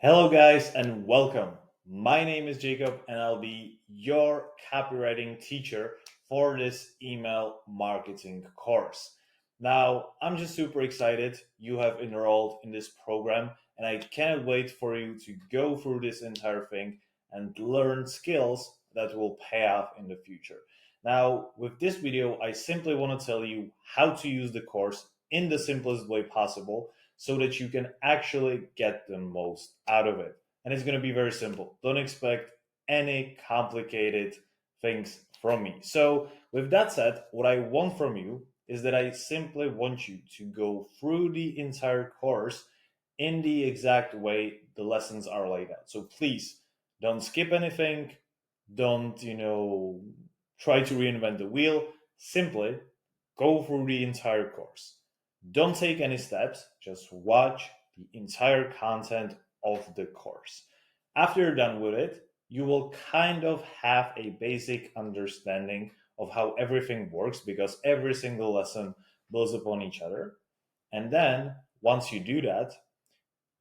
Hello, guys, and welcome. My name is Jacob, and I'll be your copywriting teacher for this email marketing course. Now, I'm just super excited you have enrolled in this program, and I can't wait for you to go through this entire thing and learn skills that will pay off in the future. Now, with this video, I simply want to tell you how to use the course in the simplest way possible so that you can actually get the most out of it. And it's going to be very simple. Don't expect any complicated things from me. So, with that said, what I want from you is that I simply want you to go through the entire course in the exact way the lessons are laid out. So, please don't skip anything. Don't, try to reinvent the wheel. Simply go through the entire course. Don't take any steps, just watch the entire content of the course. After you're done with it, you will kind of have a basic understanding of how everything works because every single lesson builds upon each other. And then once you do that,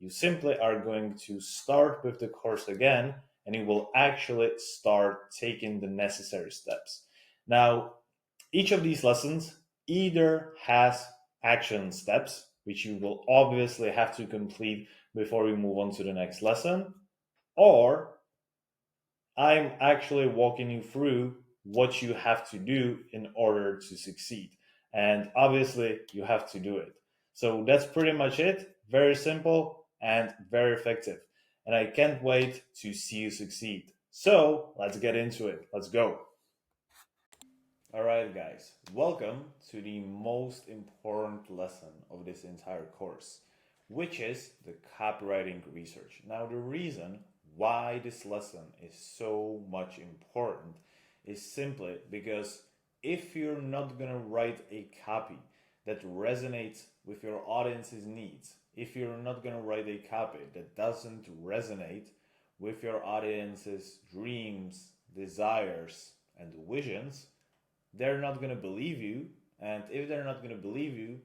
you simply are going to start with the course again and you will actually start taking the necessary steps. Now, each of these lessons either has action steps, which you will obviously have to complete before we move on to the next lesson, or I'm actually walking you through what you have to do in order to succeed. And obviously, you have to do it. So that's pretty much it. Very simple and very effective. And I can't wait to see you succeed. So let's get into it. Let's go. All right, guys, welcome to the most important lesson of this entire course, which is the copywriting research. Now, the reason why this lesson is so much important is simply because if you're not going to write a copy that resonates with your audience's needs, if you're not going to write a copy that doesn't resonate with your audience's dreams, desires, and visions, they're not going to believe you. And if they're not going to believe you,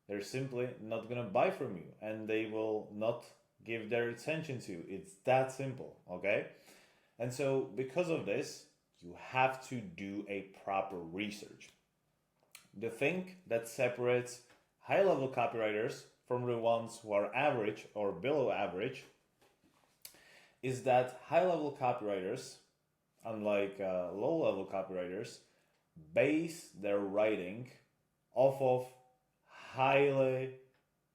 they're simply not going to buy from you and they will not give their attention to you. It's that simple, okay? And so, because of this, you have to do a proper research. The thing that separates high level copywriters from the ones who are average or below average is that high level copywriters, unlike low level copywriters, base their writing off of highly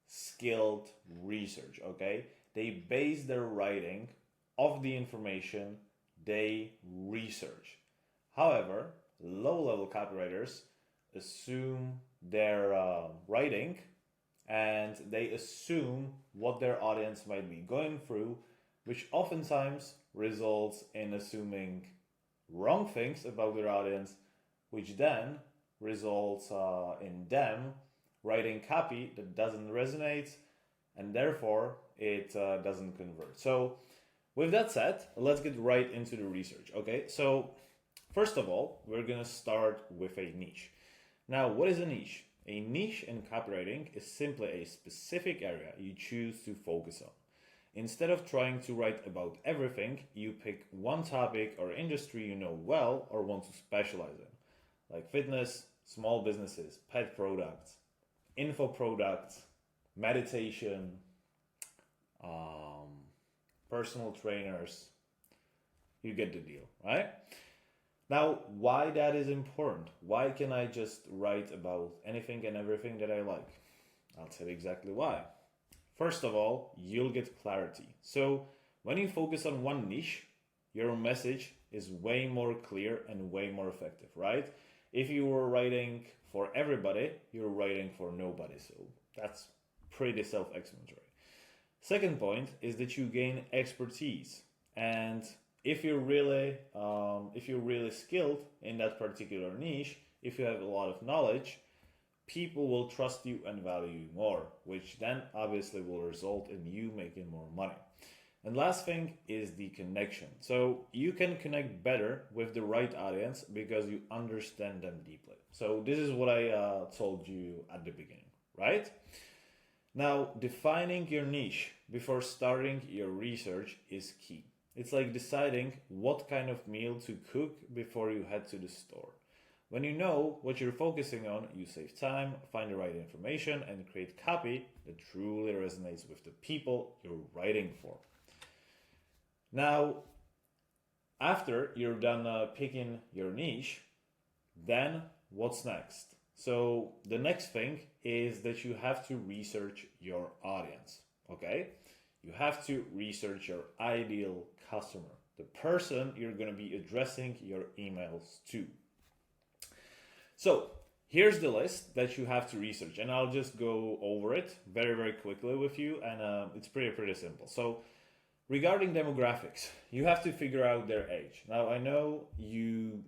skilled research, okay? They base their writing off the information they research. However, low level copywriters assume their writing and they assume what their audience might be going through, which oftentimes results in assuming wrong things about their audience, which then results in them writing copy that doesn't resonate and therefore it doesn't convert. So, with that said, let's get right into the research. Okay, so first of all, we're gonna start with a niche. Now, what is a niche? A niche in copywriting is simply a specific area you choose to focus on. Instead of trying to write about everything, you pick one topic or industry you know well or want to specialize in, like fitness, small businesses, pet products, info products, meditation, personal trainers. You get the deal, right? Now, why that is important? Why can I just write about anything and everything that I like? I'll tell you exactly why. First of all, you'll get clarity. So, when you focus on one niche, your message is way more clear and way more effective, right? If you were writing for everybody, you're writing for nobody. So, that's pretty self explanatory. Second point is that you gain expertise, and if you're really skilled in that particular niche, if you have a lot of knowledge, people will trust you and value you more, which then obviously will result in you making more money. And last thing is the connection. So you can connect better with the right audience because you understand them deeply. So this is what I told you at the beginning, right? Now, defining your niche before starting your research is key. It's like deciding what kind of meal to cook before you head to the store. When you know what you're focusing on, you save time, find the right information, and create copy that truly resonates with the people you're writing for. Now, after you're done picking your niche, then what's next? So the next thing is that you have to research your audience, okay? You have to research your ideal customer, the person you're going to be addressing your emails to. So here's the list that you have to research, and I'll just go over it very, very quickly with you, and it's pretty simple. So regarding demographics, you have to figure out their age. Now, I know you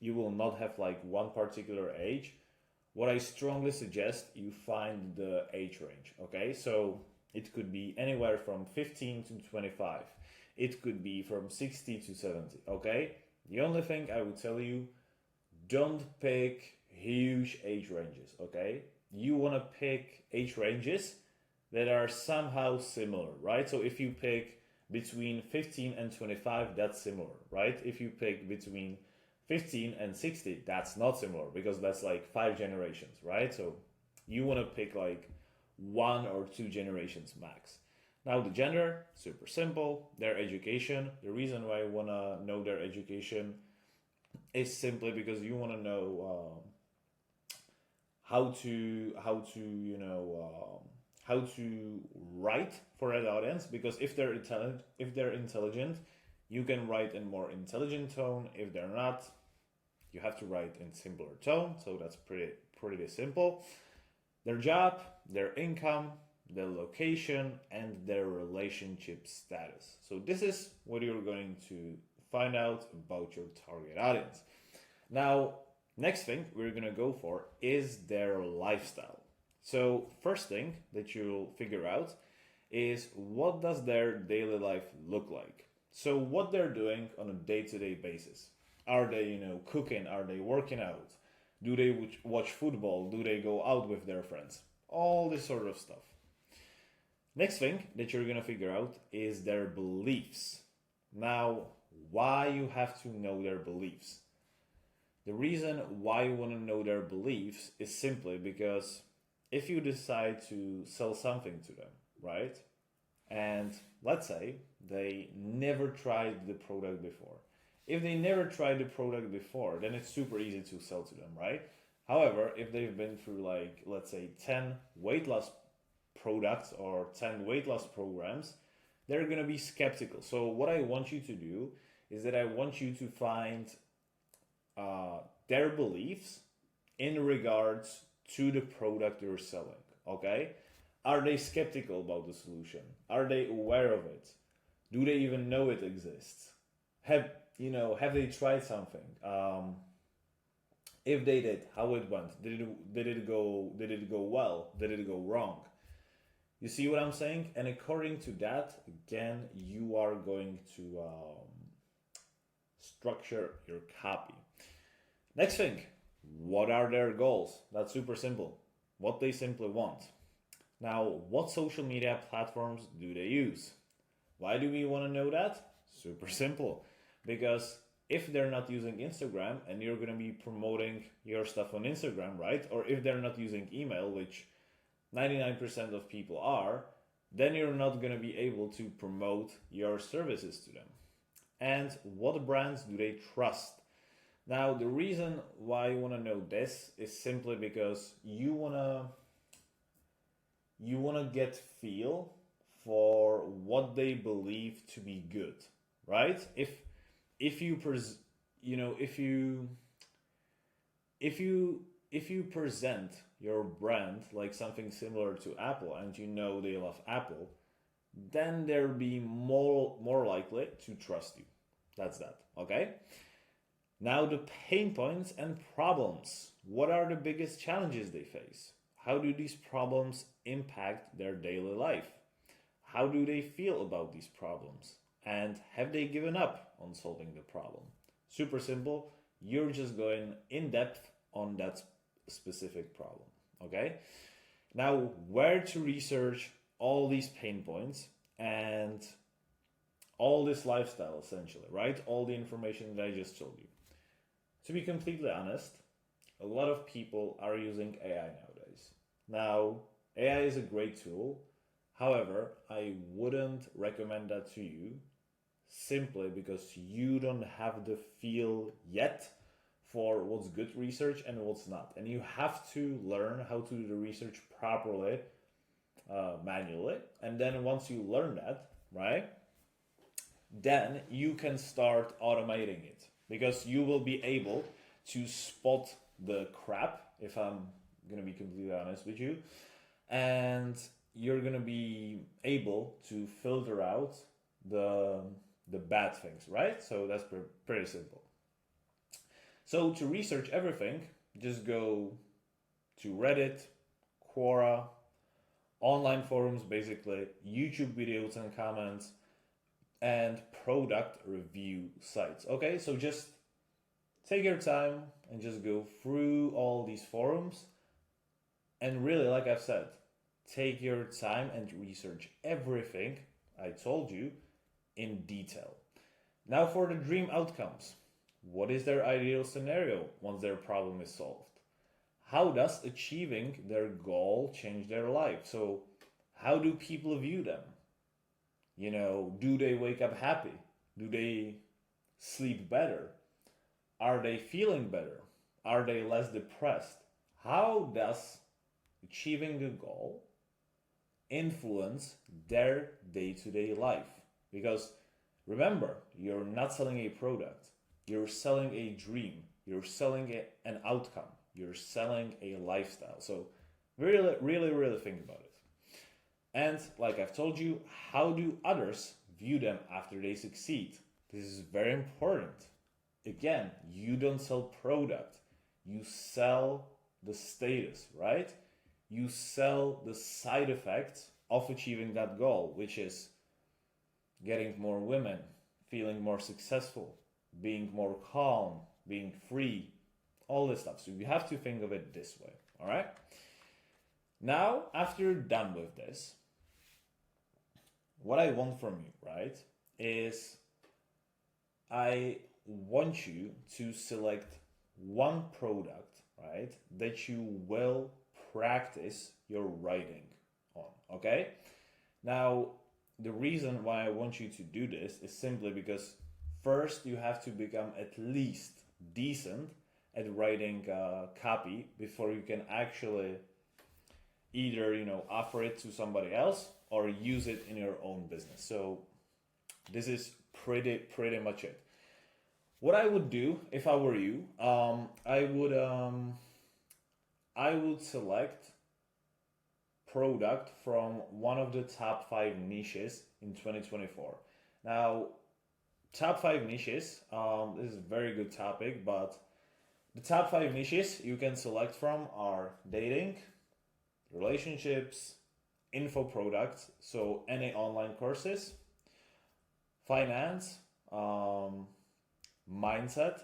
will not have like one particular age. What I strongly suggest, you find the age range, okay? So it could be anywhere from 15 to 25. It could be from 60 to 70, okay? The only thing I would tell you, don't pick huge age ranges, okay? You want to pick age ranges that are somehow similar, right? So if you pick between 15 and 25, that's similar, right? If you pick between 15 and 60, that's not similar because that's like 5 generations, right? So you want to pick like 1 or 2 generations max. Now the gender, super simple. Their education, the reason why I want to know their education is simply because you want to know how to write for that audience, because if they're intelligent, you can write in more intelligent tone. If they're not, you have to write in simpler tone. So that's pretty simple. Their job, their income, their location, and their relationship status. So this is what you're going to find out about your target audience. Now, next thing we're going to go for is their lifestyle. So first thing that you'll figure out is what does their daily life look like? So what they're doing on a day-to-day basis. Are they, cooking? Are they working out? Do they watch football? Do they go out with their friends? All this sort of stuff. Next thing that you're going to figure out is their beliefs. Now, why you have to know their beliefs? The reason why you want to know their beliefs is simply because if you decide to sell something to them, right? And let's say they never tried the product before. If they never tried the product before, then it's super easy to sell to them, right? However, if they've been through like, let's say 10 weight loss products or 10 weight loss programs, they're going to be skeptical. So what I want you to do is that I want you to find their beliefs in regards to the product you're selling, okay? Are they skeptical about the solution? Are they aware of it? Do they even know it exists? Have they tried something? If they did, how it went? Did it go well? Did it go wrong? You see what I'm saying? And according to that, again, you are going to structure your copy. Next thing, what are their goals? That's super simple. What they simply want. Now, what social media platforms do they use? Why do we want to know that? Super simple. Because if they're not using Instagram and you're going to be promoting your stuff on Instagram, right? Or if they're not using email, which 99% of people are, then you're not going to be able to promote your services to them. And what brands do they trust? Now, the reason why you want to know this is simply because you want to get feel for what they believe to be good, right? If you present your brand like something similar to Apple and you know they love Apple, then they'll be more likely to trust you. That's that, okay? Now the pain points and problems. What are the biggest challenges they face? How do these problems impact their daily life? How do they feel about these problems? And have they given up on solving the problem? Super simple. You're just going in depth on that specific problem, okay? Now, where to research all these pain points and all this lifestyle essentially, right? All the information that I just told you. To be completely honest, a lot of people are using AI nowadays. Now, AI is a great tool. However, I wouldn't recommend that to you simply because you don't have the feel yet for what's good research and what's not. And you have to learn how to do the research properly, manually. And then once you learn that, right, then you can start automating it because you will be able to spot the crap, if I'm going to be completely honest with you, and you're going to be able to filter out the bad things, right? So that's pretty simple. So to research everything, just go to Reddit, Quora, online forums basically, YouTube videos and comments, and product review sites. Okay, so just take your time and just go through all these forums. And really, like I've said, take your time and research everything I told you in detail. Now for the dream outcomes. What is their ideal scenario once their problem is solved? How does achieving their goal change their life? So how do people view them? You know, do they wake up happy? Do they sleep better? Are they feeling better? Are they less depressed? How does achieving a goal influence their day-to-day life? Because remember, you're not selling a product. You're selling a dream. You're selling an outcome. You're selling a lifestyle. So really, really, really think about it. And like I've told you, how do others view them after they succeed? This is very important. Again, you don't sell product. You sell the status, right? You sell the side effects of achieving that goal, which is getting more women, feeling more successful, being more calm, being free, all this stuff. So you have to think of it this way, all right? Now, after you're done with this, what I want from you, right, is I want you to select one product, right, that you will practice your writing on, okay? Now, the reason why I want you to do this is simply because first you have to become at least decent at writing copy before you can actually either, you know, offer it to somebody else or use it in your own business. So this is pretty much it. What I would do if I were you, I would select product from one of the top 5 niches in 2024. Now, top 5 niches, this is a very good topic, but the top 5 niches you can select from are dating, relationships, info products, so any online courses, finance, mindset,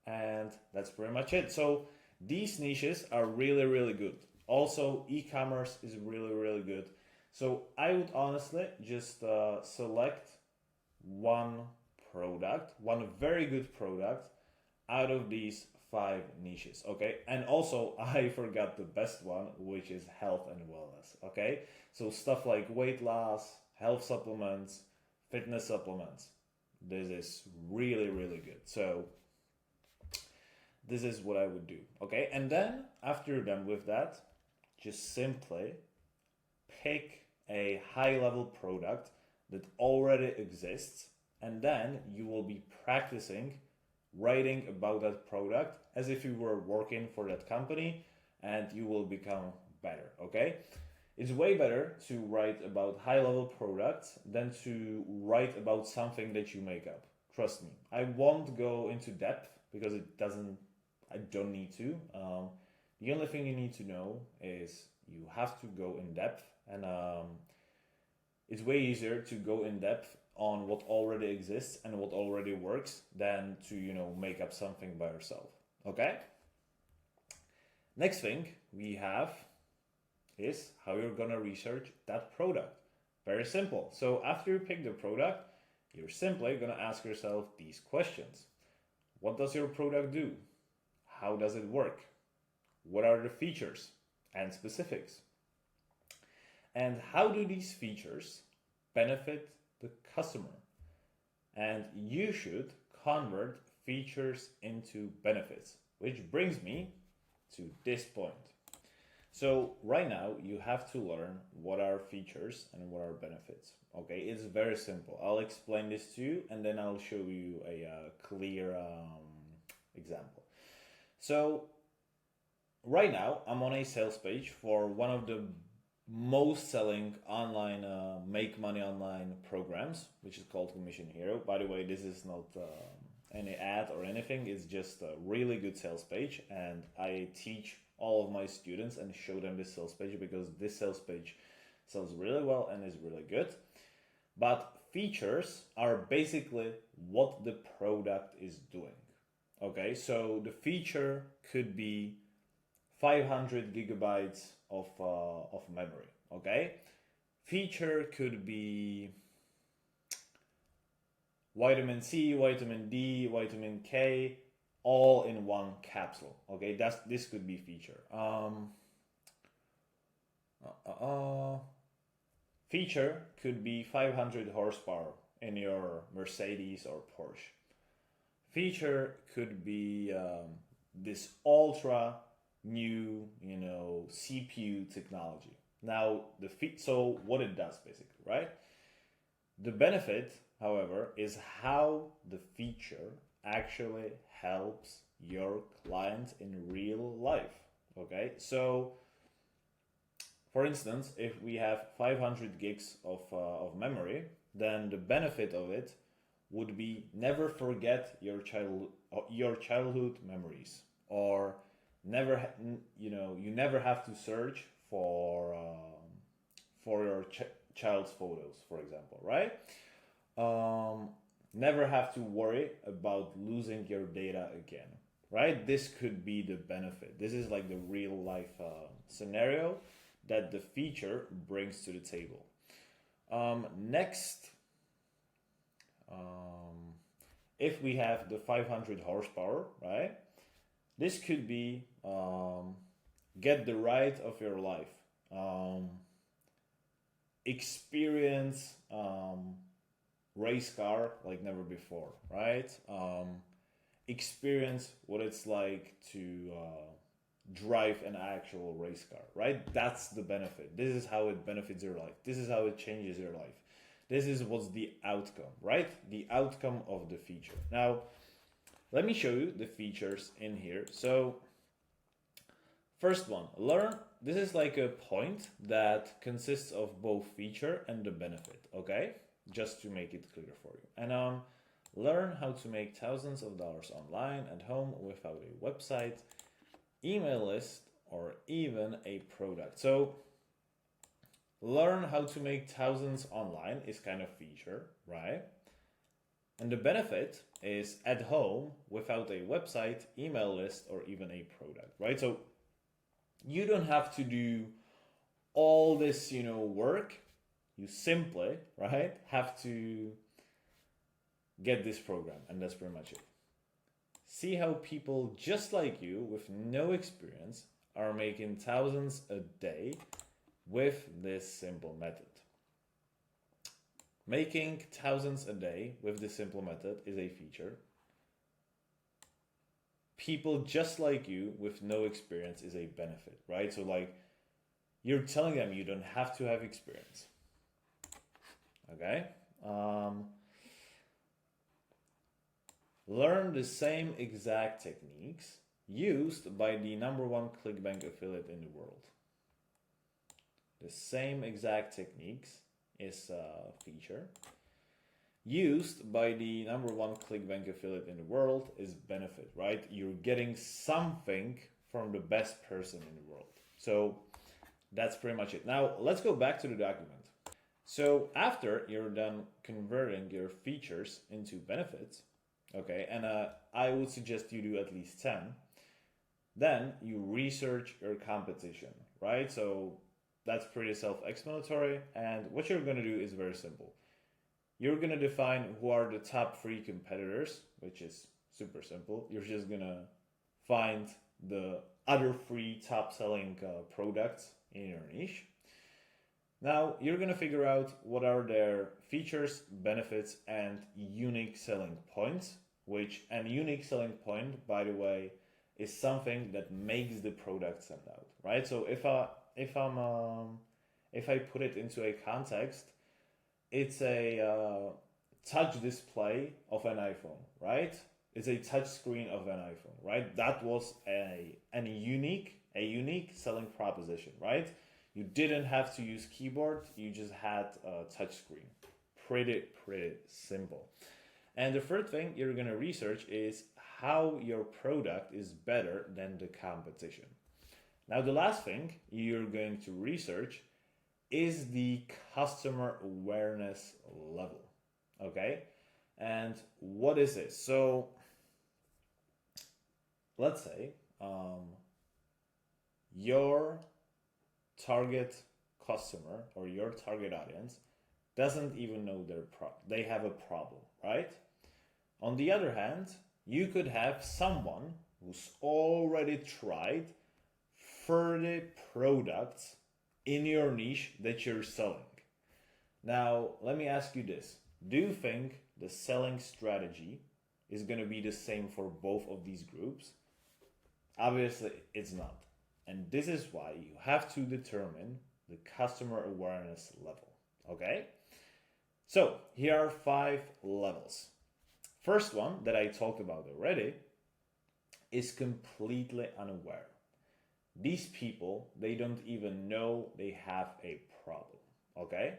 and that's pretty much it. So these niches are really, really good. Also, e-commerce is really, really good. So I would honestly just select one product, one very good product out of these 5 niches, okay? And also, I forgot the best one, which is health and wellness, okay? So stuff like weight loss, health supplements, fitness supplements. This is really, really good. So this is what I would do, okay? And then after you're done with that, just simply pick a high-level product that already exists, and then you will be practicing writing about that product as if you were working for that company, and you will become better, okay? It's way better to write about high-level products than to write about something that you make up. Trust me. I won't go into depth because I don't need to. The only thing you need to know is you have to go in depth, and it's way easier to go in depth on what already exists and what already works than to, you know, make up something by yourself. Okay? Next thing we have is how you're gonna research that product. Very simple. So after you pick the product, you're simply gonna ask yourself these questions. What does your product do? How does it work? What are the features and specifics? And how do these features benefit the customer? And you should convert features into benefits, which brings me to this point. So right now you have to learn what are features and what are benefits. Okay, it's very simple. I'll explain this to you and then I'll show you a clear example. So right now I'm on a sales page for one of the most selling online make money online programs, which is called Commission Hero. By the way, this is not any ad or anything. It's just a really good sales page, and I teach all of my students and show them this sales page because this sales page sells really well and is really good. But features are basically what the product is doing. Okay, so the feature could be 500 gigabytes of memory. Okay, feature could be vitamin C, vitamin D, vitamin K, all in one capsule. Okay, this could be feature. Feature could be 500 horsepower in your Mercedes or Porsche. Feature could be this ultra new, CPU technology. Now, so what it does basically, right? The benefit, however, is how the feature actually helps your client in real life. Okay, so for instance, if we have 500 gigs of memory, then the benefit of it would be never forget your childhood memories, or you never have to search for your child's photos, for example, right? Never have to worry about losing your data again, right? This could be the benefit. This is like the real life scenario that the feature brings to the table. Next, if we have the 500 horsepower, right? This could be get the ride of your life, experience race car like never before, right? Experience what it's like to drive an actual race car, right? That's the benefit. This is how it benefits your life. This is how it changes your life. This is what's the outcome, right? The outcome of the feature. Now, let me show you the features in here. So, first one, learn. This is like a point that consists of both feature and the benefit, okay? Just to make it clear for you. And learn how to make thousands of dollars online at home without a website, email list, or even a product. So, learn how to make thousands online is kind of feature, right? And the benefit is at home without a website, email list, or even a product, right? So you don't have to do all this, work. You simply, right, have to get this program, and that's pretty much it. See how people just like you with no experience are making thousands a day with this simple method. Making thousands a day with this simple method is a feature. People just like you with no experience is a benefit, right? So like you're telling them you don't have to have experience. Okay? Learn the same exact techniques used by the #1 ClickBank affiliate in the world. The same exact techniques is a feature. Used by the #1 ClickBank affiliate in the world is benefit, right? You're getting something from the best person in the world. So that's pretty much it. Now let's go back to the document. So after you're done converting your features into benefits, okay, and I would suggest you do at least 10, then you research your competition, right? So that's pretty self-explanatory. And what you're going to do is very simple. You're going to define who are the top 3 competitors, which is super simple. You're just going to find the other 3 top selling products in your niche. Now you're going to figure out what are their features, benefits, and unique selling points, and unique selling point, by the way, is something that makes the product stand out, right? So if I put it into a context, it's a touch display of an iPhone, right? It's a touch screen of an iPhone, right? That was a unique selling proposition, right? You didn't have to use keyboard, you just had a touch screen. Pretty simple. And the third thing you're going to research is how your product is better than the competition. Now the last thing you're going to research is the customer awareness level, okay? And what is it? So let's say your target customer or your target audience doesn't even know they have a problem, right? On the other hand, you could have someone who's already tried 30 products in your niche that you're selling. Now, let me ask you this. Do you think the selling strategy is going to be the same for both of these groups? Obviously, it's not. And this is why you have to determine the customer awareness level, okay? So here are 5 levels. First one that I talked about already is completely unaware. These people, they don't even know they have a problem, okay?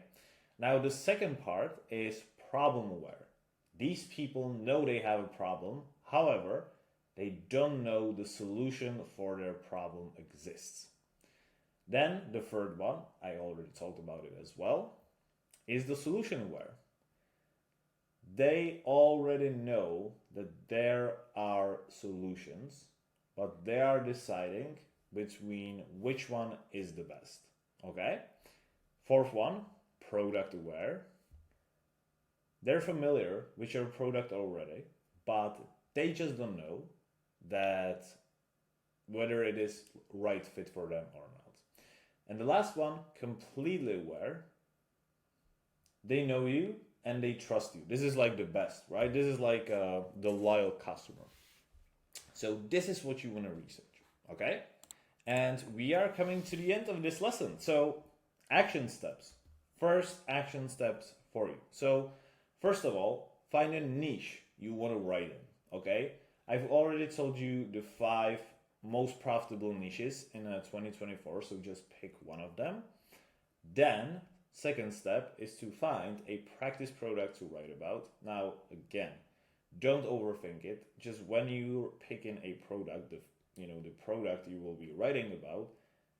Now the second part is problem aware. These people know they have a problem, however, they don't know the solution for their problem exists. Then the third one, I already talked about it as well, is the solution aware. They already know that there are solutions, but they are deciding between which one is the best, okay? Fourth one, product aware. They're familiar with your product already, but they just don't know that whether it is right fit for them or not. And the last one, completely aware. They know you and they trust you. This is like the best, right? This is like the loyal customer. So this is what you want to research, okay? And we are coming to the end of this lesson. So action steps. First action steps for you. So first of all, find a niche you want to write in, okay? I've already told you the 5 most profitable niches in 2024, so just pick one of them. Then, second step is to find a practice product to write about. Now, again, don't overthink it. Just when you're picking a product, the product you will be writing about,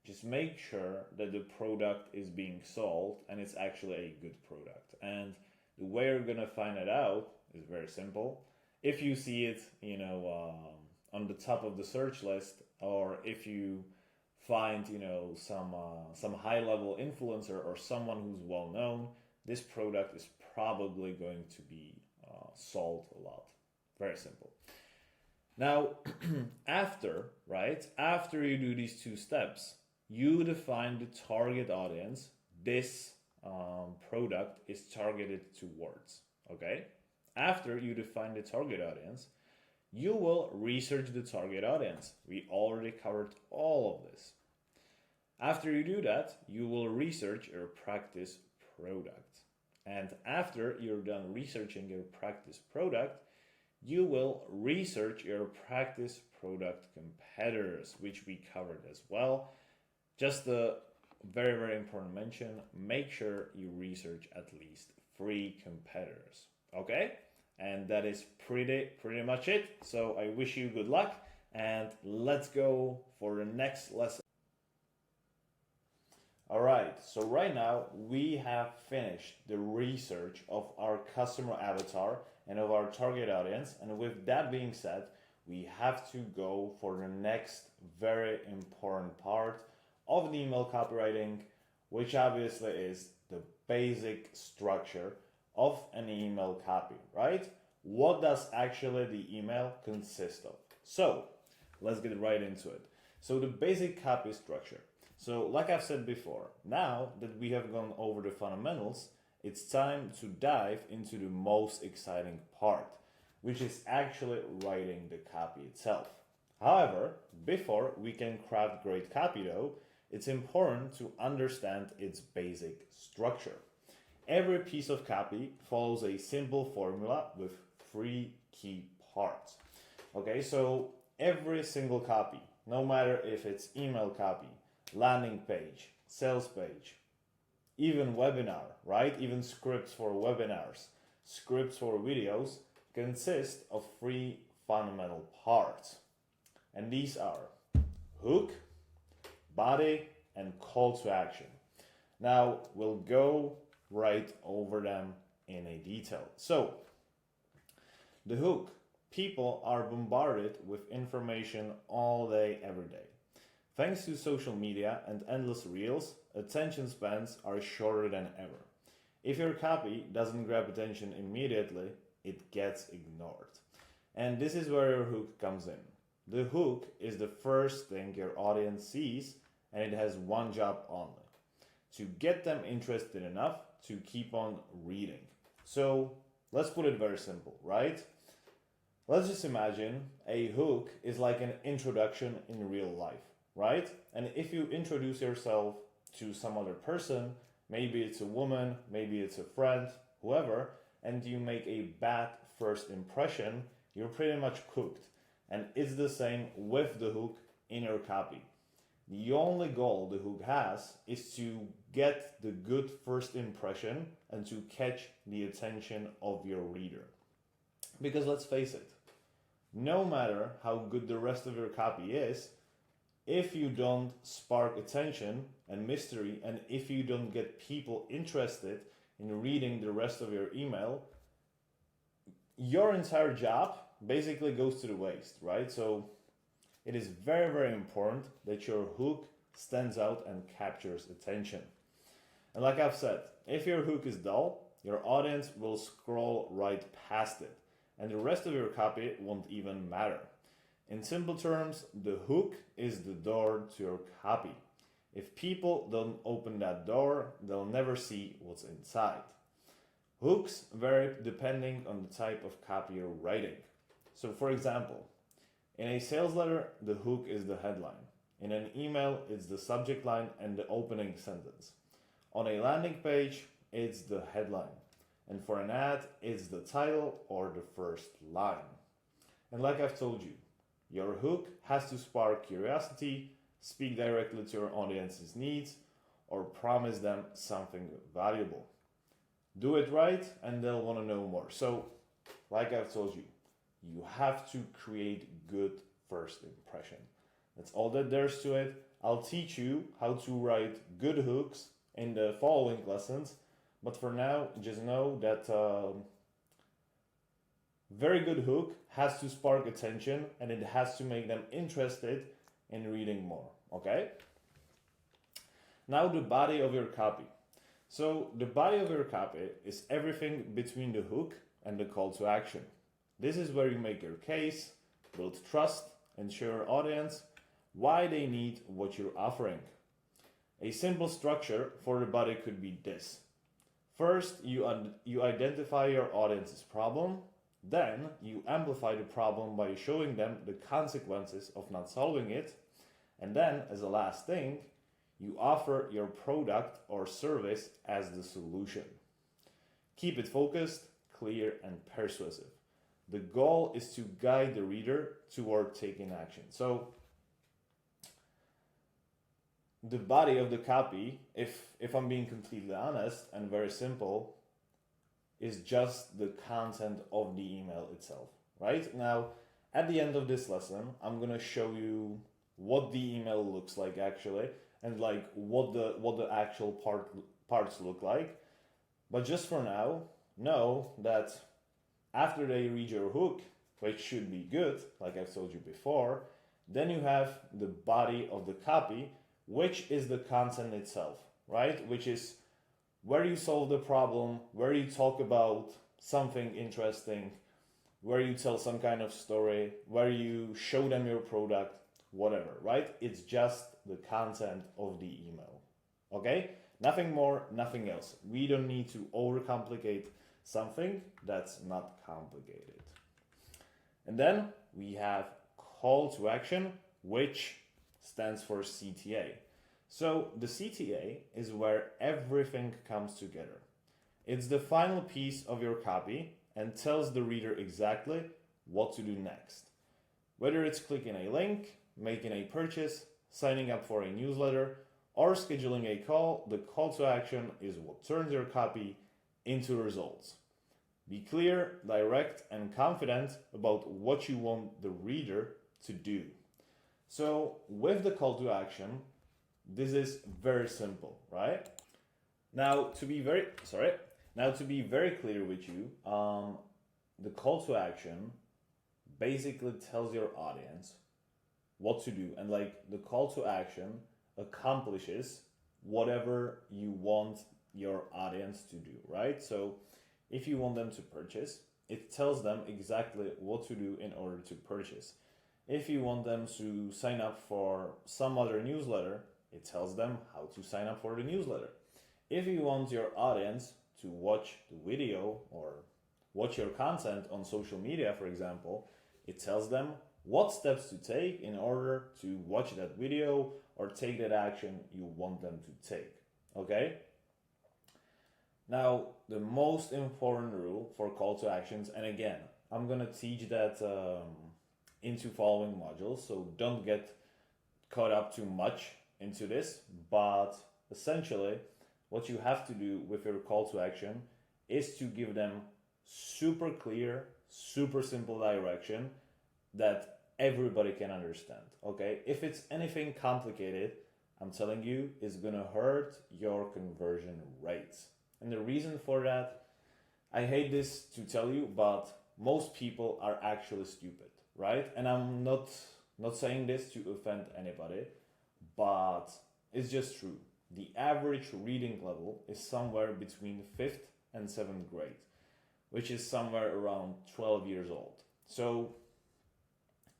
just make sure that the product is being sold and it's actually a good product. And the way you're gonna find it out is very simple. If you see it, on the top of the search list, or if you find, some high-level influencer or someone who's well-known, this product is probably going to be sold a lot. Very simple. Now, after you do these 2 steps, you define the target audience this product is targeted towards, okay? After you define the target audience, you will research the target audience. We already covered all of this. After you do that, you will research your practice product. And after you're done researching your practice product, you will research your practice product competitors, which we covered as well. Just a very, very important mention, make sure you research at least 3 competitors, okay? And that is pretty much it. So I wish you good luck and let's go for the next lesson. All right, so right now we have finished the research of our customer avatar and of our target audience. And with that being said, we have to go for the next very important part of the email copywriting, which obviously is the basic structure of an email copy, right? What does actually the email consist of? So let's get right into it. So the basic copy structure. So like I've said before, now that we have gone over the fundamentals, it's time to dive into the most exciting part, which is actually writing the copy itself. However, before we can craft great copy though, it's important to understand its basic structure. Every piece of copy follows a simple formula with three key parts. Okay, so every single copy, no matter if it's email copy, landing page, sales page, even webinar, right? Even scripts for webinars, scripts for videos consist of three fundamental parts. And these are hook, body, and call to action. Now we'll go right over them in a detail. So the hook. People are bombarded with information all day, every day. Thanks to social media and endless reels, attention spans are shorter than ever. If your copy doesn't grab attention immediately, it gets ignored. And this is where your hook comes in. The hook is the first thing your audience sees, and it has one job only: to get them interested enough to keep on reading. So let's put it very simple, right? Let's just imagine a hook is like an introduction in real life, right? And if you introduce yourself to some other person, maybe it's a woman, maybe it's a friend, whoever, and you make a bad first impression, you're pretty much cooked. And it's the same with the hook in your copy. The only goal the hook has is to get the good first impression and to catch the attention of your reader. Because let's face it, no matter how good the rest of your copy is, if you don't spark attention and mystery, and if you don't get people interested in reading the rest of your email, your entire job basically goes to the waste, right? So it is very, very important that your hook stands out and captures attention. And like I've said, if your hook is dull, your audience will scroll right past it, and the rest of your copy won't even matter. In simple terms, the hook is the door to your copy. If people don't open that door, they'll never see what's inside. Hooks vary depending on the type of copy you're writing. So for example, in a sales letter, the hook is the headline. In an email, it's the subject line and the opening sentence. On a landing page, it's the headline. And for an ad, it's the title or the first line. And like I've told you, your hook has to spark curiosity, speak directly to your audience's needs, or promise them something valuable. Do it right, and they'll want to know more. So, like I've told you, you have to create good first impression. That's all that there's to it. I'll teach you how to write good hooks in the following lessons. But for now, just know that very good hook has to spark attention, and it has to make them interested in reading more, okay? Now the body of your copy. So the body of your copy is everything between the hook and the call to action. This is where you make your case, build trust, and show your audience why they need what you're offering. A simple structure for the body could be this. First, you identify your audience's problem. Then, you amplify the problem by showing them the consequences of not solving it. And then, as a last thing, you offer your product or service as the solution. Keep it focused, clear, and persuasive. The goal is to guide the reader toward taking action. So, the body of the copy, if I'm being completely honest and very simple, is just the content of the email itself, right? Now, at the end of this lesson, I'm gonna show you what the email looks like actually, and like what the actual parts look like. But just for now, know that after they read your hook, which should be good, like I've told you before, then you have the body of the copy, which is the content itself. right? Which is where you solve the problem, where you talk about something interesting, where you tell some kind of story, where you show them your product, whatever, right? It's just the content of the email, okay? Nothing more, nothing else. We don't need to overcomplicate something that's not complicated. And then we have call to action, which stands for CTA. So the CTA is where everything comes together. It's the final piece of your copy and tells the reader exactly what to do next. Whether it's clicking a link, making a purchase, signing up for a newsletter, or scheduling a call, the call to action is what turns your copy into results. Be clear, direct, and confident about what you want the reader to do. So with the call to action, this is very simple, right? Now to be very clear with you, the call to action basically tells your audience what to do, and like the call to action accomplishes whatever you want your audience to do, right? So if you want them to purchase, it tells them exactly what to do in order to purchase. If you want them to sign up for some other newsletter, it tells them how to sign up for the newsletter. If you want your audience to watch the video or watch your content on social media, for example, it tells them what steps to take in order to watch that video or take that action you want them to take, okay? Now, the most important rule for call to actions, and again, I'm gonna teach that into following modules, so don't get caught up too much into this, but essentially, what you have to do with your call to action is to give them super clear, super simple direction that everybody can understand, okay? If it's anything complicated, I'm telling you, it's gonna hurt your conversion rates. And the reason for that, I hate this to tell you, but most people are actually stupid, right? And I'm not saying this to offend anybody, but it's just true. The average reading level is somewhere between 5th and 7th grade, which is somewhere around 12 years old. So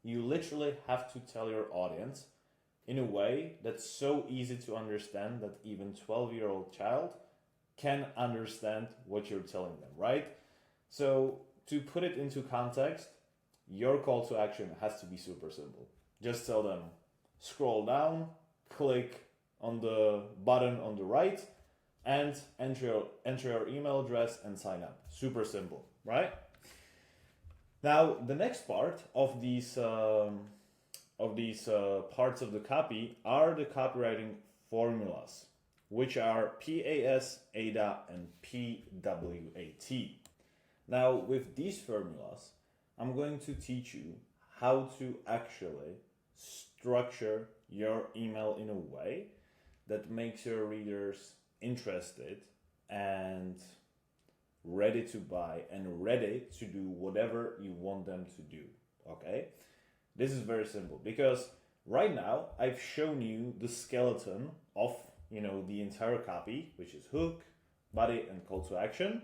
you literally have to tell your audience in a way that's so easy to understand that even 12-year-old child can understand what you're telling them, right? So to put it into context, your call to action has to be super simple. Just tell them, scroll down, click on the button on the right, and enter your email address and sign up. Super simple, right? Now, the next part of these parts of the copy are the copywriting formulas, which are PAS, ADA, and PWAT. Now, with these formulas, I'm going to teach you how to actually structure your email in a way that makes your readers interested and ready to buy and ready to do whatever you want them to do, okay? This is very simple because right now I've shown you the skeleton of, the entire copy, which is hook, body, and call to action.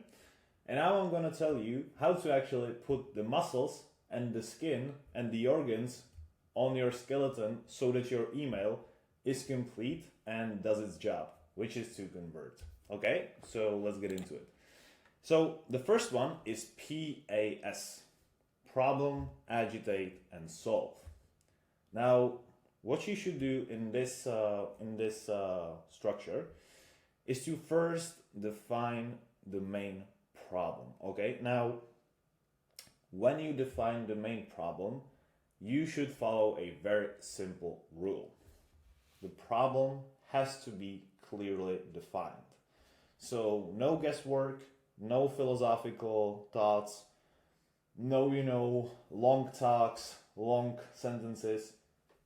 And now I'm going to tell you how to actually put the muscles and the skin and the organs on your skeleton so that your email is complete and does its job, which is to convert. Okay, so let's get into it. So the first one is PAS, problem, agitate, and solve. Now, what you should do in this structure is to first define the main problem. Okay, now when you define the main problem, you should follow a very simple rule. The problem has to be clearly defined. So no guesswork, no philosophical thoughts, no long talks, long sentences.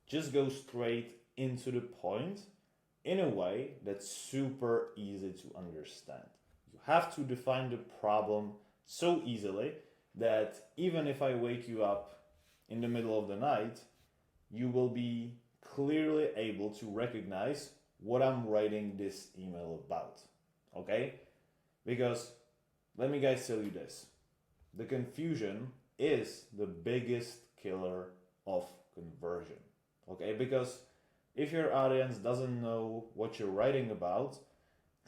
Just go straight into the point in a way that's super easy to understand. You have to define the problem so easily that even if I wake you up in the middle of the night, you will be clearly able to recognize what I'm writing this email about. Okay? Because let me guys tell you this. The confusion is the biggest killer of conversion. Okay? Because if your audience doesn't know what you're writing about,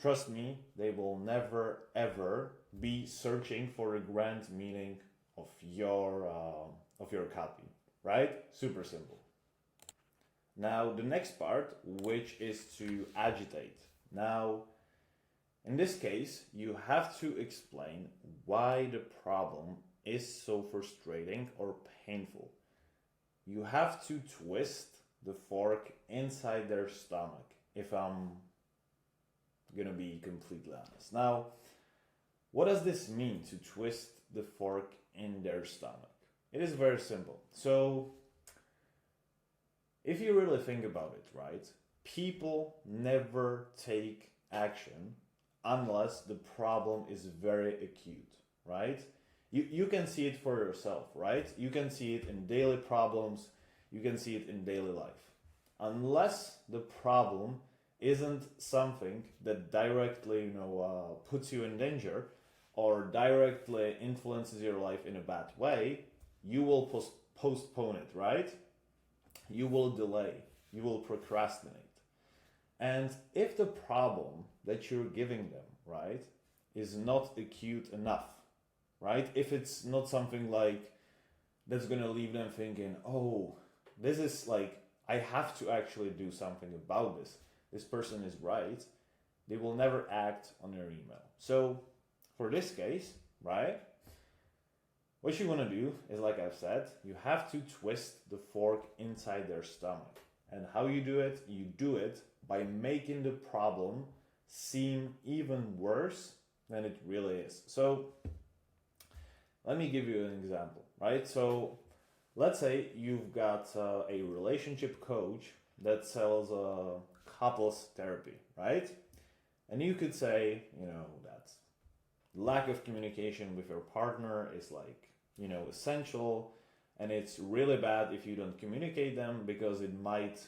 trust me, they will never ever be searching for the grand meaning of your copy, right? Super simple. Now the next part, which is to agitate. Now, in this case, you have to explain why the problem is so frustrating or painful. You have to twist the fork inside their stomach, if I'm gonna be completely honest. Now, what does this mean to twist the fork in their stomach? It is very simple. So, if you really think about it, right, people never take action unless the problem is very acute, right? You can see it for yourself, right? You can see it in daily problems, you can see it in daily life. Unless the problem isn't something that directly, puts you in danger or directly influences your life in a bad way, you will postpone it, right? You will delay, you will procrastinate. And if the problem that you're giving them, right, is not acute enough, right? If it's not something like that's gonna leave them thinking, oh, this is like, I have to actually do something about this. This person is right. They will never act on your email. So for this case, right, what you want to do is, like I've said, you have to twist the fork inside their stomach. And how you do it? You do it by making the problem seem even worse than it really is. So let me give you an example, right? So let's say you've got a relationship coach that sells couples therapy, right? And you could say, that lack of communication with your partner is like, essential, and it's really bad if you don't communicate them because it might,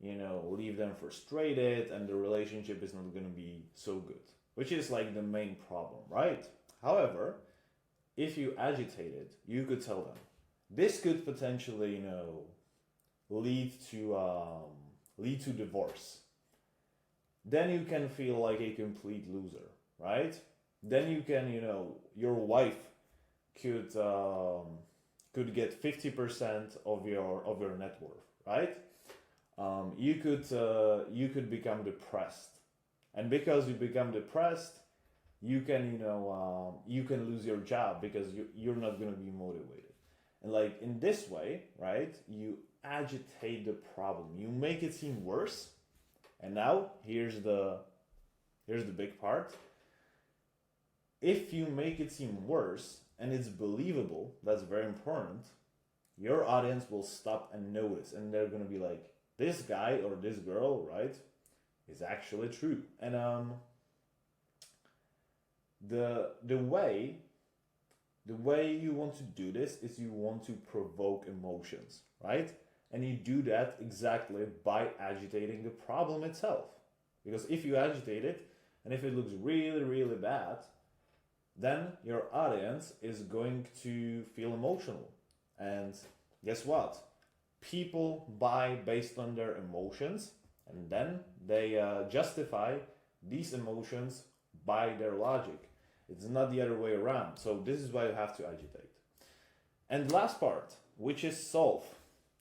leave them frustrated and the relationship is not going to be so good, which is like the main problem, right? However, if you agitate it, you could tell them this could potentially, lead to divorce. Then you can feel like a complete loser, right? Then you can, your wife could get 50% of your net worth, right? You could become depressed, and because you become depressed, you can you can lose your job because you're not going to be motivated. And like in this way, right? You agitate the problem. You make it seem worse. And now here's the big part. If you make it seem worse and it's believable, that's very important, your audience will stop and notice, and they're going to be like, this guy or this girl, right, is actually true. And the way you want to do this is you want to provoke emotions, right? And you do that exactly by agitating the problem itself. Because if you agitate it, and if it looks really, really bad, then your audience is going to feel emotional. And guess what? People buy based on their emotions, and then they justify these emotions by their logic. It's not the other way around. So this is why you have to agitate. And last part, which is solve.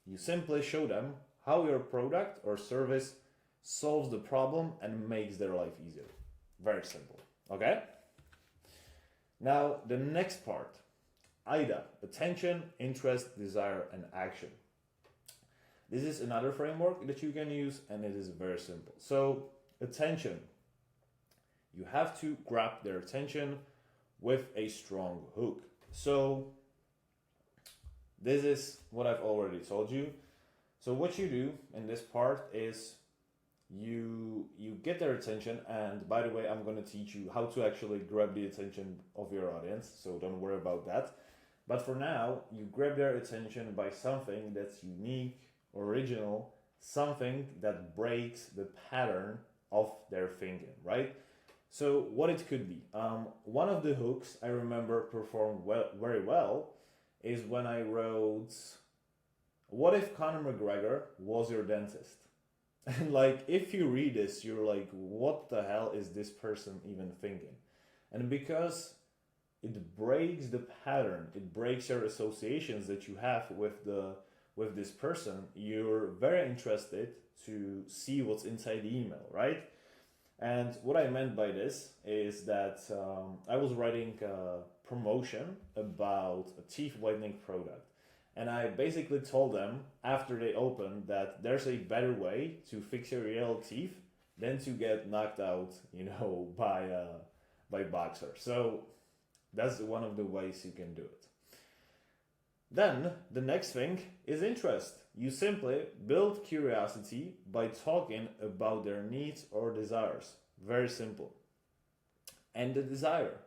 You simply show them how your product or service solves the problem and makes their life easier. Very simple. Okay? Now, the next part, AIDA, attention, interest, desire, and action. This is another framework that you can use, and it is very simple. So, attention. You have to grab their attention with a strong hook. So, this is what I've already told you. So what you do in this part is you get their attention, and by the way, I'm going to teach you how to actually grab the attention of your audience, so don't worry about that. But for now, you grab their attention by something that's unique, original, something that breaks the pattern of their thinking, right? So what it could be, one of the hooks I remember performed very well is when I wrote, "What if Conor McGregor was your dentist?" And like, if you read this, you're like, what the hell is this person even thinking? And because it breaks the pattern, it breaks your associations that you have with this person, you're very interested to see what's inside the email, right? And what I meant by this is that I was writing a promotion about a teeth whitening product. And I basically told them after they opened that there's a better way to fix your yellow teeth than to get knocked out, by boxer. So that's one of the ways you can do it. Then the next thing is interest. You simply build curiosity by talking about their needs or desires. Very simple. And the desire.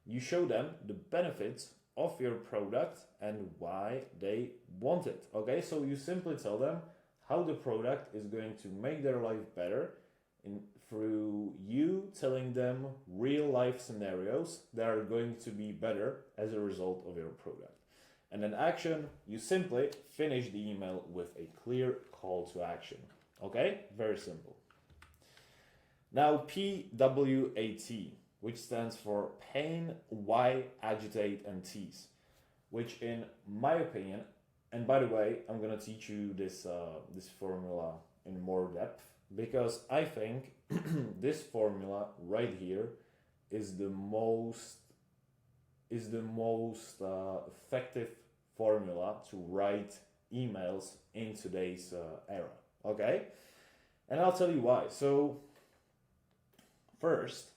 You show them the benefits of your product and why they want it. Okay, so you simply tell them how the product is going to make their life better through you telling them real life scenarios that are going to be better as a result of your product. And then action, you simply finish the email with a clear call to action. Okay, very simple. Now PWAT, which stands for pain, why, agitate, and tease, which in my opinion, and by the way, I'm gonna teach you this formula in more depth, because I think this formula right here is the most effective formula to write emails in today's era. Okay, and I'll tell you why. So first,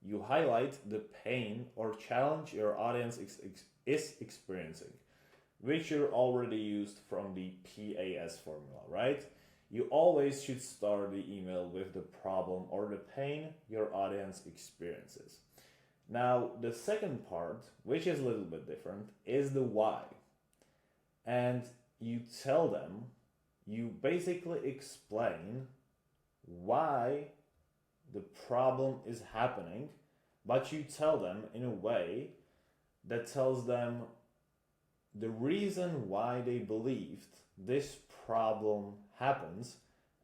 you highlight the pain or challenge your audience is experiencing, which you're already used from the PAS formula, right? You always should start the email with the problem or the pain your audience experiences. Now, the second part, which is a little bit different, is the why. And you tell them, you basically explain why the problem is happening, but you tell them in a way that tells them the reason why they believed this problem happens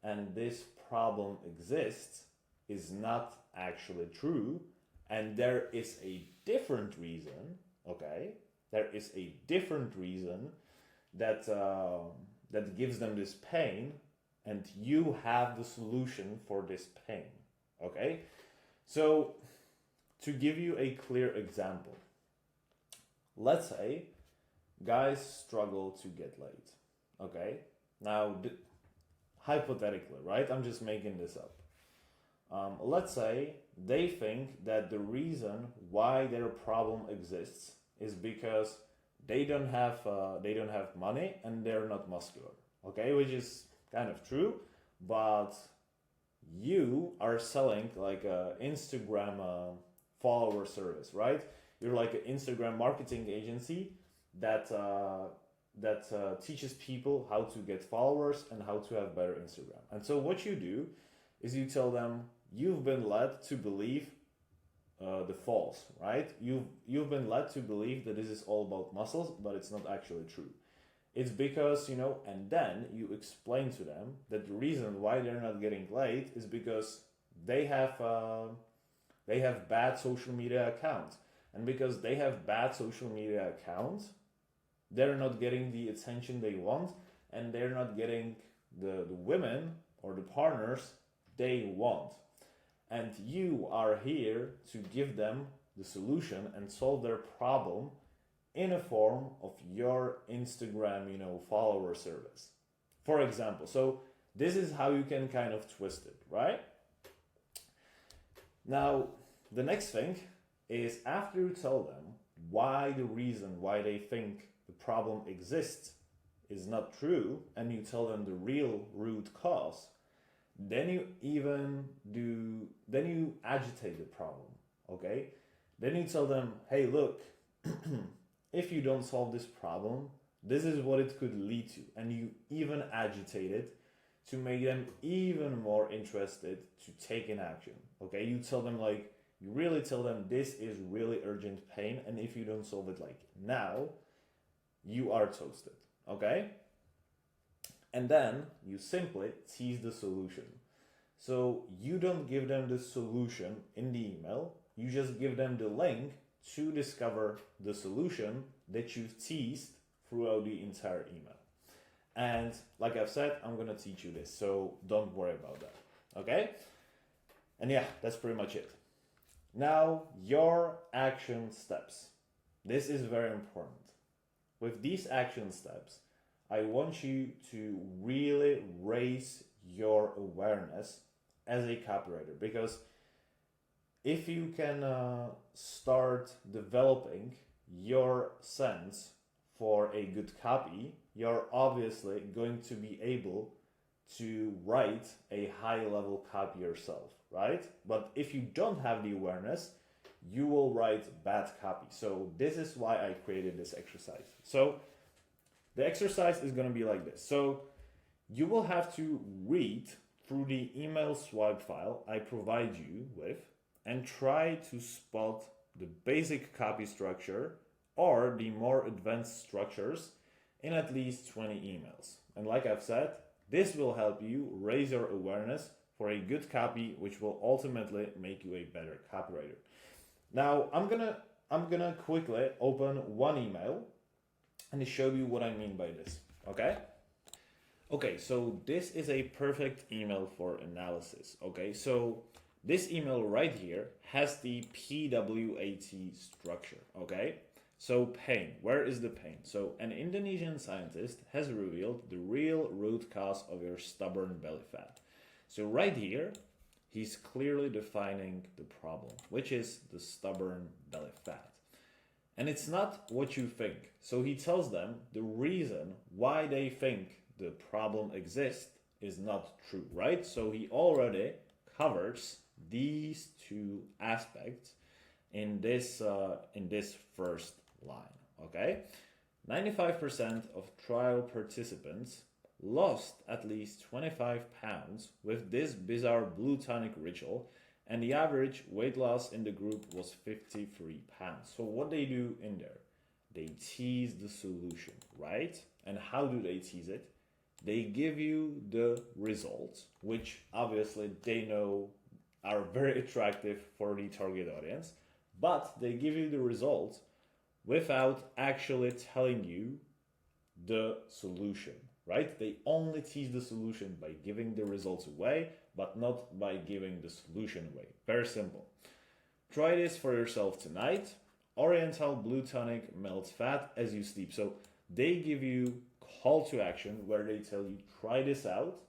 and this problem exists is not actually true, and there is a different reason. Okay, there is a different reason that that gives them this pain, and you have the solution for this pain. Okay, so to give you a clear example, let's say guys struggle to get laid. Okay, now hypothetically, right? I'm just making this up. Let's say they think that the reason why their problem exists is because they don't have money and they're not muscular. Okay, which is kind of true, but you are selling like a Instagram follower service, right? You're like an Instagram marketing agency that teaches people how to get followers and how to have better Instagram. And so what you do is you tell them you've been led to believe the false, right? You've been led to believe that this is all about muscles, but it's not actually true. It's because, and then you explain to them that the reason why they're not getting laid is because they have bad social media accounts. And because they have bad social media accounts, they're not getting the attention they want, and they're not getting the women or the partners they want. And you are here to give them the solution and solve their problem in a form of your Instagram, follower service. For example, so this is how you can kind of twist it, right? Now, the next thing is after you tell them why the reason why they think the problem exists is not true, and you tell them the real root cause, then you agitate the problem, okay? Then you tell them, hey, look, if you don't solve this problem, this is what it could lead to. And you even agitate it to make them even more interested to take an action. Okay, you tell them like, you really tell them this is really urgent pain, and if you don't solve it like now, you are toasted. Okay, and then you simply tease the solution. So you don't give them the solution in the email, you just give them the link to discover the solution that you've teased throughout the entire email. And like I've said, I'm going to teach you this, so don't worry about that. Okay? And yeah, that's pretty much it. Now, your action steps. This is very important. With these action steps, I want you to really raise your awareness as a copywriter, because if you can start developing your sense for a good copy, you're obviously going to be able to write a high level copy yourself, right? But if you don't have the awareness, you will write bad copy. So this is why I created this exercise. So the exercise is going to be like this. So you will have to read through the email swipe file I provide you with and try to spot the basic copy structure or the more advanced structures in at least 20 emails. And like I've said, this will help you raise your awareness for a good copy, which will ultimately make you a better copywriter. Now, I'm gonna quickly open one email and show you what I mean by this, okay? Okay, so this is a perfect email for analysis, okay? So this email right here has the PWAT structure, okay? So pain, where is the pain? So an Indonesian scientist has revealed the real root cause of your stubborn belly fat. So right here, he's clearly defining the problem, which is the stubborn belly fat. And it's not what you think. So he tells them the reason why they think the problem exists is not true, right? So he already covers these two aspects in this first line, okay? 95% of trial participants lost at least 25 pounds with this bizarre blue tonic ritual, and the average weight loss in the group was 53 pounds. So what they do in there, they tease the solution, right? And how do they tease it? They give you the results, which obviously they know are very attractive for the target audience, but they give you the results without actually telling you the solution, right? They only tease the solution by giving the results away, but not by giving the solution away. Very simple. Try this for yourself tonight. Oriental blue tonic melts fat as you sleep. So they give you call to action where they tell you, try this out.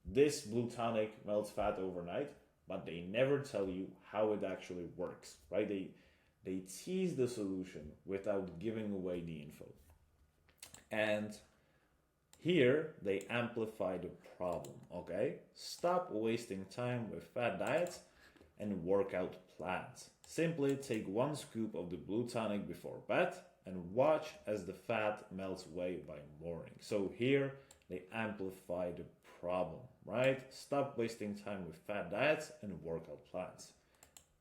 This blue tonic melts fat overnight, but they never tell you how it actually works, right? They tease the solution without giving away the info. And here they amplify the problem, okay? Stop wasting time with fat diets and workout plans. Simply take one scoop of the blue tonic before bed and watch as the fat melts away by morning. So here they amplify the problem, right? Stop wasting time with fat diets and workout plans.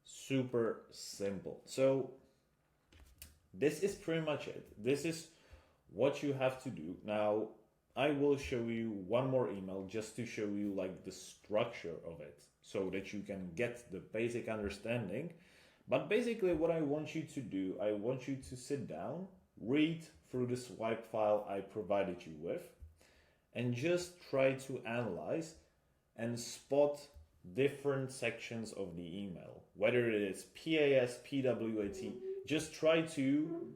Super simple. So this is pretty much it. This is what you have to do. Now, I will show you one more email just to show you like the structure of it so that you can get the basic understanding. But basically what I want you to do, I want you to sit down, read through the swipe file I provided you with, and just try to analyze and spot different sections of the email, whether it is PAS, PWAT. Just try to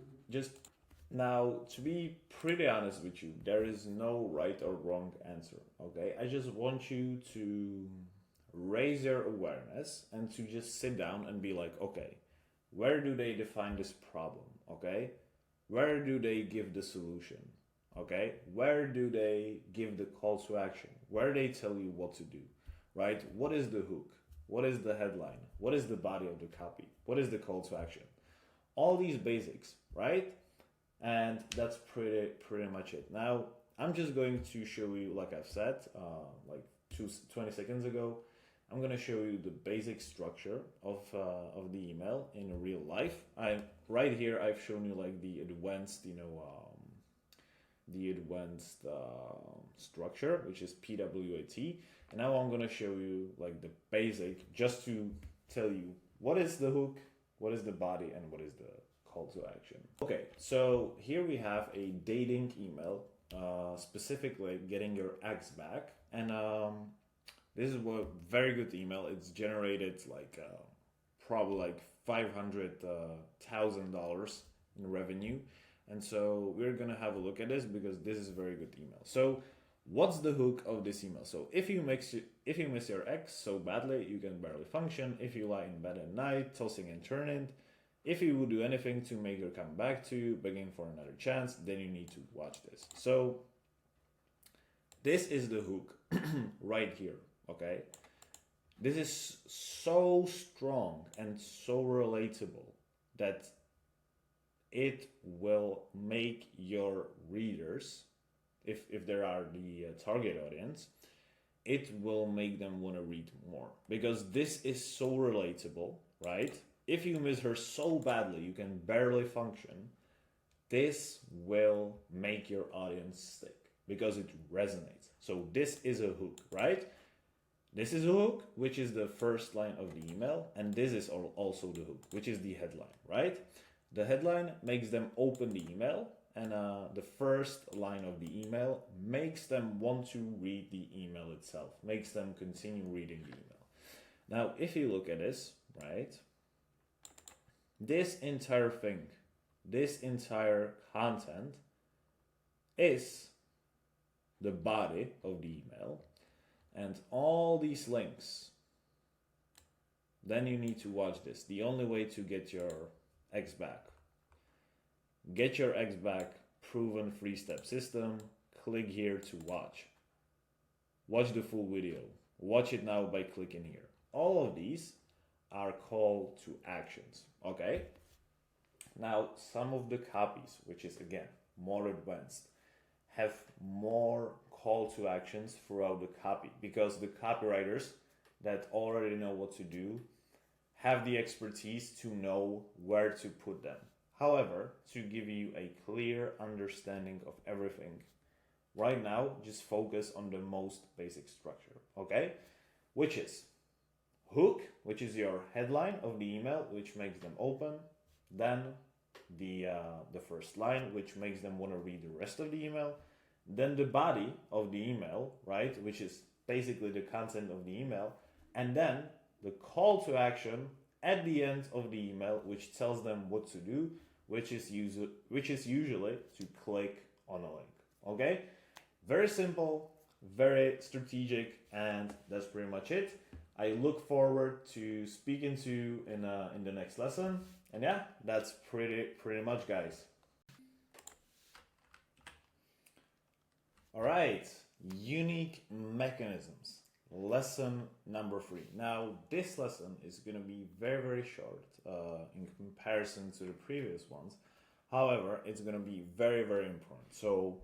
now, to be pretty honest with you, there is no right or wrong answer, okay? I just want you to raise your awareness and to just sit down and be like, okay, where do they define this problem, okay? Where do they give the solution, okay? Where do they give the call to action? Where they tell you what to do, right? What is the hook? What is the headline? What is the body of the copy? What is the call to action? All these basics, right? And that's pretty much it. Now, I'm just going to show you, like I've said, like 20 seconds ago, I'm going to show you the basic structure of the email in real life. Right here, I've shown you like the advanced, structure, which is PWAT. And now I'm going to show you like the basic, just to tell you what is the hook, what is the body, and what is the call to action. Okay, so here we have a dating email, specifically getting your ex back. And this is a very good email. It's generated like probably like $500,000 in revenue. And so we're gonna have a look at this because this is a very good email. So what's the hook of this email? So if you miss your ex so badly you can barely function, if you lie in bed at night tossing and turning, if you would do anything to make her come back to you, begging for another chance, then you need to watch this. So this is the hook right here, okay? This is so strong and so relatable that it will make your readers, if there are the target audience, it will make them want to read more, because this is so relatable, right? If you miss her so badly you can barely function, this will make your audience stick because it resonates. So this is a hook, right? This is a hook, which is the first line of the email, and this is also the hook, which is the headline, right? The headline makes them open the email, and the first line of the email makes them want to read the email itself, makes them continue reading the email. Now, if you look at this, right, this entire thing, this entire content is the body of the email, and all these links, then you need to watch this. The only way to get your ex back. Get your ex back, proven 3-step system. Click here to watch. Watch the full video. Watch it now by clicking here. All of these are call to actions, okay? Now, some of the copies, which is again more advanced, have more call to actions throughout the copy, because the copywriters that already know what to do have the expertise to know where to put them. However, to give you a clear understanding of everything, right now, just focus on the most basic structure, okay? Which is hook, which is your headline of the email, which makes them open. Then the first line, which makes them want to read the rest of the email. Then the body of the email, right, which is basically the content of the email. And then the call to action at the end of the email, which tells them what to do, which is usually to click on a link. Okay, very simple, very strategic, and that's pretty much it. I look forward to speaking to you in the next lesson. And yeah, that's pretty much, guys. All right, unique mechanisms. Lesson number 3. Now, this lesson is going to be very, very short in comparison to the previous ones. However, it's going to be very, very important. So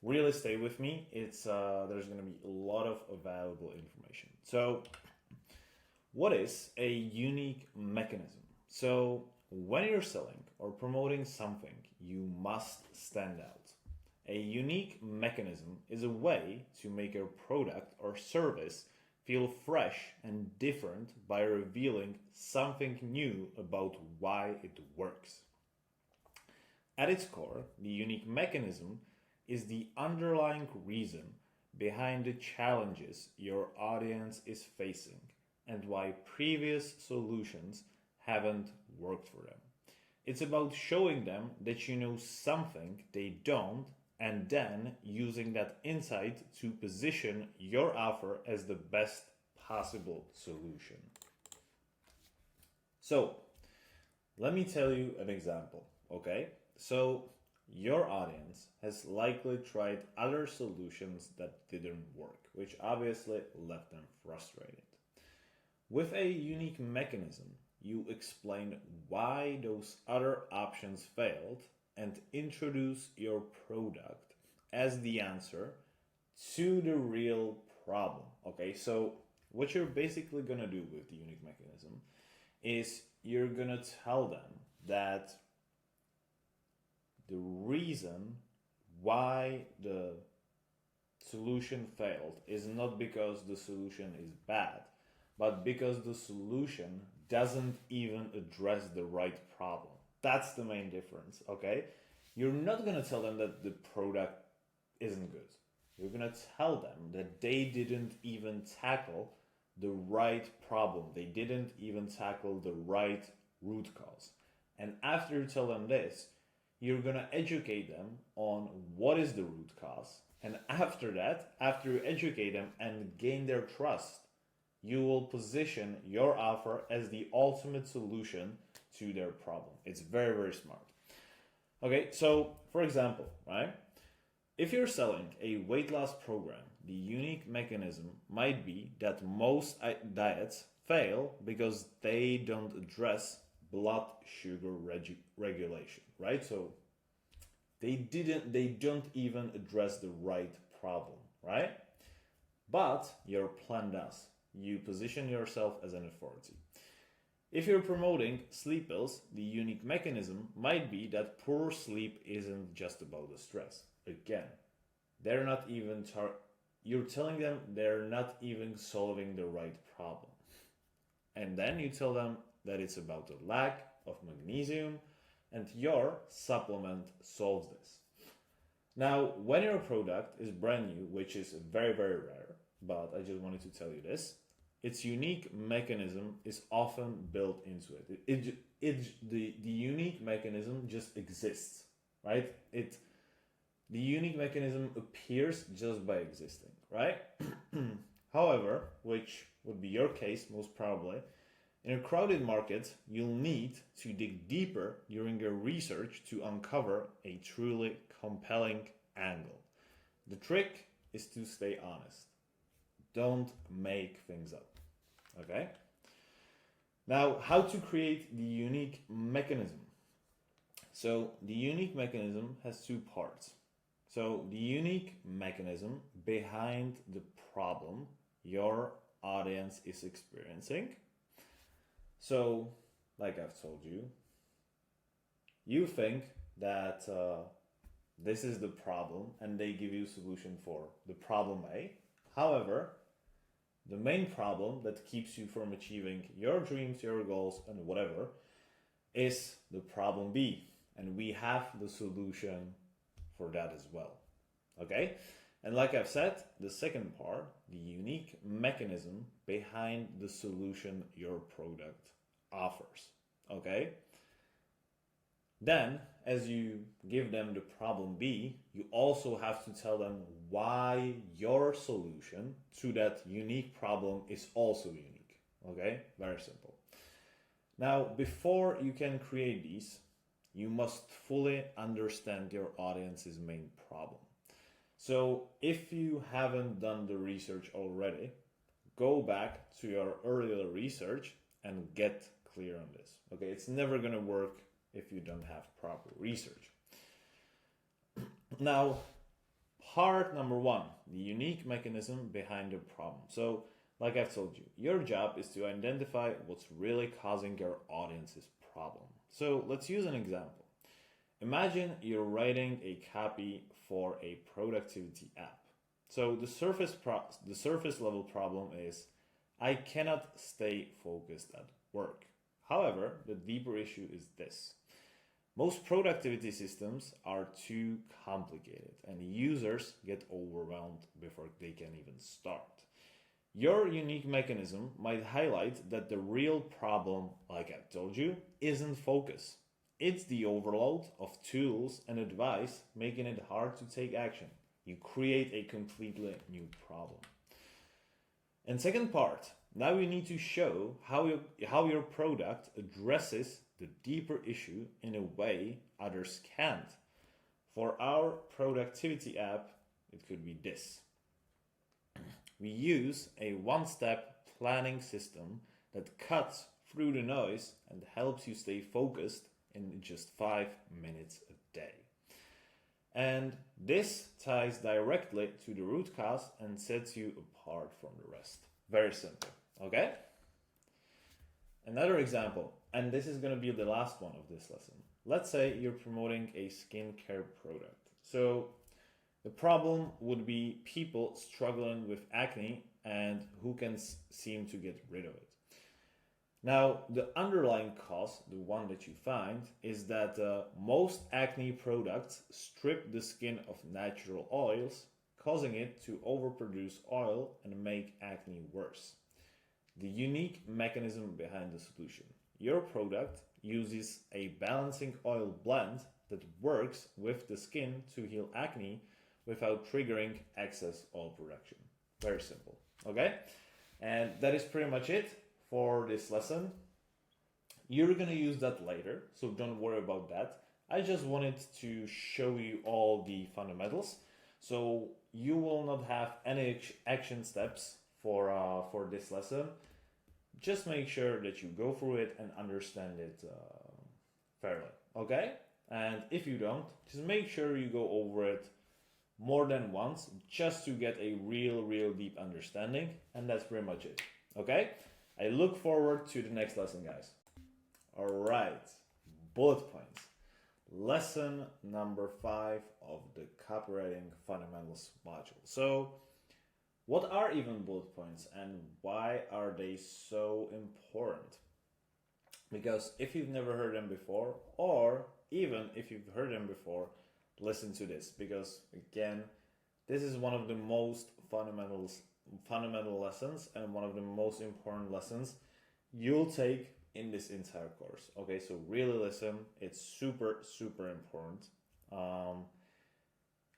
really stay with me. There's going to be a lot of valuable information. So what is a unique mechanism? So when you're selling or promoting something, you must stand out. A unique mechanism is a way to make your product or service feel fresh and different by revealing something new about why it works. At its core, the unique mechanism is the underlying reason behind the challenges your audience is facing and why previous solutions haven't worked for them. It's about showing them that you know something they don't, and then using that insight to position your offer as the best possible solution. So, let me tell you an example, okay? So, your audience has likely tried other solutions that didn't work, which obviously left them frustrated. With a unique mechanism, you explain why those other options failed and introduce your product as the answer to the real problem. Okay, so what you're basically gonna do with the unique mechanism is you're gonna tell them that the reason why the solution failed is not because the solution is bad, but because the solution doesn't even address the right problem. That's the main difference, okay? You're not gonna tell them that the product isn't good. You're gonna tell them that they didn't even tackle the right problem. They didn't even tackle the right root cause. And after you tell them this, you're gonna educate them on what is the root cause. And after that, after you educate them and gain their trust, you will position your offer as the ultimate solution to their problem. It's very, very smart. Okay, so for example, right? If you're selling a weight loss program, the unique mechanism might be that most diets fail because they don't address blood sugar regulation, right? So they don't even address the right problem, right? But your plan does. You position yourself as an authority. If you're promoting sleep pills, the unique mechanism might be that poor sleep isn't just about the stress. Again, they're not even you're telling them they're not even solving the right problem. And then you tell them that it's about the lack of magnesium and your supplement solves this. Now, when your product is brand new, which is very, very rare, but I just wanted to tell you this, its unique mechanism is often built into it. The unique mechanism just exists, right? The unique mechanism appears just by existing, right? However, which would be your case most probably, in a crowded market, you'll need to dig deeper during your research to uncover a truly compelling angle. The trick is to stay honest. Don't make things up, okay? Now, how to create the unique mechanism. So the unique mechanism has two parts. So the unique mechanism behind the problem your audience is experiencing. So, like I've told you, you think that this is the problem and they give you a solution for the problem A. However, the main problem that keeps you from achieving your dreams, your goals, and whatever is the problem B. And we have the solution for that as well. Okay? And like I've said, the second part, the unique mechanism behind the solution your product offers. Okay? Then, as you give them the problem B, you also have to tell them why your solution to that unique problem is also unique. Okay? Very simple. Now, before you can create these, you must fully understand your audience's main problem. So if you haven't done the research already, go back to your earlier research and get clear on this. Okay, it's never going to work if you don't have proper research. Now, part number one, the unique mechanism behind the problem. So, like I've told you, your job is to identify what's really causing your audience's problem. So let's use an example. Imagine you're writing a copy for a productivity app. So the surface level problem is, I cannot stay focused at work. However, the deeper issue is this. Most productivity systems are too complicated and users get overwhelmed before they can even start. Your unique mechanism might highlight that the real problem, like I told you, isn't focus. It's the overload of tools and advice making it hard to take action. You create a completely new problem. And second part, now you need to show how your product addresses the deeper issue in a way others can't. For our productivity app, it could be this. We use a one-step planning system that cuts through the noise and helps you stay focused in just 5 minutes a day. And this ties directly to the root cause and sets you apart from the rest. Very simple, okay? Another example, and this is going to be the last one of this lesson. Let's say you're promoting a skincare product. So the problem would be people struggling with acne and who can seem to get rid of it. Now, the underlying cause, the one that you find, is that most acne products strip the skin of natural oils, causing it to overproduce oil and make acne worse. The unique mechanism behind the solution. Your product uses a balancing oil blend that works with the skin to heal acne without triggering excess oil production. Very simple, okay? And that is pretty much it for this lesson. You're gonna use that later, so don't worry about that. I just wanted to show you all the fundamentals, so you will not have any action steps for this lesson. Just make sure that you go through it and understand it fairly, okay? And if you don't, just make sure you go over it more than once just to get a real deep understanding, and that's pretty much it, okay? I look forward to the next lesson, guys. All right, bullet points. Lesson number 5 of the Copywriting Fundamentals module. So, what are even bullet points and why are they so important? Because if you've never heard them before, or even if you've heard them before, listen to this, because again, this is one of the most fundamental lessons and one of the most important lessons you'll take in this entire course. Okay, so really listen. It's super important.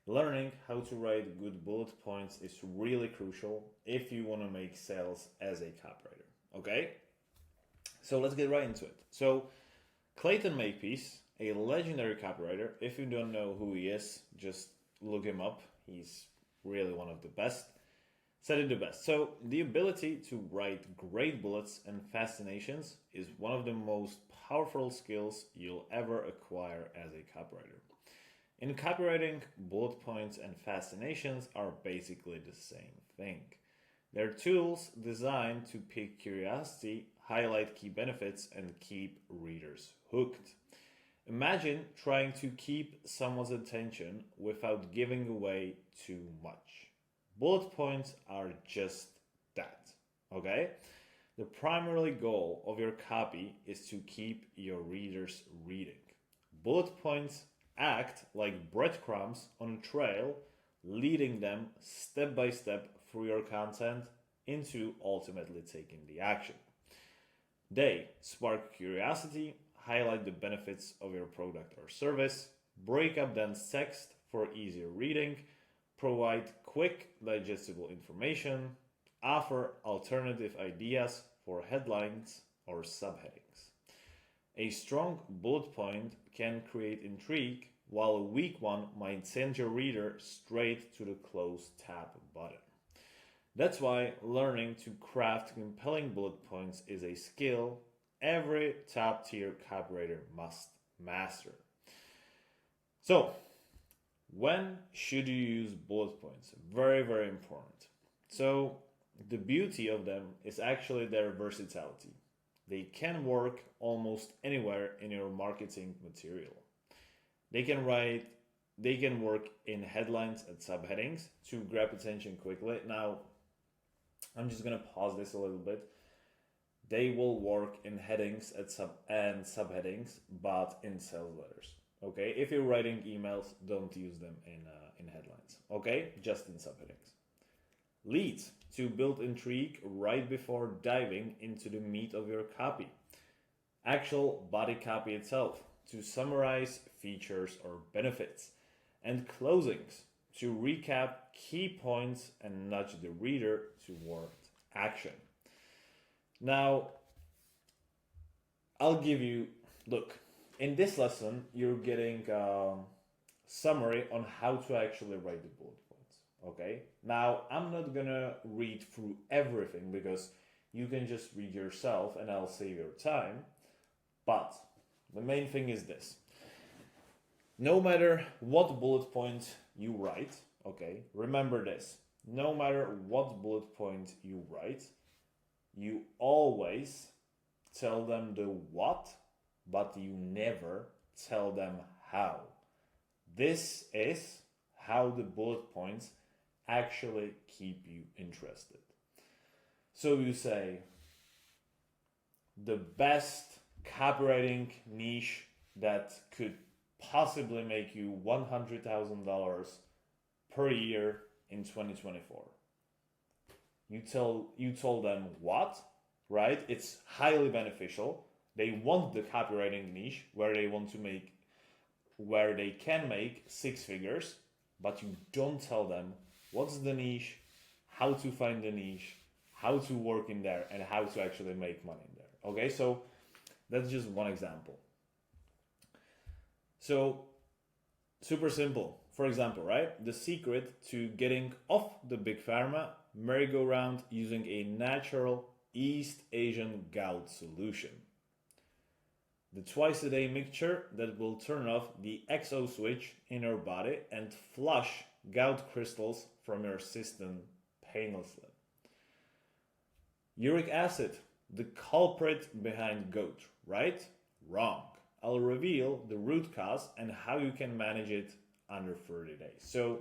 Learning how to write good bullet points is really crucial if you want to make sales as a copywriter. Okay, so let's get right into it. So Clayton Makepeace, a legendary copywriter. If you don't know who he is, just look him up. He's really one of the best. Said it the best. So the ability to write great bullets and fascinations is one of the most powerful skills you'll ever acquire as a copywriter. In copywriting, bullet points and fascinations are basically the same thing. They're tools designed to pique curiosity, highlight key benefits, and keep readers hooked. Imagine trying to keep someone's attention without giving away too much. Bullet points are just that, okay? The primary goal of your copy is to keep your readers reading. Bullet points act like breadcrumbs on a trail, leading them step by step through your content into ultimately taking the action. They spark curiosity, highlight the benefits of your product or service, break up dense text for easier reading, provide quick, digestible information, offer alternative ideas for headlines or subheadings. A strong bullet point can create intrigue, while a weak one might send your reader straight to the close tab button. That's why learning to craft compelling bullet points is a skill every top-tier copywriter must master. So, when should you use bullet points? Very important. So, the beauty of them is actually their versatility. They can work almost anywhere in your marketing material. They can work in headlines and subheadings to grab attention quickly. Now, I'm just going to pause this a little bit. They will work in headings and subheadings, but in sales letters. Okay, if you're writing emails, don't use them in headlines. Okay, just in subheadings. Leads to build intrigue right before diving into the meat of your copy. Actual body copy itself to summarize features or benefits. And closings to recap key points and nudge the reader toward action. Now, I'll give you, look, in this lesson, you're getting a summary on how to actually write the bullet points, okay? Now, I'm not gonna read through everything because you can just read yourself and I'll save your time, but the main thing is this. No matter what bullet point you write, okay, remember this. No matter what bullet point you write, you always tell them the what, but you never tell them how. This is how the bullet points actually keep you interested. So you say, the best copywriting niche that could possibly make you $100,000 per year in 2024. You told them what, right? It's highly beneficial. They want the copywriting niche where they can make six figures, but you don't tell them what's the niche, how to find the niche, how to work in there, and how to actually make money in there. Okay, so that's just one example. So super simple. For example, right? The secret to getting off the big pharma merry-go-round using a natural East Asian gout solution. The twice-a-day mixture that will turn off the XO switch in your body and flush gout crystals from your system painlessly. Uric acid, the culprit behind gout, right? Wrong. I'll reveal the root cause and how you can manage it under 30 days. So,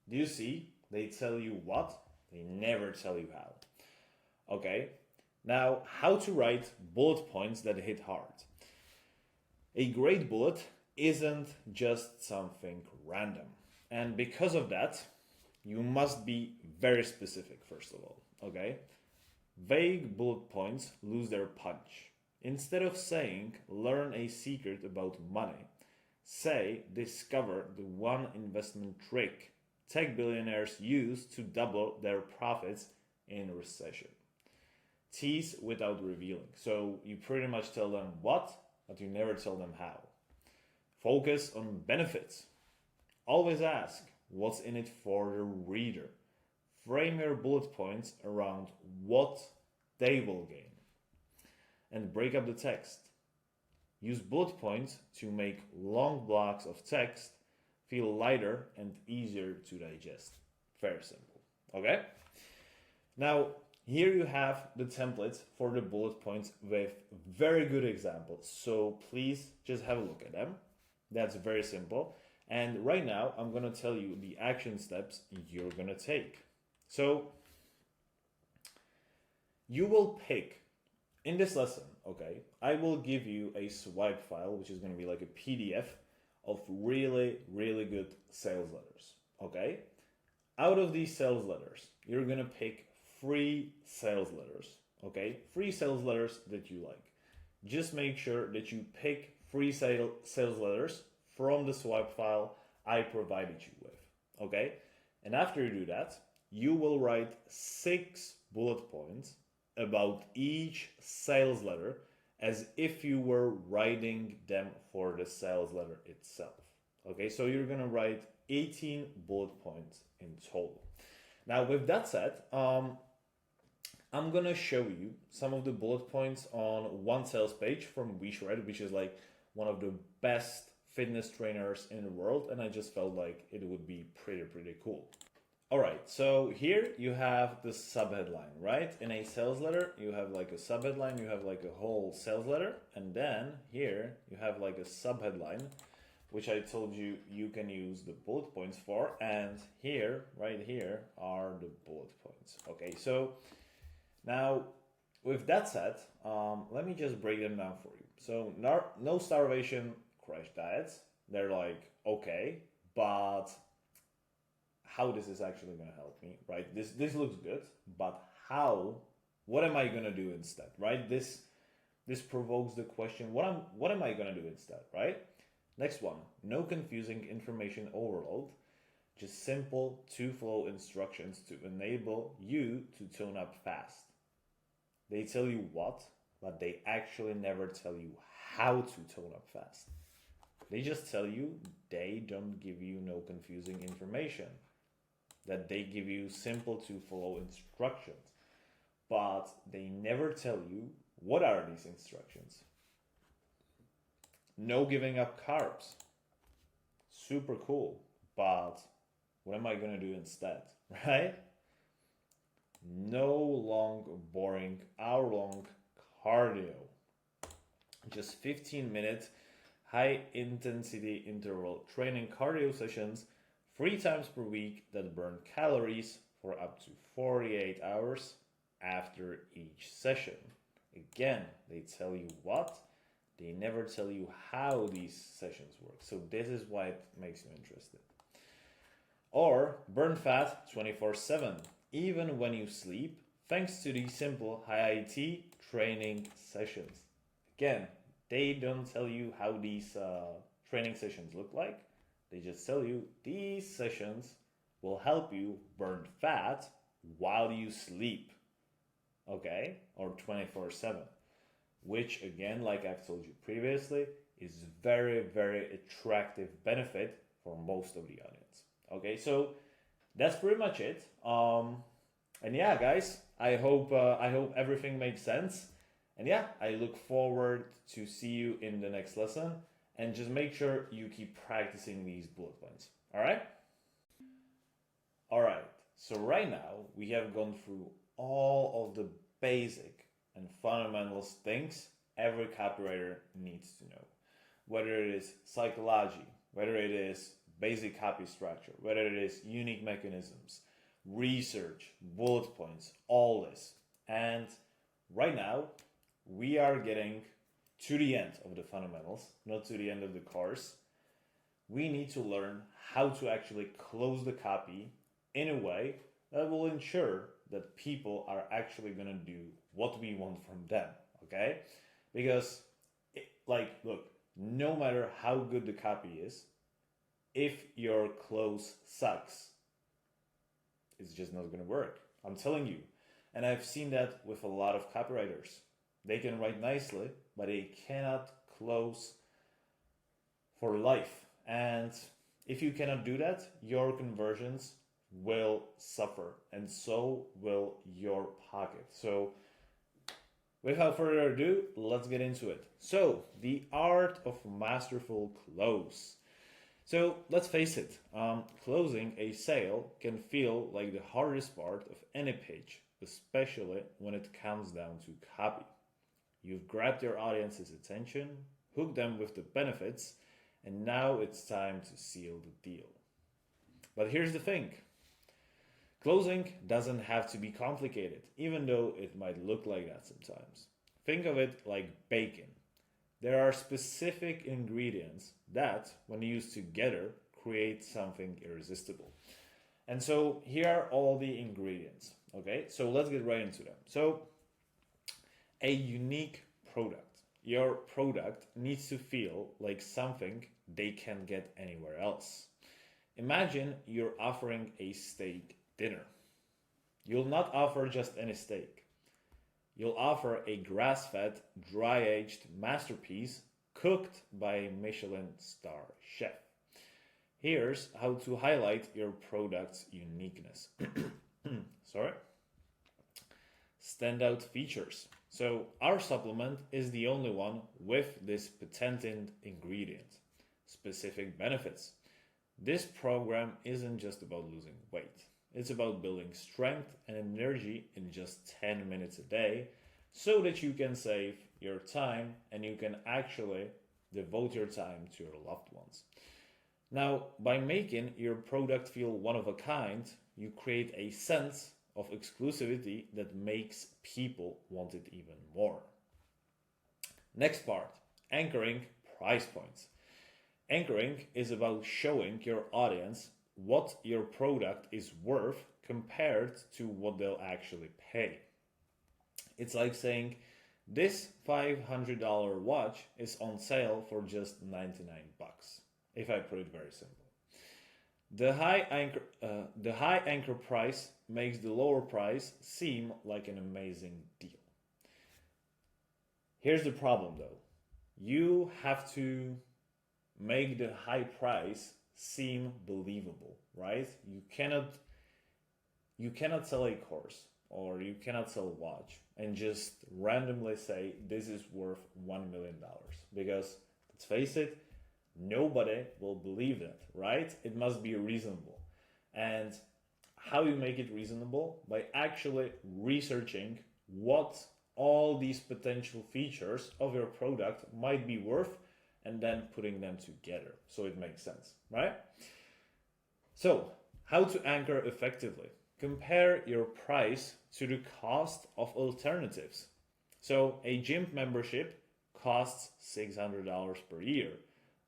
do you see? They tell you what, they never tell you how. Okay, now how to write bullet points that hit hard. A great bullet isn't just something random. And because of that, you must be very specific, first of all. Okay? Vague bullet points lose their punch. Instead of saying, learn a secret about money, say, discover the one investment trick tech billionaires use to double their profits in a recession. Tease without revealing. So you pretty much tell them what, but you never tell them how. Focus on benefits. Always ask, what's in it for the reader? Frame your bullet points around what they will gain. And break up the text. Use bullet points to make long blocks of text feel lighter and easier to digest. Very simple. Okay? Now, here you have the templates for the bullet points with very good examples. So please just have a look at them. That's very simple. And right now, I'm going to tell you the action steps you're going to take. So you will pick, in this lesson, okay, I will give you a swipe file, which is going to be like a PDF of really, really good sales letters, okay? Out of these sales letters, you're going to pick 3 sales letters, okay? 3 sales letters that you like. Just make sure that you pick 3 sales letters from the swipe file I provided you with, okay? And after you do that, you will write 6 bullet points about each sales letter as if you were writing them for the sales letter itself. Okay, so you're gonna write 18 bullet points in total. Now, with that said, I'm gonna show you some of the bullet points on one sales page from WeShred, which is like one of the best fitness trainers in the world, and I just felt like it would be pretty cool. All right, so here you have the subheadline, right? In a sales letter, you have like a subheadline, you have like a whole sales letter, and then here you have like a subheadline, which I told you you can use the bullet points for, and here, right here, are the bullet points. Okay, so now with that said, let me just break them down for you. So no starvation crash diets, they're like, okay, but how this is actually going to help me, right? This looks good, but how? What am I going to do instead, right? This provokes the question, what am I going to do instead, right? Next one, no confusing information overload, just simple 2-flow instructions to enable you to tone up fast. They tell you what, but they actually never tell you how to tone up fast. They just tell you they don't give you no confusing information, that they give you simple 2-flow instructions, but they never tell you what are these instructions. No giving up carbs. super cool, but what am I gonna do instead, right? No long, boring, hour-long cardio. Just 15-minute high-intensity interval training cardio sessions 3 times per week that burn calories for up to 48 hours after each session. Again, they tell you what, they never tell you how these sessions work. So this is why it makes you interested. Or burn fat 24/7, even when you sleep, thanks to these simple high-IT training sessions. Again, they don't tell you how these training sessions look like. They just tell you these sessions will help you burn fat while you sleep, okay? Or 24/7, which again, like I've told you previously, is very, very attractive benefit for most of the audience. Okay, so that's pretty much it. And yeah, guys, I hope everything made sense. And yeah, I look forward to see you in the next lesson. And just make sure you keep practicing these bullet points. All right? All right. So right now we have gone through all of the basic and fundamental things every copywriter needs to know. Whether it is psychology, whether it is basic copy structure, whether it is unique mechanisms, research, bullet points, all this. And right now, we are getting to the end of the fundamentals, not to the end of the course. We need to learn how to actually close the copy in a way that will ensure that people are actually going to do what we want from them, okay? Because, look, no matter how good the copy is, if your close sucks, it's just not going to work. I'm telling you. And I've seen that with a lot of copywriters. They can write nicely, but they cannot close for life. And if you cannot do that, your conversions will suffer, and so will your pocket. So without further ado, let's get into it. So, the art of masterful close. So let's face it, closing a sale can feel like the hardest part of any pitch, especially when it comes down to copy. You've grabbed your audience's attention, hooked them with the benefits, and now it's time to seal the deal. But here's the thing. Closing doesn't have to be complicated, even though it might look like that sometimes. Think of it like bacon. There are specific ingredients that, when used together, create something irresistible. And so here are all the ingredients, okay? So let's get right into them. So a unique product. Your product needs to feel like something they can get anywhere else. Imagine you're offering a steak dinner. You'll not offer just any steak. You'll offer a grass-fed, dry-aged masterpiece cooked by a Michelin star chef. Here's how to highlight your product's uniqueness. Sorry. Standout features. So our supplement is the only one with this patented ingredient. Specific benefits. This program isn't just about losing weight. It's about building strength and energy in just 10 minutes a day so that you can save your time and you can actually devote your time to your loved ones. Now, by making your product feel one of a kind, you create a sense of exclusivity that makes people want it even more. Next part, anchoring price points. Anchoring is about showing your audience what your product is worth compared to what they'll actually pay. It's like saying, this $500 watch is on sale for just 99 bucks, if I put it very simple. The high anchor price makes the lower price seem like an amazing deal. Here's the problem though. You have to make the high price seem believable, right? You cannot sell a course or you cannot sell a watch and just randomly say this is worth $1 million, because let's face it, Nobody will believe that, right? It must be reasonable. And how you make it reasonable? By actually researching what all these potential features of your product might be worth and then putting them together so it makes sense, right? So, how to anchor effectively? Compare your price to the cost of alternatives. So, a gym membership costs $600 per year,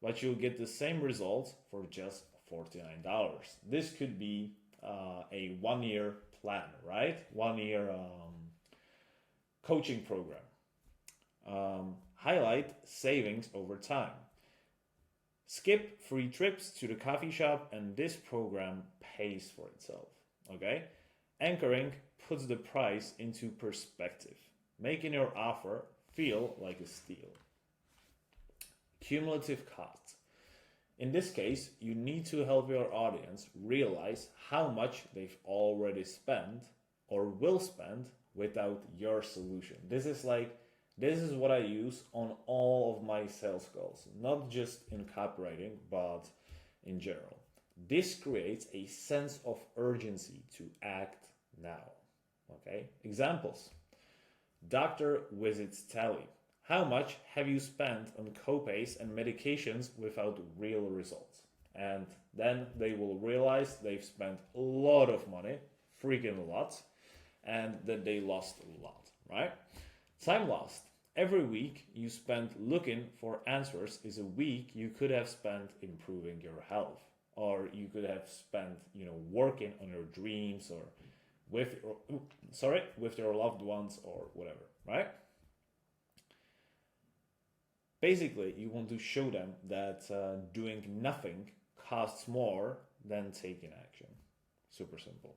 but you'll get the same results for just $49. This could be a 1 year plan, right? 1 year coaching program. Highlight savings over time. Skip free trips to the coffee shop, and this program pays for itself. Okay? Anchoring puts the price into perspective, making your offer feel like a steal. Cumulative costs. In this case, you need to help your audience realize how much they've already spent or will spend without your solution. This is what I use on all of my sales calls, not just in copywriting, but in general. This creates a sense of urgency to act now. Okay? Examples. Doctor visits tally. How much have you spent on copays and medications without real results? And then they will realize they've spent a lot of money, freaking a lot, and that they lost a lot, right? Time lost. Every week you spent looking for answers is a week you could have spent improving your health, or you could have spent, working on your dreams, or with your loved ones, or whatever, right? Basically, you want to show them that doing nothing costs more than taking action. Super simple.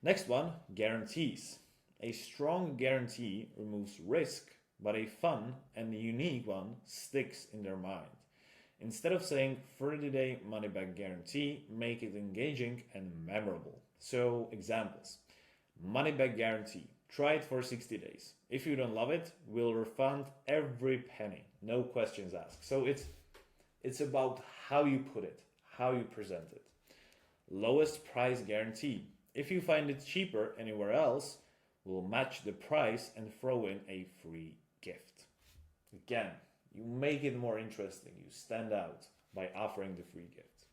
Next one, guarantees. A strong guarantee removes risk, but a fun and unique one sticks in their mind. Instead of saying 30-day money-back guarantee, make it engaging and memorable. So, examples. Money-back guarantee. Try it for 60 days. If you don't love it, we'll refund every penny. No questions asked. So it's about how you put it, how you present it. Lowest price guarantee. If you find it cheaper anywhere else, we'll match the price and throw in a free gift. Again, you make it more interesting. You stand out by offering the free gift.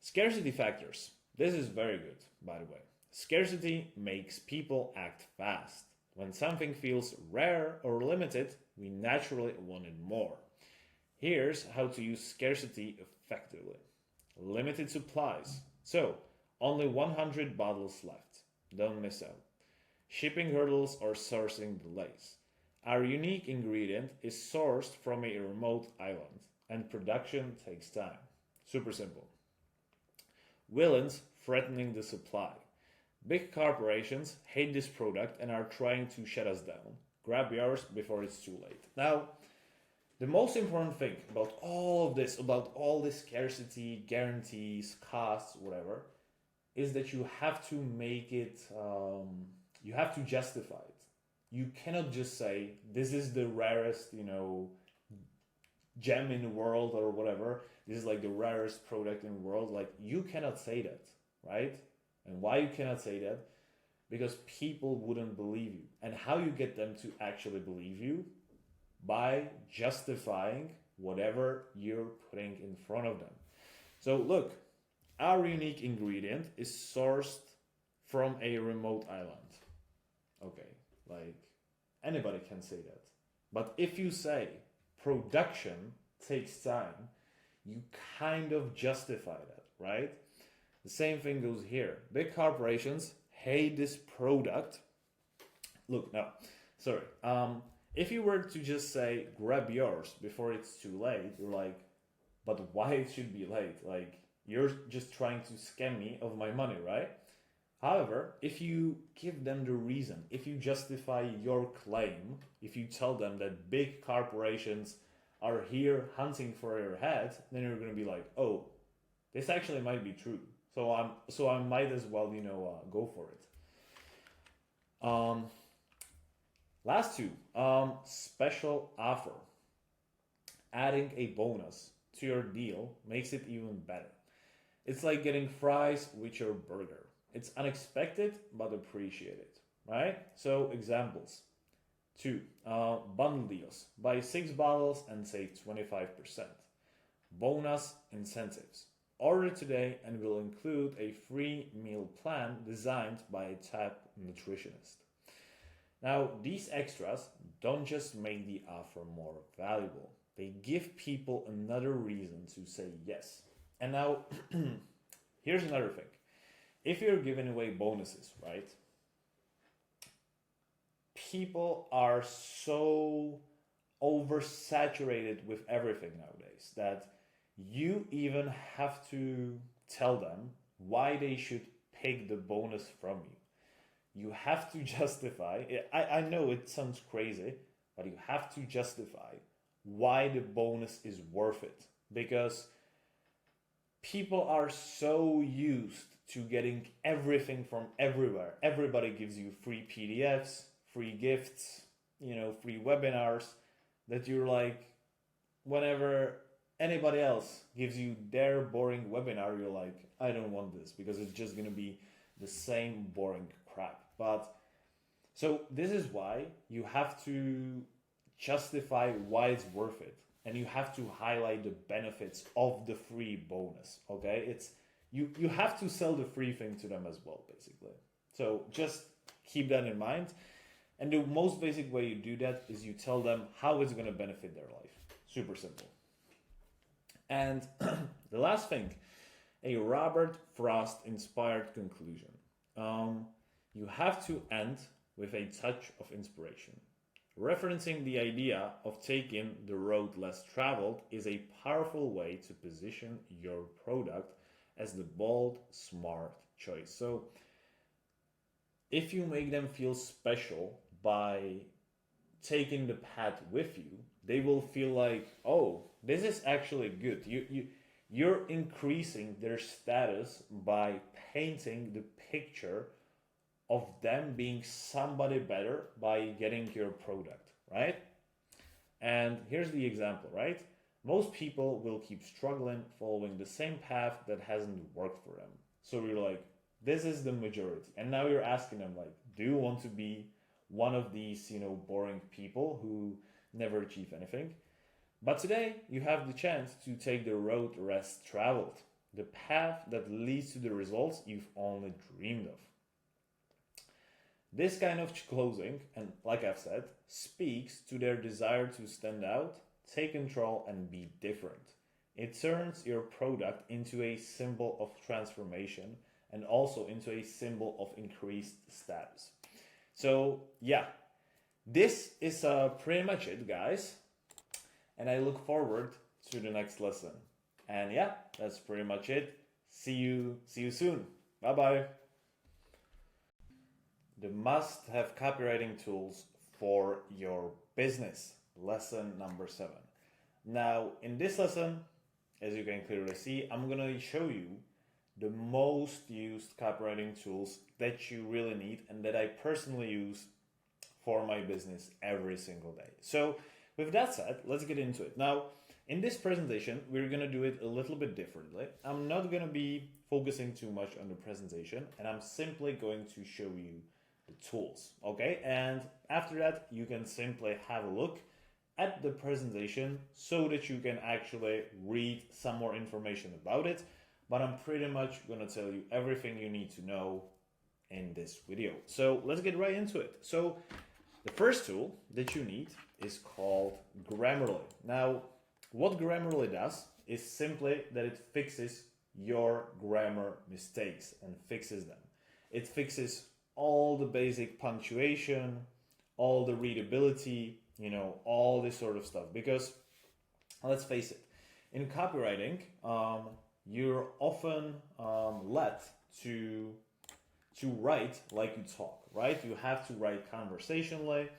Scarcity factors. This is very good, by the way. Scarcity makes people act fast. When something feels rare or limited, we naturally want it more. Here's how to use scarcity effectively. Limited supplies. So, only 100 bottles left. Don't miss out. Shipping hurdles or sourcing delays. Our unique ingredient is sourced from a remote island, and production takes time. Super simple. Villains threatening the supply. Big corporations hate this product and are trying to shut us down. Grab yours before it's too late. Now, the most important thing about all of this, about all this scarcity, guarantees, costs, whatever, is that you have to make it, you have to justify it. You cannot just say, this is the rarest, gem in the world or whatever. This is like the rarest product in the world. Like, you cannot say that, right? And why you cannot say that? Because people wouldn't believe you. And how you get them to actually believe you? By justifying whatever you're putting in front of them. So look, our unique ingredient is sourced from a remote island. Okay, like anybody can say that. But if you say production takes time, you kind of justify that, right? The same thing goes here. Big corporations hate this product. Look, no, sorry. If you were to just say, grab yours before it's too late, you're like, but why it should be late? Like, you're just trying to scam me of my money, right? However, if you give them the reason, if you justify your claim, if you tell them that big corporations are here hunting for your head, then you're going to be like, oh, this actually might be true. So I might as well, go for it. Last two, special offer. Adding a bonus to your deal makes it even better. It's like getting fries with your burger. It's unexpected but appreciated, right? So examples. 2. Bundle deals. Buy 6 bottles and save 25%. Bonus incentives. Order today and we'll include a free meal plan designed by a top nutritionist. Now, these extras don't just make the offer more valuable, they give people another reason to say yes. And now, here's another thing. If you're giving away bonuses, right? People are so oversaturated with everything nowadays that you even have to tell them why they should pick the bonus from you. You have to justify, I know it sounds crazy, but you have to justify why the bonus is worth it. Because people are so used to getting everything from everywhere. Everybody gives you free PDFs, free gifts, free webinars, that you're like, whenever anybody else gives you their boring webinar, you're like, I don't want this because it's just going to be the same boring crap. But so this is why you have to justify why it's worth it, and you have to highlight the benefits of the free bonus. Okay, it's you have to sell the free thing to them as well, basically. So just keep that in mind. And the most basic way you do that is you tell them how it's going to benefit their life. Super simple. And the last thing, a Robert Frost inspired conclusion. You have to end with a touch of inspiration. Referencing the idea of taking the road less traveled is a powerful way to position your product as the bold, smart choice. So if you make them feel special by taking the path with you, they will feel like, oh, this is actually good. You're increasing their status by painting the picture of them being somebody better by getting your product, right? And here's the example, right? Most people will keep struggling following the same path that hasn't worked for them. So you're like, this is the majority. And now you're asking them, like, do you want to be one of these, boring people who never achieve anything? But today you have the chance to take the road less traveled, the path that leads to the results you've only dreamed of. This kind of closing, and like I've said, speaks to their desire to stand out, take control, and be different. It turns your product into a symbol of transformation and also into a symbol of increased status. So yeah, this is pretty much it, guys. And I look forward to the next lesson. And yeah, that's pretty much it. See you soon. Bye-bye. The must-have copywriting tools for your business. Lesson number 7. Now, in this lesson, as you can clearly see, I'm going to show you the most used copywriting tools that you really need and that I personally use for my business every single day. So with that said, let's get into it. Now, in this presentation, we're going to do it a little bit differently. I'm not going to be focusing too much on the presentation, and I'm simply going to show you the tools, okay? And after that, you can simply have a look at the presentation so that you can actually read some more information about it. But I'm pretty much going to tell you everything you need to know in this video. So let's get right into it. So the first tool that you need is called Grammarly. Now, what Grammarly does is simply that it fixes your grammar mistakes and fixes them. It fixes all the basic punctuation, all the readability, all this sort of stuff. Because let's face it, in copywriting, you're often led to write like you talk, right? You have to write conversationally.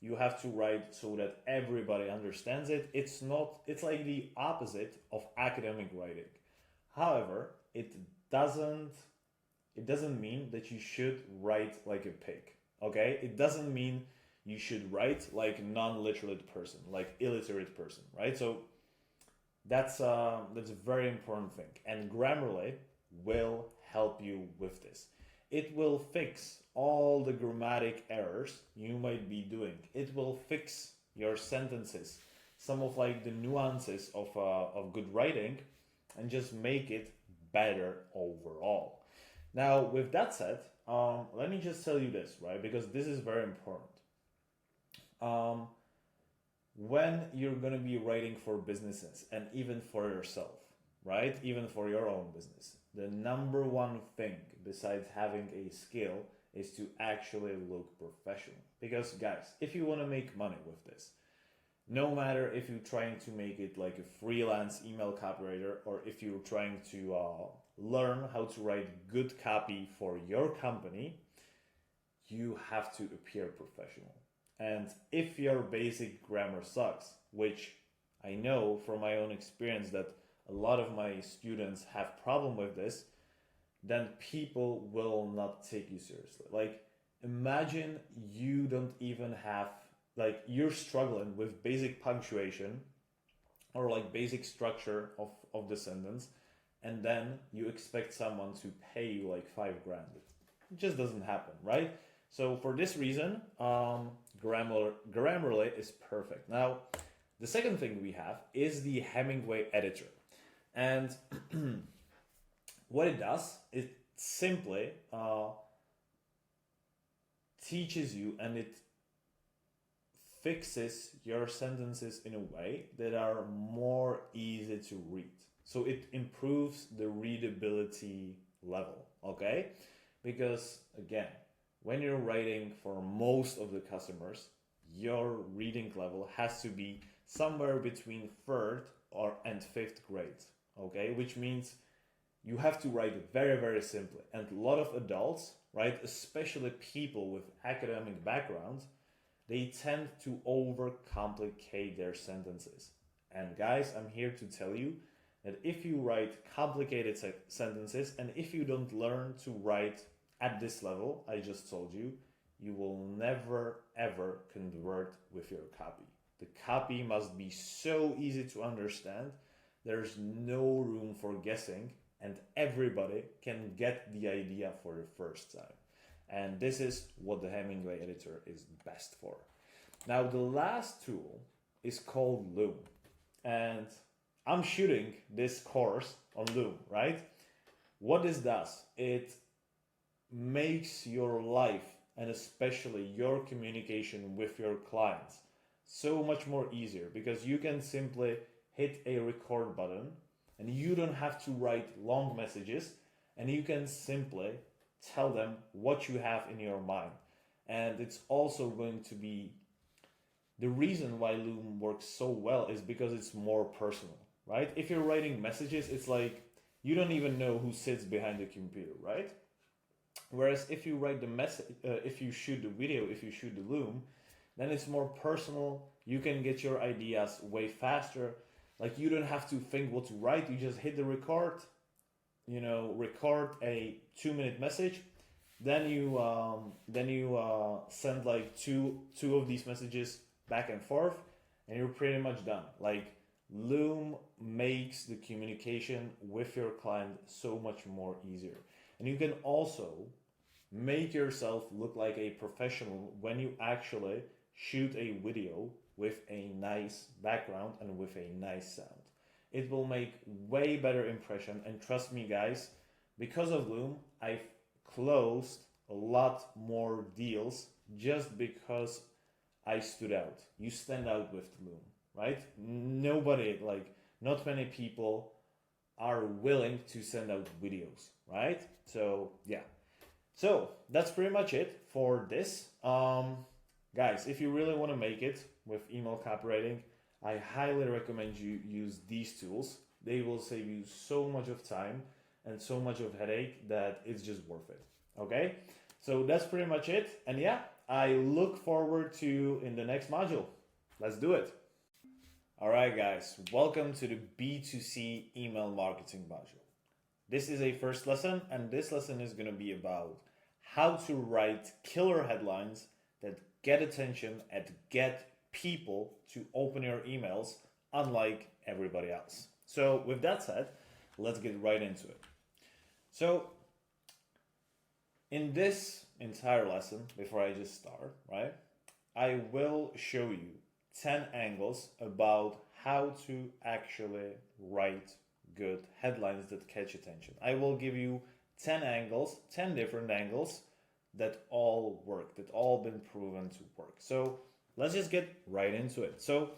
You have to write so that everybody understands it. It's like the opposite of academic writing. However, it doesn't mean that you should write like a pig, okay? It doesn't mean you should write like a non-literate person, like illiterate person, right? So That's a very important thing, and Grammarly will help you with this. It will fix all the grammatic errors you might be doing. It will fix your sentences, some of like the nuances of good writing, and just make it better overall. Now, with that said, let me just tell you this, right? Because this is very important. Um, when you're going to be writing for businesses and even for yourself, right? Even for your own business, the number one thing besides having a skill is to actually look professional. Because, guys, if you want to make money with this, no matter if you're trying to make it like a freelance email copywriter or if you're trying to learn how to write good copy for your company, you have to appear professional. And if your basic grammar sucks, which I know from my own experience that a lot of my students have problem with this, then people will not take you seriously. Like, imagine you don't even have, like, you're struggling with basic punctuation or like basic structure of the sentence, and then you expect someone to pay you like 5 grand. It just doesn't happen, right? So for this reason, Grammarly is perfect. Now, the second thing we have is the Hemingway editor. And what it does, it simply teaches you and it fixes your sentences in a way that are more easy to read. So it improves the readability level, okay? Because again, when you're writing for most of the customers, your reading level has to be somewhere between third and fifth grade, okay? Which means you have to write very, very simply. And a lot of adults, right, especially people with academic backgrounds, they tend to overcomplicate their sentences. And guys, I'm here to tell you that if you write complicated sentences and if you don't learn to write at this level, I just told you, you will never ever convert with your copy. The copy must be so easy to understand. There's no room for guessing, and everybody can get the idea for the first time. And this is what the Hemingway editor is best for. Now, the last tool is called Loom. And I'm shooting this course on Loom, right? What this does, it makes your life and especially your communication with your clients so much more easier because you can simply hit a record button and you don't have to write long messages and you can simply tell them what you have in your mind. And it's also going to be the reason why Loom works so well is because it's more personal, right? If you're writing messages, it's like you don't even know who sits behind the computer, right? Whereas if you write the message, if you shoot the video, if you shoot the Loom, then it's more personal. You can get your ideas way faster. Like you don't have to think what to write. You just hit the record, record a 2-minute message. Then you send like two of these messages back and forth, and you're pretty much done. Like Loom makes the communication with your client so much more easier. And you can also make yourself look like a professional when you actually shoot a video with a nice background and with a nice sound. It will make way better impression, and trust me guys, because of Loom, I've closed a lot more deals just because I stood out. You stand out with Loom, right? Not many people are willing to send out videos, right? So yeah. So that's pretty much it for this. Guys, if you really want to make it with email copywriting, I highly recommend you use these tools. They will save you so much of time and so much of headache that it's just worth it. Okay? So that's pretty much it. And yeah, I look forward to in the next module. Let's do it. All right, guys, welcome to the B2C email marketing module. This is a first lesson, and this lesson is going to be about how to write killer headlines that get attention and get people to open your emails unlike everybody else. So with that said, let's get right into it. So in this entire lesson, before I just start, right, I will show you 10 angles about how to actually write good headlines that catch attention. I will give you 10 angles, 10 different angles that all work, that all been proven to work. So let's just get right into it. So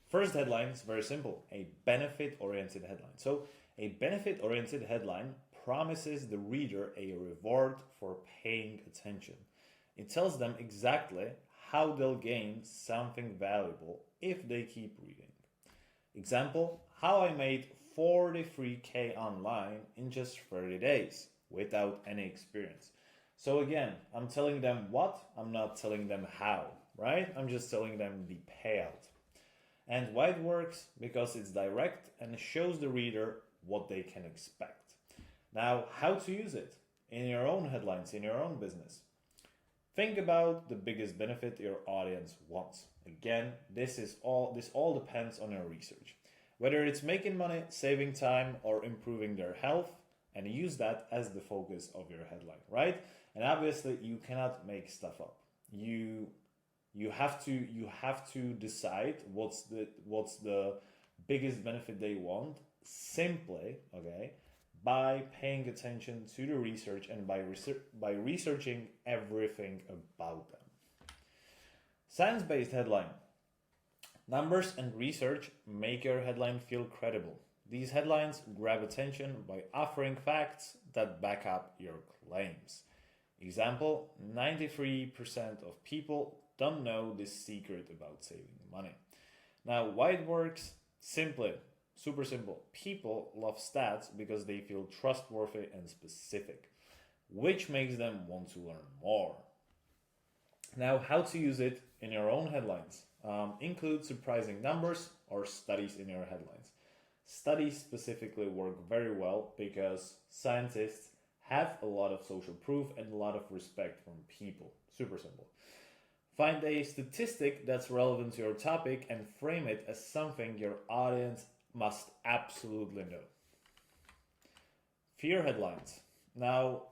first headline is very simple, a benefit-oriented headline. So a benefit-oriented headline promises the reader a reward for paying attention. It tells them exactly how they'll gain something valuable if they keep reading. Example, how I made 43K online in just 30 days without any experience. So again, I'm telling them what, I'm not telling them how, right? I'm just telling them the payout. And why it works? Because it's direct and shows the reader what they can expect. Now, how to use it in your own headlines, in your own business. Think about the biggest benefit your audience wants. Again, this all depends on your research. Whether it's making money, saving time, or improving their health, and use that as the focus of your headline, right? And obviously, you cannot make stuff up. You have to decide what's the biggest benefit they want simply, okay, by paying attention to the research and by researching everything about them. Science-based headline. Numbers and research make your headline feel credible. These headlines grab attention by offering facts that back up your claims. Example, 93% of people don't know this secret about saving money. Now, why it works? Simply, super simple. People love stats because they feel trustworthy and specific, which makes them want to learn more. Now, how to use it in your own headlines. Include surprising numbers or studies in your headlines. Studies specifically work very well because scientists have a lot of social proof and a lot of respect from people. Super simple. Find a statistic that's relevant to your topic and frame it as something your audience must absolutely know. Fear headlines. Now,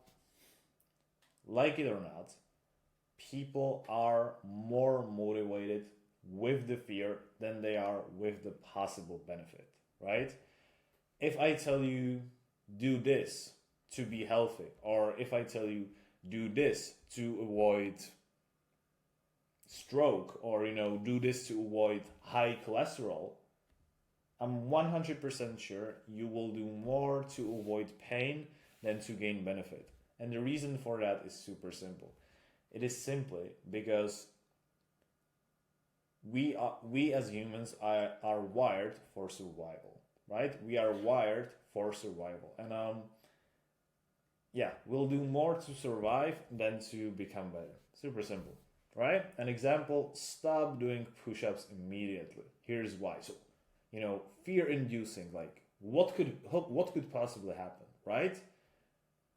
like it or not, people are more motivated with the fear than they are with the possible benefit, right? If I tell you, do this to be healthy, or if I tell you, do this to avoid stroke, or do this to avoid high cholesterol, I'm 100% sure you will do more to avoid pain than to gain benefit. And the reason for that is super simple. It is simply because we as humans are wired for survival, right? We are wired for survival. And we'll do more to survive than to become better. Super simple, right? An example, stop doing push-ups immediately. Here's why. So, fear-inducing, like what could possibly happen, right?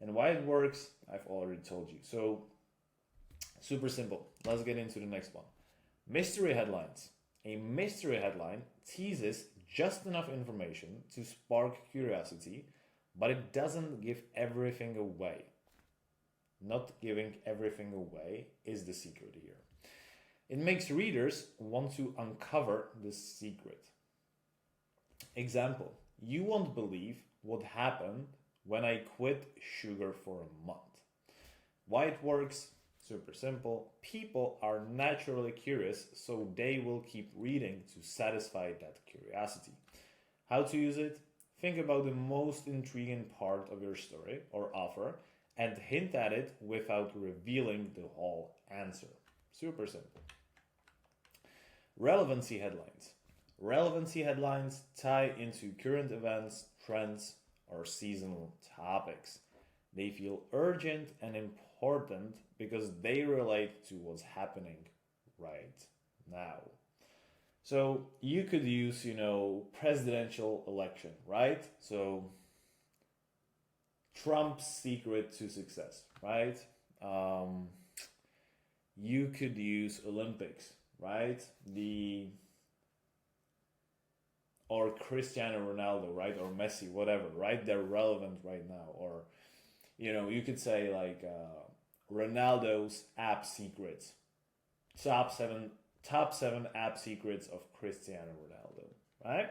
And why it works, I've already told you. So, super simple. Let's get into the next one. Mystery headlines. A mystery headline teases just enough information to spark curiosity, but it doesn't give everything away. Not giving everything away is the secret here. It makes readers want to uncover the secret. Example, you won't believe what happened when I quit sugar for a month. Why it works? Super simple. People are naturally curious, so they will keep reading to satisfy that curiosity. How to use it? Think about the most intriguing part of your story or offer and hint at it without revealing the whole answer. Super simple. Relevancy headlines. Relevancy headlines tie into current events, trends, or seasonal topics. They feel urgent and important because they relate to what's happening right now. So you could use, presidential election, right? So Trump's secret to success, right? You could use Olympics, right? The or Cristiano Ronaldo, right? Or Messi, whatever, right? They're relevant right now. Or, you could say like Ronaldo's app secrets, top seven app secrets of Cristiano Ronaldo, right?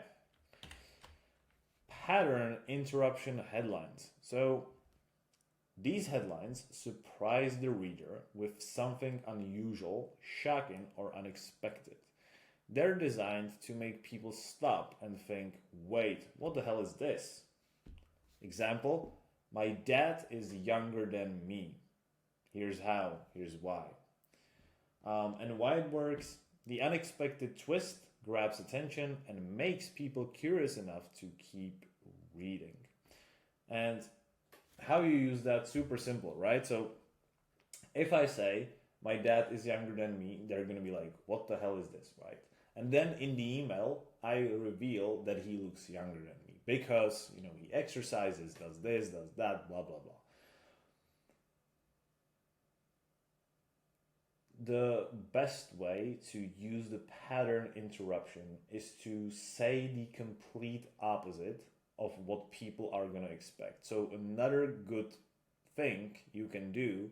Pattern interruption headlines. So these headlines surprise the reader with something unusual, shocking, or unexpected. They're designed to make people stop and think, wait, what the hell is this? Example, my dad is younger than me. Here's how, here's why. And why it works, the unexpected twist grabs attention and makes people curious enough to keep reading. And how you use that, super simple, right? So if I say my dad is younger than me, they're going to be like, what the hell is this, right? And then in the email, I reveal that he looks younger than me because, he exercises, does this, does that, blah, blah, blah. The best way to use the pattern interruption is to say the complete opposite of what people are going to expect. So another good thing you can do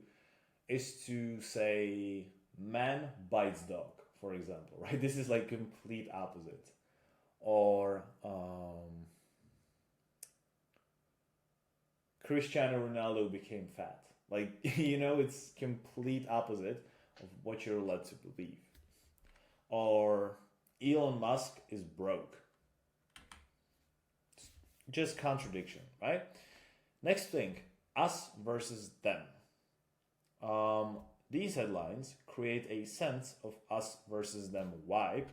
is to say man bites dog, for example, right? This is like complete opposite. Or Cristiano Ronaldo became fat. Like, it's complete opposite of what you're led to believe. Or Elon Musk is broke. Just contradiction, right? Next thing, us versus them. These headlines create a sense of us versus them vibe,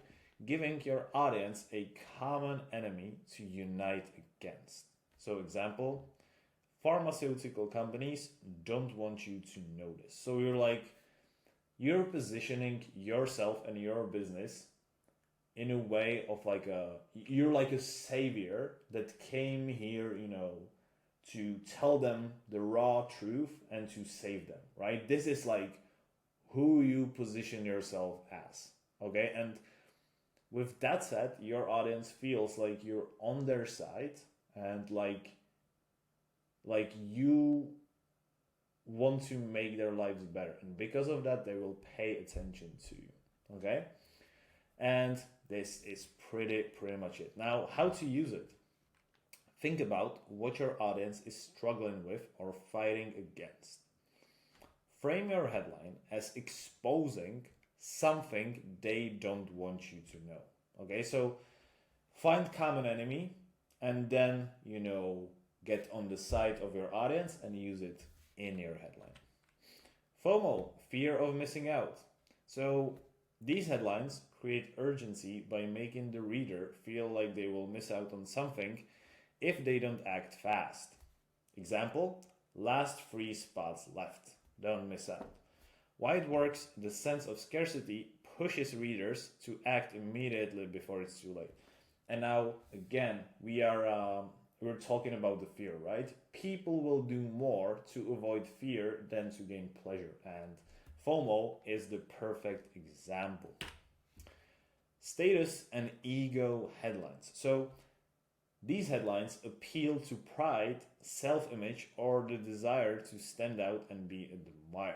giving your audience a common enemy to unite against. So example, pharmaceutical companies don't want you to notice. So you're positioning yourself and your business in a way of you're like a savior that came here, to tell them the raw truth and to save them, right? This is like who you position yourself as, okay? And with that said, your audience feels like you're on their side and like you want to make their lives better. And because of that, they will pay attention to you, okay? And this is pretty much it. Now, how to use it? Think about what your audience is struggling with or fighting against. Frame your headline as exposing something they don't want you to know. Okay, so find common enemy and then, get on the side of your audience and use it in your headline. FOMO, fear of missing out. So these headlines create urgency by making the reader feel like they will miss out on something if they don't act fast. Example, last 3 spots left. Don't miss out. Why it works, the sense of scarcity pushes readers to act immediately before it's too late. And now, again, we're talking about the fear, right? People will do more to avoid fear than to gain pleasure. And FOMO is the perfect example. Status and ego headlines. So these headlines appeal to pride, self-image, or the desire to stand out and be admired.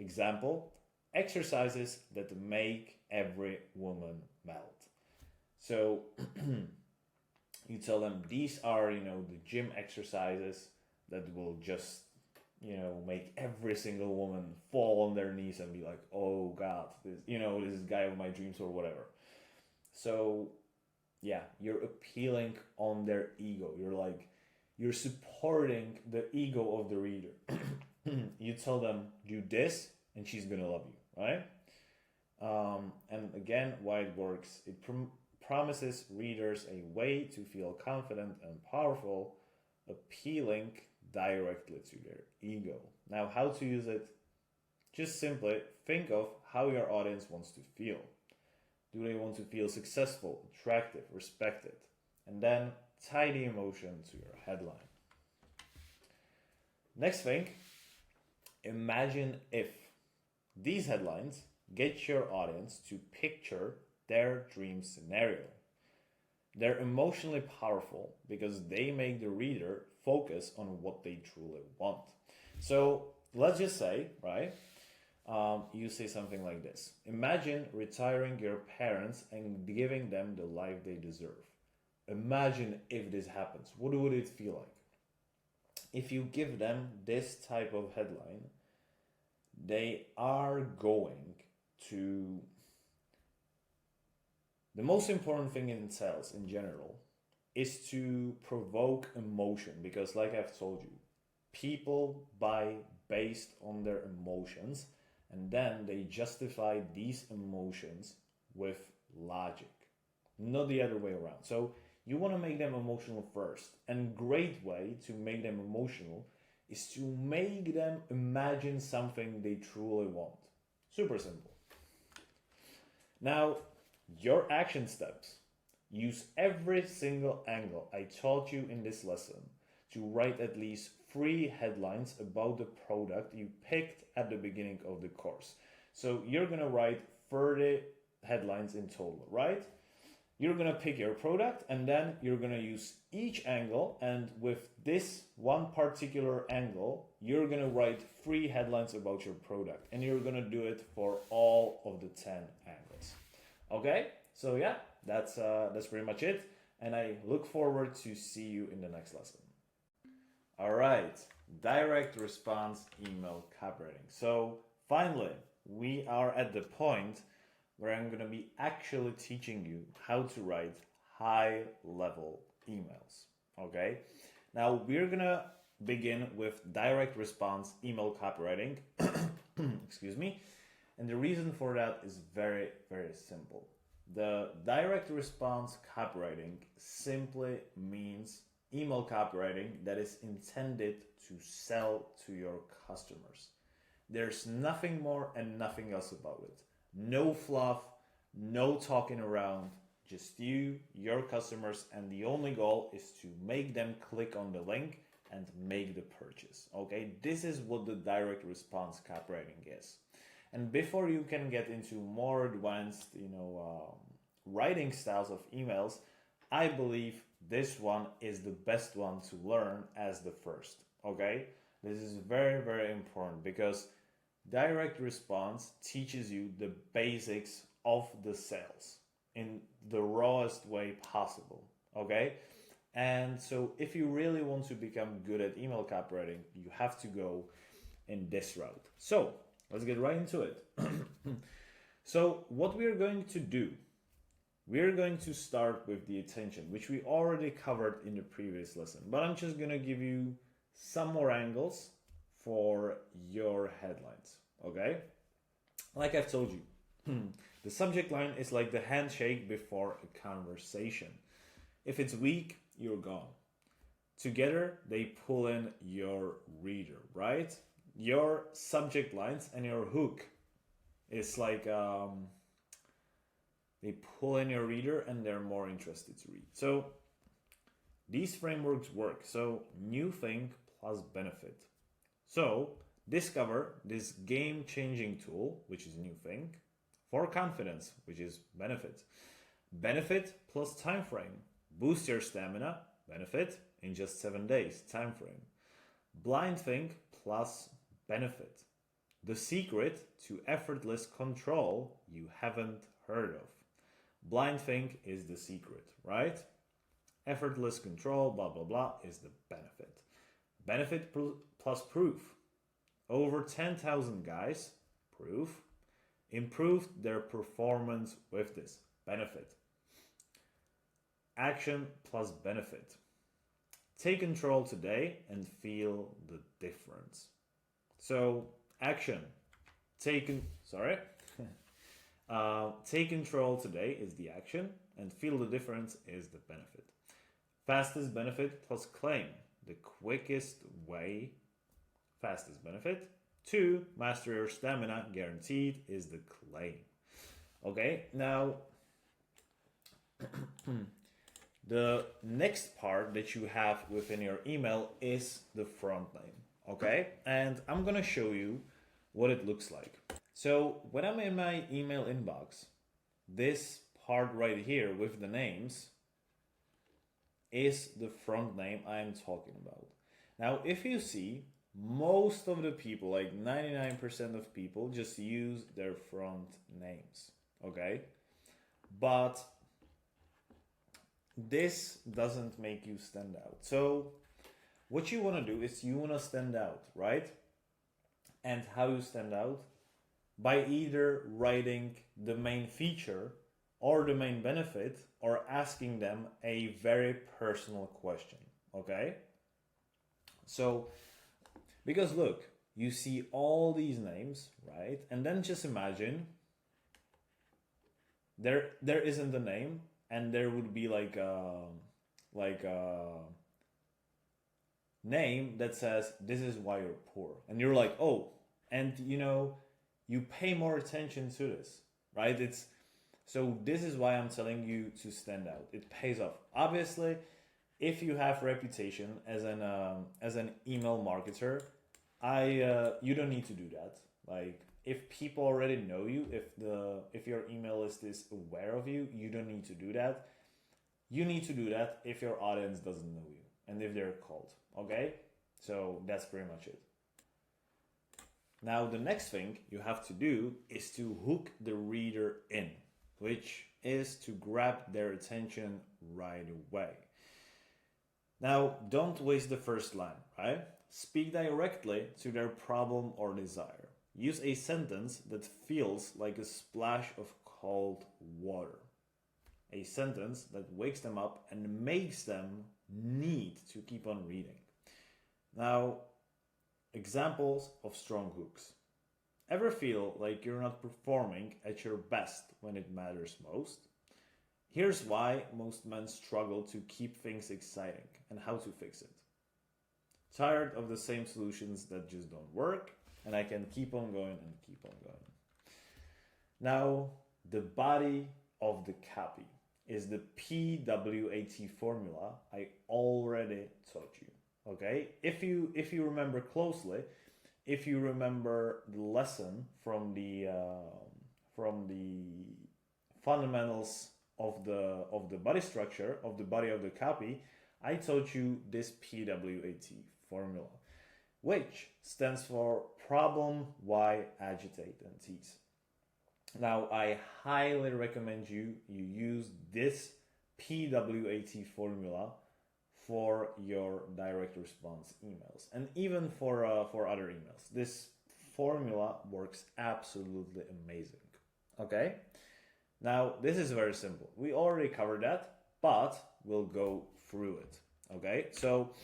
Example, exercises that make every woman melt. So you tell them these are, the gym exercises that will just, make every single woman fall on their knees and be like, oh God, this is guy of my dreams or whatever. So yeah, you're appealing on their ego. You're supporting the ego of the reader. You tell them, do this, and she's gonna love you, right? And again, why it works, it promises readers a way to feel confident and powerful, appealing directly to their ego. Now, how to use it? Just simply think of how your audience wants to feel. Do they want to feel successful, attractive, respected? And then tie the emotion to your headline. Next thing, imagine if. These headlines get your audience to picture their dream scenario. They're emotionally powerful because they make the reader focus on what they truly want. So let's just say, right? You say something like this: imagine retiring your parents and giving them the life they deserve. Imagine if this happens. What would it feel like? If you give them this type of headline, they are going to. The most important thing in sales in general is to provoke emotion because, like I've told you, people buy based on their emotions and then they justify these emotions with logic, not the other way around. So you want to make them emotional first, and great way to make them emotional is to make them imagine something they truly want. Super simple. Now, your action steps: use every single angle I taught you in this lesson to write at least 3 headlines about the product you picked at the beginning of the course. So you're gonna write 30 headlines in total, right? You're gonna pick your product and then you're gonna use each angle, and with this one particular angle, you're gonna write 3 headlines about your product, and you're gonna do it for all of the 10 angles. Okay, so yeah, that's pretty much it, and I look forward to see you in the next lesson. All right, direct response email copywriting. So finally, we are at the point where I'm going to be actually teaching you how to write high level emails. Okay, now we're going to begin with direct response email copywriting. Excuse me. And the reason for that is very, very simple. The direct response copywriting simply means email copywriting that is intended to sell to your customers. There's nothing more and nothing else about it. No fluff, no talking around, just you, your customers, and the only goal is to make them click on the link and make the purchase. Okay, this is what the direct response copywriting is. And before you can get into more advanced, writing styles of emails, I believe this one is the best one to learn as the first. Okay, this is very, very important because direct response teaches you the basics of the sales in the rawest way possible. Okay, and so if you really want to become good at email copywriting, you have to go in this route. So let's get right into it. So what we're going to do, we're going to start with the attention, which we already covered in the previous lesson, but I'm just going to give you some more angles for your headlines, okay? Like I've told you, the subject line is like the handshake before a conversation. If it's weak, you're gone. Together, they pull in your reader, right? Your subject lines and your hook is like they pull in your reader and they're more interested to read. So these frameworks work. So new thing plus benefit. So discover this game-changing tool, which is new thing, for confidence, which is benefit. Benefit plus time frame. Boost your stamina, benefit, in just 7 days, time frame. Blind thing plus benefit. The secret to effortless control you haven't heard of. Blind thing is the secret, right? Effortless control, blah, blah, blah, is the benefit. Benefit plus proof. Over 10,000 guys, proof, improved their performance with this, benefit. Action plus benefit. Take control today and feel the difference. So, action. Take control today is the action, and feel the difference is the benefit. Fastest benefit plus claim. The quickest way, fastest benefit, to master your stamina guaranteed is the claim. Okay, now the next part that you have within your email is the front name. Okay, and I'm gonna show you what it looks like. So when I'm in my email inbox, this part right here with the names is the front name I'm talking about. Now, if you see, most of the people, like 99% of people, just use their front names, okay? But this doesn't make you stand out. So what you want to do is you want to stand out, right? And how you stand out? By either writing the main feature or the main benefit or asking them a very personal question, okay? So, because look, you see all these names, right? And then just imagine there isn't a name and there would be like a name that says this is why you're poor. And you're like, "Oh, and you pay more attention to this, right? So this is why I'm telling you to stand out. It pays off. Obviously, if you have reputation as an email marketer, you don't need to do that. Like if people already know you, if your email list is aware of you, you don't need to do that. You need to do that if your audience doesn't know you and if they're cold. Okay, so that's pretty much it. Now the next thing you have to do is to hook the reader in, which is to grab their attention right away. Now, don't waste the first line, right? Speak directly to their problem or desire. Use a sentence that feels like a splash of cold water. A sentence that wakes them up and makes them need to keep on reading. Now, examples of strong hooks. Ever feel like you're not performing at your best when it matters most? Here's why most men struggle to keep things exciting and how to fix it. Tired of the same solutions that just don't work, and I can keep on going and keep on going. Now, the body of the copy is the PWAT formula I already taught you. Okay? If you remember closely, if you remember the lesson from the fundamentals of the body structure of the body of the copy, I taught you this PWAT formula, which stands for problem, why, agitate, and tease. Now, I highly recommend you use this PWAT formula for your direct response emails and even for other emails. This formula works absolutely amazing. Okay? Now, this is very simple. We already covered that, but we'll go through it. Okay? So,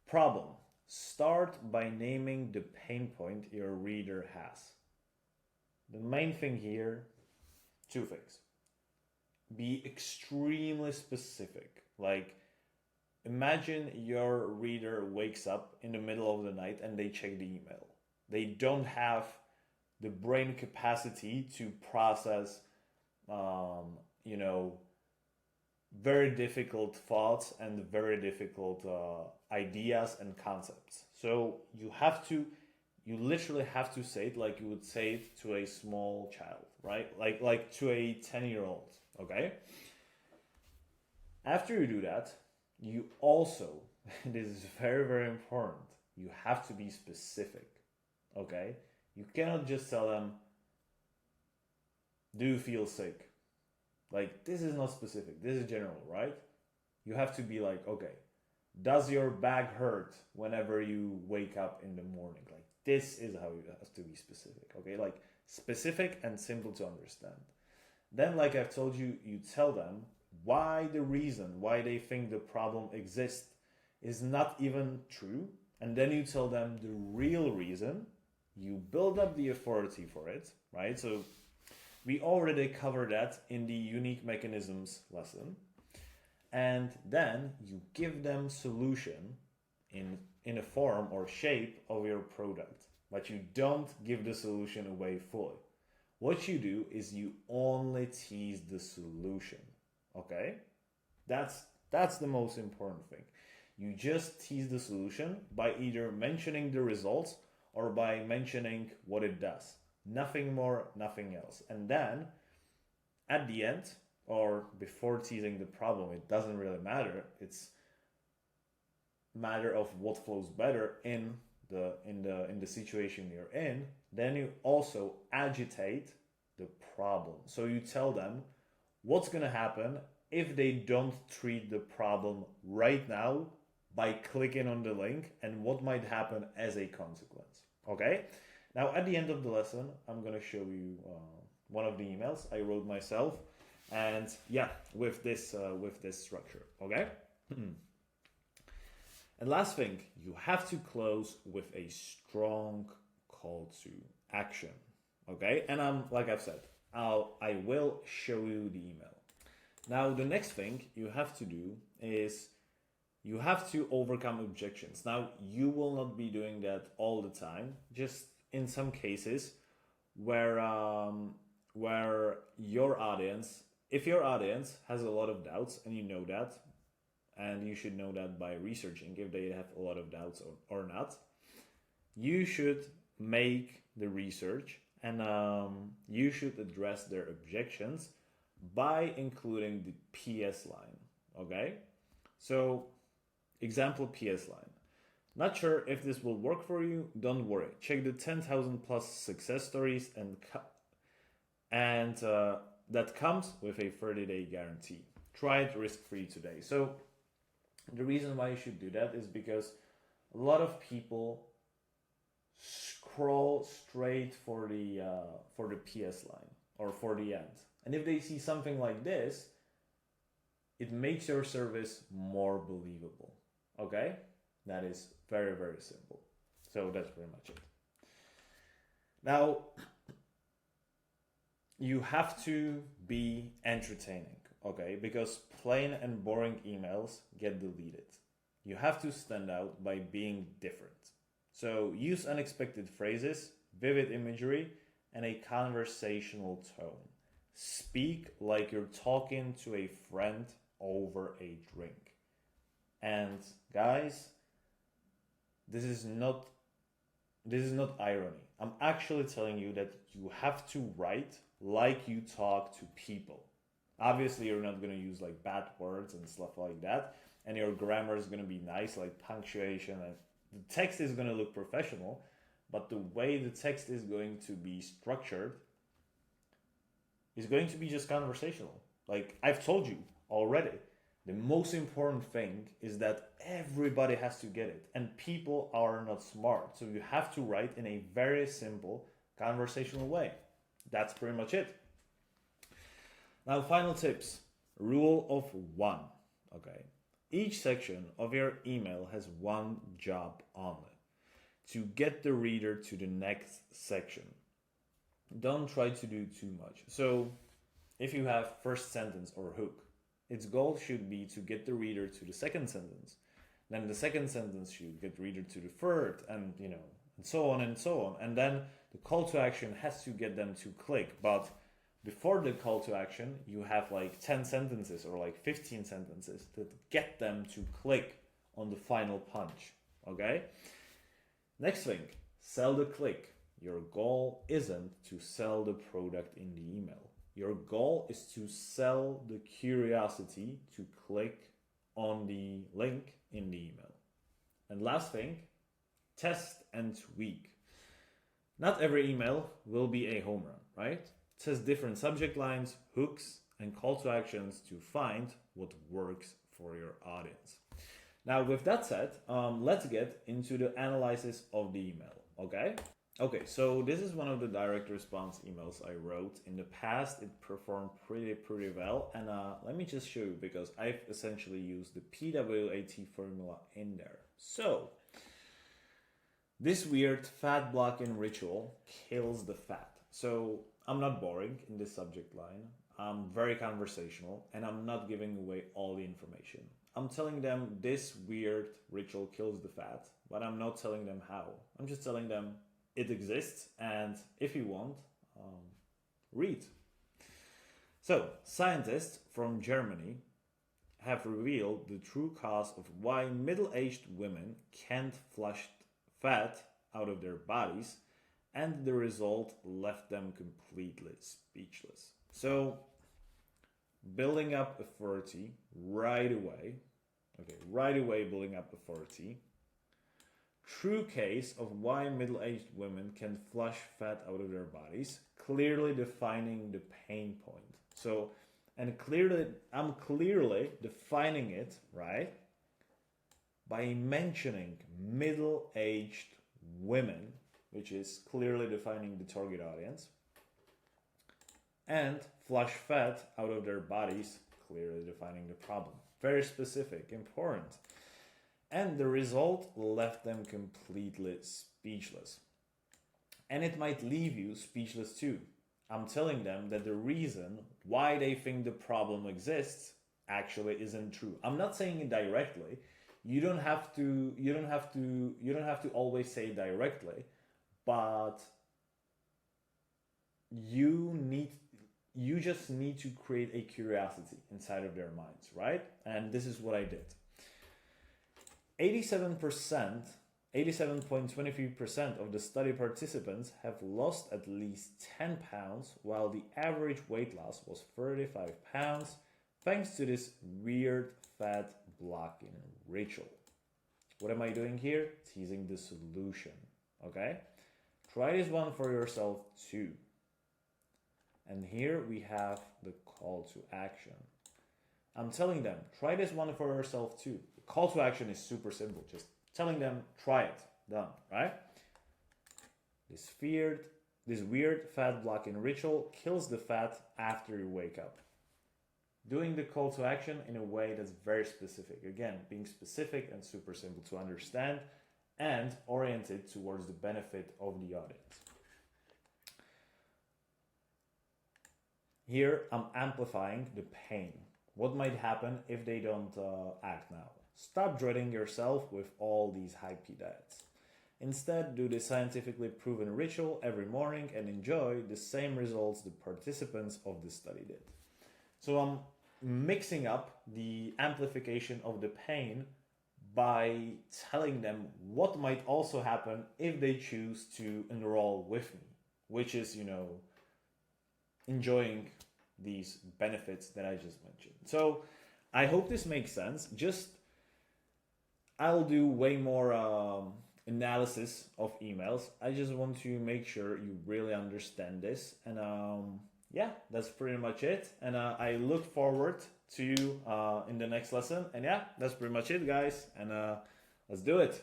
problem. Start by naming the pain point your reader has. The main thing here, two things. Be extremely specific. Like, imagine your reader wakes up in the middle of the night and they check the email. They don't have the brain capacity to process, very difficult thoughts and very difficult ideas and concepts. So you literally have to say it like you would say it to a small child, right? Like to a 10-year-old, okay? After you do that, you also, this is very, very important, you have to be specific, okay? You cannot just tell them, do you feel sick? Like, this is not specific, this is general, right? You have to be like, okay, does your back hurt whenever you wake up in the morning? Like, this is how you have to be specific, okay? Like, specific and simple to understand. Then, like I've told you, you tell them why they think the problem exists is not even true. And then you tell them the real reason. You build up the authority for it, right? So we already covered that in the unique mechanisms lesson. And then you give them solution in a form or shape of your product, but you don't give the solution away fully. What you do is you only tease the solution, okay? That's the most important thing. You just tease the solution by either mentioning the results or by mentioning what it does. Nothing more, nothing else. And then at the end, or before teasing the problem, it doesn't really matter. It's matter of what flows better in the situation you're in, then you also agitate the problem. So you tell them what's going to happen if they don't treat the problem right now by clicking on the link, and what might happen as a consequence. Okay? Now, at the end of the lesson, I'm going to show you one of the emails I wrote myself, and yeah, with this structure. Okay? And last thing, you have to close with a strong call to action. Okay? And like I've said, I will show you the email. Now, the next thing you have to do is you have to overcome objections. Now, you will not be doing that all the time, just in some cases where your audience, if your audience has a lot of doubts, and you know that, and you should know that by researching if they have a lot of doubts or not, you should make the research, and you should address their objections by including the PS line. Okay? So, example PS line. Not sure if this will work for you? Don't worry. Check the 10,000 plus success stories and that comes with a 30-day guarantee. Try it risk-free today. So the reason why you should do that is because a lot of people scroll straight for the PS line or for the end. And if they see something like this, it makes your service more believable. Okay? That is very, very simple. So that's pretty much it. Now, you have to be entertaining, okay? Because plain and boring emails get deleted. You have to stand out by being different. So use unexpected phrases, vivid imagery, and a conversational tone. Speak like you're talking to a friend over a drink. And guys, this is not irony. I'm actually telling you that you have to write like you talk to people. Obviously, you're not going to use like bad words and stuff like that, and your grammar is going to be nice, like punctuation, and the text is going to look professional, but the way the text is going to be structured is going to be just conversational. Like I've told you already, the most important thing is that everybody has to get it, and people are not smart. So you have to write in a very simple conversational way. That's pretty much it. Now, final tips. Rule of 1. Okay. Each section of your email has one job only: to get the reader to the next section. Don't try to do too much. So if you have first sentence or hook, its goal should be to get the reader to the second sentence. Then the second sentence should get the reader to the third, and and so on and so on. And then the call to action has to get them to click. But before the call to action, you have like 10 sentences or like 15 sentences that get them to click on the final punch. Okay? Next thing, sell the click. Your goal isn't to sell the product in the email. Your goal is to sell the curiosity to click on the link in the email. And last thing, test and tweak. Not every email will be a home run, right? Test different subject lines, hooks, and call to actions to find what works for your audience. Now, with that said, let's get into the analysis of the email, okay? Okay, so this is one of the direct response emails I wrote. In the past, it performed pretty well. And let me just show you, because I've essentially used the PWAT formula in there. So, this weird fat blocking ritual kills the fat. So, I'm not boring in this subject line. I'm very conversational, and I'm not giving away all the information. I'm telling them this weird ritual kills the fat, but I'm not telling them how. I'm just telling them it exists, and if you want, read. So, scientists from Germany have revealed the true cause of why middle-aged women can't flush fat out of their bodies, and the result left them completely speechless. So, building up authority right away, Okay, right away building up authority. True case of why middle-aged women can flush fat out of their bodies, clearly defining the pain point. So, and I'm clearly defining it, right, by mentioning middle-aged women, which is clearly defining the target audience, and flush fat out of their bodies, clearly defining the problem. Very specific, important. And the result left them completely speechless. And it might leave you speechless too. I'm telling them that the reason why they think the problem exists actually isn't true. I'm not saying it directly. You don't have to always say it directly, but you just need to create a curiosity inside of their minds, right? And this is what I did. 87.23% of the study participants have lost at least 10 pounds, while the average weight loss was 35 pounds, thanks to this weird fat blocking ritual. What am I doing here? Teasing the solution, okay? Try this one for yourself too. And here we have the call to action. I'm telling them, try this one for yourself too. The call to action is super simple. Just telling them, try it. Done, right? This weird fat blocking ritual kills the fat after you wake up. Doing the call to action in a way that's very specific. Again, being specific and super simple to understand and oriented towards the benefit of the audience. Here, I'm amplifying the pain. What might happen if they don't act now? Stop dreading yourself with all these hypey diets. Instead, do the scientifically proven ritual every morning and enjoy the same results the participants of the study did. So I'm mixing up the amplification of the pain by telling them what might also happen if they choose to enroll with me, which is, enjoying these benefits that I just mentioned. So I hope this makes sense. I'll do way more analysis of emails. I just want to make sure you really understand this. And yeah, that's pretty much it. And I look forward to you in the next lesson. And yeah, that's pretty much it, guys. And let's do it.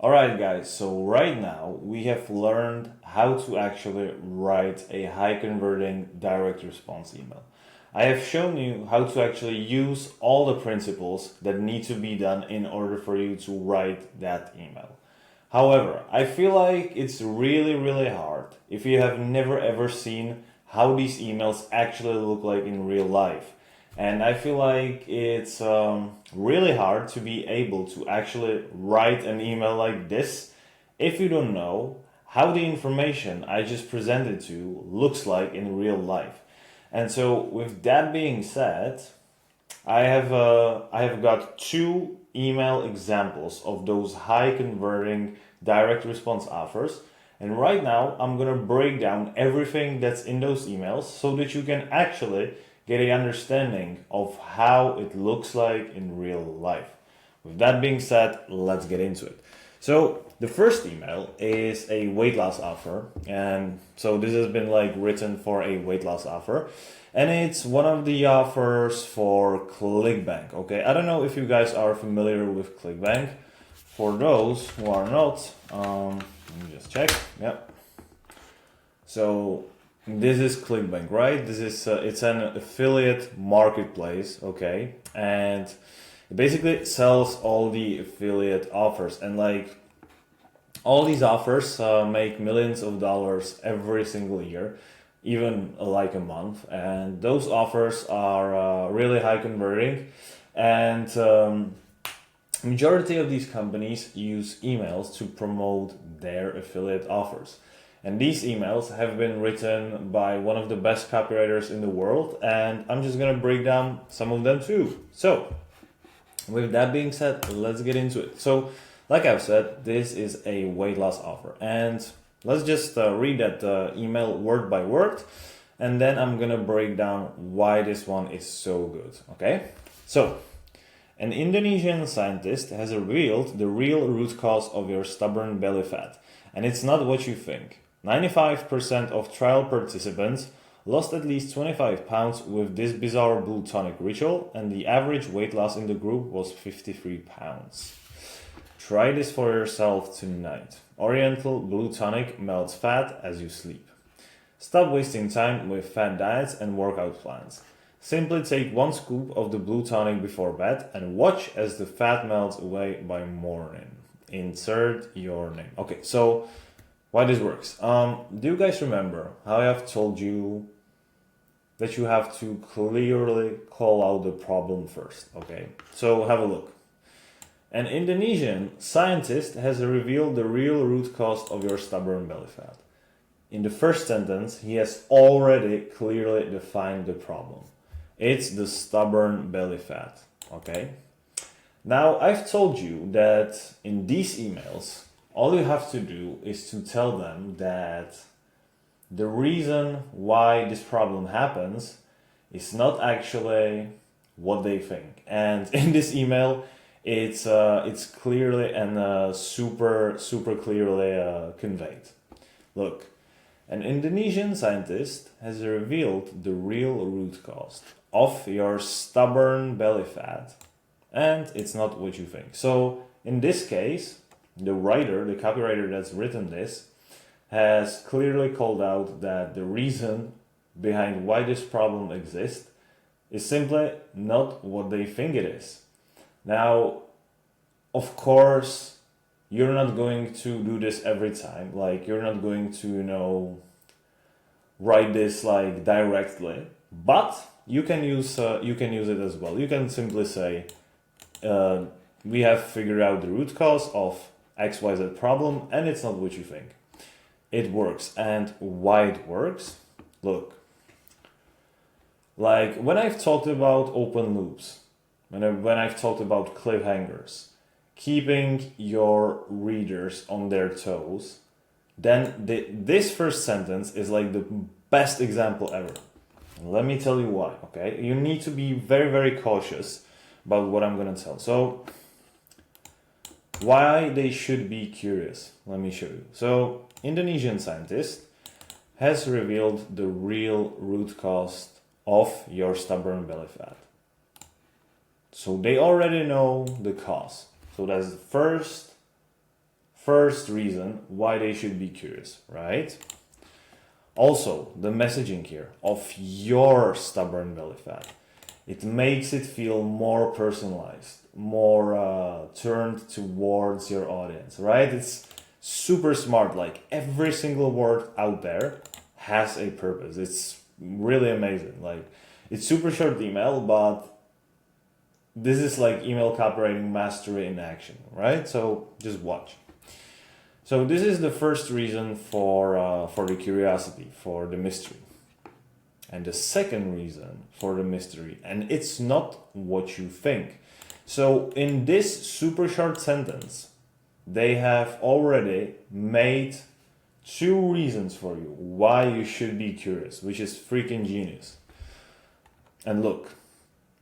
All right, guys. So right now we have learned how to actually write a high converting direct response email. I have shown you how to actually use all the principles that need to be done in order for you to write that email. However, I feel like it's really, really hard if you have never ever seen how these emails actually look like in real life. And I feel like it's really hard to be able to actually write an email like this if you don't know how the information I just presented to you looks like in real life. And so with that being said, I have got 2 email examples of those high converting direct response offers. And right now I'm going to break down everything that's in those emails so that you can actually get an understanding of how it looks like in real life. With that being said, let's get into it. So the first email is a weight loss offer. And so this has been written for a weight loss offer. And it's one of the offers for ClickBank. Okay, I don't know if you guys are familiar with ClickBank. For those who are not, let me just check. Yep. So this is ClickBank, right? This is it's an affiliate marketplace, okay, and it basically sells all the affiliate offers, and all these offers make millions of dollars every single year, even a month, and those offers are really high converting, and majority of these companies use emails to promote their affiliate offers. And these emails have been written by one of the best copywriters in the world, and I'm just gonna break down some of them too. So, with that being said, let's get into it. So, like I've said, this is a weight loss offer, and let's just read that email word by word, and then I'm gonna break down why this one is so good, okay? So, An Indonesian scientist has revealed the real root cause of your stubborn belly fat, and it's not what you think. 95% of trial participants lost at least 25 pounds with this bizarre blue tonic ritual, and the average weight loss in the group was 53 pounds. Try this for yourself tonight. Oriental blue tonic melts fat as you sleep. Stop wasting time with fat diets and workout plans. Simply take 1 scoop of the blue tonic before bed and watch as the fat melts away by morning. Insert your name. Okay, so why this works. Do you guys remember how I have told you that you have to clearly call out the problem first? Okay, so have a look. An Indonesian scientist has revealed the real root cause of your stubborn belly fat. In the first sentence, he has already clearly defined the problem. It's the stubborn belly fat, okay? Now, I've told you that in these emails, all you have to do is to tell them that the reason why this problem happens is not actually what they think. And in this email, it's clearly and super clearly conveyed. Look, an Indonesian scientist has revealed the real root cause of your stubborn belly fat, and it's not what you think. So in this case, the writer, the copywriter that's written this, has clearly called out that the reason behind why this problem exists is simply not what they think it is. Now, of course, you're not going to do this every time. Like, you're not going to, write this like directly, but you can use it as well. You can simply say, we have figured out the root cause of XYZ problem, and it's not what you think. It works. And why it works? Look, like when I've talked about open loops, when I've talked about cliffhangers, keeping your readers on their toes, then this first sentence is like the best example ever. Let me tell you why, okay? You need to be very cautious about what I'm going to tell. So, why they should be curious? Let me show you. So, Indonesian scientist has revealed the real root cause of your stubborn belly fat. So, they already know the cause. So, that's the first reason why they should be curious, right? Also, the messaging here of your stubborn belly fat, it makes it feel more personalized, more turned towards your audience, right? It's super smart. Like every single word out there has a purpose. It's really amazing. Like it's super short email, but this is like email copywriting mastery in action, right? So just watch. So this is the first reason for the curiosity, for the mystery. And the second reason for the mystery, and it's not what you think. So in this super short sentence, they have already made 2 reasons for you why you should be curious, which is freaking genius. And look,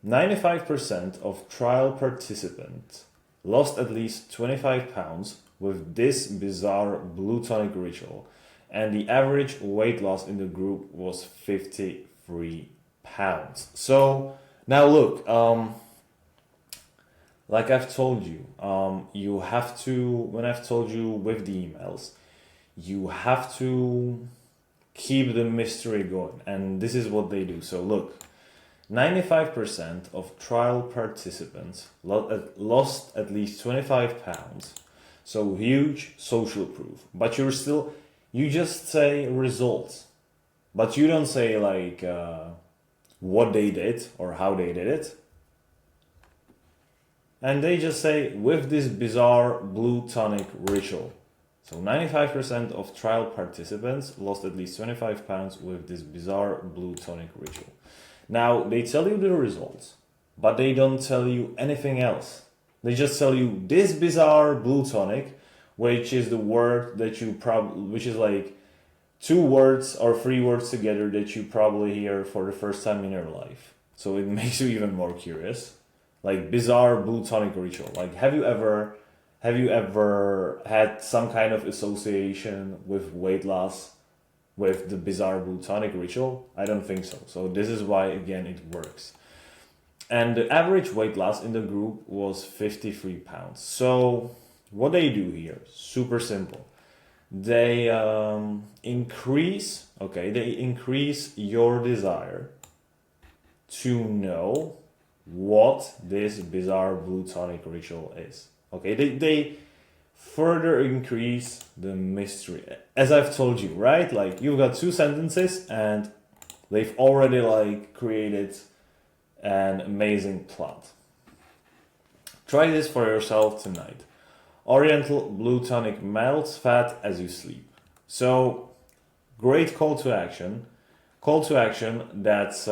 95% of trial participants lost at least 25 pounds with this bizarre blue tonic ritual, and the average weight loss in the group was 53 pounds. So now look, like I've told you, you have to, when I've told you with the emails, you have to keep the mystery going, and this is what they do. So look, 95% of trial participants lost at least 25 pounds. So huge social proof. But you just say results. But you don't say like what they did or how they did it. And they just say with this bizarre blue tonic ritual. So 95% of trial participants lost at least 25 pounds with this bizarre blue tonic ritual. Now, they tell you the results, but they don't tell you anything else. They just tell you this bizarre blue tonic, which is the word that you which is like 2 words or 3 words together that you probably hear for the first time in your life. So it makes you even more curious. like bizarre blue tonic ritual. Like, have you ever had some kind of association with weight loss with the bizarre blue tonic ritual? I don't think so. So this is why, again, it works. And the average weight loss in the group was 53 pounds. So what they do here, super simple. They increase your desire to know what this bizarre blue tonic ritual is. Okay, they further increase the mystery. As I've told you, right? Like, you've got two sentences and they've already like created an amazing plot. Try this for yourself tonight. Oriental blue tonic melts fat as you sleep. So, great call to action. Call to action that's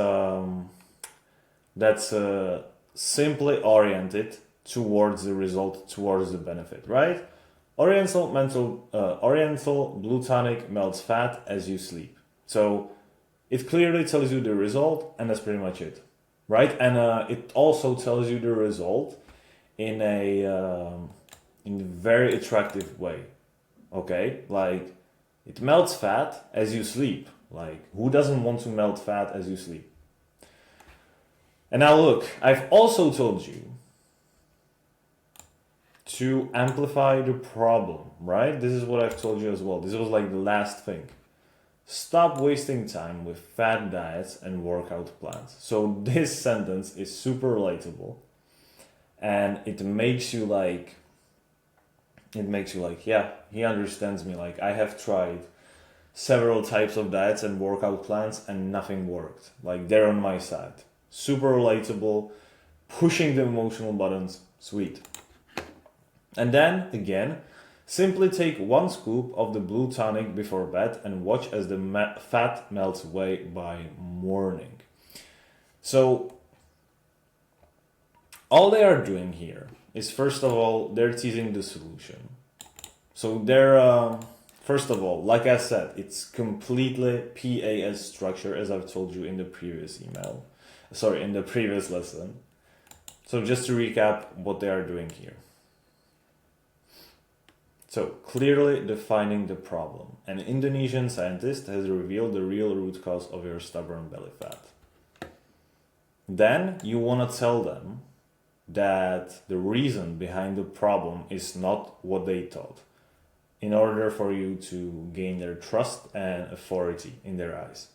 simply oriented towards the result, towards the benefit, right? Oriental blue tonic melts fat as you sleep. So it clearly tells you the result, and that's pretty much it, right? And it also tells you the result in a very attractive way. Okay, like, it melts fat as you sleep. Like, who doesn't want to melt fat as you sleep? And now look, I've also told you to amplify the problem, right? This is what I've told you as well. This was like the last thing. Stop wasting time with fad diets and workout plans. So this sentence is super relatable, and it makes you like, yeah, he understands me. Like, I have tried several types of diets and workout plans and nothing worked. Like, they're on my side. Super relatable, pushing the emotional buttons, sweet. And then, again, simply take 1 scoop of the blue tonic before bed and watch as the fat melts away by morning. So, all they are doing here is, first of all, they're teasing the solution. So they're, first of all, like I said, it's completely PAS structure, as I've told you in the previous in the previous lesson. So just to recap what they are doing here. So, clearly defining the problem. An Indonesian scientist has revealed the real root cause of your stubborn belly fat. Then you want to tell them that the reason behind the problem is not what they thought, in order for you to gain their trust and authority in their eyes,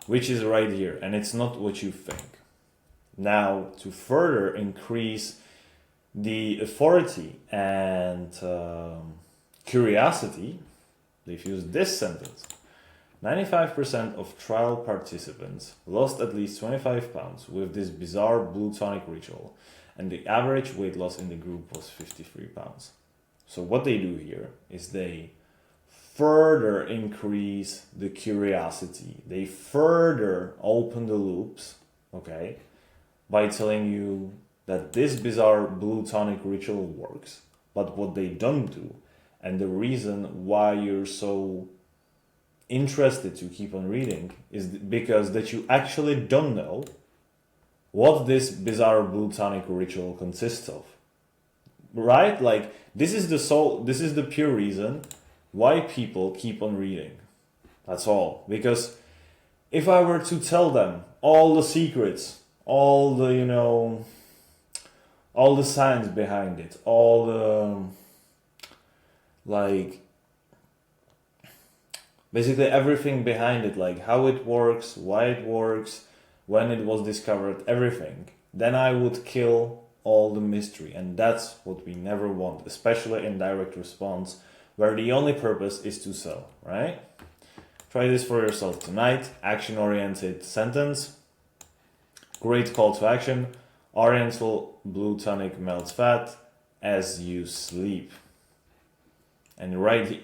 which is right here, and it's not what you think. Now, to further increase the authority and curiosity, they've used this sentence. 95% of trial participants lost at least 25 pounds with this bizarre blue tonic ritual, and the average weight loss in the group was 53 pounds. So what they do here is they further increase the curiosity. They further open the loops, okay, by telling you that this bizarre blue tonic ritual works. But what they don't do, and the reason why you're so interested to keep on reading, is because that you actually don't know what this bizarre blue tonic ritual consists of. Right? Like, this is the pure reason why people keep on reading. That's all. Because if I were to tell them all the secrets, all the, all the science behind it, all the, like, basically everything behind it, like how it works, why it works, when it was discovered, everything, then I would kill all the mystery. And that's what we never want, especially in direct response, where the only purpose is to sell, right? Try this for yourself tonight. Action-oriented sentence. Great call to action. Oriental blue tonic melts fat as you sleep. And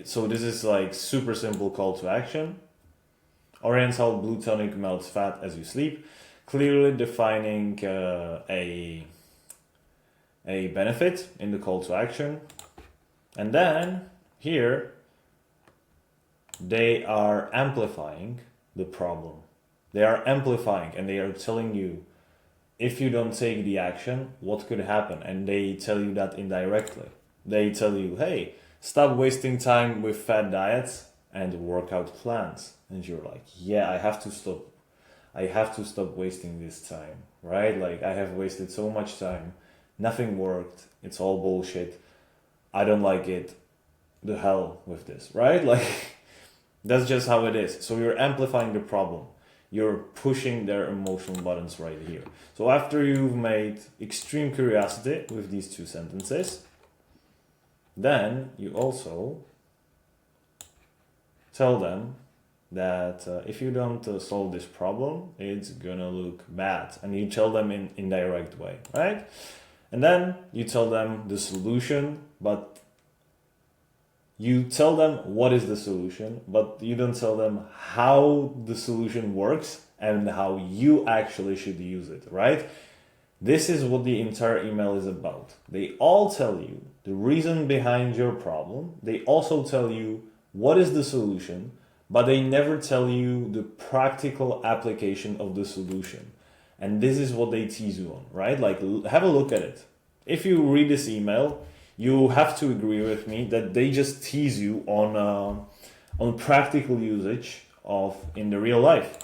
so this is like super simple call to action. Oriental blue tonic melts fat as you sleep. Clearly defining a benefit in the call to action. And then here they are amplifying the problem. They are amplifying, and they are telling you if you don't take the action, what could happen? And they tell you that indirectly. They tell you, hey, stop wasting time with fad diets and workout plans. And you're like, yeah, I have to stop. I have to stop wasting this time, right? Like, I have wasted so much time. Nothing worked. It's all bullshit. I don't like it. The hell with this, right? Like, that's just how it is. So you're amplifying the problem. You're pushing their emotional buttons right here. So after you've made extreme curiosity with these two sentences, then you also tell them that if you don't solve this problem, it's gonna look bad. And you tell them in indirect way, right? And then you tell them the solution, but you tell them what is the solution, but you don't tell them how the solution works and how you actually should use it, right? This is what the entire email is about. They all tell you the reason behind your problem. They also tell you what is the solution, but they never tell you the practical application of the solution. And this is what they tease you on, right? Like, have a look at it. If you read this email, you have to agree with me that they just tease you on practical usage of in the real life.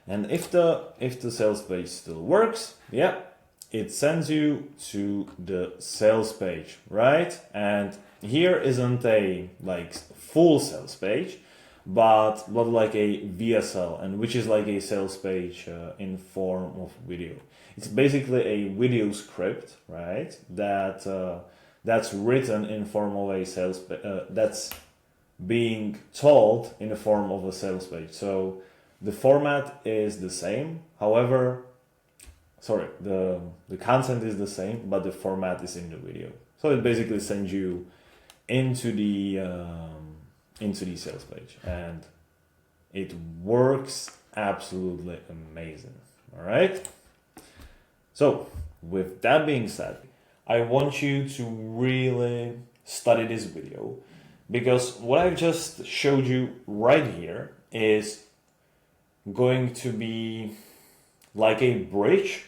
And if the sales page still works, yeah, it sends you to the sales page, right? And here isn't a like full sales page, but like a VSL, and which is like a sales page in form of video. It's basically a video script, right? That's written in form of a sales that's being told in the form of a sales page. So the format is the same. However, the content is the same, but the format is in the video. So it basically sends you into the sales page, and it works absolutely amazing. All right. So with that being said, I want you to really study this video, because what I've just showed you right here is going to be like a bridge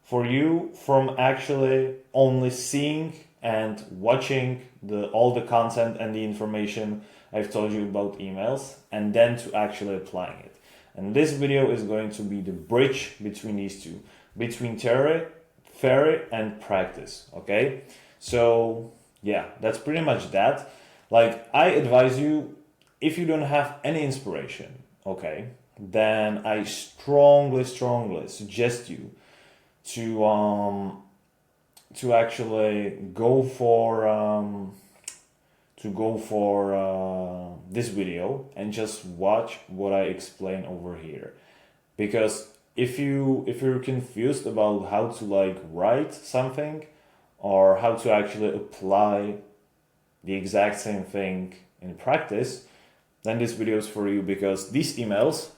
for you from actually only seeing and watching all the content and the information I've told you about emails, and then to actually applying it. And this video is going to be the bridge between these two, between theory and practice. Okay, so yeah, that's pretty much that. Like, I advise you, if you don't have any inspiration, okay, then I strongly suggest you to actually go for this video and just watch what I explain over here. Because if you're confused about how to like write something, or how to actually apply the exact same thing in practice, then this video is for you, because these emails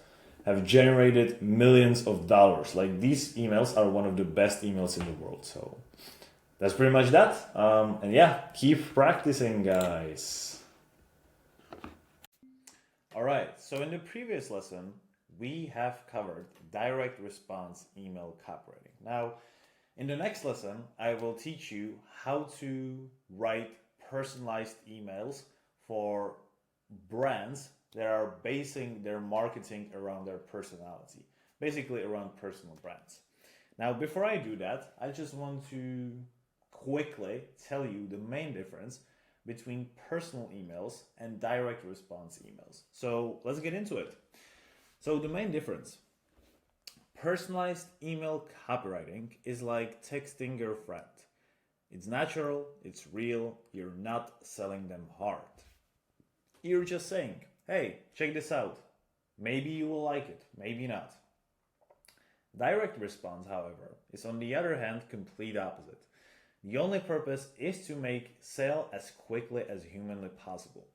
have generated millions of dollars. Like, these emails are one of the best emails in the world. So that's pretty much that. And yeah, keep practicing, guys. All right, so in the previous lesson, we have covered direct response email copywriting. Now, in the next lesson, I will teach you how to write personalized emails for brands that are basing their marketing around their personality, basically around personal brands. Now, before I do that, I just want to quickly tell you the main difference between personal emails and direct response emails. So let's get into it. So the main difference: personalized email copywriting is like texting your friend. It's natural, it's real, you're not selling them hard. You're just saying, hey, check this out. Maybe you will like it, maybe not. Direct response, however, is on the other hand complete opposite. The only purpose is to make sale as quickly as humanly possible.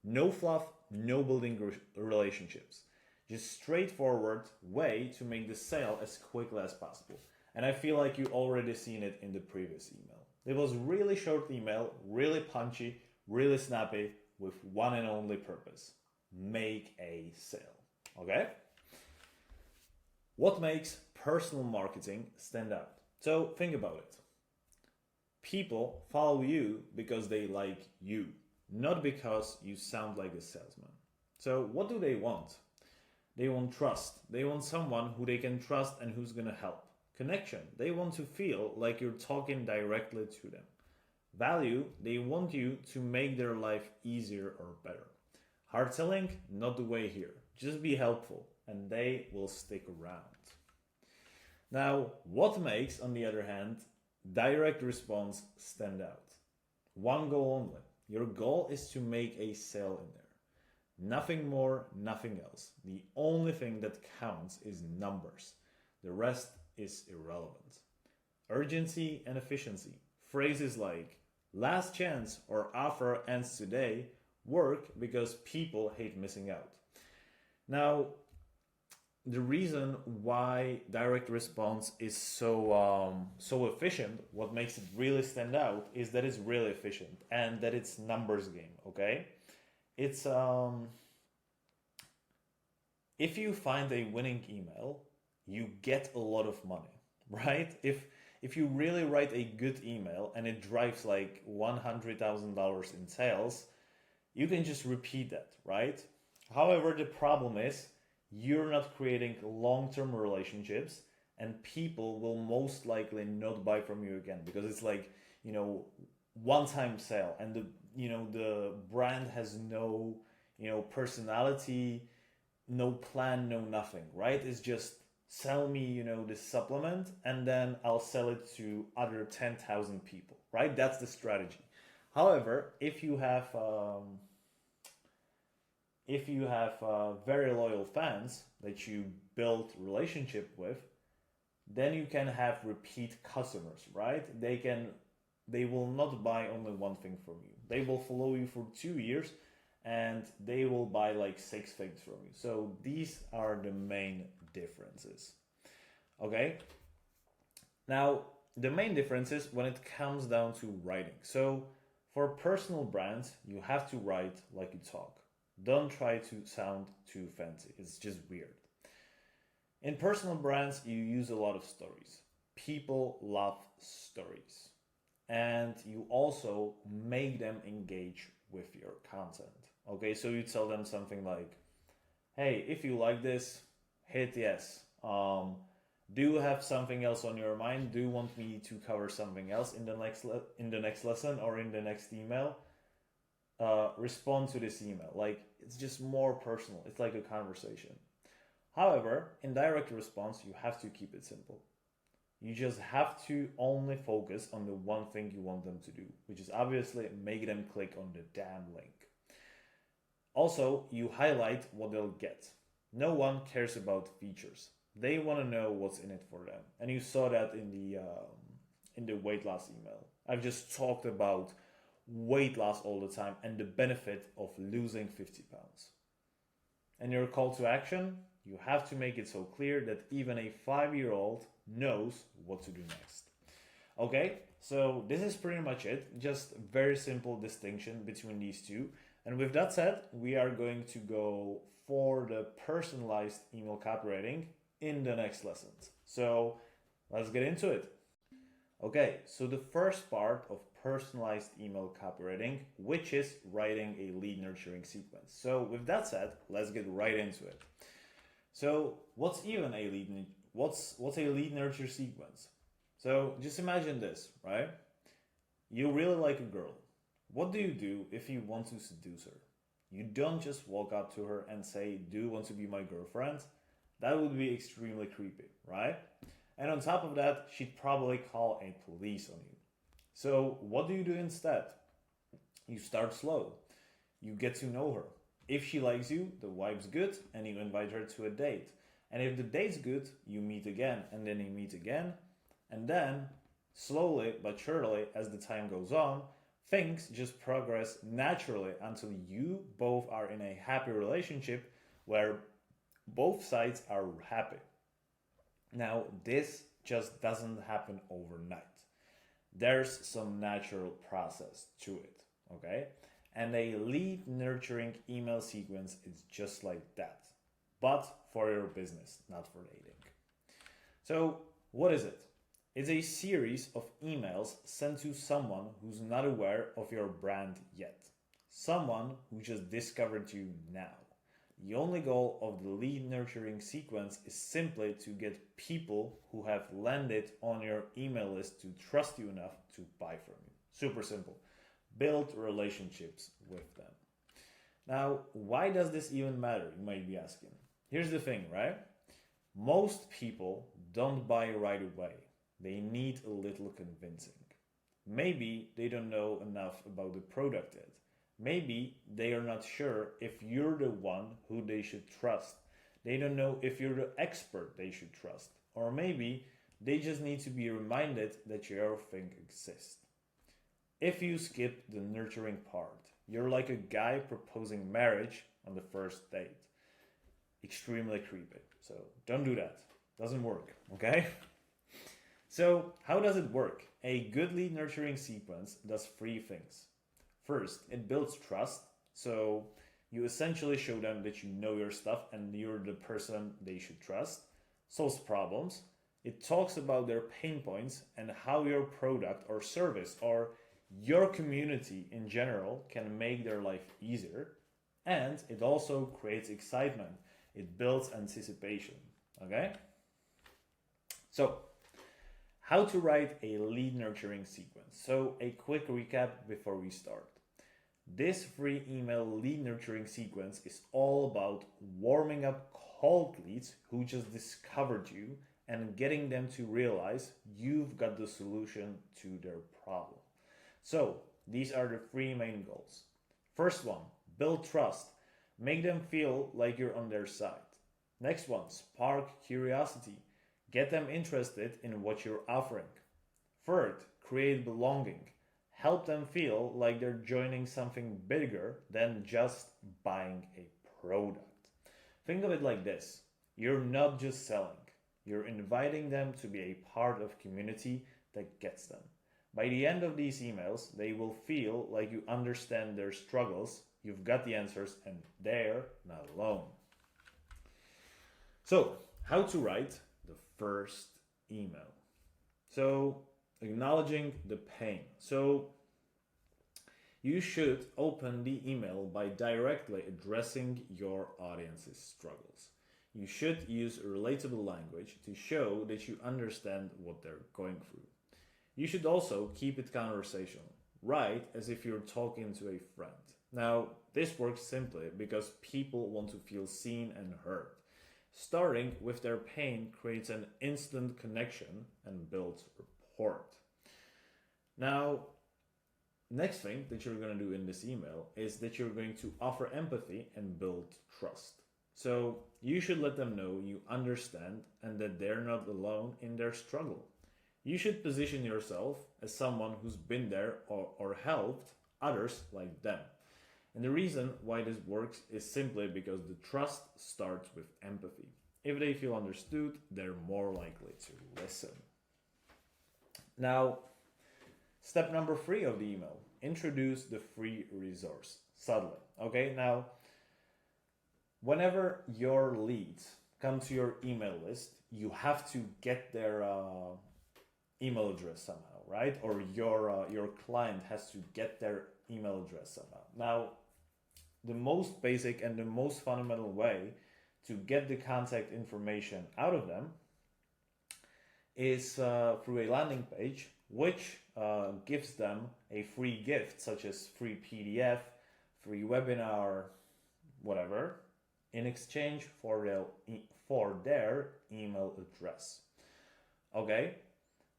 No fluff, no building relationships. Just straightforward way to make the sale as quickly as possible. And I feel like you already seen it in the previous email. It was really short email, really punchy, really snappy, with one and only purpose: make a sale. Okay? What makes personal marketing stand out? So think about it. People follow you because they like you, not because you sound like a salesman. So what do they want? They want trust. They want someone who they can trust and who's going to help. Connection. They want to feel like you're talking directly to them. Value. They want you to make their life easier or better. Hard selling, not the way here. Just be helpful and they will stick around. Now, what makes, on the other hand, direct response stand out? One goal only. Your goal is to make a sale in there. Nothing more, nothing else. The only thing that counts is numbers. The rest is irrelevant. Urgency and efficiency. Phrases like last chance or offer ends today work because people hate missing out. Now, the reason why direct response is so efficient, what makes it really stand out, is that it's really efficient and that it's numbers game. Okay, it's if you find a winning email, you get a lot of money, right? If you really write a good email and it drives like $100,000 in sales, you can just repeat that, right? However, the problem is you're not creating long-term relationships and people will most likely not buy from you again because it's like, one-time sale and the brand has no, personality, no plan, no nothing, right? It's just sell me, this supplement and then I'll sell it to other 10,000 people, right? That's the strategy. However, if you have very loyal fans that you build relationship with, then you can have repeat customers, right? They will not buy only one thing from you. They will follow you for 2 years and they will buy like 6 things from you. So these are the main differences. Okay? Now, the main difference is when it comes down to writing. So for personal brands, you have to write like you talk. Don't try to sound too fancy. It's just weird. In personal brands, you use a lot of stories. People love stories. And you also make them engage with your content. Okay, so you tell them something like, hey, if you like this, hit yes. Do you have something else on your mind? Do you want me to cover something else in the next lesson or in the next email? Respond to this email. Like, it's just more personal. It's like a conversation. However, in direct response, you have to keep it simple. You just have to only focus on the one thing you want them to do, which is obviously make them click on the damn link. Also, you highlight what they'll get. No one cares about features. They want to know what's in it for them. And you saw that in the weight loss email. I've just talked about weight loss all the time and the benefit of losing 50 pounds. And your call to action, you have to make it so clear that even a 5-year-old knows what to do next. Okay, so this is pretty much it. Just very simple distinction between these two. And with that said, we are going to go for the personalized email copywriting in the next lessons. So let's get into it. Okay, so the first part of personalized email copywriting, which is writing a lead nurturing sequence. So with that said, let's get right into it. So what's a lead nurture sequence? So just imagine this, right? You really like a girl. What do you do if you want to seduce her? You don't just walk up to her and say, do you want to be my girlfriend? That would be extremely creepy, right? And on top of that, she'd probably call a police on you. So what do you do instead? You start slow. You get to know her. If she likes you, the vibe's good, and you invite her to a date. And if the date's good, you meet again, and then you meet again. And then, slowly but surely, as the time goes on, things just progress naturally until you both are in a happy relationship where both sides are happy. Now, this just doesn't happen overnight. There's some natural process to it, okay? And a lead nurturing email sequence is just like that, but for your business, not for dating. So what is it? It's a series of emails sent to someone who's not aware of your brand yet. Someone who just discovered you now. The only goal of the lead nurturing sequence is simply to get people who have landed on your email list to trust you enough to buy from you. Super simple. Build relationships with them. Now, why does this even matter? You might be asking. Here's the thing, right? Most people don't buy right away. They need a little convincing. Maybe they don't know enough about the product yet. Maybe they are not sure if you're the one who they should trust. They don't know if you're the expert they should trust. Or maybe they just need to be reminded that your thing exists. If you skip the nurturing part, you're like a guy proposing marriage on the first date. Extremely creepy. So don't do that. Doesn't work, okay? So how does it work? A good lead nurturing sequence does three things. First, it builds trust. So you essentially show them that you know your stuff and you're the person they should trust. Solves problems. It talks about their pain points and how your product or service or your community in general can make their life easier. And it also creates excitement. It builds anticipation. Okay? So, how to write a lead nurturing sequence. So, a quick recap before we start. This free email lead nurturing sequence is all about warming up cold leads who just discovered you and getting them to realize you've got the solution to their problem. So, these are the three main goals. First one, build trust. Make them feel like you're on their side. Next one, spark curiosity. Get them interested in what you're offering. Third, create belonging. Help them feel like they're joining something bigger than just buying a product. Think of it like this. You're not just selling. You're inviting them to be a part of a community that gets them. By the end of these emails, they will feel like you understand their struggles, you've got the answers, and they're not alone. So, how to write the first email. So, acknowledging the pain. So, you should open the email by directly addressing your audience's struggles. You should use relatable language to show that you understand what they're going through. You should also keep it conversational, write as if you're talking to a friend. Now, this works simply because people want to feel seen and heard. Starting with their pain creates an instant connection and builds rapport. Now, next thing that you're going to do in this email is that you're going to offer empathy and build trust. So you should let them know you understand and that they're not alone in their struggle. You should position yourself as someone who's been there or helped others like them. And the reason why this works is simply because the trust starts with empathy. If they feel understood, they're more likely to listen. Now, step number 3 of the email, introduce the free resource subtly. Okay, now, whenever your leads come to your email list, you have to get their email address somehow, right? Or your client has to get their email address somehow. Now, the most basic and the most fundamental way to get the contact information out of them is through a landing page, which gives them a free gift, such as free PDF, free webinar, whatever, in exchange for their email address. Okay?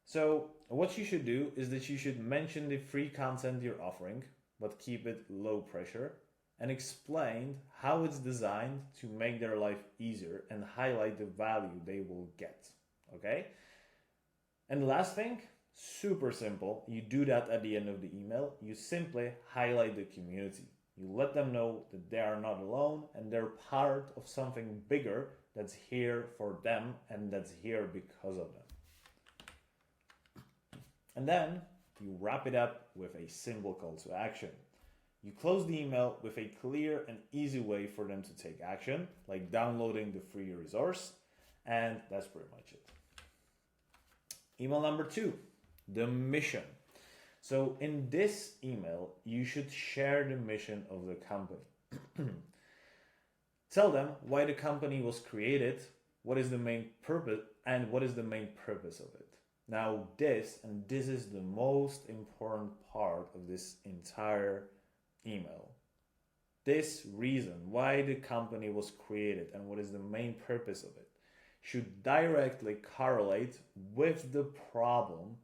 So what you should do is that you should mention the free content you're offering, but keep it low pressure, and explain how it's designed to make their life easier and highlight the value they will get. Okay? And the last thing, super simple. You do that at the end of the email. You simply highlight the community. You let them know that they are not alone and they're part of something bigger that's here for them and that's here because of them. And then you wrap it up with a simple call to action. You close the email with a clear and easy way for them to take action, like downloading the free resource, and that's pretty much it. Email number 2, the mission. So in this email, you should share the mission of the company. Tell them why the company was created, what is the main purpose, and what is the main purpose of it. Now this is the most important part of this entire email. This reason why the company was created and what is the main purpose of it should directly correlate with the problem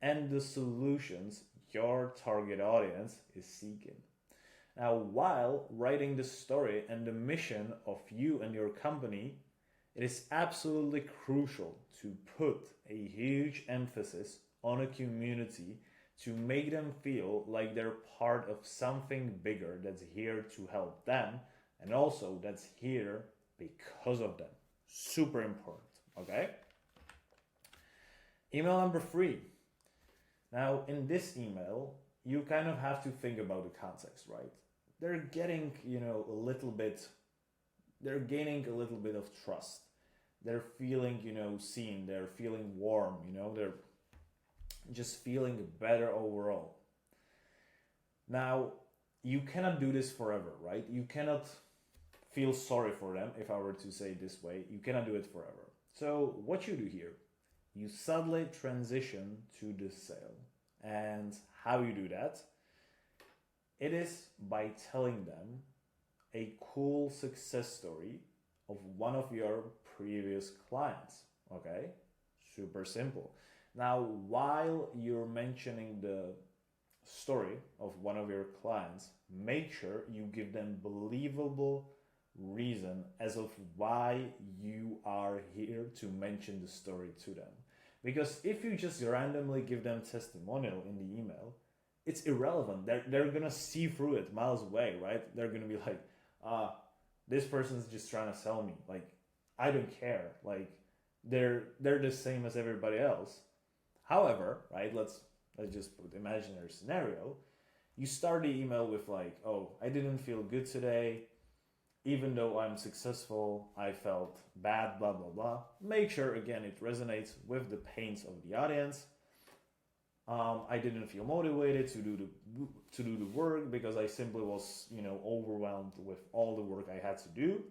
and the solutions your target audience is seeking. Now, while writing the story and the mission of you and your company, it is absolutely crucial to put a huge emphasis on a community to make them feel like they're part of something bigger that's here to help them and also that's here because of them. Super important, okay? Email number 3. Now, in this email, you kind of have to think about the context, right? They're getting, they're gaining a little bit of trust. They're feeling, seen, they're feeling warm, they're just feeling better overall. Now, you cannot do this forever, right? You cannot feel sorry for them, if I were to say it this way. You cannot do it forever. So what you do here, you subtly transition to the sale. And how you do that? It is by telling them a cool success story of one of your previous clients, okay? Super simple. Now, while you're mentioning the story of one of your clients, make sure you give them believable reason as of why you are here to mention the story to them. Because if you just randomly give them testimonial in the email, it's irrelevant. They're gonna see through it miles away, right? They're gonna be like, this person's just trying to sell me. Like, I don't care. Like, they're the same as everybody else. However, right, let's just put imaginary scenario. You start the email with like, oh, I didn't feel good today. Even though I'm successful, I felt bad, blah, blah, blah. Make sure, again, it resonates with the pains of the audience. I didn't feel motivated to do the work because I simply was, overwhelmed with all the work I had to do.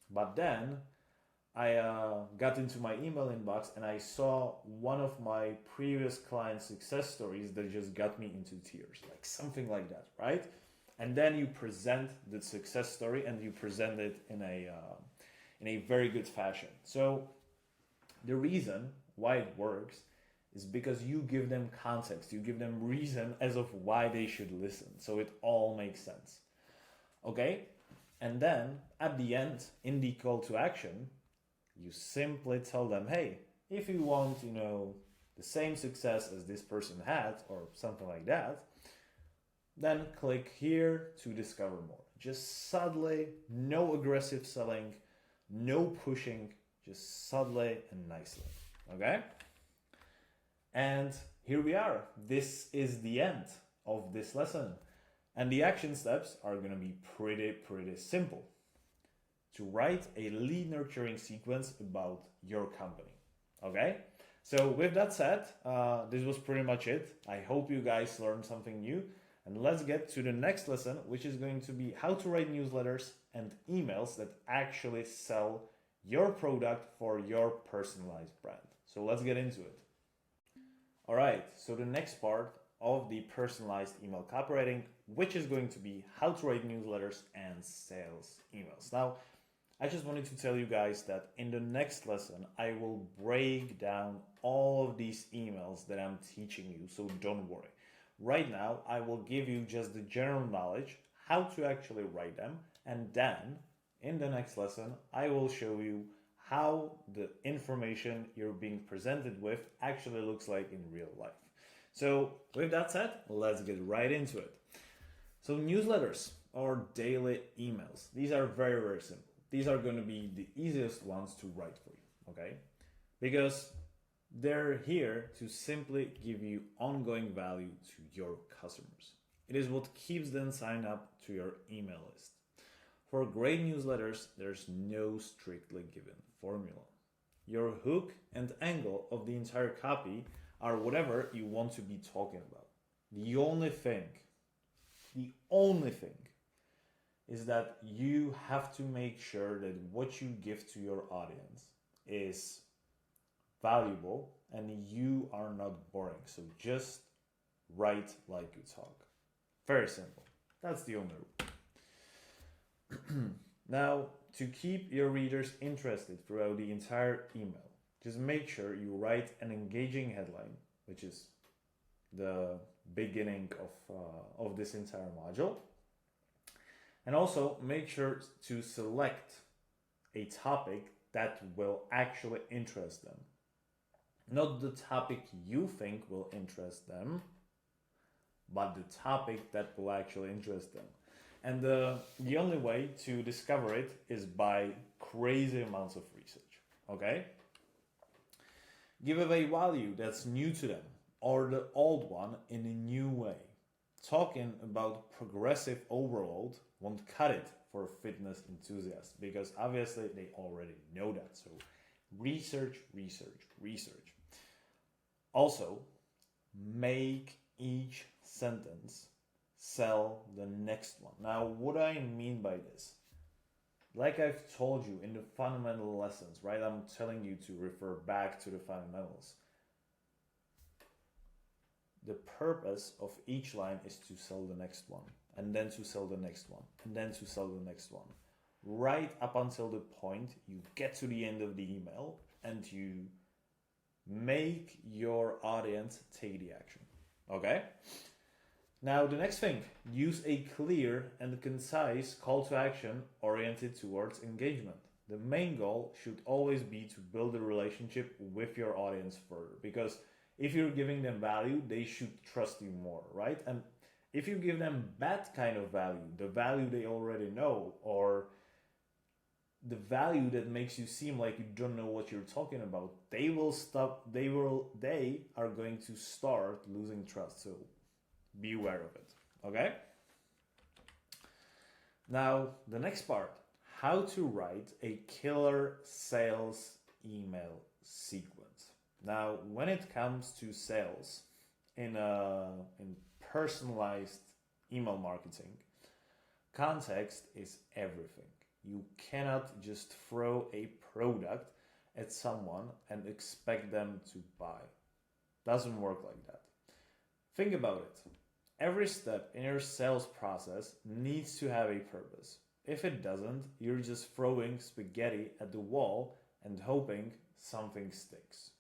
But then I got into my email inbox and I saw one of my previous client success stories that just got me into tears, like something like that, right? And then you present the success story and you present it in a very good fashion. So the reason why it works is because you give them context, you give them reason as of why they should listen. So it all makes sense. Okay? And then at the end, in the call to action, you simply tell them, hey, if you want, the same success as this person had or something like that, then click here to discover more. Just subtly, no aggressive selling, no pushing, just subtly and nicely, okay? And here we are. This is the end of this lesson. And the action steps are gonna be pretty simple. To write a lead nurturing sequence about your company, okay? So with that said, this was pretty much it. I hope you guys learned something new. And let's get to the next lesson, which is going to be how to write newsletters and emails that actually sell your product for your personalized brand. So let's get into it. All right, so the next part of the personalized email copywriting, which is going to be how to write newsletters and sales emails. Now, I just wanted to tell you guys that in the next lesson, I will break down all of these emails that I'm teaching you, so don't worry. Right now, I will give you just the general knowledge, how to actually write them, and then in the next lesson, I will show you how the information you're being presented with actually looks like in real life. So with that said, let's get right into it. So newsletters or daily emails, these are very simple. These are going to be the easiest ones to write for you, okay? Because they're here to simply give you ongoing value to your customers. It is what keeps them signed up to your email list. For great newsletters, there's no strictly given formula. Your hook and angle of the entire copy or whatever you want to be talking about. The only thing is that you have to make sure that what you give to your audience is valuable and you are not boring. So just write like you talk. Very simple. That's the only rule. Now, to keep your readers interested throughout the entire email, just make sure you write an engaging headline, which is the beginning of this entire module. And also make sure to select a topic that will actually interest them. Not the topic you think will interest them, but the topic that will actually interest them. And the only way to discover it is by crazy amounts of research, okay? Give away value that's new to them or the old one in a new way. Talking about progressive overload won't cut it for fitness enthusiasts because obviously they already know that. So research, research, research. Also, make each sentence sell the next one. Now, what do I mean by this? Like I've told you in the fundamental lessons, right? I'm telling you to refer back to the fundamentals. The purpose of each line is to sell the next one, and then to sell the next one, and then to sell the next one. Right up until the point you get to the end of the email and you make your audience take the action. Okay? Now, the next thing, use a clear and concise call to action oriented towards engagement. The main goal should always be to build a relationship with your audience further, because if you're giving them value, they should trust you more, right? And if you give them bad kind of value, the value they already know, or the value that makes you seem like you don't know what you're talking about, they are going to start losing trust. So be aware of it, okay? Now, the next part, how to write a killer sales email sequence. Now, when it comes to sales in personalized email marketing, context is everything. You cannot just throw a product at someone and expect them to buy. Doesn't work like that. Think about it. Every step in your sales process needs to have a purpose. If it doesn't, you're just throwing spaghetti at the wall and hoping something sticks.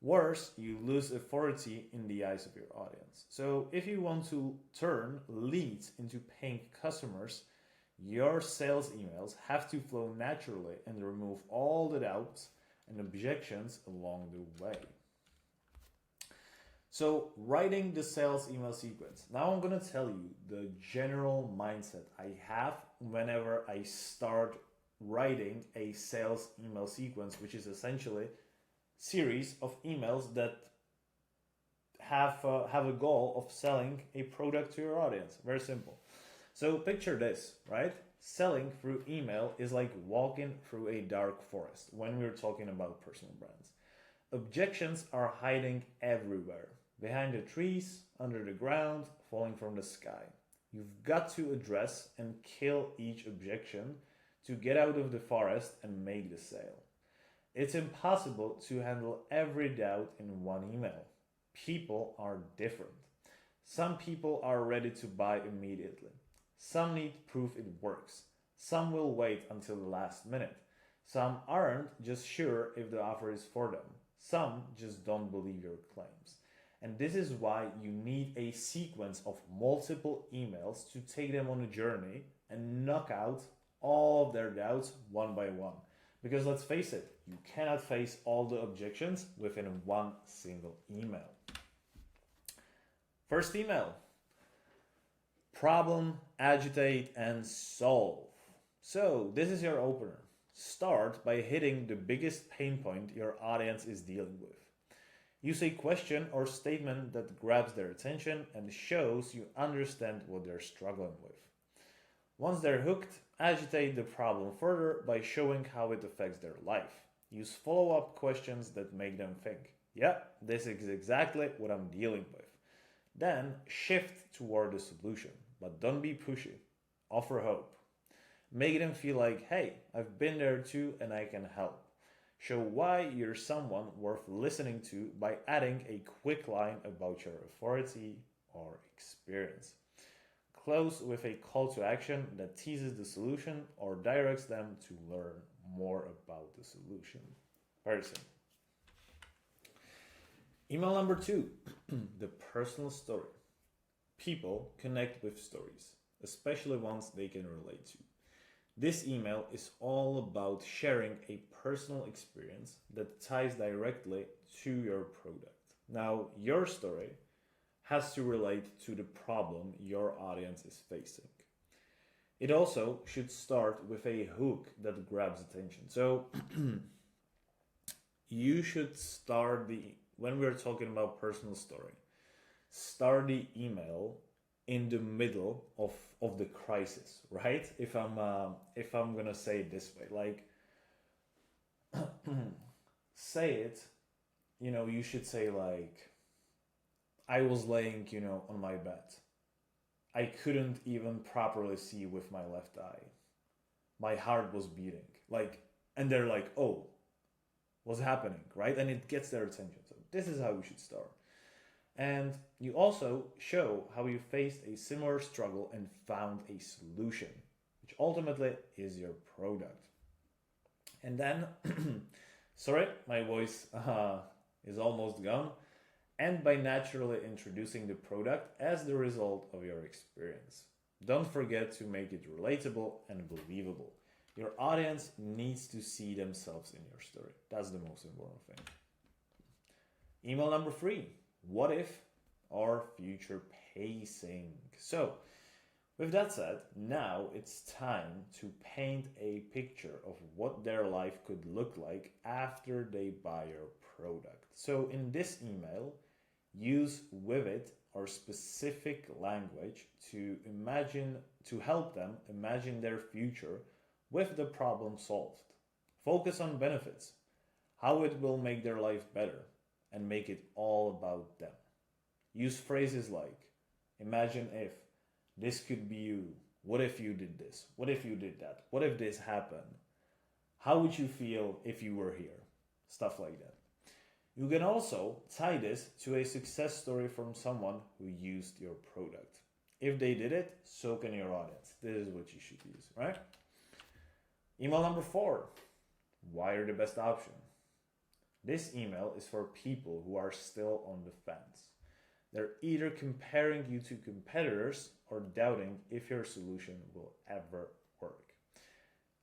Worse, you lose authority in the eyes of your audience. So if you want to turn leads into paying customers, your sales emails have to flow naturally and remove all the doubts and objections along the way. So, writing the sales email sequence. Now I'm going to tell you the general mindset I have whenever I start writing a sales email sequence, which is essentially a series of emails that have a goal of selling a product to your audience. Very simple. So picture this, right? Selling through email is like walking through a dark forest when we're talking about personal brands. Objections are hiding everywhere. Behind the trees, under the ground, falling from the sky. You've got to address and kill each objection to get out of the forest and make the sale. It's impossible to handle every doubt in one email. People are different. Some people are ready to buy immediately. Some need proof it works. Some will wait until the last minute. Some aren't just sure if the offer is for them. Some just don't believe your claims. And this is why you need a sequence of multiple emails to take them on a journey and knock out all of their doubts one by one. Because let's face it, you cannot face all the objections within one single email. First email. Problem, agitate, and solve. So this is your opener. Start by hitting the biggest pain point your audience is dealing with. Use a question or statement that grabs their attention and shows you understand what they're struggling with. Once they're hooked, agitate the problem further by showing how it affects their life. Use follow-up questions that make them think. Yeah, this is exactly what I'm dealing with. Then shift toward the solution, but don't be pushy. Offer hope. Make them feel like, hey, I've been there too and I can help. Show why you're someone worth listening to by adding a quick line about your authority or experience. Close with a call to action that teases the solution or directs them to learn more about the solution. Person. Email number two, the personal story. People connect with stories, especially ones they can relate to. This email is all about sharing a personal experience that ties directly to your product. Now, your story has to relate to the problem your audience is facing. It also should start with a hook that grabs attention. So, you should start when we're talking about personal story, start the email in the middle of the crisis, right? If I'm gonna say it this way, like say it, you should say like, I was laying, on my bed. I couldn't even properly see with my left eye. My heart was beating. Like, and they're like, oh, what's happening, right? And it gets their attention. So this is how we should start. And you also show how you faced a similar struggle and found a solution, which ultimately is your product. And then, sorry, my voice is almost gone. And by naturally introducing the product as the result of your experience. Don't forget to make it relatable and believable. Your audience needs to see themselves in your story. That's the most important thing. Email number three, what if or future pacing. So, with that said, now it's time to paint a picture of what their life could look like after they buy your product. So, in this email, use vivid or specific language to help them imagine their future with the problem solved. Focus on benefits, how it will make their life better, and make it all about them. Use phrases like, imagine if, this could be you, what if you did this, what if you did that, what if this happened, how would you feel if you were here, stuff like that. You can also tie this to a success story from someone who used your product. If they did it, so can your audience. This is what you should use, right? Email number four, why are the best option? This email is for people who are still on the fence. They're either comparing you to competitors or doubting if your solution will ever work.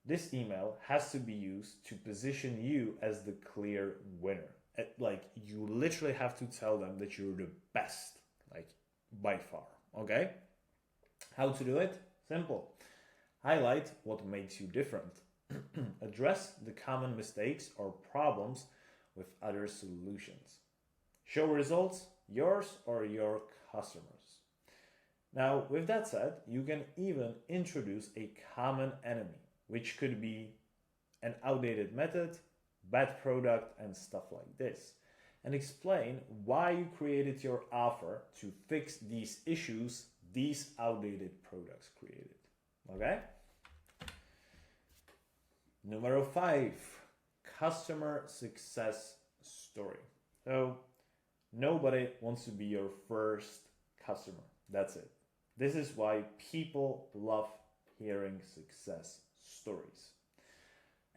This email has to be used to position you as the clear winner. Like, you literally have to tell them that you're the best, like, by far, okay? How to do it? Simple. Highlight what makes you different. Address the common mistakes or problems with other solutions. Show results, yours or your customers. Now, with that said, you can even introduce a common enemy, which could be an outdated method, bad product, and stuff like this, and explain why you created your offer to fix these issues these outdated products created. Okay? Number 5, customer success story. So, nobody wants to be your first customer. That's it. This is why people love hearing success stories.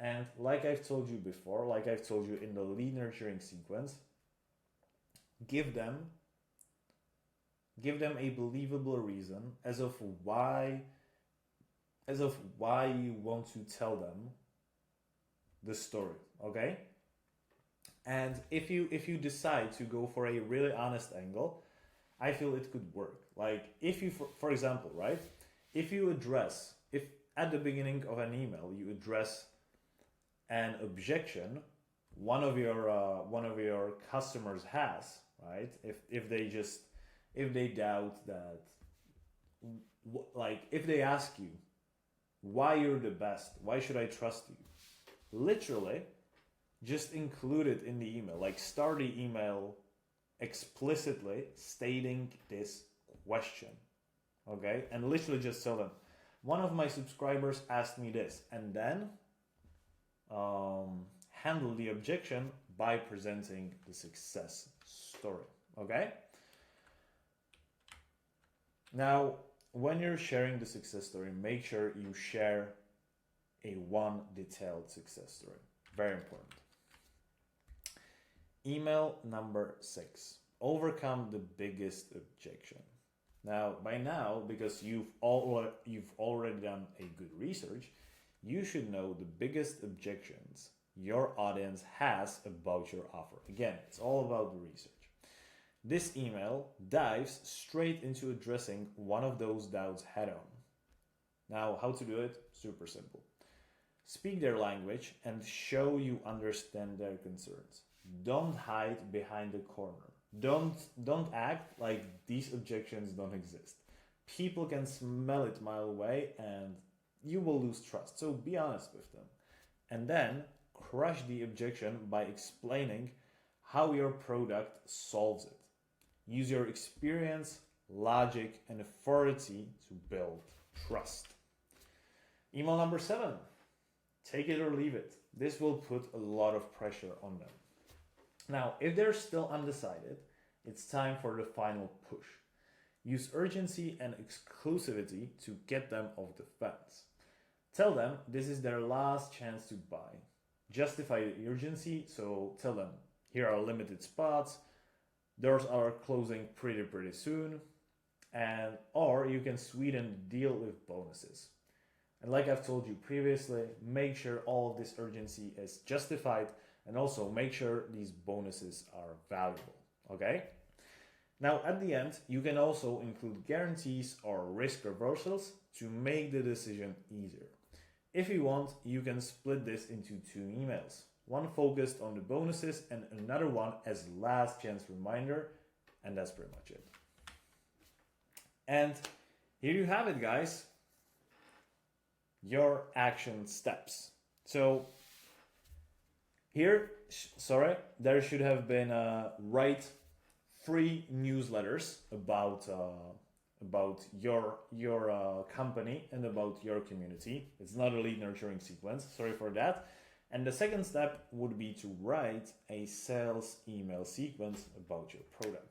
And like I've told you before, like I've told you in the lead nurturing sequence, give them a believable reason as of why you want to tell them the story, okay? And if you decide to go for a really honest angle, I feel it could work. Like, if you, for example, right, if at the beginning of an email you address an objection one of your customers has, right? If they doubt that, like, if they ask you why you're the best, why should I trust you? Literally, just include it in the email. Like start the email explicitly stating this question. Okay, and literally just tell them, one of my subscribers asked me this, and then handle the objection by presenting the success story. Okay, now when you're sharing the success story, make sure you share a one detailed success story. Very important. Email number 6, overcome the biggest objection. Now, by now, because you've already done a good research, you should know the biggest objections your audience has about your offer. Again, it's all about the research. This email dives straight into addressing one of those doubts head on. Now, how to do it? Super simple. Speak their language and show you understand their concerns. Don't hide behind the corner. Don't act like these objections don't exist. People can smell it a mile away and you will lose trust. So be honest with them. And then crush the objection by explaining how your product solves it. Use your experience, logic, and authority to build trust. Email number 7. Take it or leave it. This will put a lot of pressure on them. Now, if they're still undecided, it's time for the final push. Use urgency and exclusivity to get them off the fence. Tell them this is their last chance to buy. Justify the urgency, so tell them here are limited spots, doors are closing pretty soon, and or you can sweeten the deal with bonuses. And like I've told you previously, make sure all of this urgency is justified, and also make sure these bonuses are valuable, okay? Now at the end, you can also include guarantees or risk reversals to make the decision easier. If you want, you can split this into 2 emails. One focused on the bonuses and another one as last chance reminder, and that's pretty much it. And here you have it, guys. Your action steps. So here, there should have been write 3 newsletters about your company and about your community. It's not a lead nurturing sequence, sorry for that. And the second step would be to write a sales email sequence about your product.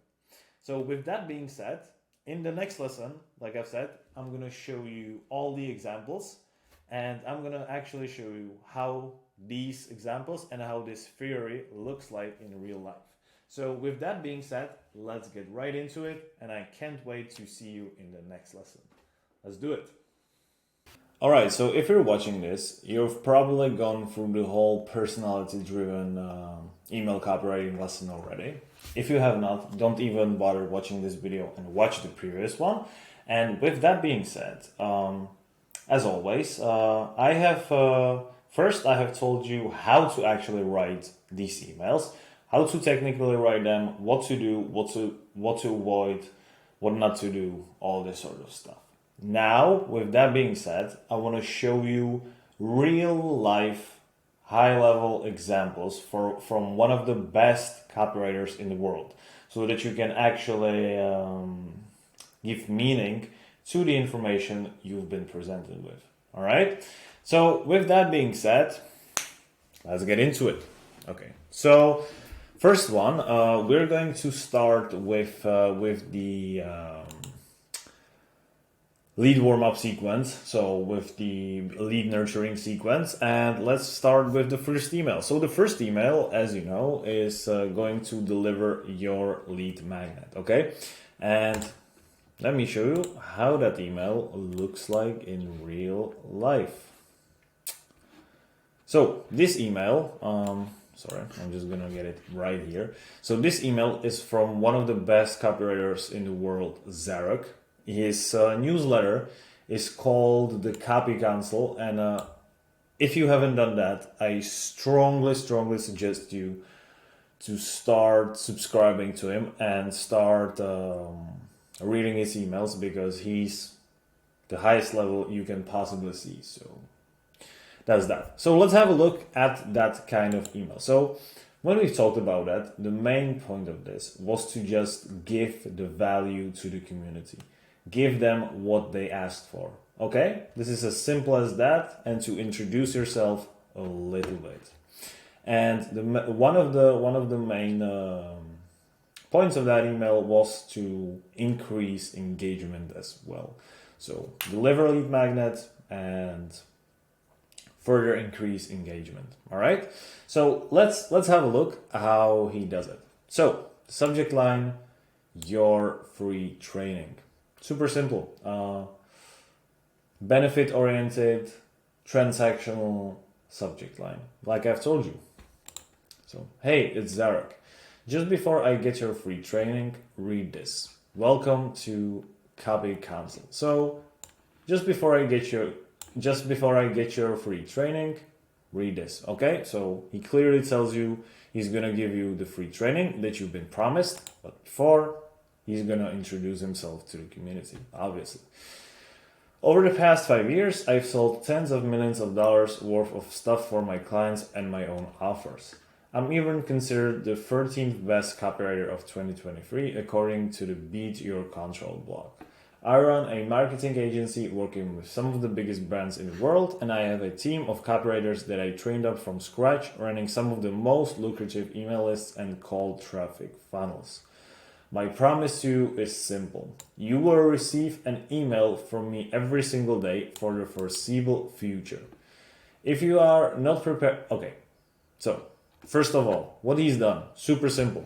So with that being said, in the next lesson, like I've said, I'm going to show you all the examples, and I'm going to actually show you how these examples and how this theory looks like in real life. So with that being said, let's get right into it, and I can't wait to see you in the next lesson. Let's do it. All right, so if you're watching this, you've probably gone through the whole personality-driven email copywriting lesson already. If you have not, don't even bother watching this video and watch the previous one. And with that being said, as always, I have told you how to actually write these emails, how to technically write them, what to do, what to avoid, what not to do, all this sort of stuff. Now, with that being said, I want to show you real life, high level examples from one of the best copywriters in the world, so that you can actually give meaning to the information you've been presented with. All right. So with that being said, let's get into it. Okay. So first one, we're going to start with the lead warm-up sequence, so with the lead nurturing sequence, and let's start with the first email. So the first email, as you know, is going to deliver your lead magnet, okay? And let me show you how that email looks like in real life. So this email, sorry, I'm just gonna get it right here. So this email is from one of the best copywriters in the world, Zarek. His newsletter is called the Copy Council, and if you haven't done that, I strongly suggest you to start subscribing to him and start reading his emails, because he's the highest level you can possibly see. So, that's that. So let's have a look at that kind of email. So when we've talked about that, the main point of this was to just give the value to the community. Give them what they asked for. Okay? This is as simple as that, and to introduce yourself a little bit. And one of the main points of that email was to increase engagement as well. So deliver a lead magnet and further increase engagement. All right. So let's have a look how he does it. So subject line, your free training. Super simple. Benefit oriented, transactional subject line, like I've told you. So, hey, it's Zarek. Just before I get your free training, read this. Welcome to Copy Council. So, just before I get your free training, read this. Okay? So he clearly tells you he's gonna give you the free training that you've been promised, but before he's gonna introduce himself to the community, obviously. Over the past 5 years, I've sold tens of millions of dollars worth of stuff for my clients and my own offers. I'm even considered the 13th best copywriter of 2023 according to the Beat Your Control blog. I run a marketing agency working with some of the biggest brands in the world, and I have a team of copywriters that I trained up from scratch, running some of the most lucrative email lists and cold traffic funnels. My promise to you is simple. You will receive an email from me every single day for the foreseeable future. If you are not prepared... Okay, so first of all, what he's done, super simple.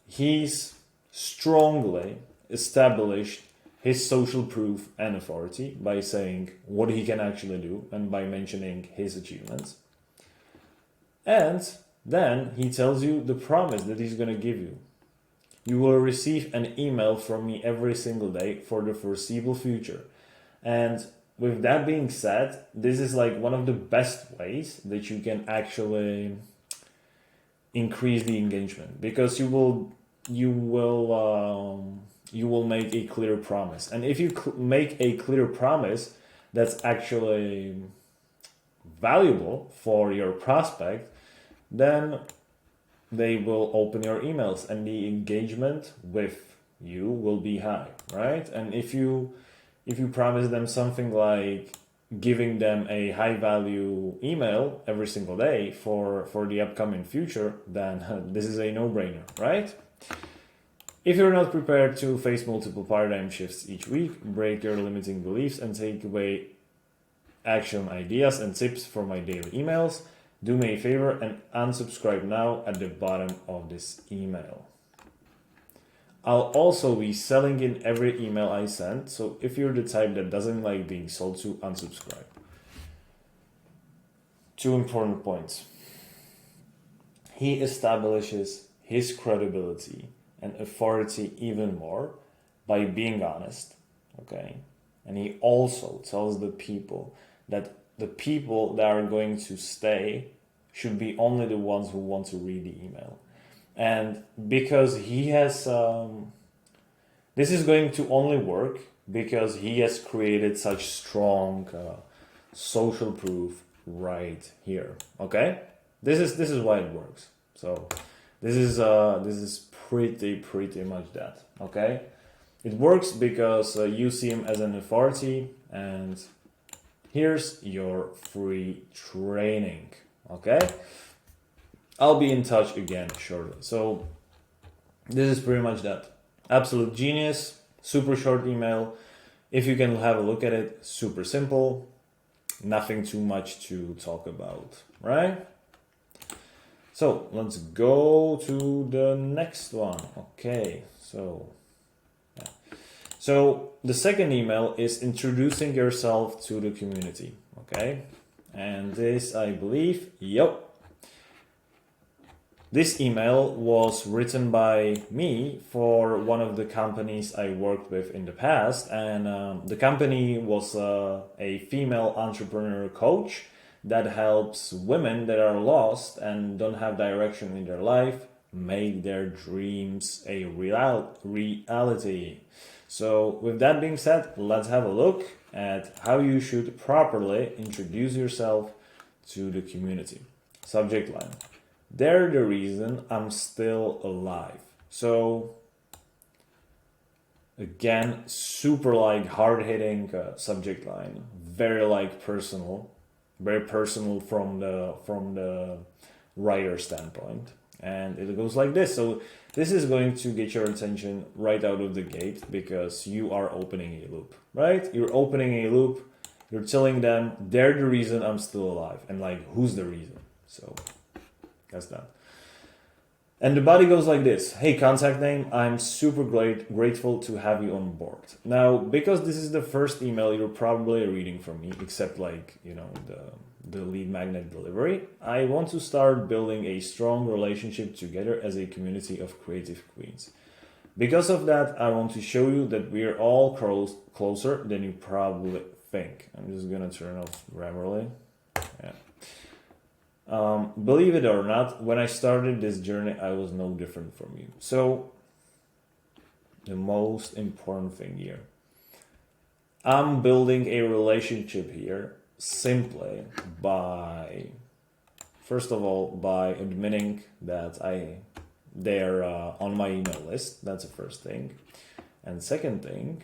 He's strongly established his social proof and authority by saying what he can actually do and by mentioning his achievements. And then he tells you the promise that he's going to give you. You will receive an email from me every single day for the foreseeable future. And with that being said, this is like one of the best ways that you can actually increase the engagement, because you will make a clear promise. And if you make a clear promise that's actually valuable for your prospect, then they will open your emails and the engagement with you will be high, right? And if you promise them something like giving them a high value email every single day for the upcoming future, then this is a no-brainer, right? If you're not prepared to face multiple paradigm shifts each week, break your limiting beliefs, and take away action ideas and tips from my daily emails, do me a favor and unsubscribe now at the bottom of this email. I'll also be selling in every email I send, so if you're the type that doesn't like being sold to, unsubscribe. 2 important points. He establishes his credibility and authority even more by being honest, okay? And he also tells the people that the people that are going to stay should be only the ones who want to read the email. And because he has, this is going to only work because he has created such strong social proof right here. Okay, this is why it works. So this is pretty much that. Okay, it works because you see him as an authority, and here's your free training. Okay, I'll be in touch again shortly. So this is pretty much that. Absolute genius, super short email. If you can have a look at it, super simple, nothing too much to talk about, right? So let's go to the next one. Okay, so yeah. So the second email is introducing yourself to the community. Okay, and this, I believe, this email was written by me for one of the companies I worked with in the past, and the company was a female entrepreneur coach that helps women that are lost and don't have direction in their life make their dreams a reality. So with that being said, let's have a look at how you should properly introduce yourself to the community. Subject line. They're the reason I'm still alive. So again, super like hard-hitting subject line, very like personal, very personal from the writer standpoint, and it goes like this. So this is going to get your attention right out of the gate because you are opening a loop, right? You're opening a loop. You're telling them they're the reason I'm still alive, and like who's the reason? So that's that. And the body goes like this. Hey, contact name, I'm super grateful to have you on board. Now, because this is the first email you're probably reading from me, except like, the lead magnet delivery, I want to start building a strong relationship together as a community of creative queens. Because of that, I want to show you that we're all closer than you probably think. I'm just gonna turn off Grammarly. Yeah. Believe it or not, when I started this journey, I was no different from you. So, the most important thing here, I'm building a relationship here simply by, first of all, by admitting that they're on my email list. That's the first thing. And second thing,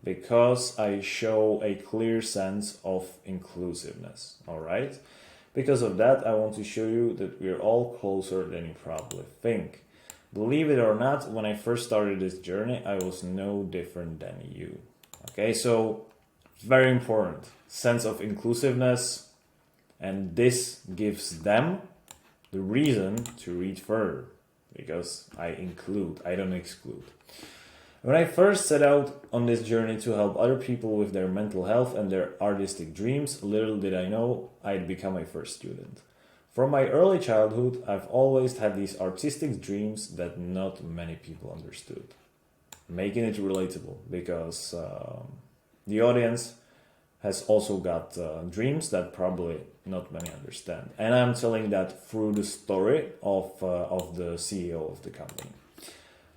because I show a clear sense of inclusiveness, all right? Because of that, I want to show you that we're all closer than you probably think. Believe it or not, when I first started this journey, I was no different than you. Okay, so very important, sense of inclusiveness, and this gives them the reason to read further, because I include, I don't exclude. When I first set out on this journey to help other people with their mental health and their artistic dreams, little did I know I'd become my first student. From my early childhood, I've always had these artistic dreams that not many people understood. Making it relatable, because the audience has also got dreams that probably not many understand. And I'm telling that through the story of the CEO of the company.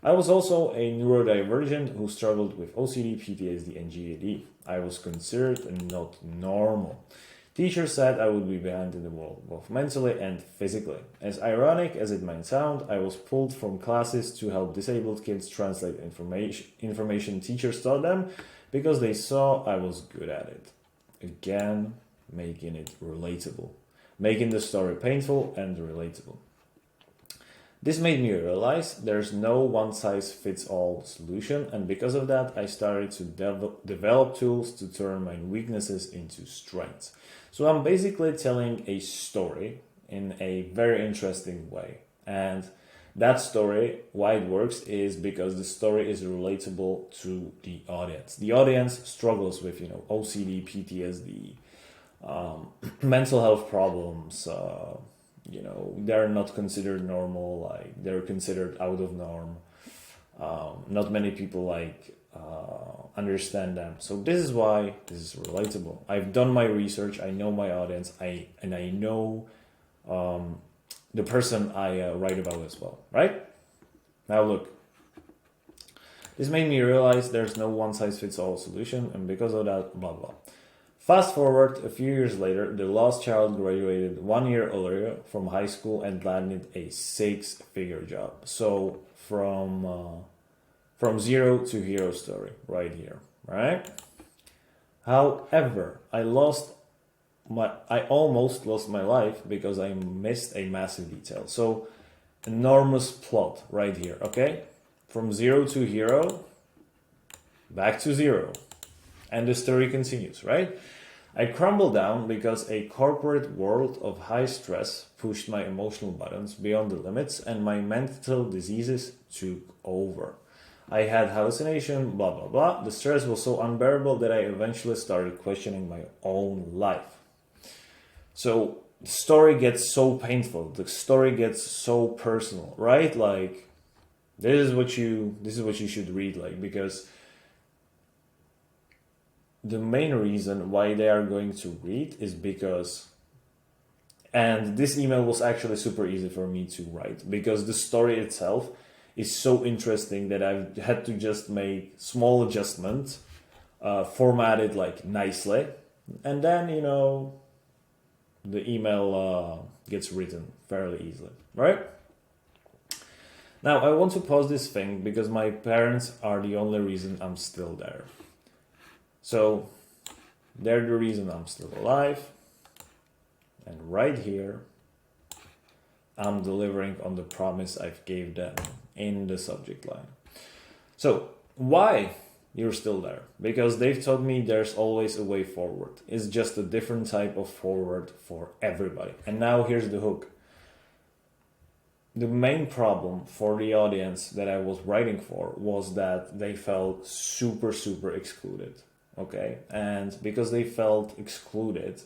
I was also a neurodivergent who struggled with OCD, PTSD, and GAD. I was considered not normal. Teachers said I would be behind in the world, both mentally and physically. As ironic as it might sound, I was pulled from classes to help disabled kids translate information teachers taught them because they saw I was good at it. Again, making it relatable. Making the story painful and relatable. This made me realize there's no one-size-fits-all solution, and because of that, I started to develop tools to turn my weaknesses into strengths. So I'm basically telling a story in a very interesting way, and that story, why it works, is because the story is relatable to the audience. The audience struggles with, OCD, PTSD, mental health problems. They're not considered normal, like they're considered out of norm. Not many people understand them. So this is why this is relatable. I've done my research, I know my audience, I know the person I write about as well, right? Now look, this made me realize there's no one-size-fits-all solution, and because of that, blah, blah. Fast forward a few years later, the lost child graduated 1 year earlier from high school and landed a 6-figure job. So from zero to hero story right here, right? However, I almost lost my life because I missed a massive detail. So enormous plot right here, okay? From zero to hero, back to zero. And the story continues, right? I crumbled down because a corporate world of high stress pushed my emotional buttons beyond the limits and my mental diseases took over. I had hallucination, blah, blah, blah. The stress was so unbearable that I eventually started questioning my own life. So the story gets so painful. The story gets so personal, right? Like, this is what you should read, like, because the main reason why they are going to read is because, and this email was actually super easy for me to write because the story itself is so interesting that I've had to just make small adjustments, format it like nicely, And then, the email gets written fairly easily, right? Now, I want to pause this thing because my parents are the only reason I'm still there. So, they're the reason I'm still alive. And right here, I'm delivering on the promise I've gave them in the subject line. So, why you're still there? Because they've told me there's always a way forward. It's just a different type of forward for everybody. And now here's the hook. The main problem for the audience that I was writing for was that they felt super, super excluded. Okay? And because they felt excluded,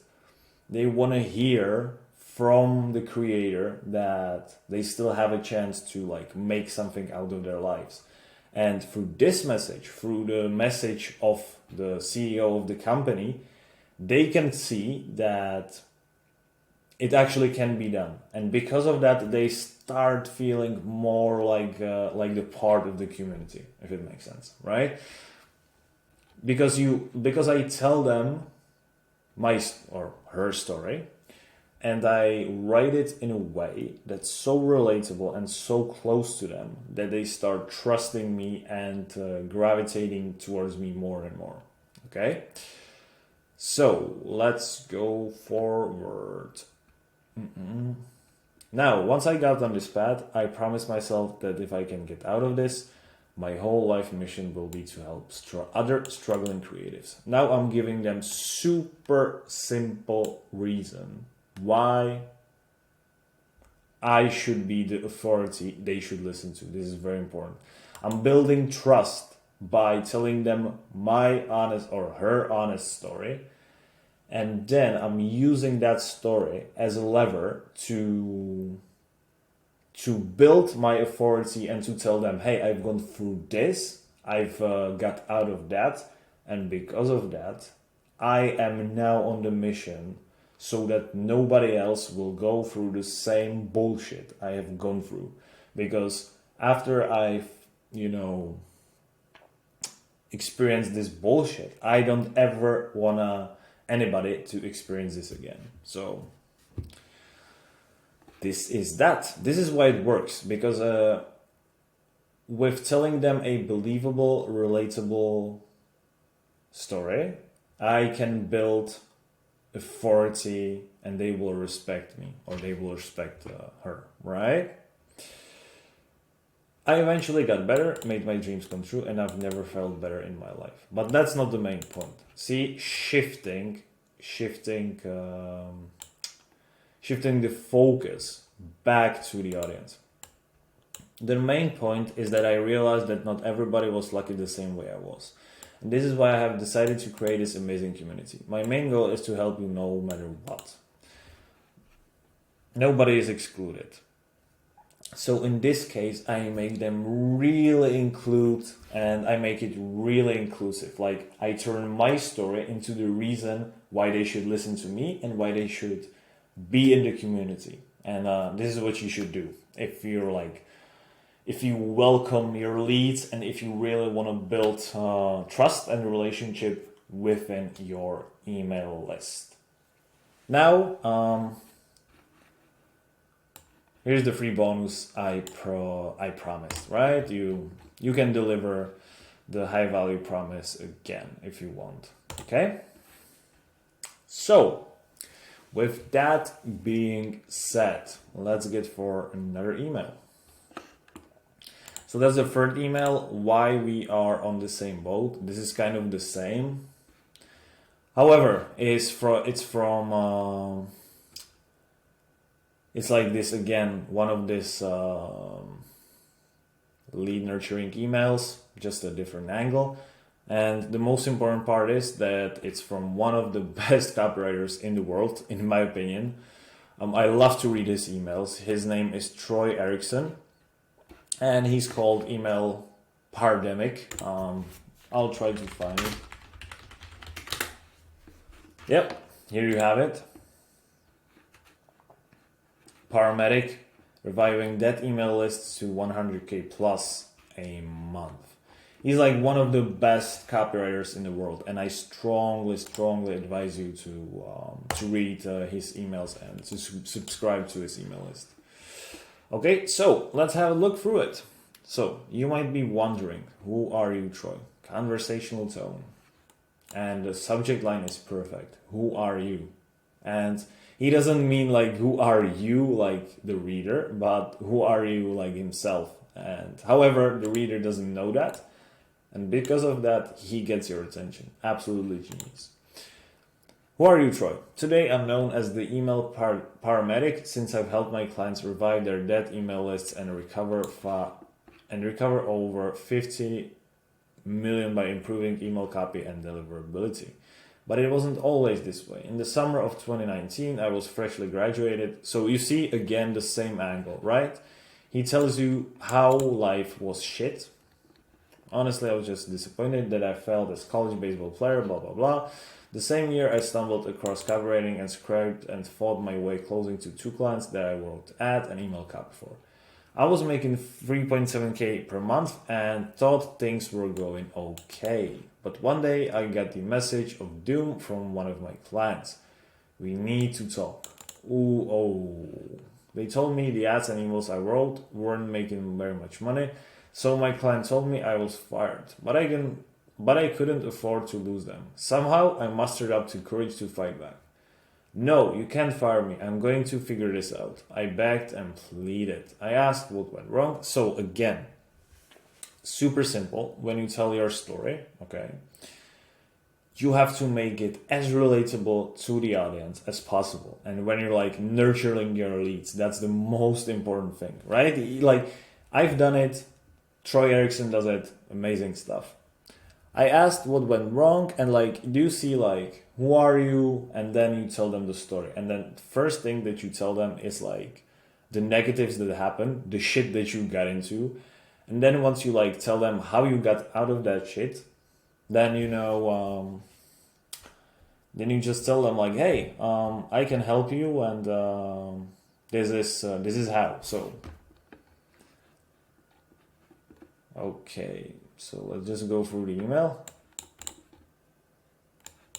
they want to hear from the creator that they still have a chance to make something out of their lives. And through this message, through the message of the CEO of the company, they can see that it actually can be done. And because of that, they start feeling more like the part of the community, if it makes sense, right? Because I tell them my or her story, and I write it in a way that's so relatable and so close to them that they start trusting me and gravitating towards me more and more. Okay? So let's go forward. Now, once I got on this path, I promised myself that if I can get out of this, my whole life mission will be to help other struggling creatives. Now I'm giving them super simple reason why I should be the authority they should listen to. This is very important. I'm building trust by telling them my honest or her honest story. And then I'm using that story as a lever to build my authority and to tell them, hey, I've gone through this, I've got out of that, and because of that, I am now on the mission so that nobody else will go through the same bullshit I have gone through. Because after I've, experienced this bullshit, I don't ever want anybody to experience this again. So this is that. This is why it works, because with telling them a believable, relatable story, I can build authority and they will respect me, or they will respect her, right? I eventually got better, made my dreams come true, and I've never felt better in my life. But that's not the main point. See, shifting the focus back to the audience. The main point is that I realized that not everybody was lucky the same way I was. And this is why I have decided to create this amazing community. My main goal is to help you no matter what. Nobody is excluded. So in this case, I make them really include, and I make it really inclusive. Like, I turn my story into the reason why they should listen to me and why they should be in the community. And this is what you should do if you welcome your leads and if you really want to build trust and relationship within your email list. Now, here's the free bonus I promised, right? You can deliver the high value promise again if you want, okay? So, with that being said, let's get for another email. So that's the third email, why we are on the same boat. This is kind of the same. However, it's like this again, one of this lead nurturing emails, just a different angle. And the most important part is that it's from one of the best copywriters in the world, in my opinion. I love to read his emails. His name is Troy Erickson, and he's called Email Pandemic. I'll try to find it. Yep, here you have it. Paramedic, reviving that email list to 100K plus a month. He's like one of the best copywriters in the world, and I strongly advise you to read his emails and to subscribe to his email list. Okay, so let's have a look through it. So you might be wondering, who are you, Troy? Conversational tone, and the subject line is perfect. Who are you? And he doesn't mean like who are you, like the reader, but who are you, like himself. And however, the reader doesn't know that. And because of that, he gets your attention. Absolutely genius. Who are you, Troy? Today, I'm known as the email paramedic since I've helped my clients revive their dead email lists and recover over 50 million by improving email copy and deliverability. But it wasn't always this way. In the summer of 2019, I was freshly graduated. So you see again the same angle, right? He tells you how life was shit. Honestly, I was just disappointed that I failed as college baseball player, blah, blah, blah. The same year, I stumbled across copywriting and scrapped and fought my way closing to 2 clients that I wrote ad and email copy for. I was making 3.7K per month and thought things were going okay. But one day, I got the message of doom from one of my clients. We need to talk. They told me the ads and emails I wrote weren't making very much money. So my client told me I was fired, but I couldn't afford to lose them. Somehow I mustered up the courage to fight back. No, you can't fire me. I'm going to figure this out. I begged and pleaded. I asked what went wrong. So again, super simple. When you tell your story, okay, you have to make it as relatable to the audience as possible. And when you're like nurturing your leads, that's the most important thing, right? Like I've done it. Troy Erickson does it, amazing stuff. I asked what went wrong and like, do you see like, who are you? And then you tell them the story. And then the first thing that you tell them is like the negatives that happen, the shit that you got into. And then once you like tell them how you got out of that shit, then then you just tell them like, hey, I can help you and this is how. So okay, so let's just go through the email.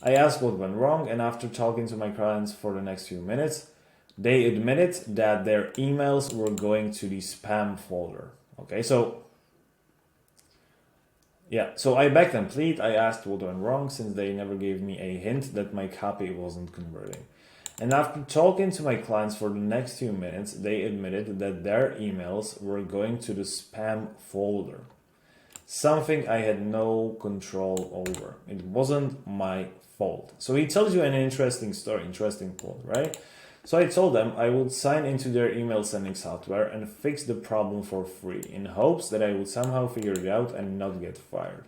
I asked what went wrong, and after talking to my clients for the next few minutes, they admitted that their emails were going to the spam folder. Okay, so yeah, so I begged and pleaded. I asked what went wrong since they never gave me a hint that my copy wasn't converting. And after talking to my clients for the next few minutes, they admitted that their emails were going to the spam folder. Something I had no control over. It wasn't my fault. So he tells you an interesting story, interesting point, right? So I told them I would sign into their email sending software and fix the problem for free in hopes that I would somehow figure it out and not get fired.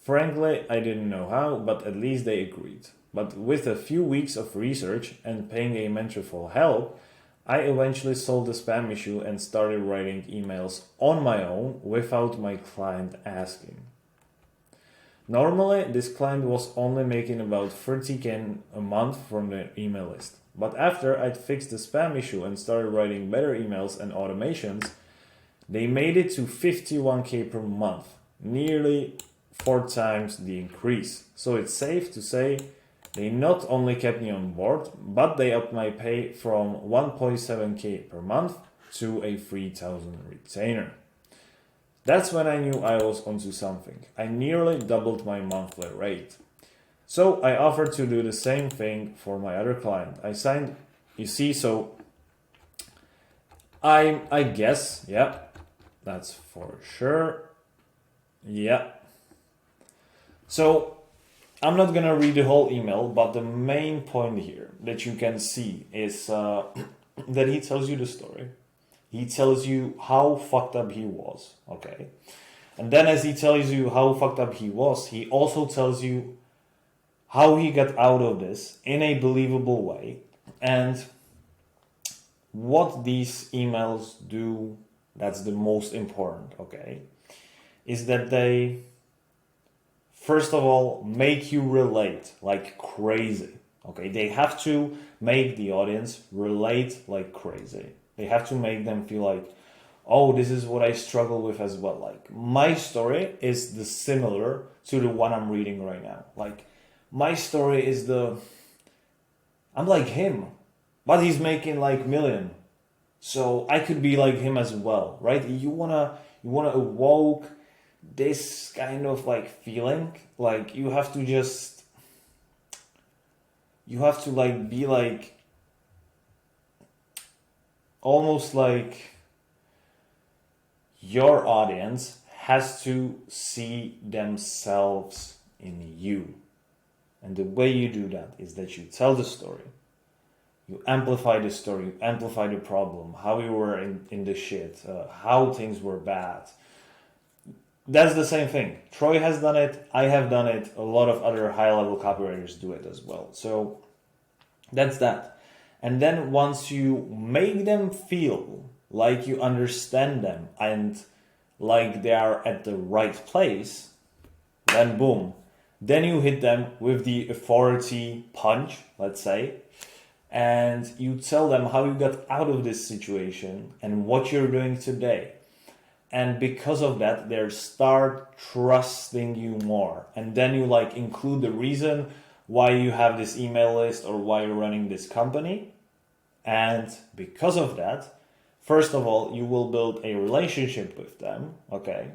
Frankly, I didn't know how, but at least they agreed. But with a few weeks of research and paying a mentor for help, I eventually solved the spam issue and started writing emails on my own without my client asking. Normally, this client was only making about 30K a month from the email list. But after I'd fixed the spam issue and started writing better emails and automations, they made it to 51K per month, nearly 4 times the increase. So it's safe to say they not only kept me on board, but they upped my pay from 1.7K per month to a 3,000 retainer. That's when I knew I was onto something. I nearly doubled my monthly rate. So I offered to do the same thing for my other client. I signed, you see, so I guess, yeah, that's for sure. Yeah. So I'm not gonna read the whole email, but the main point here that you can see is that he tells you the story. He tells you how fucked up he was, okay? And then as he tells you how fucked up he was, he also tells you how he got out of this in a believable way. And what these emails do, that's the most important, okay, is that they, first of all, make you relate like crazy, okay? They have to make the audience relate like crazy. They have to make them feel like, oh, this is what I struggle with as well. Like my story is the similar to the one I'm reading right now. Like my story is I'm like him, but he's making like million. So I could be like him as well, right? You wanna evoke this kind of like feeling. Like you have to like be like almost like your audience has to see themselves in you. And the way you do that is that you tell the story. You amplify the story, you amplify the problem, how you were in the shit, how things were bad. That's the same thing. Troy has done it, I have done it, a lot of other high-level copywriters do it as well. So that's that. And then once you make them feel like you understand them and like they are at the right place, then boom. Then you hit them with the authority punch, let's say, and you tell them how you got out of this situation and what you're doing today. And because of that, they start trusting you more. And then you like include the reason why you have this email list or why you're running this company. And because of that, first of all, you will build a relationship with them, okay?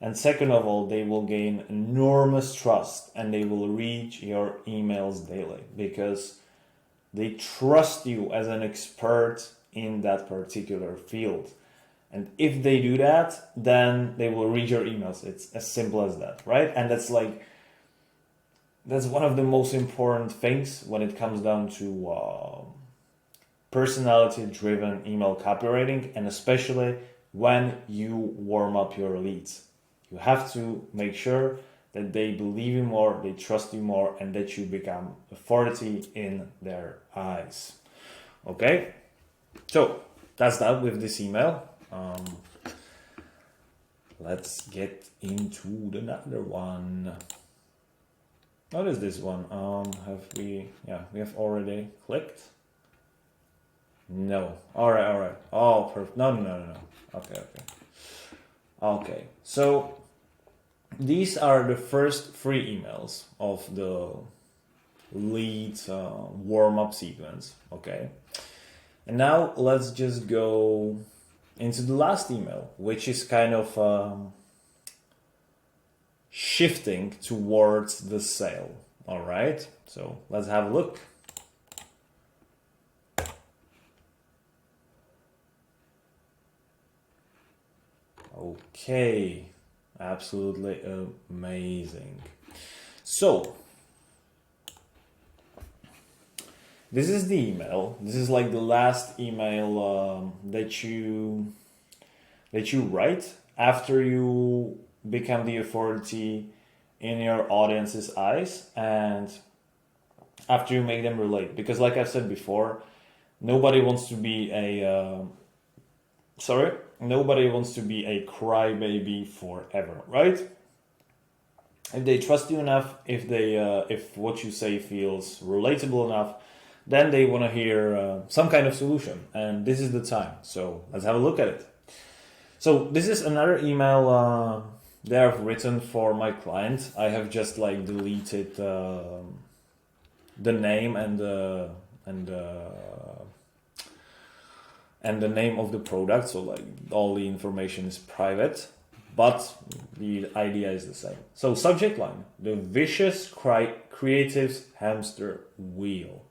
And second of all, they will gain enormous trust and they will read your emails daily because they trust you as an expert in that particular field. And if they do that, then they will read your emails. It's as simple as that, right? And that's one of the most important things when it comes down to personality-driven email copywriting, and especially when you warm up your leads. You have to make sure that they believe you more, they trust you more, and that you become authority in their eyes. Okay? So, that's that with this email. Let's get into another one. What is this one? We have already clicked. No. All right. Oh, perfect. No. Okay. So these are the first 3 emails of the lead warm-up sequence. Okay. And now let's just go into the last email, which is kind of shifting towards the sale. All right. So let's have a look. Okay, absolutely amazing. So, this is the email. This is like the last email that you write after you become the authority in your audience's eyes and after you make them relate. Because like I've said before, nobody wants to be a crybaby forever, right? If they trust you enough, if what you say feels relatable enough, then they want to hear some kind of solution, and this is the time. So let's have a look at it. So this is another email that I've written for my client. I have just like deleted the name and the name of the product, so like all the information is private, but the idea is the same. So subject line: the vicious creatives hamster wheel.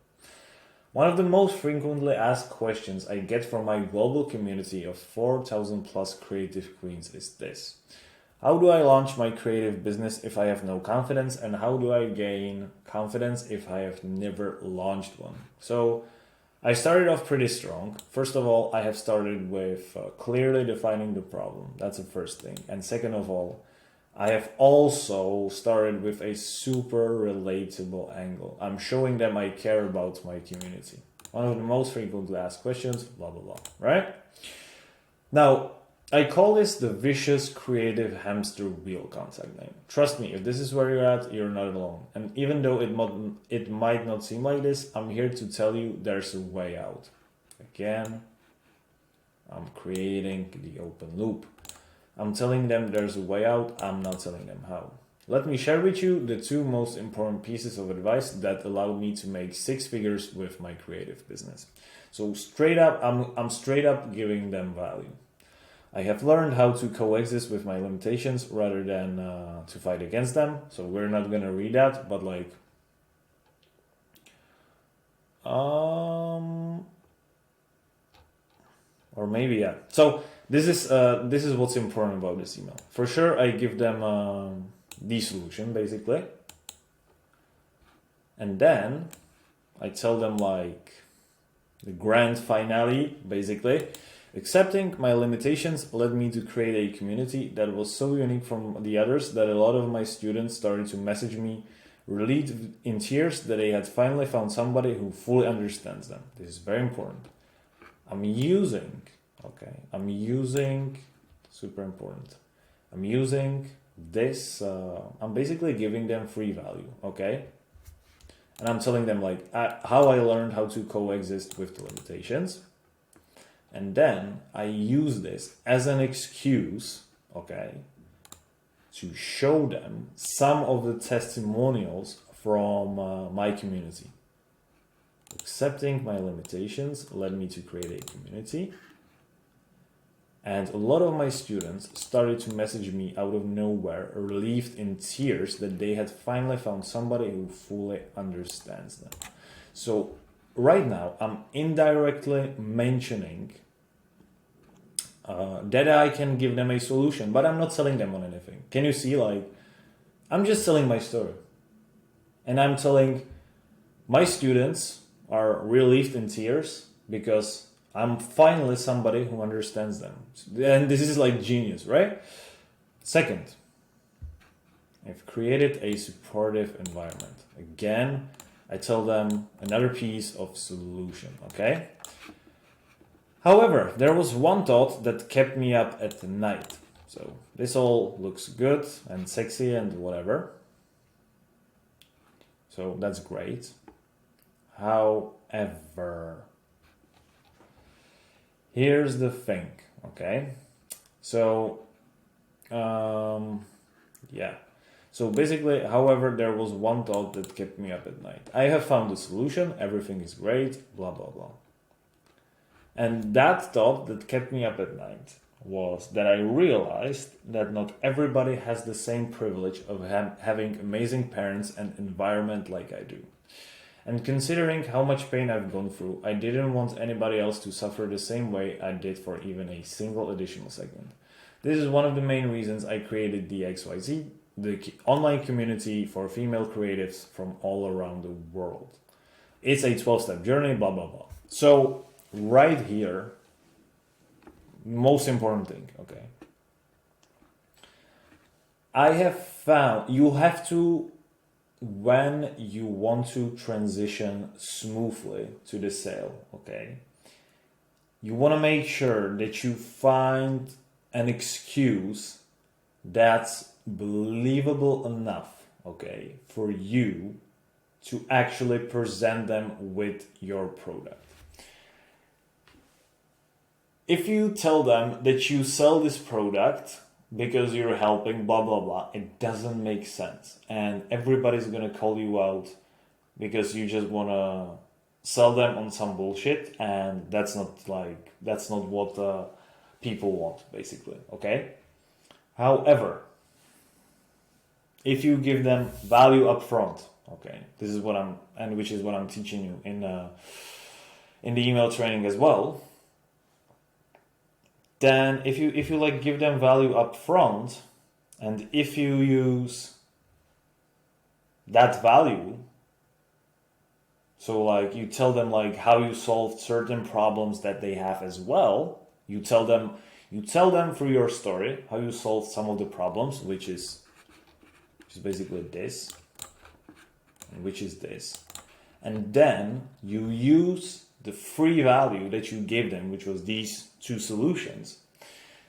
One of the most frequently asked questions I get from my global community of 4,000 plus creative queens is this: how do I launch my creative business if I have no confidence, and how do I gain confidence if I have never launched one? So I started off pretty strong. First of all, I have started with clearly defining the problem. That's the first thing. And second of all, I have also started with a super relatable angle. I'm showing them I care about my community. One of the most frequently asked questions, blah, blah, blah, right? Now, I call this the vicious creative hamster wheel contact name. Trust me, if this is where you're at, you're not alone. And even though it might not seem like this, I'm here to tell you there's a way out. Again, I'm creating the open loop. I'm telling them there's a way out. I'm not telling them how. Let me share with you the two most important pieces of advice that allowed me to make 6 figures with my creative business. So straight up, I'm straight up giving them value. I have learned how to coexist with my limitations rather than to fight against them. So we're not gonna read that, but like, or maybe yeah. So this is what's important about this email. For sure, I give them the solution basically, and then I tell them like the grand finale basically. Accepting my limitations led me to create a community that was so unique from the others that a lot of my students started to message me, relieved in tears that they had finally found somebody who fully understands them. This is very important. I'm using, super important. I'm using this, I'm basically giving them free value, okay? And I'm telling them like how I learned how to coexist with the limitations. And then I use this as an excuse, okay, to show them some of the testimonials from my community. Accepting my limitations led me to create a community. And a lot of my students started to message me out of nowhere, relieved in tears that they had finally found somebody who fully understands them. So right now, I'm indirectly mentioning that I can give them a solution, but I'm not selling them on anything. Can you see, like, I'm just telling my story. And I'm telling my students are relieved in tears because I'm finally somebody who understands them. And this is like genius, right? Second, I've created a supportive environment. Again, I tell them another piece of solution, okay? However, there was one thought that kept me up at night. So this all looks good and sexy and whatever. So that's great. However, here's the thing, okay? So, yeah. So basically, however, there was one thought that kept me up at night. I have found a solution, everything is great, blah, blah, blah. And that thought that kept me up at night was that I realized that not everybody has the same privilege of having amazing parents and environment like I do. And considering how much pain I've gone through, I didn't want anybody else to suffer the same way I did for even a single additional second. This is one of the main reasons I created the XYZ, the online community for female creatives from all around the world. It's a 12-step journey, blah, blah, blah. So right here, most important thing, okay? I have found you have to, when you want to transition smoothly to the sale, okay, you want to make sure that you find an excuse that's believable enough, okay, for you to actually present them with your product. If you tell them that you sell this product because you're helping blah blah blah, it doesn't make sense, and everybody's gonna call you out because you just wanna sell them on some bullshit, and that's not what people want, basically, okay? However, if you give them value up front, okay, this is what which is what I'm teaching you in the email training as well. Then if you like give them value up front, and if you use that value, so like you tell them like how you solved certain problems that they have as well, you tell them through your story how you solved some of the problems, which is basically this, and which is this, and then you use the free value that you gave them, which was these 2 solutions.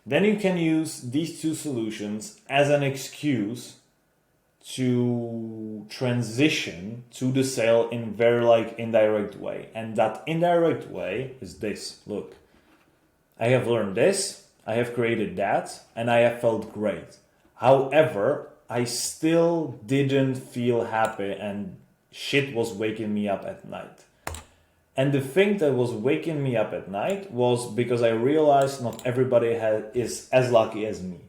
Then you can use these 2 solutions as an excuse to transition to the sale in very like indirect way. And that indirect way is this. Look, I have learned this, I have created that, and I have felt great. However, I still didn't feel happy and shit was waking me up at night. And the thing that was waking me up at night was because I realized not everybody is as lucky as me.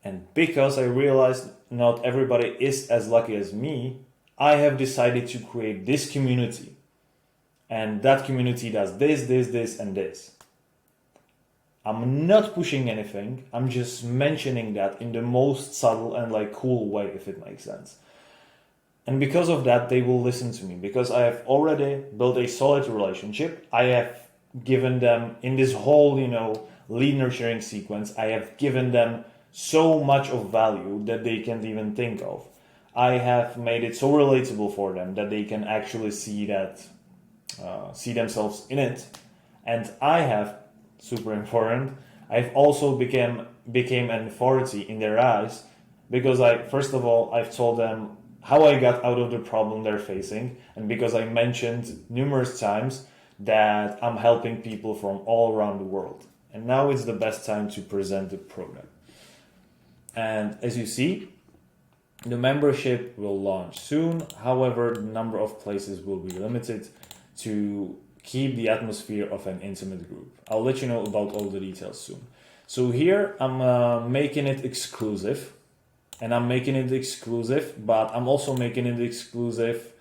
And because I realized not everybody is as lucky as me, I have decided to create this community. And that community does this, and this. I'm not pushing anything. I'm just mentioning that in the most subtle and like cool way, if it makes sense. And because of that, they will listen to me because I have already built a solid relationship. I have given them in this whole, lead nurturing sequence, I have given them so much of value that they can't even think of. I have made it so relatable for them that they can actually see themselves in it. And I have, super important, I've also became an authority in their eyes because first of all, I've told them how I got out of the problem they're facing, and because I mentioned numerous times that I'm helping people from all around the world. And now it's the best time to present the program. And as you see, the membership will launch soon. However, the number of places will be limited to keep the atmosphere of an intimate group. I'll let you know about all the details soon. So here I'm making it exclusive. And I'm making it exclusive, but I'm also making it exclusive.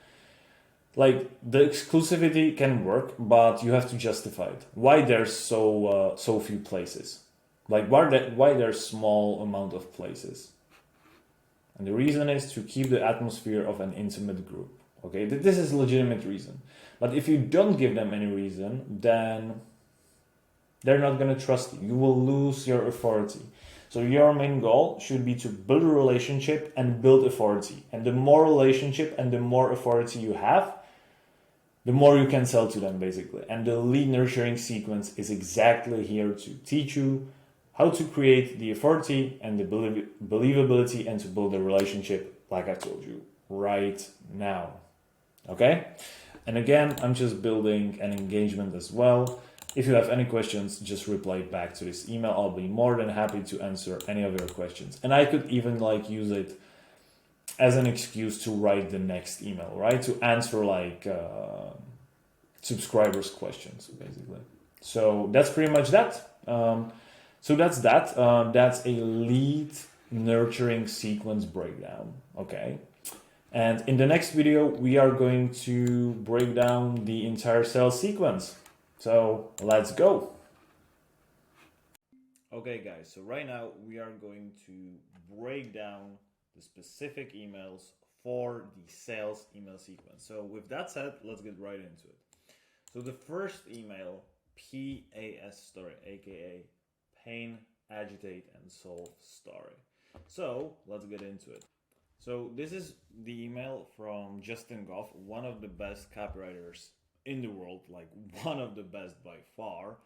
Like, the exclusivity can work, but you have to justify it. Why there's so few places? Like, why there's small amount of places? And the reason is to keep the atmosphere of an intimate group. Okay, this is a legitimate reason. But if you don't give them any reason, then they're not going to trust you. You will lose your authority. So your main goal should be to build a relationship and build authority. And the more relationship and the more authority you have, the more you can sell to them, basically. And the lead nurturing sequence is exactly here to teach you how to create the authority and the believability and to build a relationship, like I told you, right now. Okay? And again, I'm just building an engagement as well. If you have any questions, just reply back to this email. I'll be more than happy to answer any of your questions. And I could even use it as an excuse to write the next email, right? To answer subscribers' questions, basically. So that's pretty much that. So that's that. That's a lead nurturing sequence breakdown. Okay. And in the next video, we are going to break down the entire sales sequence. So let's go. Okay, guys, so right now we are going to break down the specific emails for the sales email sequence. So with that said, let's get right into it. So the first email, PAS story, aka pain, agitate, and solve story. So let's get into it. So this is the email from Justin Goff, one of the best copywriters in the world, like one of the best by far.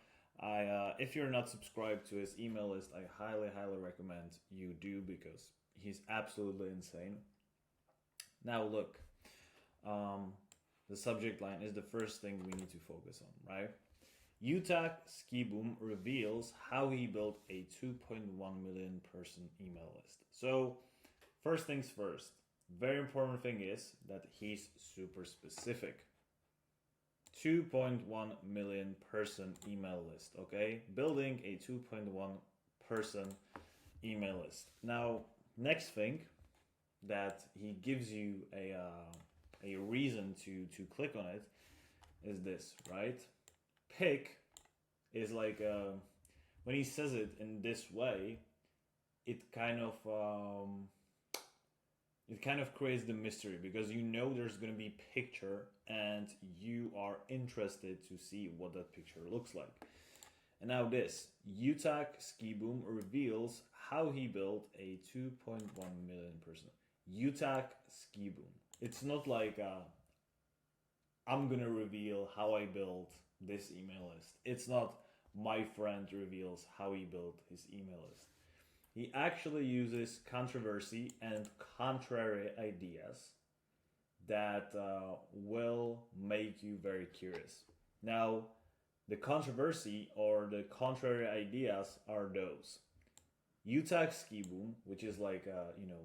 If you're not subscribed to his email list, I highly recommend you do because he's absolutely insane. Now look, the subject line is the first thing we need to focus on, right? Utah Ski Boom reveals how he built a 2.1 million person email list. So first things first, very important thing is that he's super specific. 2.1 million person email list, okay? Building a 2.1 person email list. Now, next thing that he gives you a reason to click on it is this, right? Pick is like, when he says it in this way, it kind of creates the mystery because you know there's going to be picture and you are interested to see what that picture looks like. And now this, Utah Ski Boom reveals how he built a 2.1 million person. Utah Ski Boom. It's not like I'm going to reveal how I built this email list. It's not my friend reveals how he built his email list. He actually uses controversy and contrary ideas that will make you very curious. Now, the controversy or the contrary ideas are those. You tag Ski Boom, which is like,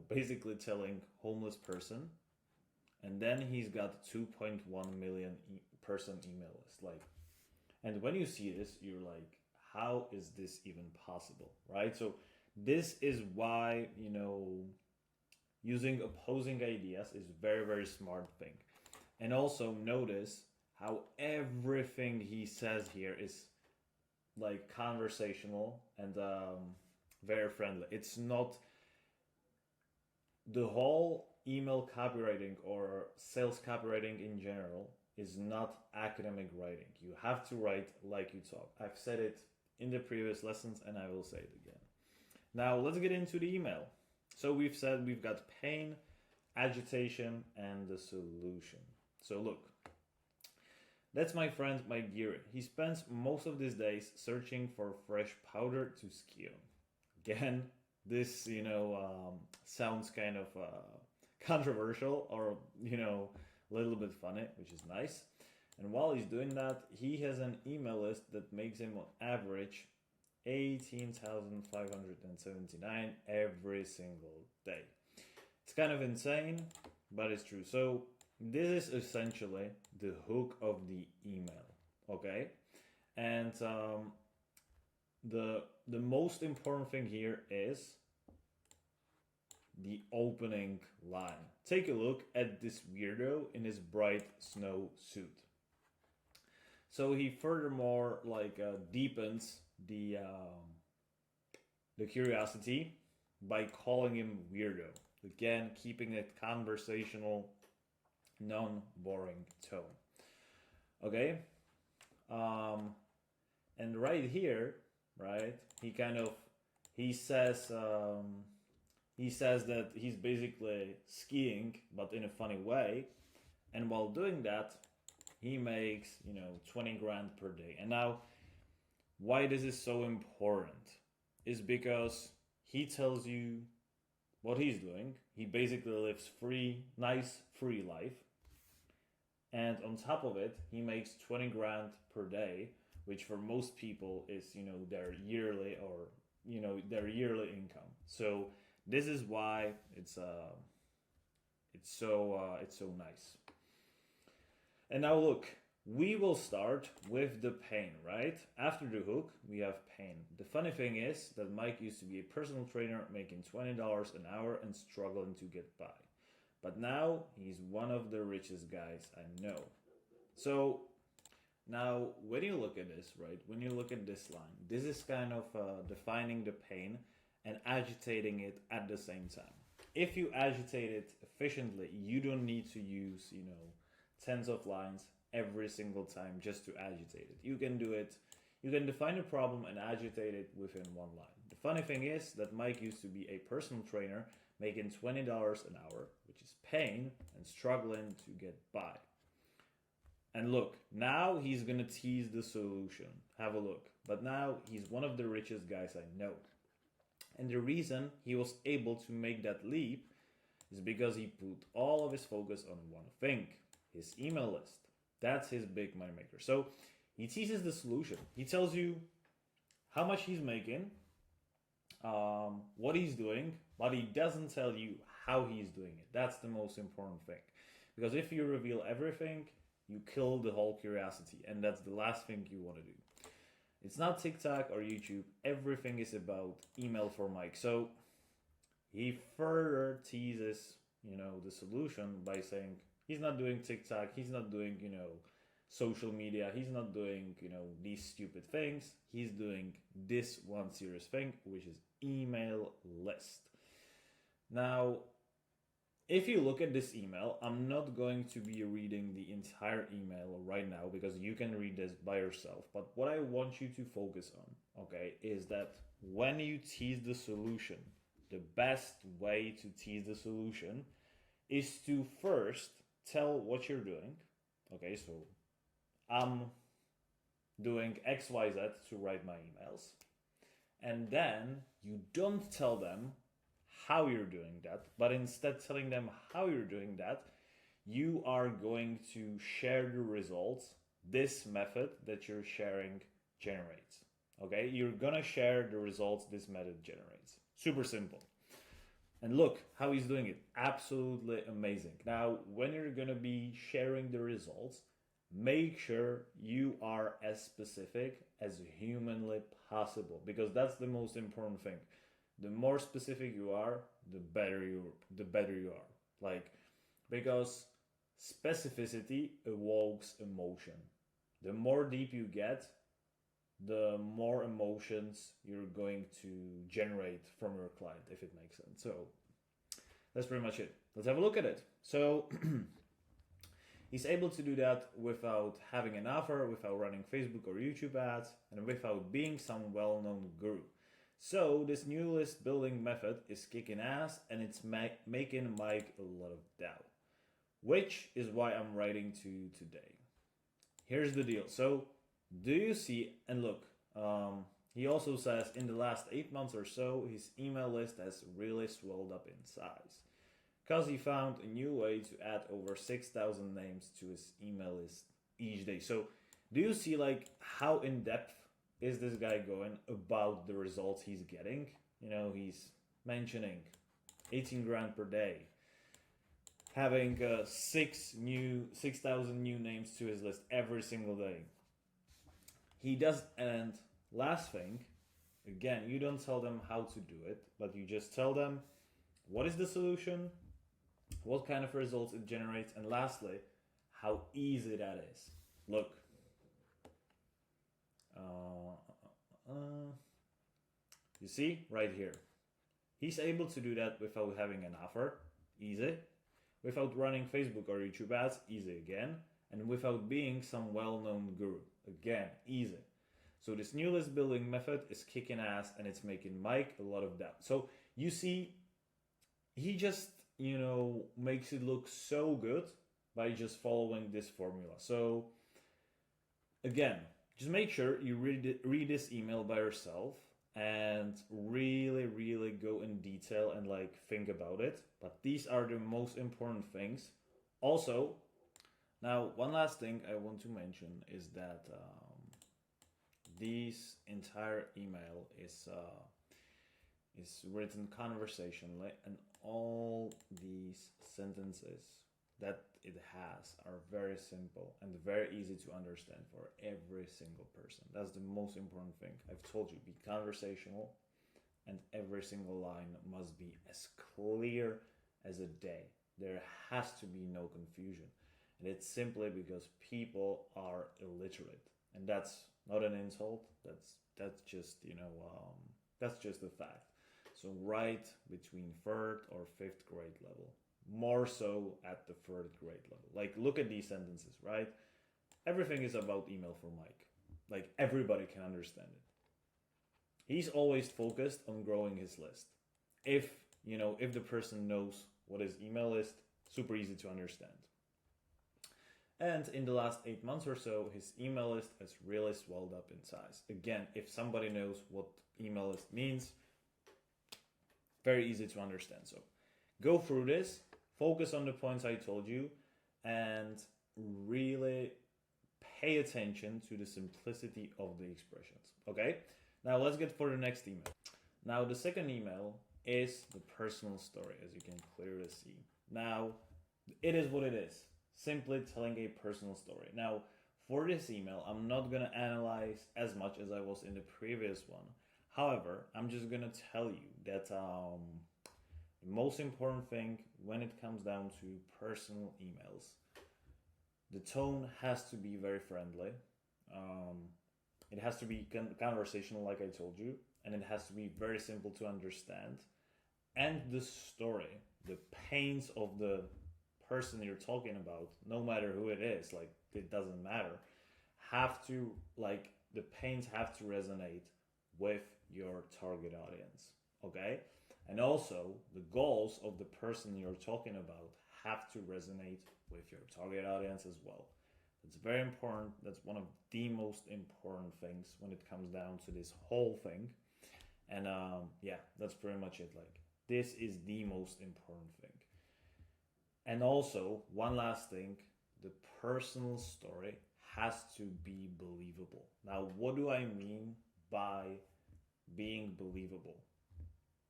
basically telling homeless person, and then he's got 2.1 million person email list. Like, and when you see this, you're like, how is this even possible, right? So this is why, using opposing ideas is very, very smart thing. And also notice how everything he says here is like conversational and very friendly. It's not the whole email copywriting or sales copywriting in general is not academic writing. You have to write like you talk. I've said it in the previous lessons and I will say it again. Now let's get into the email. So we've said we've got pain, agitation, and the solution. So look, that's my friend Mike Geary. He spends most of his days searching for fresh powder to ski on. Again, this, sounds kind of controversial or, a little bit funny, which is nice. And while he's doing that, he has an email list that makes him on average 18,579 every single day. It's kind of insane, but it's true. So this is essentially the hook of the email, okay? And the most important thing here is the opening line. Take a look at this weirdo in his bright snow suit. So he furthermore deepens the curiosity by calling him weirdo. Again, keeping it conversational, non-boring tone. Okay, and right here, right, he says that he's basically skiing, but in a funny way, and while doing that, he makes 20 grand per day. And now, why this is so important is because he tells you what he's doing. He basically lives nice free life, and on top of it, he makes 20 grand per day, which for most people is their yearly income. So this is why it's so nice. And now look, we will start with the pain, right? After the hook, we have pain. The funny thing is that Mike used to be a personal trainer making $20 an hour and struggling to get by. But now he's one of the richest guys I know. So now when you look at this, right? When you look at this line, this is kind of defining the pain and agitating it at the same time. If you agitate it efficiently, you don't need to use, tens of lines every single time just to agitate it. You can do it. You can define a problem and agitate it within one line. The funny thing is that Mike used to be a personal trainer making $20 an hour, which is pain and struggling to get by. And look, now he's gonna tease the solution. Have a look. But now he's one of the richest guys I know. And the reason he was able to make that leap is because he put all of his focus on one thing, his email list. That's his big money maker. So he teases the solution. He tells you how much he's making, what he's doing, but he doesn't tell you how he's doing it. That's the most important thing. Because if you reveal everything, you kill the whole curiosity. And that's the last thing you want to do. It's not TikTok or YouTube. Everything is about email for Mike. So he further teases, the solution by saying he's not doing TikTok. He's not doing, social media. He's not doing, these stupid things. He's doing this one serious thing, which is email list. Now, if you look at this email, I'm not going to be reading the entire email right now because you can read this by yourself. But what I want you to focus on, okay, is that when you tease the solution, the best way to tease the solution is to first tell what you're doing. Okay, so I'm doing XYZ to write my emails. And then you don't tell them how you're doing that, but instead telling them how you're doing that, you are going to share the results this method that you're sharing generates. Okay, you're gonna share the results this method generates. Super simple. And look how he's doing it. Absolutely amazing. Now, when you're gonna be sharing the results, make sure you are as specific as humanly possible, because that's the most important thing. The more specific you are, the better you are. Like, because specificity evokes emotion. The more deep you get, the more emotions you're going to generate from your client, if it makes sense. So that's pretty much it. Let's have a look at it. So he's able to do that without having an offer, without running Facebook or YouTube ads, and without being some well-known guru. So this new list building method is kicking ass, and it's making Mike a lot of doubt, which is why I'm writing to you today. Here's the deal. So do you see, and look, he also says in the last 8 months or so, his email list has really swelled up in size because he found a new way to add over 6,000 names to his email list each day. So do you see like how in depth is this guy going about the results he's getting? You know, he's mentioning 18 grand per day, having 6,000 new names to his list every single day. He does, and last thing, again, you don't tell them how to do it, but you just tell them what is the solution, what kind of results it generates, and lastly, how easy that is. Look, you see right here, he's able to do that without having an offer, easy, without running Facebook or YouTube ads, easy again, and without being some well-known guru, again, easy. So this new list building method is kicking ass, and it's making Mike a lot of doubt. So you see, he just, makes it look so good by just following this formula. So again, just make sure you read this email by yourself and really, really go in detail and like think about it. But these are the most important things. Also, now one last thing I want to mention is that this entire email is written conversationally, and all these sentences that it has are very simple and very easy to understand for every single person. That's the most important thing. I've told you, be conversational, and every single line must be as clear as a day. There has to be no confusion. And it's simply because people are illiterate. And that's not an insult. That's just, that's just a fact. So right between 3rd or 5th grade level, more so at the 3rd grade level. Like, look at these sentences, right? Everything is about email for Mike. Like, everybody can understand it. He's always focused on growing his list. If the person knows what his email is, super easy to understand. And in the last 8 months or so, his email list has really swelled up in size. Again, if somebody knows what email list means, very easy to understand. So go through this, focus on the points I told you, and really pay attention to the simplicity of the expressions. Okay? Now let's get for the next email. Now the second email is the personal story, as you can clearly see. Now, it is what it is. Simply telling a personal story. Now, for this email, I'm not going to analyze as much as I was in the previous one. However, I'm just going to tell you that the most important thing when it comes down to personal emails, the tone has to be very friendly. It has to be conversational, like I told you, and it has to be very simple to understand. And the story, the pains of the person you're talking about, no matter who it is, like, it doesn't matter, the pains have to resonate with your target audience, okay? And also, the goals of the person you're talking about have to resonate with your target audience as well. It's very important. That's one of the most important things when it comes down to this whole thing. And that's pretty much it. Like, this is the most important thing. And also, one last thing, the personal story has to be believable. Now, what do I mean by being believable?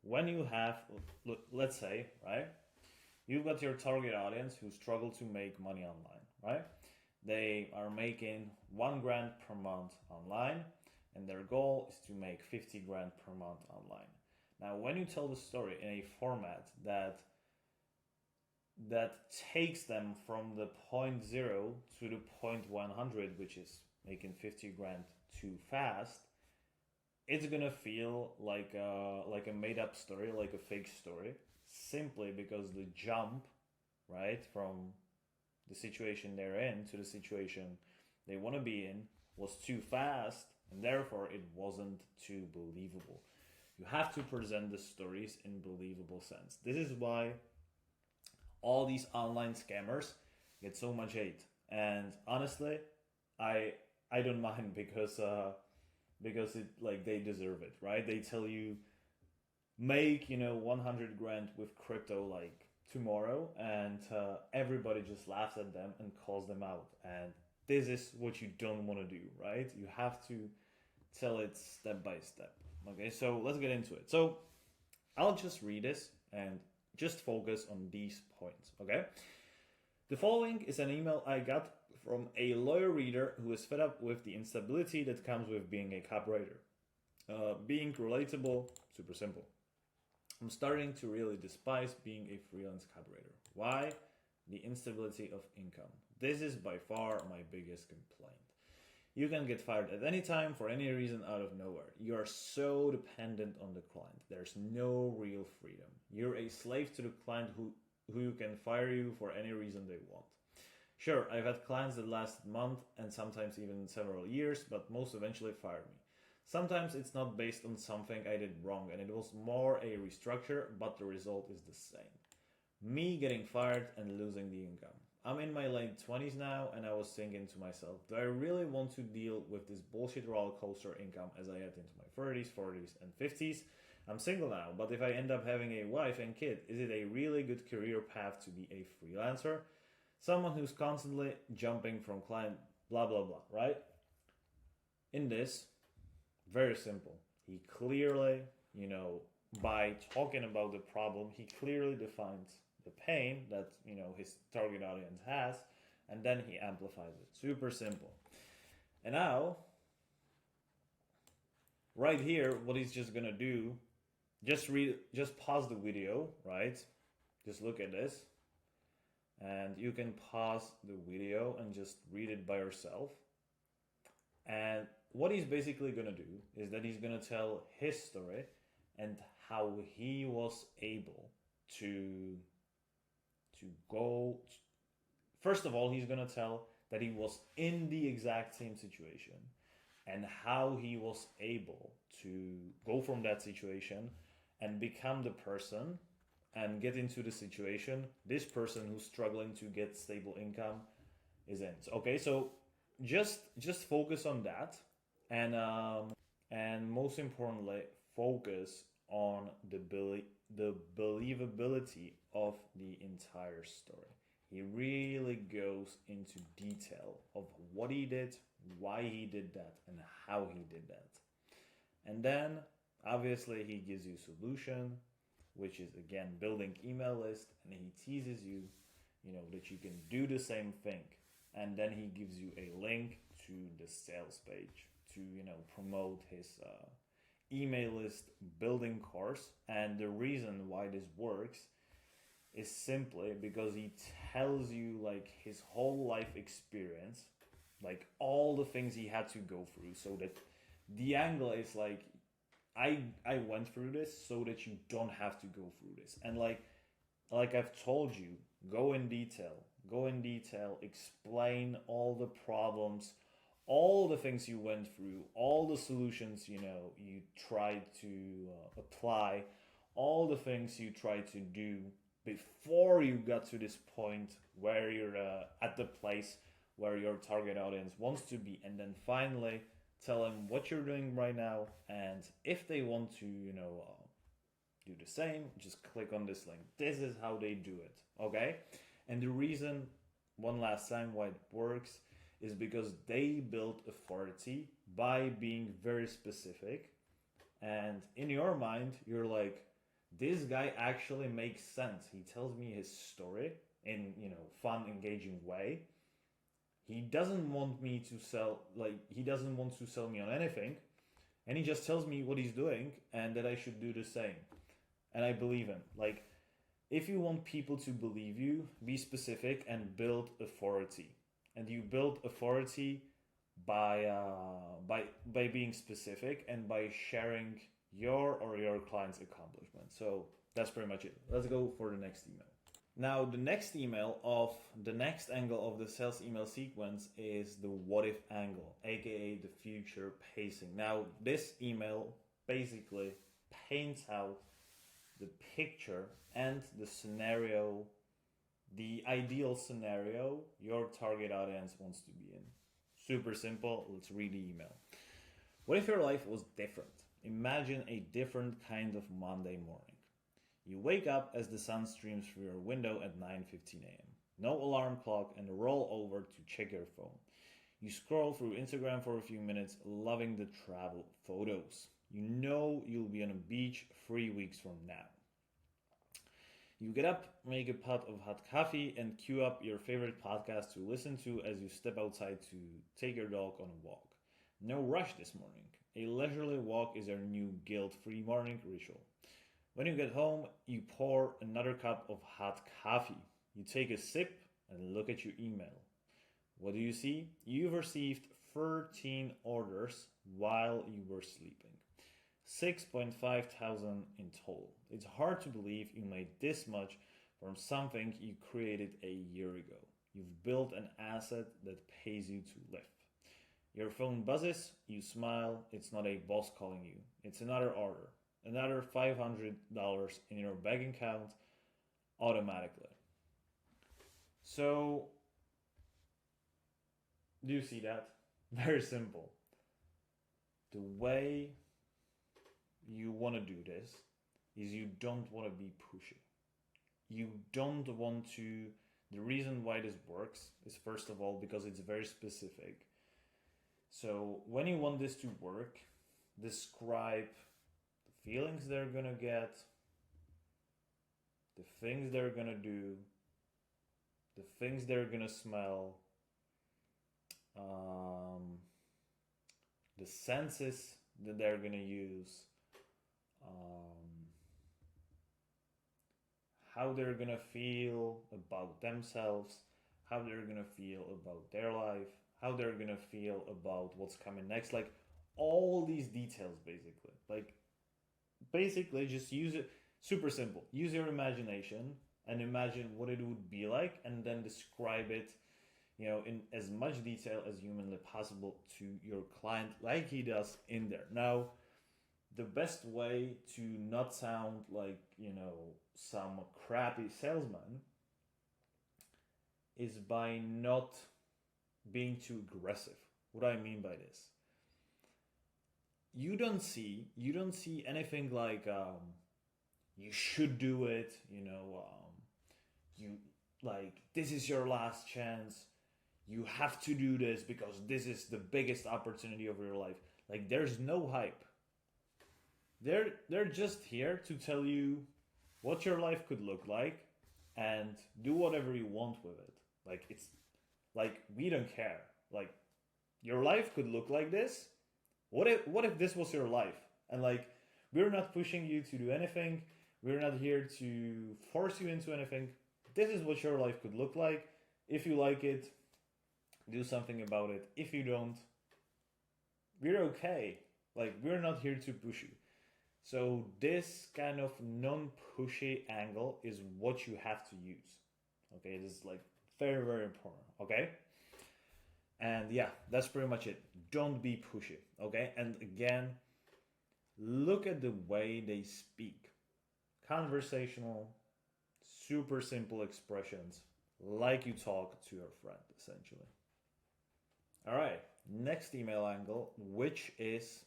When you have, let's say, right, you've got your target audience who struggle to make money online, right? They are making 1 grand per month online, and their goal is to make 50 grand per month online. Now, when you tell the story in a format that takes them from the point 0 to the point 100, which is making 50 grand too fast, it's gonna feel like a made-up story, like a fake story, simply because the jump, right, from the situation they're in to the situation they want to be in was too fast, and therefore it wasn't too believable. You have to present the stories in believable sense. This is why all these online scammers get so much hate, and honestly, I don't mind because it, like, they deserve it, right? They tell you make 100 grand with crypto like tomorrow, and everybody just laughs at them and calls them out. And this is what you don't want to do, right? You have to tell it step by step. Okay, so let's get into it. So I'll just read this and just focus on these points. Okay, the following is an email I got from a loyal reader who is fed up with the instability that comes with being a copywriter. Being relatable, super simple. I'm starting to really despise being a freelance copywriter. Why? The instability of income. This is by far my biggest complaint. You can get fired at any time for any reason out of nowhere. You are so dependent on the client. There's no real freedom. You're a slave to the client who can fire you for any reason they want. Sure, I've had clients that lasted months and sometimes even several years, but most eventually fired me. Sometimes it's not based on something I did wrong and it was more a restructure, but the result is the same. Me getting fired and losing the income. I'm in my late 20s now, and I was thinking to myself, do I really want to deal with this bullshit roller coaster income as I head into my 30s, 40s, and 50s? I'm single now, but if I end up having a wife and kid, is it a really good career path to be a freelancer? Someone who's constantly jumping from client, blah, blah, blah, right? In this, very simple. He clearly, by talking about the problem, he clearly defines the pain that his target audience has, and then he amplifies it. Super simple. And now, right here, what he's just gonna do, just pause the video, right? Just look at this, and you can pause the video and just read it by yourself. And what he's basically gonna do is that he's gonna tell his story and how he was able to go. First of all, he's gonna tell that he was in the exact same situation and how he was able to go from that situation and become the person and get into the situation this person who's struggling to get stable income is in. Okay, so just focus on that, and most importantly, focus on the believability of the entire story. He really goes into detail of what he did, why he did that, and how he did that. And then obviously he gives you solution, which is again building email list, and he teases you, that you can do the same thing. And then he gives you a link to the sales page to promote his email list building course. And the reason why this works is simply because he tells you like his whole life experience, like all the things he had to go through, so that the angle is like, I went through this so that you don't have to go through this. And like I've told you, go in detail, explain all the problems, all the things you went through, all the solutions you tried to apply, all the things you tried to do before you got to this point where you're at the place where your target audience wants to be, and then finally tell them what you're doing right now, and if they want to do the same, just click on this link. This is how they do it, okay? And the reason, one last time, why it works is because they built authority by being very specific. And in your mind, you're like, this guy actually makes sense. He tells me his story in, fun, engaging way. He doesn't want me to sell, he doesn't want to sell me on anything. And he just tells me what he's doing and that I should do the same. And I believe him. Like, if you want people to believe you, be specific and build authority. And you build authority by being specific and by sharing your client's accomplishment. So that's pretty much it. Let's go for the next email. Now, the next angle of the sales email sequence is the what if angle, aka the future pacing. Now, this email basically paints out the picture and the scenario, the ideal scenario your target audience wants to be in. Super simple. Let's read the email. What if your life was different? Imagine a different kind of Monday morning. You wake up as the sun streams through your window at 9:15 a.m. No alarm clock and roll over to check your phone. You scroll through Instagram for a few minutes, loving the travel photos. You know you'll be on a beach 3 weeks from now. You get up, make a pot of hot coffee, and cue up your favorite podcast to listen to as you step outside to take your dog on a walk. No rush this morning. A leisurely walk is your new guilt-free morning ritual. When you get home, you pour another cup of hot coffee. You take a sip and look at your email. What do you see? You've received 13 orders while you were sleeping. 6,500 in total. It's hard to believe you made this much from something you created a year ago. You've built an asset that pays you to live. Your phone buzzes, you smile, it's not a boss calling you. It's another order. Another $500 in your bank account automatically. So, do you see that? Very simple. The way you want to do this is you don't want to be pushy. You don't want to. The reason why this works is, first of all, because it's very specific. So when you want this to work, describe the feelings they're gonna get, the things they're gonna do, the things they're gonna smell, the senses that they're gonna use, how they're gonna feel about themselves, how they're gonna feel about their life, how they're gonna feel about what's coming next. Like, all these details, basically just use it. Super simple. Use your imagination and imagine what it would be like, and then describe it, in as much detail as humanly possible to your client, like he does in there. Now, the best way to not sound like, some crappy salesman is by not being too aggressive. What do I mean by this? You don't see anything like you should do it, you this is your last chance. You have to do this because this is the biggest opportunity of your life. Like, there's no hype. They're just here to tell you what your life could look like and do whatever you want with it. Like, it's like, we don't care. Like, your life could look like this. What if this was your life? And we're not pushing you to do anything. We're not here to force you into anything. This is what your life could look like. If you like it, do something about it. If you don't, we're okay. We're not here to push you. So this kind of non-pushy angle is what you have to use. Okay, this is very, very important. Okay, and yeah, that's pretty much it. Don't be pushy. Okay, and again, look at the way they speak. Conversational, super simple expressions, like you talk to your friend, essentially. All right, next email angle, which is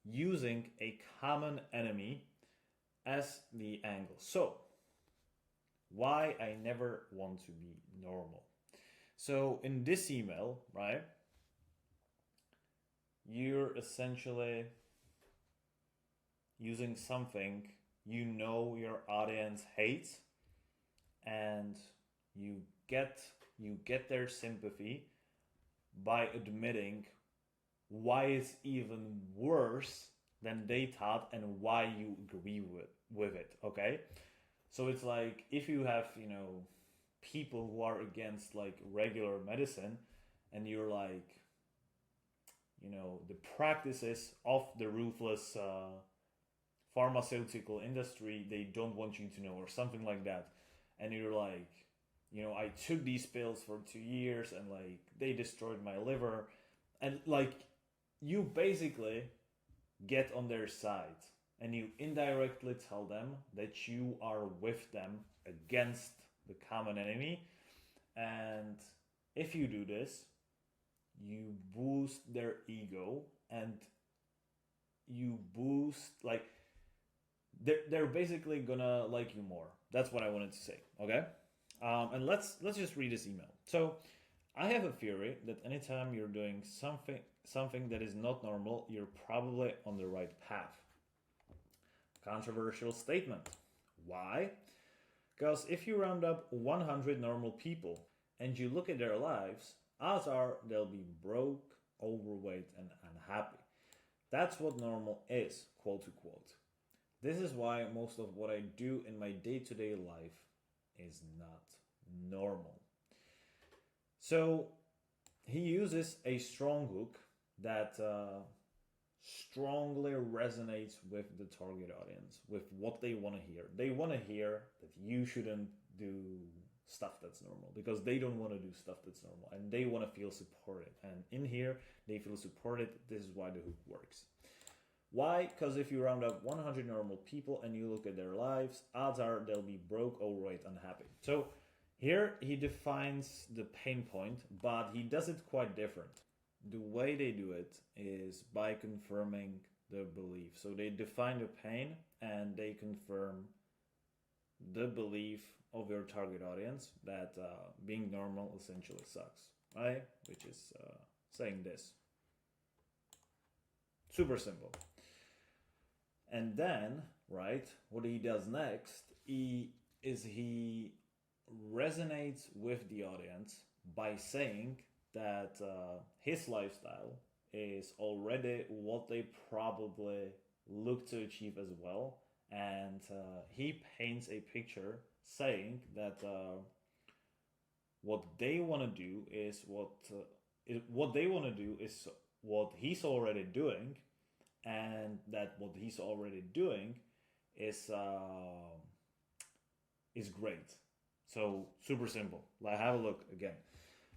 using a common enemy as the angle. So, why I never want to be normal. So in this email, right, you're essentially using something you know your audience hates, and you get their sympathy by admitting why it's even worse than they thought and why you agree with it. Okay, so it's like if you have people who are against like regular medicine, and you're like, the practices of the ruthless pharmaceutical industry, they don't want you to know, or something like that, and you're like, I took these pills for 2 years and like they destroyed my liver, and like you basically get on their side and you indirectly tell them that you are with them against the common enemy. And if you do this, you boost their ego, and you boost like they're basically gonna like you more. That's what I wanted to say. Okay, and let's just read this email. So I have a theory that anytime you're doing something that is not normal, you're probably on the right path. Controversial statement. Why? Because if you round up 100 normal people and you look at their lives, odds are they'll be broke, overweight, and unhappy. That's what normal is, quote unquote. This is why most of what I do in my day-to-day life is not normal. So he uses a strong hook that strongly resonates with the target audience, with what they want to hear. They want to hear that you shouldn't do stuff that's normal, because they don't want to do stuff that's normal, and they want to feel supported. And in here, they feel supported. This is why the hook works. Why? Because if you round up 100 normal people and you look at their lives, odds are they'll be broke, overweight, unhappy. So here he defines the pain point, but he does it quite different. The way they do it is by confirming the belief. So they define the pain and they confirm the belief of your target audience that being normal essentially sucks, right? Which is saying this. Super simple. And then, right, what he does next he resonates with the audience by saying that his lifestyle is already what they probably look to achieve as well, and he paints a picture saying that what they want to do is what he's already doing, and that what he's already doing is great. So super simple. Like, have a look again.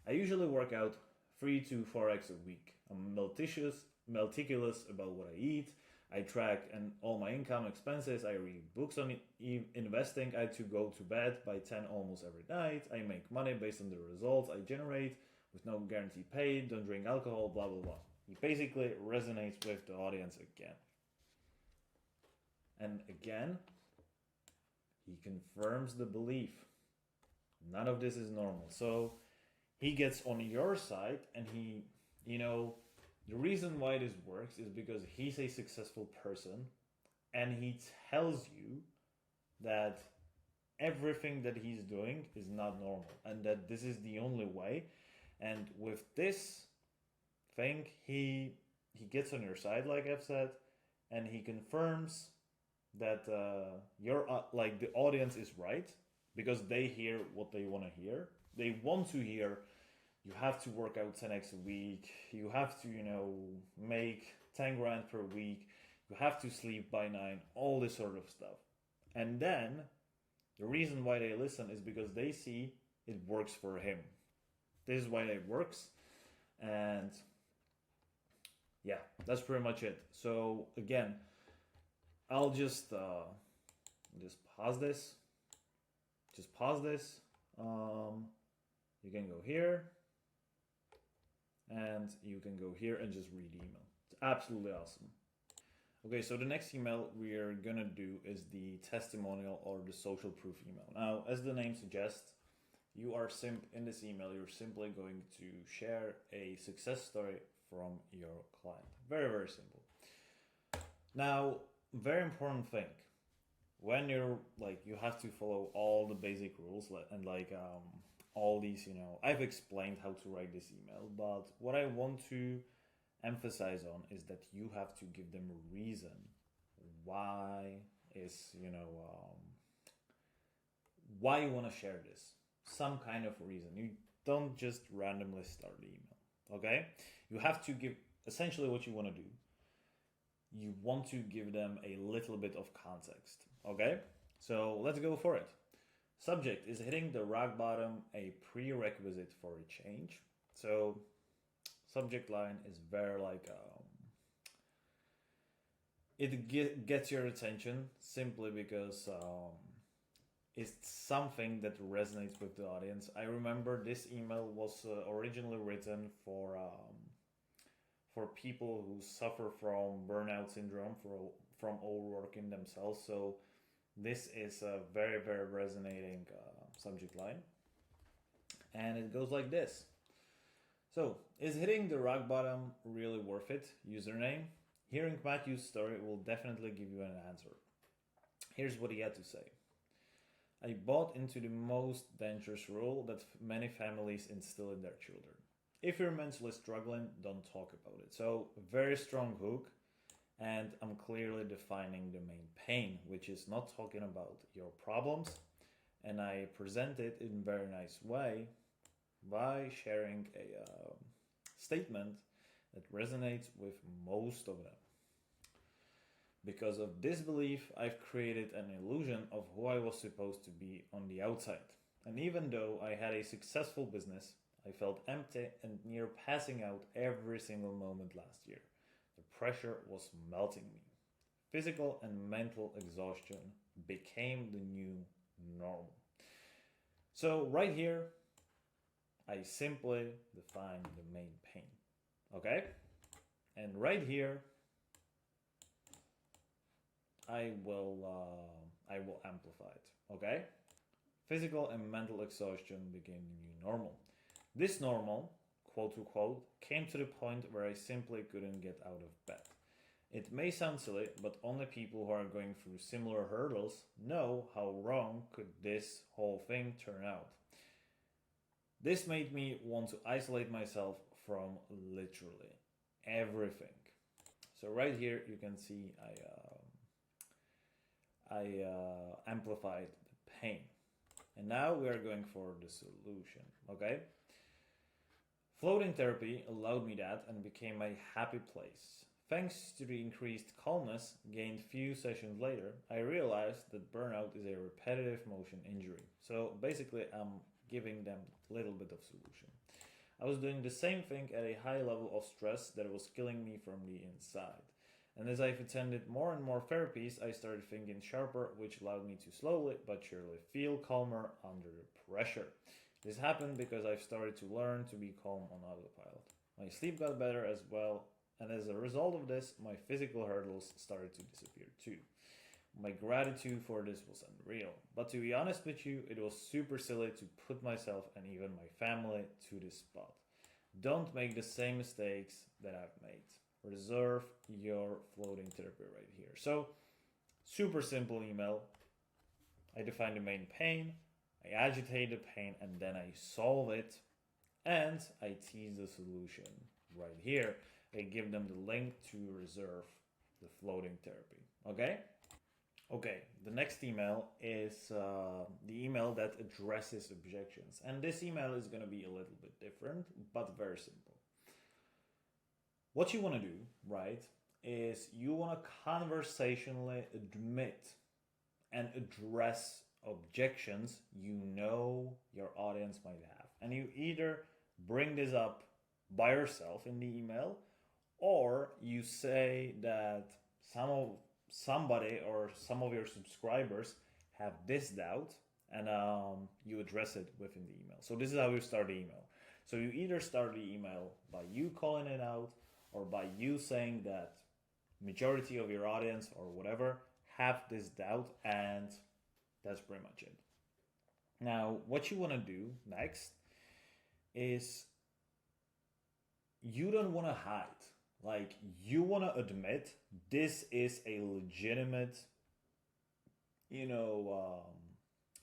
I usually work out 3 to 4x a week. I'm meticulous about what I eat. I track all my income expenses. I read books on investing. I go to bed by 10 almost every night. I make money based on the results I generate with no guarantee paid. Don't drink alcohol, blah, blah, blah. He basically resonates with the audience again. And again, he confirms the belief. None of this is normal. So he gets on your side, and the reason why this works is because he's a successful person, and he tells you that everything that he's doing is not normal, and that this is the only way. And with this thing, he gets on your side, like I've said, and he confirms that the audience is right, because they hear what they want to hear. They want to hear you have to work out 10x a week, you have to make 10 grand per week, you have to sleep by 9, all this sort of stuff. And then the reason why they listen is because they see it works for him. This is why it works. And yeah, that's pretty much it. So again, I'll just pause this. Just pause this. You can go here, and you can go here and just read the email. It's absolutely awesome. Okay, so the next email we're gonna do is the testimonial or the social proof email. Now, as the name suggests, in this email, you're simply going to share a success story from your client. Very, very simple. Now, very important thing, when you're like, you have to follow all the basic rules and all these, I've explained how to write this email, but what I want to emphasize on is that you have to give them a reason why why you want to share this, some kind of reason. You don't just randomly start the email. Okay, you have to give essentially what you want to do. You want to give them a little bit of context. Okay, so let's go for it. Subject: is hitting the rock bottom a prerequisite for a change? So subject line is very it gets your attention simply because it's something that resonates with the audience. I remember this email was originally written for people who suffer from burnout syndrome, from overworking themselves. So this is a very, very resonating subject line. And it goes like this. So, is hitting the rock bottom really worth it? Username. Hearing Matthew's story will definitely give you an answer. Here's what he had to say. I bought into the most dangerous rule that many families instill in their children. If you're mentally struggling, don't talk about it. So, very strong hook, and I'm clearly defining the main pain, which is not talking about your problems. And I present it in a very nice way by sharing a statement that resonates with most of them. Because of this belief, I've created an illusion of who I was supposed to be on the outside. And even though I had a successful business, I felt empty and near passing out every single moment last year. The pressure was melting me. Physical and mental exhaustion became the new normal. So right here, I simply define the main pain. Okay? And right here, I will amplify it. Okay? Physical and mental exhaustion became the new normal. This normal, quote unquote, came to the point where I simply couldn't get out of bed. It may sound silly, but only people who are going through similar hurdles know how wrong could this whole thing turn out. This made me want to isolate myself from literally everything. So right here you can see I amplified the pain. And now we are going for the solution, okay? Floating therapy allowed me that and became a happy place. Thanks to the increased calmness gained few sessions later, I realized that burnout is a repetitive motion injury. So basically I'm giving them a little bit of solution. I was doing the same thing at a high level of stress that was killing me from the inside. And as I've attended more and more therapies, I started thinking sharper, which allowed me to slowly but surely feel calmer under the pressure. This happened because I've started to learn to be calm on autopilot. My sleep got better as well, and as a result of this, my physical hurdles started to disappear too. My gratitude for this was unreal. But to be honest with you, it was super silly to put myself and even my family to this spot. Don't make the same mistakes that I've made. Reserve your floating therapy right here. So, super simple email. I define the main pain, I agitate the pain, and then I solve it, and I tease the solution right here. I give them the link to reserve the floating therapy. Okay? Okay, the next email is the email that addresses objections. And this email is going to be a little bit different, but very simple. What you want to do, right, is you want to conversationally admit and address objections you know your audience might have. And you either bring this up by yourself in the email, or you say that somebody or some of your subscribers have this doubt, and you address it within the email. So this is how you start the email. So you either start the email by you calling it out, or by you saying that majority of your audience or whatever have this doubt, and that's pretty much it. Now, what you want to do next is you don't want to hide. Like, you want to admit this is a legitimate,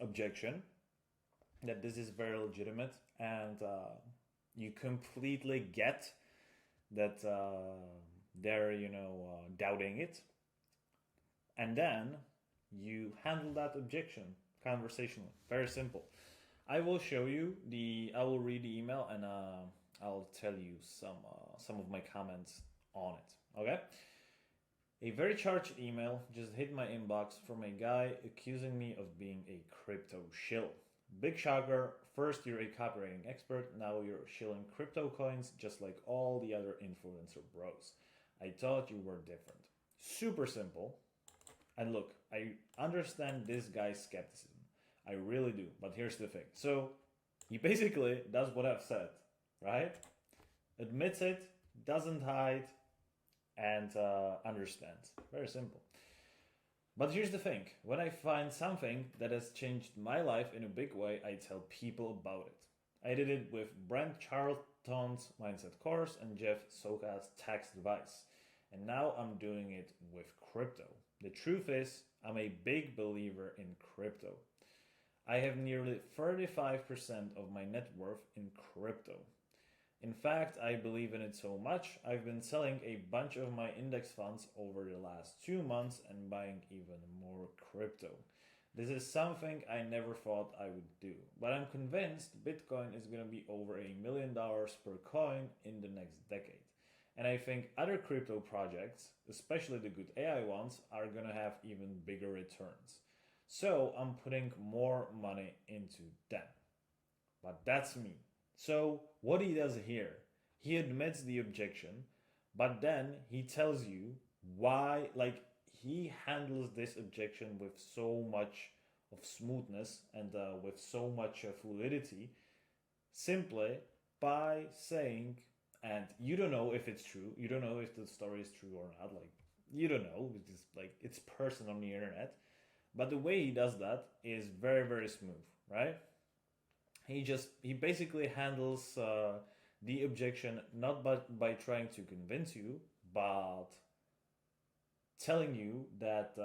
objection, that this is very legitimate, and you completely get that they're, doubting it. And then you handle that objection conversationally. Very simple. I will show you I will read the email, and I'll tell you some of my comments on it. Okay. A very charged email just hit my inbox from a guy accusing me of being a crypto shill. Big shocker. First, you're a copywriting expert. Now you're shilling crypto coins just like all the other influencer bros. I thought you were different. Super simple. And look, I understand this guy's skepticism. I really do. But here's the thing. So he basically does what I've said, right? Admits it, doesn't hide, and understands. Very simple. But here's the thing. When I find something that has changed my life in a big way, I tell people about it. I did it with Brent Charlton's mindset course and Jeff Soka's tax advice. And now I'm doing it with crypto. The truth is, I'm a big believer in crypto. I have nearly 35% of my net worth in crypto. In fact, I believe in it so much, I've been selling a bunch of my index funds over the last 2 months and buying even more crypto. This is something I never thought I would do, but I'm convinced Bitcoin is going to be over $1 million per coin in the next decade. And I think other crypto projects, especially the good AI ones, are going to have even bigger returns. So I'm putting more money into them. But that's me. So what he does here, he admits the objection, but then he tells you why, like, he handles this objection with so much of smoothness and with so much fluidity, simply by saying, and you don't know if it's true, you don't know if the story is true or not, like, you don't know, it's like, it's person on the internet, but the way he does that is very, very smooth, right? He basically handles the objection not by trying to convince you, but telling you that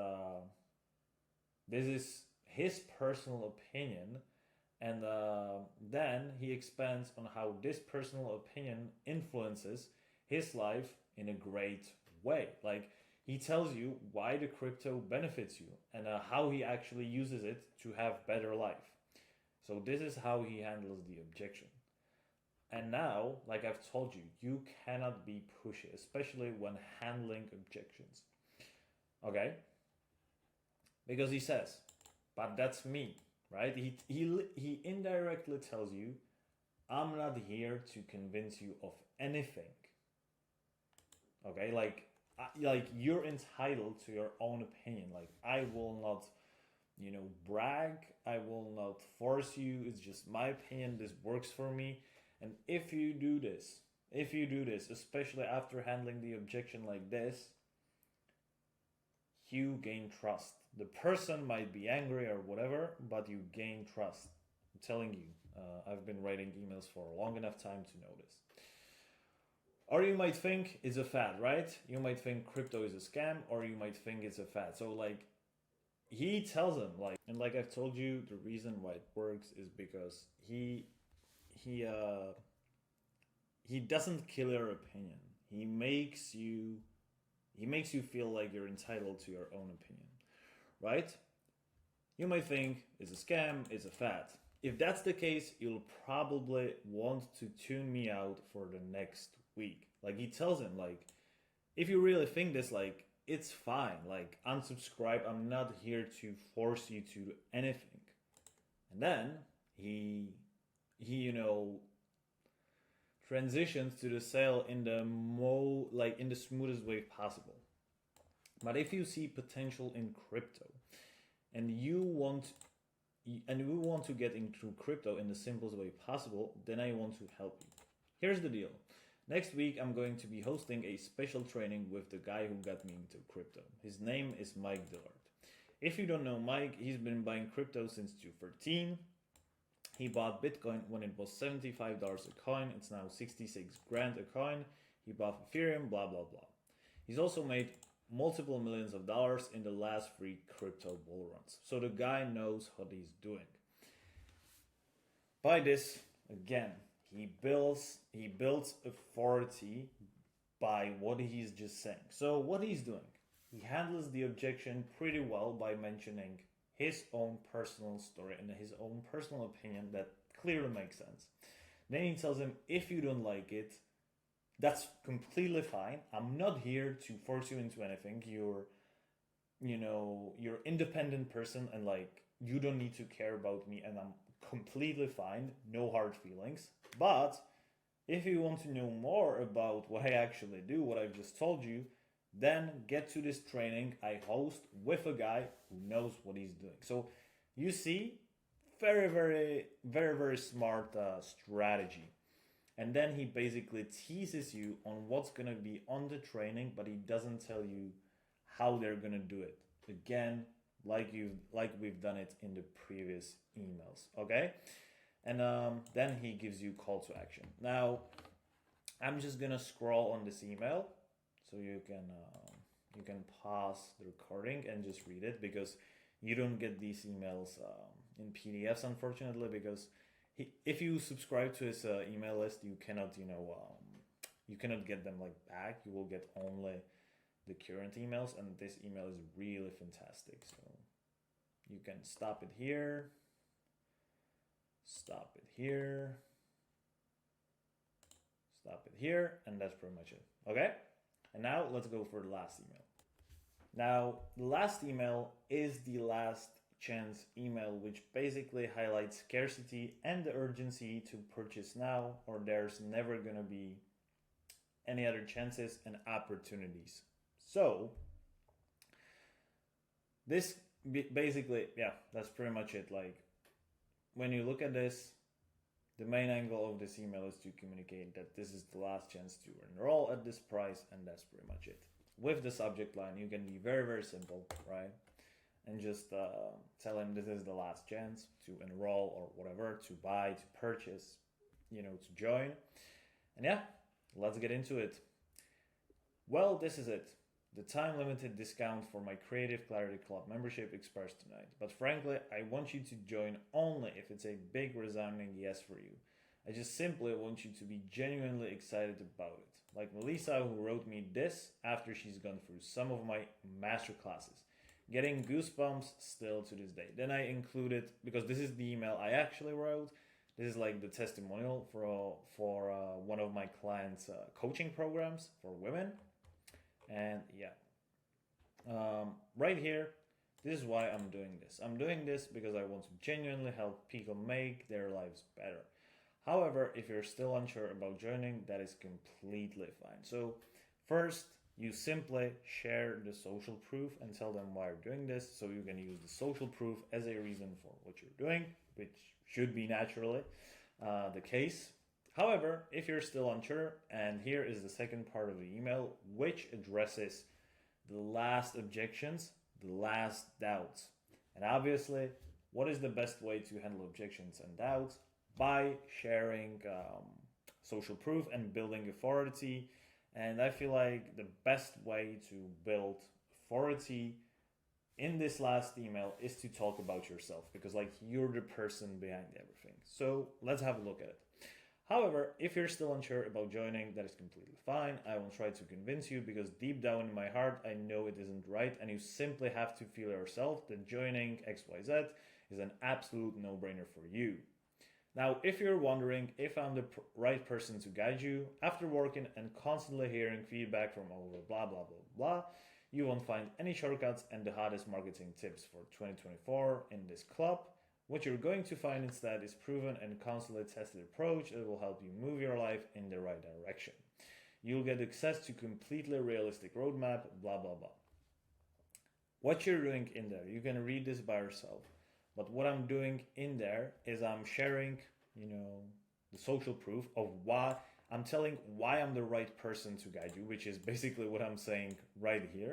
this is his personal opinion, and then he expands on how this personal opinion influences his life in a great way. Like, he tells you why the crypto benefits you and how he actually uses it to have better life. So this is how he handles the objection. And now, like I've told you, you cannot be pushy, especially when handling objections. Okay? Because he says, but that's me, right? He indirectly tells you, I'm not here to convince you of anything. Okay? Like you're entitled to your own opinion. Like, I will not, brag. I will not force you. It's just my opinion. This works for me. And if you do this, especially after handling the objection like this, you gain trust. The person might be angry or whatever, but you gain trust. I'm telling you, I've been writing emails for a long enough time to know this. Or you might think it's a fad, right? You might think crypto is a scam, or you might think it's a fad. So, like, he tells them, like, and like I've told you, the reason why it works is because he doesn't kill your opinion. He makes you feel like you're entitled to your own opinion, right? You might think it's a scam, it's a fad. If that's the case, you'll probably want to tune me out for the next week. Like, he tells him, like, if you really think this, like, it's fine. Like, unsubscribe. I'm not here to force you to do anything. And then he transitions to the sale in the smoothest way possible. But if you see potential in crypto and we want to get into crypto in the simplest way possible, then I want to help you. Here's the deal. Next week, I'm going to be hosting a special training with the guy who got me into crypto. His name is Mike Dillard. If you don't know Mike, he's been buying crypto since 2013. He bought Bitcoin when it was $75 a coin. It's now 66 grand a coin. He bought Ethereum, blah, blah, blah. He's also made multiple millions of dollars in the last 3 crypto bull runs. So the guy knows what he's doing. By this, again, he builds authority by what he's just saying. So what he's doing, he handles the objection pretty well by mentioning his own personal story and his own personal opinion that clearly makes sense. Then he tells him, if you don't like it, that's completely fine. I'm not here to force you into anything. You're independent person, and like, you don't need to care about me, and I'm completely fine. No hard feelings. But if you want to know more about what I actually do, what I've just told you, then get to this training I host with a guy who knows what he's doing. So you see, very, very, very, very smart strategy. And then he basically teases you on what's going to be on the training, but he doesn't tell you how they're going to do it. Again, like we've done it in the previous emails, okay? And then he gives you call to action. Now, I'm just going to scroll on this email so you can pause the recording and just read it, because you don't get these emails in PDFs, unfortunately, because if you subscribe to his email list, you cannot get them like back. You will get only the current emails, and this email is really fantastic. So you can stop it here, stop it here, stop it here, and that's pretty much it. Okay? And now let's go for the last email. Now, the last email is the last chance email, which basically highlights scarcity and the urgency to purchase now, or there's never going to be any other chances and opportunities. So this basically, yeah, that's pretty much it. Like, when you look at this, the main angle of this email is to communicate that this is the last chance to enroll at this price, and that's pretty much it. With the subject line, you can be very, very simple, right? And just tell him this is the last chance to enroll, or whatever, to buy, to purchase, to join. And yeah, let's get into it. Well, this is it. The time-limited discount for my Creative Clarity Club membership expires tonight. But frankly, I want you to join only if it's a big resounding yes for you. I just simply want you to be genuinely excited about it. Like Melissa, who wrote me this after she's gone through some of my masterclasses. Getting goosebumps still to this day. Then I included, because this is the email I actually wrote, this is like the testimonial for one of my clients' coaching programs for women. And yeah, right here, this is why I'm doing this. I'm doing this because I want to genuinely help people make their lives better. However, if you're still unsure about joining, that is completely fine. So first, you simply share the social proof and tell them why you're doing this. So you can use the social proof as a reason for what you're doing, which should be naturally the case. However, if you're still unsure, and here is the second part of the email, which addresses the last objections, the last doubts. And obviously, what is the best way to handle objections and doubts? By sharing social proof and building authority. And I feel like the best way to build authority in this last email is to talk about yourself, because like, you're the person behind everything. So let's have a look at it. However, if you're still unsure about joining, that is completely fine. I will try to convince you, because deep down in my heart, I know it isn't right, and you simply have to feel yourself that joining XYZ is an absolute no-brainer for you. Now, if you're wondering if I'm the right person to guide you, after working and constantly hearing feedback from over blah, blah, blah, blah, you won't find any shortcuts and the hottest marketing tips for 2024 in this club. What you're going to find instead is proven and constantly tested approach that will help you move your life in the right direction. You'll get access to completely realistic roadmap, blah, blah, blah. What you're doing in there, you can read this by yourself. But what I'm doing in there is I'm sharing, the social proof of why I'm telling why I'm the right person to guide you, which is basically what I'm saying right here.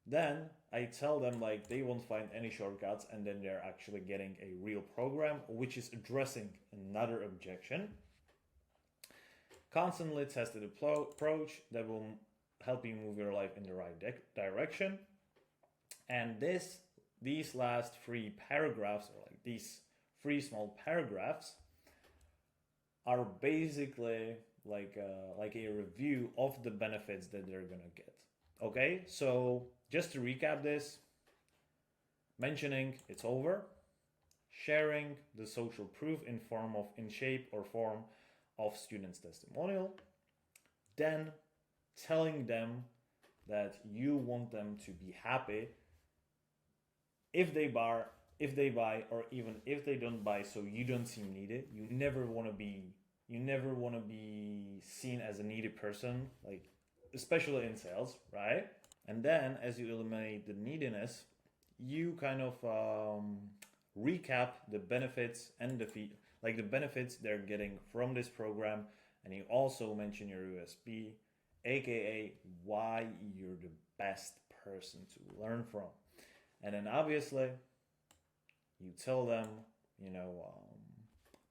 Then I tell them like they won't find any shortcuts, and then they're actually getting a real program which is addressing another objection. Constantly tested approach that will help you move your life in the right direction. And these last 3 paragraphs, or like these 3 small paragraphs, are basically like a review of the benefits that they're gonna get. Okay, so just to recap this, mentioning it's over, sharing the social proof in shape or form of students' testimonial, then telling them that you want them to be happy if they buy, or even if they don't buy, so you don't seem needed. You never want to be seen as a needy person, like especially in sales, right? And then as you eliminate the neediness, you kind of recap the benefits and the fee, like the benefits they're getting from this program, and you also mention your USP, aka why you're the best person to learn from. And then obviously you tell them,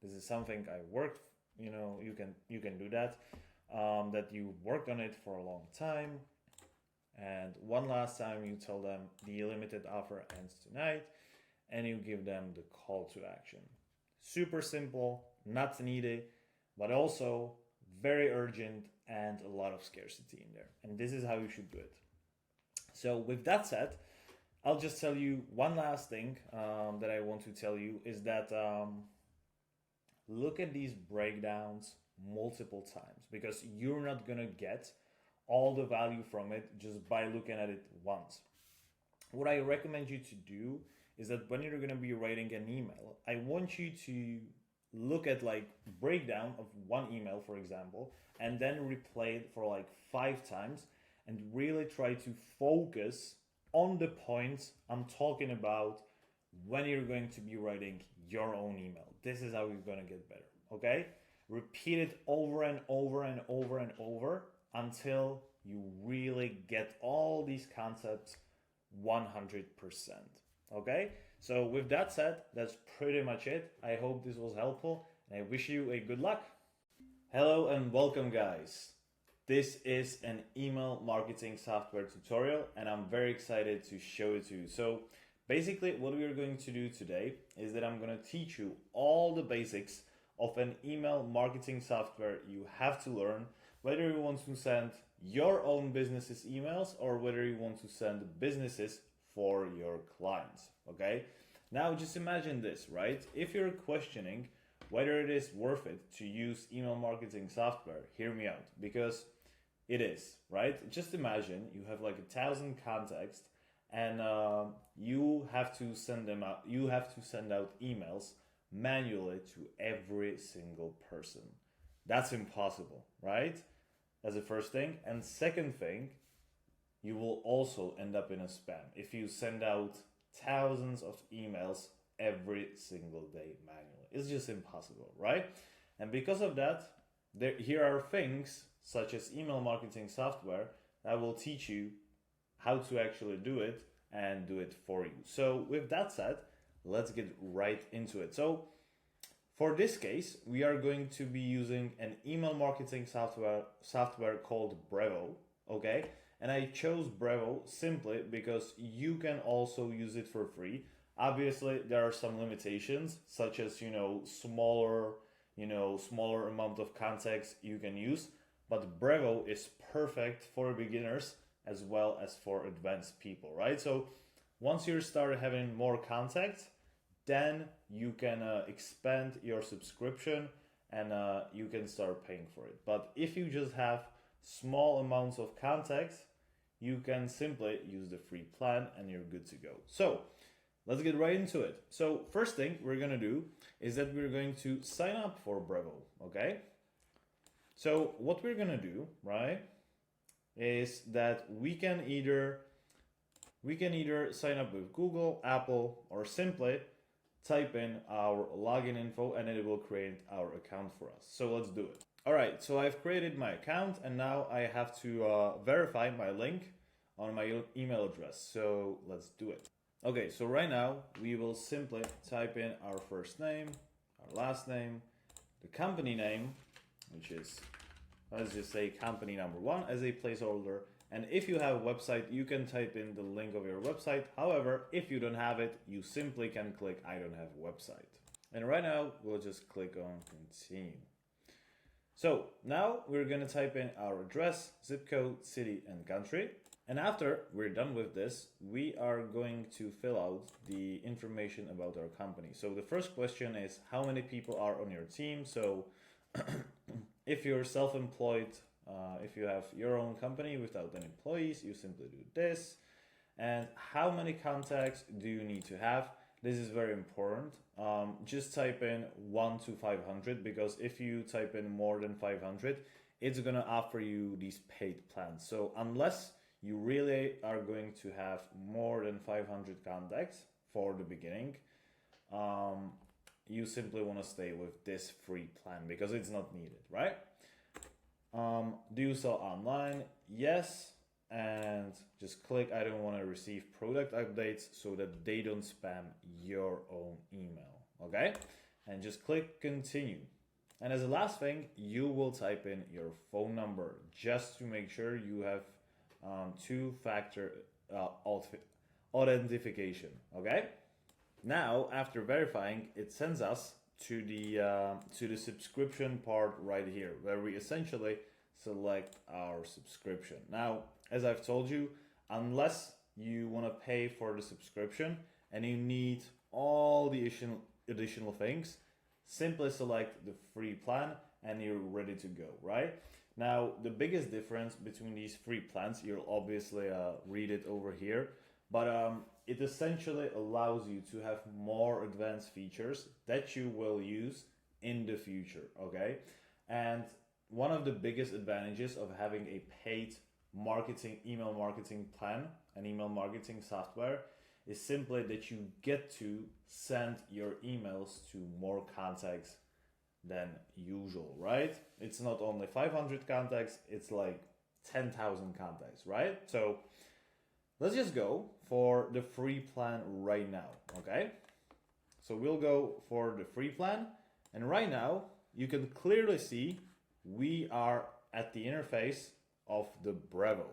this is something I worked, you can do that, that you worked on it for a long time. And one last time you tell them the limited offer ends tonight, and you give them the call to action. Super simple, not needed, but also very urgent and a lot of scarcity in there. And this is how you should do it. So with that said, I'll just tell you one last thing that I want to tell you is that look at these breakdowns multiple times, because you're not gonna get all the value from it just by looking at it once. What I recommend you to do is that when you're gonna be writing an email, I want you to look at like breakdown of one email, for example, and then replay it for like 5 times and really try to focus on the points I'm talking about when you're going to be writing your own email. This is how you're gonna get better, okay? Repeat it over and over and over and over until you really get all these concepts 100%, okay? So with that said, that's pretty much it. I hope this was helpful, and I wish you a good luck. Hello and welcome, guys. This is an email marketing software tutorial, and I'm very excited to show it to you. So basically what we are going to do today is that I'm going to teach you all the basics of an email marketing software you have to learn, whether you want to send your own business's emails or whether you want to send businesses for your clients, okay? Now just imagine this, right? If you're questioning whether it is worth it to use email marketing software, hear me out, because it is, right? Just imagine you have like 1,000 contacts and you have to send them out. You have to send out emails manually to every single person. That's impossible, right? That's the first thing. And second thing, you will also end up in a spam if you send out thousands of emails every single day manually. It's just impossible, right? And because of that, here are things such as email marketing software that will teach you how to actually do it and do it for you. So with that said, let's get right into it. So for this case, we are going to be using an email marketing software called Brevo, okay? And I chose Brevo simply because you can also use it for free. Obviously, there are some limitations, such as, smaller amount of contacts you can use, but Brevo is perfect for beginners as well as for advanced people, right? So once you start having more contacts, then you can expand your subscription and you can start paying for it. But if you just have small amounts of contacts, you can simply use the free plan and you're good to go. So let's get right into it. So first thing we're gonna do is that we're going to sign up for Brevo, okay? So what we're gonna do, right, is that we can either sign up with Google, Apple, or simply type in our login info and it will create our account for us. So let's do it. All right, so I've created my account and now I have to verify my link on my email address. So let's do it. Okay, so right now we will simply type in our first name, our last name, the company name, which is, let's just say company number 1 as a placeholder. And if you have a website, you can type in the link of your website. However, if you don't have it, you simply can click I don't have a website. And right now we'll just click on continue. So now we're going to type in our address, zip code, city, and country. And after we're done with this, we are going to fill out the information about our company. So the first question is how many people are on your team? So if you're self-employed, if you have your own company without any employees, you simply do this. And how many contacts do you need to have? This is very important. Just type in 1 to 500, because if you type in more than 500, it's going to offer you these paid plans. So unless you really are going to have more than 500 contacts for the beginning, you simply want to stay with this free plan because it's not needed, right? Do you sell online? Yes. And just click I don't want to receive product updates so that they don't spam your own email, okay? And just click continue. And as a last thing, you will type in your phone number just to make sure you have two-factor authentication, okay? Now, after verifying, it sends us to the subscription part right here, where we essentially select our subscription. Now, as I've told you, unless you want to pay for the subscription and you need all the additional things, simply select the free plan and you're ready to go, right? Now, the biggest difference between these free plans, you'll obviously read it over here, but it essentially allows you to have more advanced features that you will use in the future, okay? And one of the biggest advantages of having a paid email marketing plan, an email marketing software, is simply that you get to send your emails to more contacts than usual, right? It's not only 500 contacts, it's like 10,000 contacts, right? So let's just go for the free plan right now, okay? So we'll go for the free plan, and right now you can clearly see we are at the interface of the Brevo.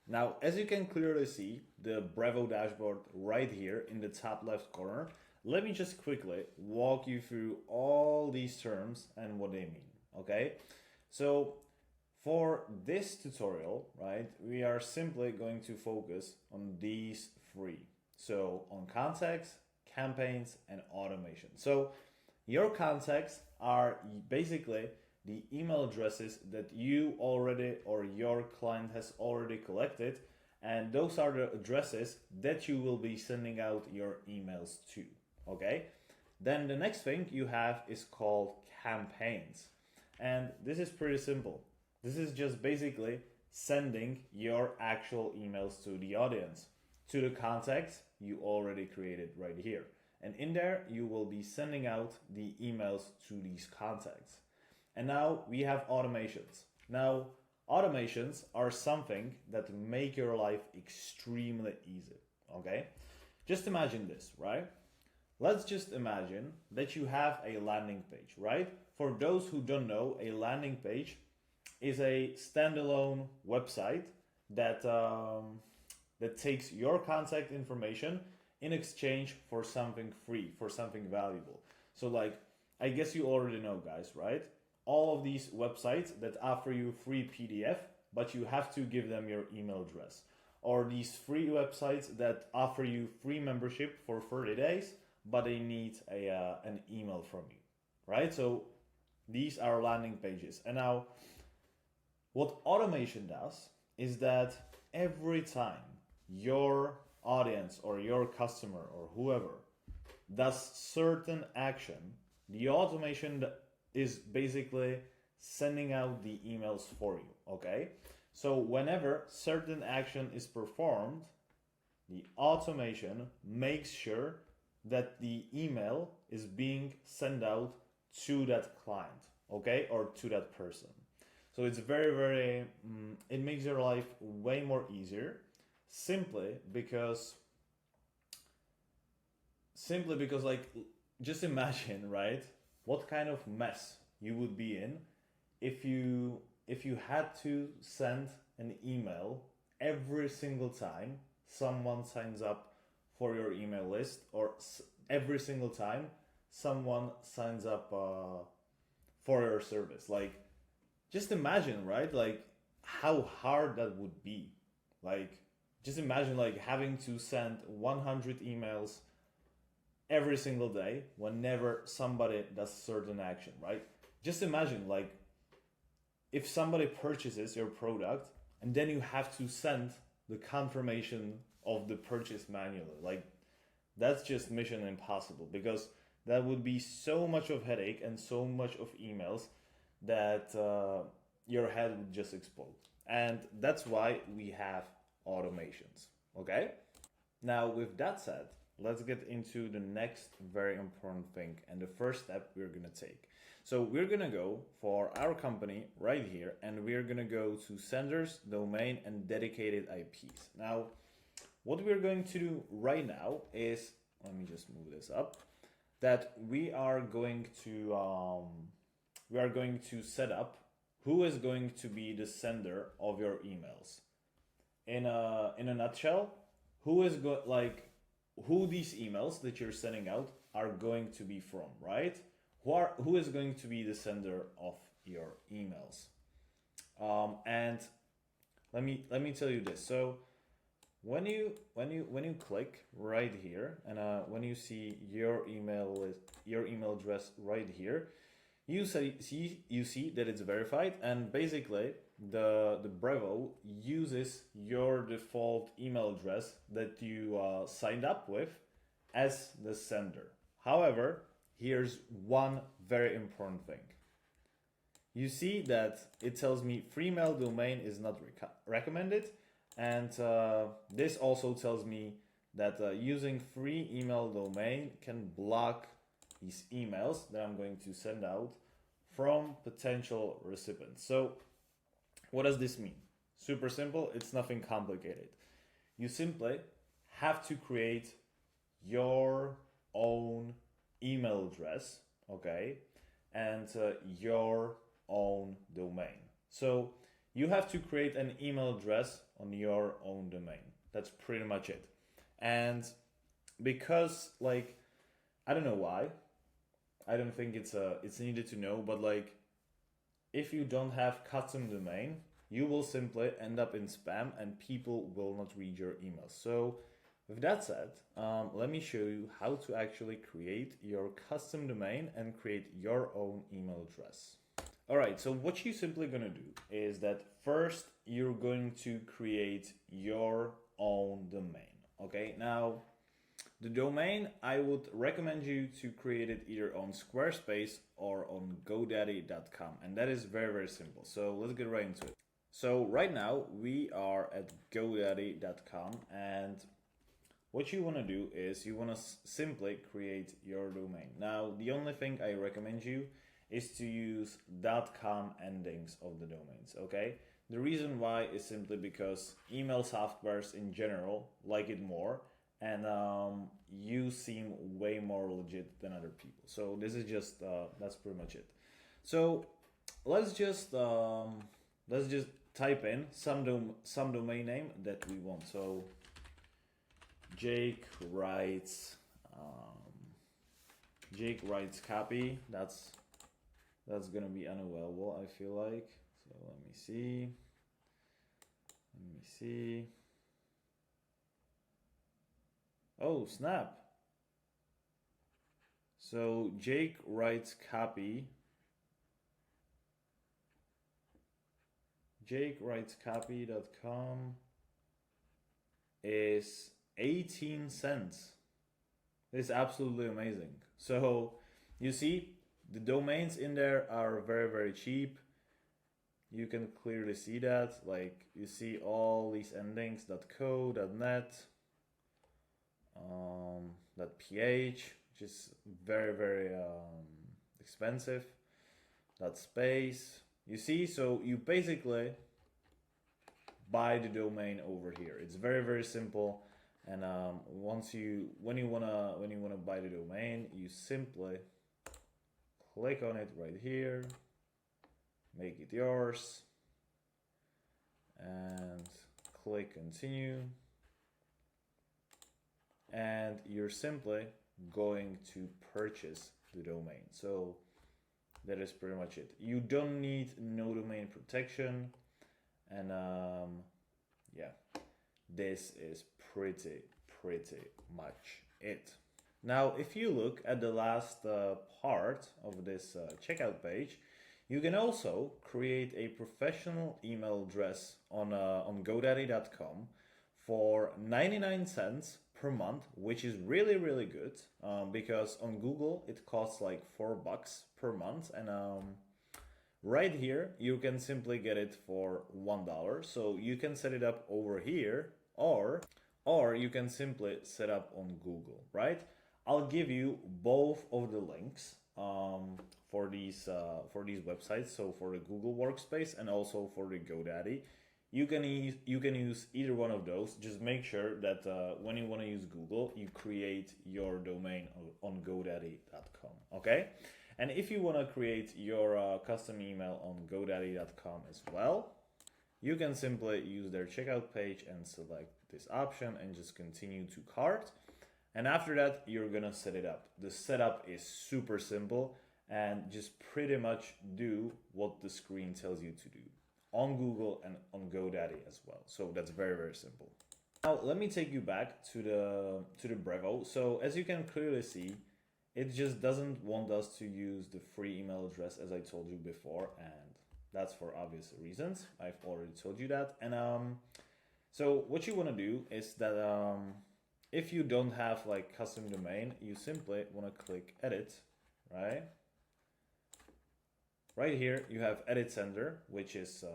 Now, as you can clearly see, the Brevo dashboard right here in the top left corner, let me just quickly walk you through all these terms and what they mean, okay? So for this tutorial, right, we are simply going to focus on these three. So on contacts, campaigns, and automation. So your contacts are basically the email addresses that you already or your client has already collected, and those are the addresses that you will be sending out your emails to, okay? Then the next thing you have is called campaigns, and this is pretty simple. This is just basically sending your actual emails to the audience, to the contacts you already created right here, and in there you will be sending out the emails to these contacts. And now we have automations. Now, automations are something that make your life extremely easy, okay? Just imagine this, right? Let's just imagine that you have a landing page, right? For those who don't know, a landing page is a standalone website that, that takes your contact information in exchange for something free, for something valuable. So like, I guess you already know, guys, right? All of these websites that offer you free PDF, but you have to give them your email address. Or these free websites that offer you free membership for 30 days, but they need an email from you, right? So these are landing pages. And now what automation does is that every time your audience or your customer or whoever does certain action, the automation is basically sending out the emails for you, okay? So whenever certain action is performed, the automation makes sure that the email is being sent out to that client, okay? Or to that person. So it's very, very, it makes your life way more easier. simply because like, just imagine, right, what kind of mess you would be in if you had to send an email every single time someone signs up for your email list, or every single time someone signs up for your service. Like, just imagine, right? Like, how hard that would be. Like, just imagine like having to send 100 emails every single day whenever somebody does certain action, right? Just imagine like if somebody purchases your product and then you have to send the confirmation of the purchase manually. Like, that's just mission impossible, because that would be so much of headache and so much of emails that your head would just explode. And that's why we have automations. Okay? Now, with that said, let's get into the next very important thing and the first step we're going to take. So we're going to go for our company right here, and we're going to go to senders, domain, and dedicated IPs. Now, what we're going to do right now is, let me just move this up, that we are going to set up who is going to be the sender of your emails. In a nutshell, who these emails that you're sending out are going to be from, right? Who is going to be the sender of your emails? And let me tell you this. So when you click right here, and when you see your email address right here, you see that it's verified, and basically the Brevo uses your default email address that you signed up with as the sender. However, here's one very important thing. You see that it tells me free mail domain is not recommended, and this also tells me that using free email domain can block these emails that I'm going to send out from potential recipients. So what does this mean? Super simple, it's nothing complicated. You simply have to create your own email address, okay, and your own domain. So you have to create an email address on your own domain. That's pretty much it. And because, like, I don't know why, I don't think it's needed to know, but like, if you don't have custom domain, you will simply end up in spam and people will not read your emails. So with that said, let me show you how to actually create your custom domain and create your own email address. All right, so what you're simply gonna do is that first you're going to create your own domain. Okay, now the domain, I would recommend you to create it either on Squarespace or on GoDaddy.com, and that is very, very simple. So let's get right into it. So right now we are at GoDaddy.com, and what you want to do is you want to simply create your domain. Now, the only thing I recommend you is to use .com endings of the domains, okay? The reason why is simply because email softwares in general like it more, and you seem way more legit than other people. So this is just that's pretty much it. So let's just type in some domain name that we want. So Jake writes copy. That's gonna be unavailable, I feel like. So let me see. Oh, snap. So Jake writes copy. JakeWritesCopy.com is 18 cents. It's absolutely amazing. So you see, the domains in there are very, very cheap. You can clearly see that. Like, you see all these endings, .co, .net, .ph, which is very, very expensive. .space. You see, so you basically buy the domain over here. It's very, very simple. And when you wanna buy the domain, you simply click on it right here, make it yours, and click continue. And you're simply going to purchase the domain. So that is pretty much it. You don't need no domain protection, and yeah, this is pretty much it. Now, if you look at the last part of this checkout page, you can also create a professional email address on GoDaddy.com for 99 cents per month, which is really good, because on Google it costs like $4 per month, and right here you can simply get it for $1. So you can set it up over here, or you can simply set up on Google, right? I'll give you both of the links for these websites. So for the Google Workspace and also for the GoDaddy. You can use either one of those. Just make sure that when you want to use Google, you create your domain on GoDaddy.com, okay? And if you want to create your custom email on GoDaddy.com as well, you can simply use their checkout page and select this option and just continue to cart. And after that, you're gonna set it up. The setup is super simple, and just pretty much do what the screen tells you to do on Google and on GoDaddy as well. So that's very simple. Now let me take you back to the Brevo. So as you can clearly see, it just doesn't want us to use the free email address, as I told you before, and that's for obvious reasons. I've already told you that. And so what you want to do is that if you don't have like custom domain, you simply want to click edit, right? Right here, you have edit sender, which is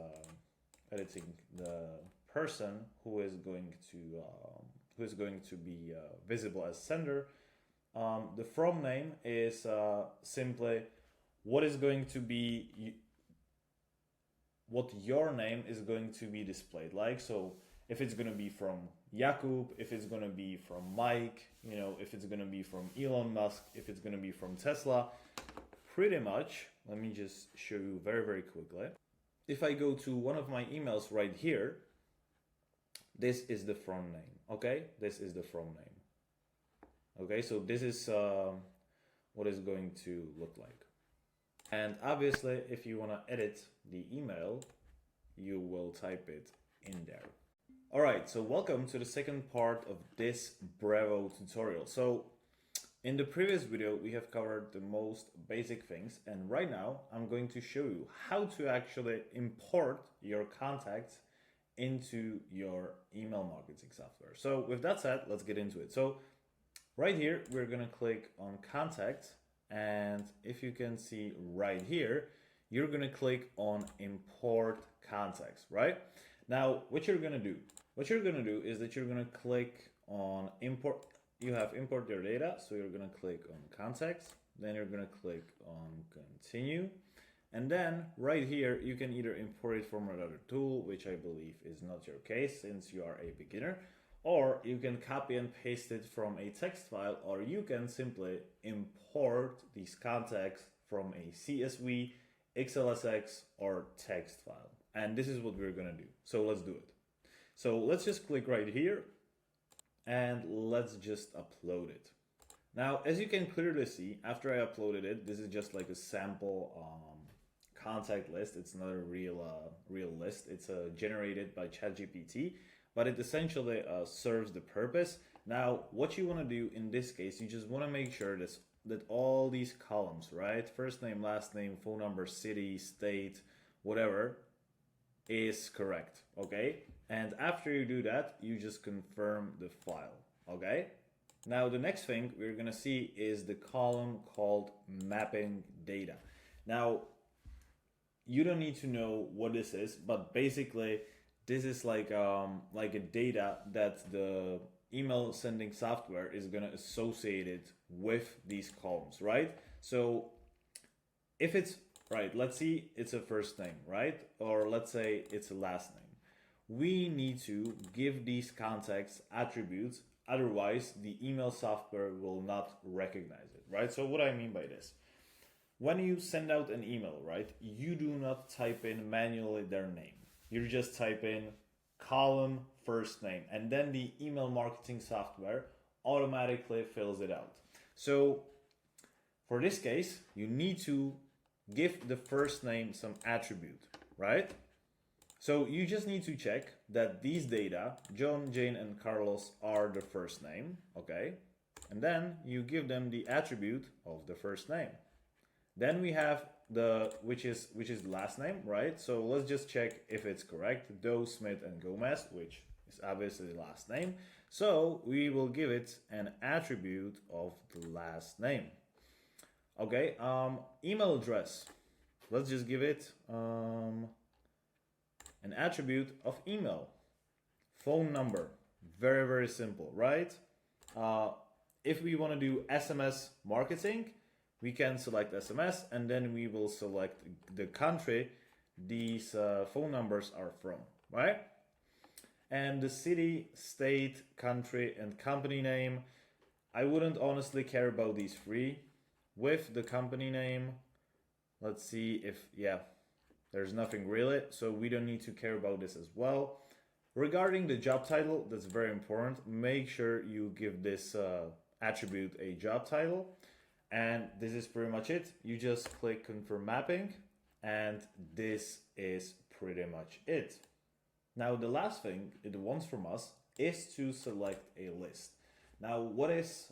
editing the person who is going to be visible as sender. The from name is simply what your name is going to be displayed like. So if it's going to be from Jakub, if it's going to be from Mike, you know, if it's going to be from Elon Musk, if it's going to be from Tesla, pretty much. Let me just show you very quickly. If I go to one of my emails right here, this is the from name, okay? This is the from name. Okay, so this is what it's going to look like. And obviously, if you want to edit the email, you will type it in there. All right, so welcome to the second part of this Brevo tutorial. So in the previous video, we have covered the most basic things, and right now I'm going to show you how to actually import your contacts into your email marketing software. So with that said, let's get into it. So right here, we're gonna click on contacts, and if you can see right here, you're gonna click on import contacts, right? Now, what you're gonna do is that you're gonna click on import. You have import your data, so you're gonna click on contacts, then you're gonna click on continue, and then right here you can either import it from another tool, which I believe is not your case since you are a beginner, or you can copy and paste it from a text file, or you can simply import these contacts from a CSV, XLSX, or text file. And this is what we're gonna do. So let's do it. So let's just click right here, and let's just upload it. Now, as you can clearly see, after I uploaded it, this is just like a sample contact list. It's not a real list. It's generated by ChatGPT, but it essentially serves the purpose. Now, what you want to do in this case, you just want to make sure that all these columns, right? First name, last name, phone number, city, state, whatever, is correct, okay? And after you do that, you just confirm the file, okay? Now, the next thing we're gonna see is the column called mapping data. Now, you don't need to know what this is, but basically, this is like a data that the email sending software is gonna associate it with these columns, right? So if it's, right, let's see it's a first name, right? Or let's say it's a last name. we need to give these contacts attributes, otherwise the email software will not recognize it, right? So what I mean by this, when you send out an email, right, you do not type in manually their name. You just type in column first name, and then the email marketing software automatically fills it out. So for this case, you need to give the first name some attribute, right? So you just need to check that these data, John, Jane, and Carlos, are the first name, okay? And then you give them the attribute of the first name. Then we have the which is the last name, right? So let's just check if it's correct. Doe, Smith, and Gomez, which is obviously the last name. So we will give it an attribute of the last name. Okay, email address. Let's just give it an attribute of email. Phone number. Very, very simple, right? If we want to do SMS marketing, we can select SMS, and then we will select the country these phone numbers are from, right? And the city, state, country, and company name. I wouldn't honestly care about these three. With the company name, let's see if, yeah, there's nothing really, so we don't need to care about this as well. Regarding the job title, that's very important. Make sure you give this attribute a job title. And this is pretty much it. You just click confirm mapping, and this is pretty much it. Now the last thing it wants from us is to select a list. Now what is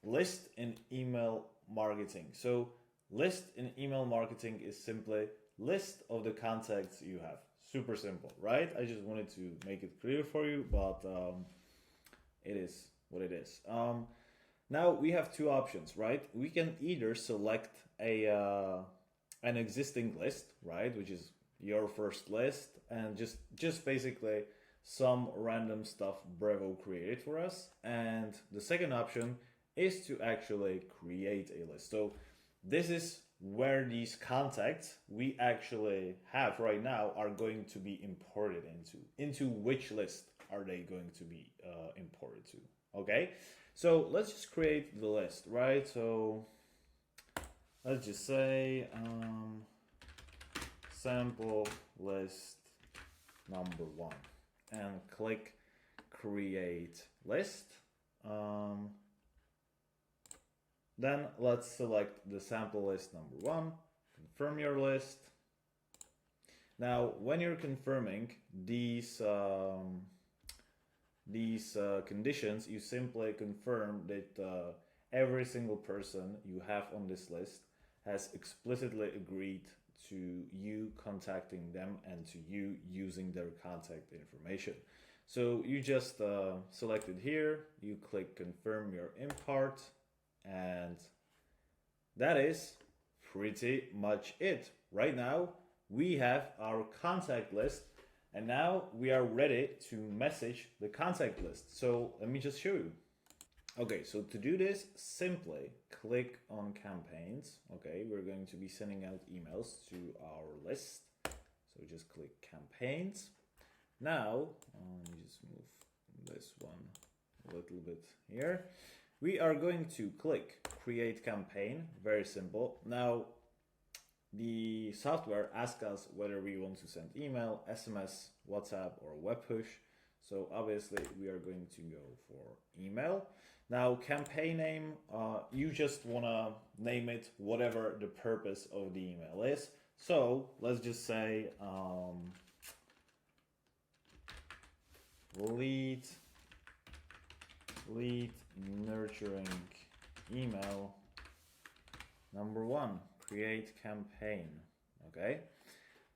list in email marketing? So list in email marketing is simply list of the contacts you have. Super simple, right? I just wanted to make it clear for you, but it is what it is. Now we have two options, right? We can either select an existing list, right, which is your first list, and just basically some random stuff Brevo created for us. And the second option is to actually create a list. So this is where these contacts we actually have right now are going to be imported into which list are they going to be imported to. Okay, so let's just create the list, right? So let's just say sample list number 1 and click create list. Then let's select the sample list number 1, confirm your list. Now when you're confirming these conditions, you simply confirm that every single person you have on this list has explicitly agreed to you contacting them and to you using their contact information. So you just select it here, you click confirm your import, and that is pretty much it. Right now we have our contact list, and now we are ready to message the contact list. So let me just show you. Okay, so to do this, simply click on campaigns. Okay, we're going to be sending out emails to our list. So just click campaigns. Now, let me just move this one a little bit here. We are going to click create campaign, very simple. Now, the software asks us whether we want to send email, SMS, WhatsApp, or web push. So obviously we are going to go for email. Now campaign name, you just want to name it whatever the purpose of the email is. So let's just say lead nurturing email number 1, create campaign. Okay,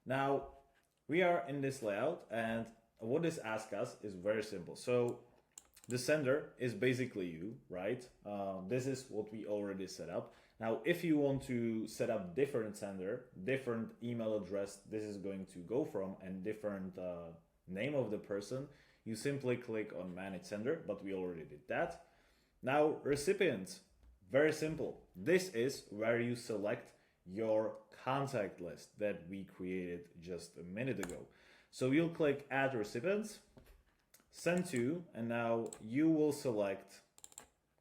now we are in this layout, and what this asks us is very simple. So the sender is basically you, right? This is what we already set up. Now if you want to set up different sender, different email address this is going to go from, and different name of the person, you simply click on manage sender, but we already did that. Now recipients, very simple. This is where you select your contact list that we created just a minute ago. So you'll click add recipients, send to, and now you will select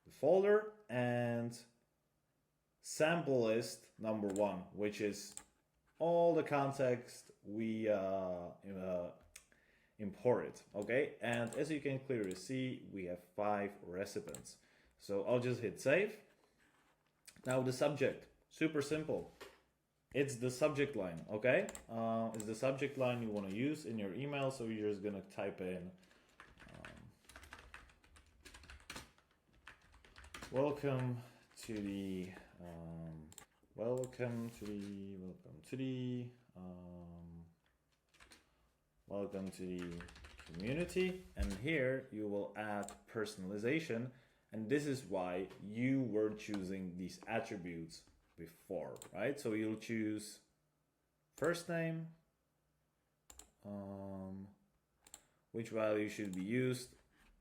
the folder and sample list number 1, which is all the context we imported. Okay, and as you can clearly see, we have 5 recipients. So I'll just hit save. Now the subject, super simple. It's the subject line, okay? It's the subject line you want to use in your email. So you're just gonna type in welcome to the community, and here you will add personalization, and this is why you were choosing these attributes before, right? So you'll choose first name, which value should be used,